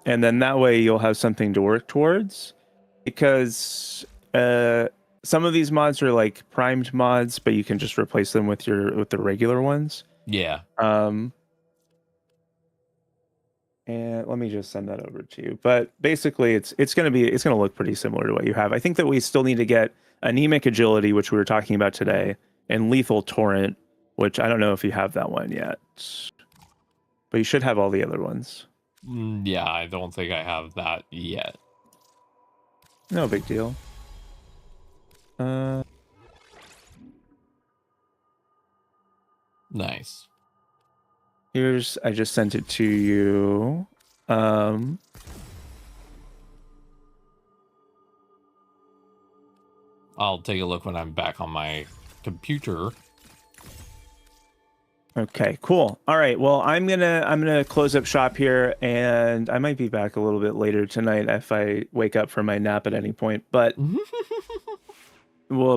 And then that way you'll have something to work towards, because some of these mods are like primed mods, but you can just replace them with the regular ones. Yeah. And let me just send that over to you. But basically, it's gonna look pretty similar to what you have. I think that we still need to get anemic agility, which we were talking about today, and lethal torrent, which I don't know if you have that one yet, but you should have all the other ones. Yeah, I don't think I have that yet. No big deal. Nice. I just sent it to you. I'll take a look when I'm back on my computer. Okay, cool. All right. Well, I'm gonna close up shop here, and I might be back a little bit later tonight if I wake up from my nap at any point, but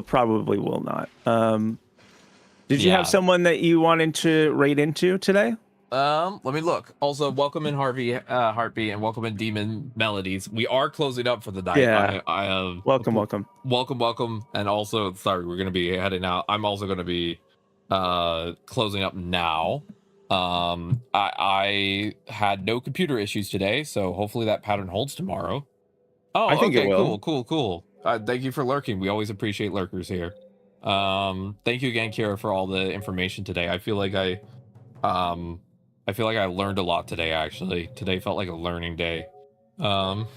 probably will not. Did you have someone that you wanted to raid into today? Let me look. Also, welcome in Heartbeat, and welcome in Demon Melodies. We are closing up for the night. Yeah. Welcome. And also, sorry, we're gonna be heading out. I'm also gonna be closing up now. I had no computer issues today, so hopefully that pattern holds tomorrow. Oh, I think okay, it will. Cool. Thank you for lurking. We always appreciate lurkers here. Thank you again, Kira, for all the information today. I feel like I learned a lot today. Actually, today felt like a learning day. All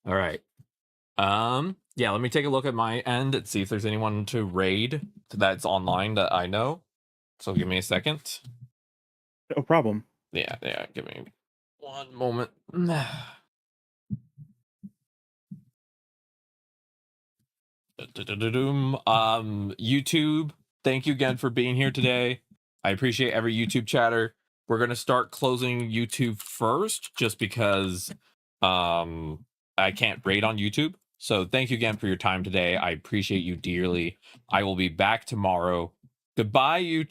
right. Yeah, let me take a look at my end and see if there's anyone to raid that's online that I know. So give me a second. No problem. Yeah, give me one moment. YouTube, thank you again for being here today. I appreciate every YouTube chatter. We're gonna start closing YouTube first, just because I can't raid on YouTube. So thank you again for your time today. I appreciate you dearly. I will be back tomorrow. Goodbye, YouTube.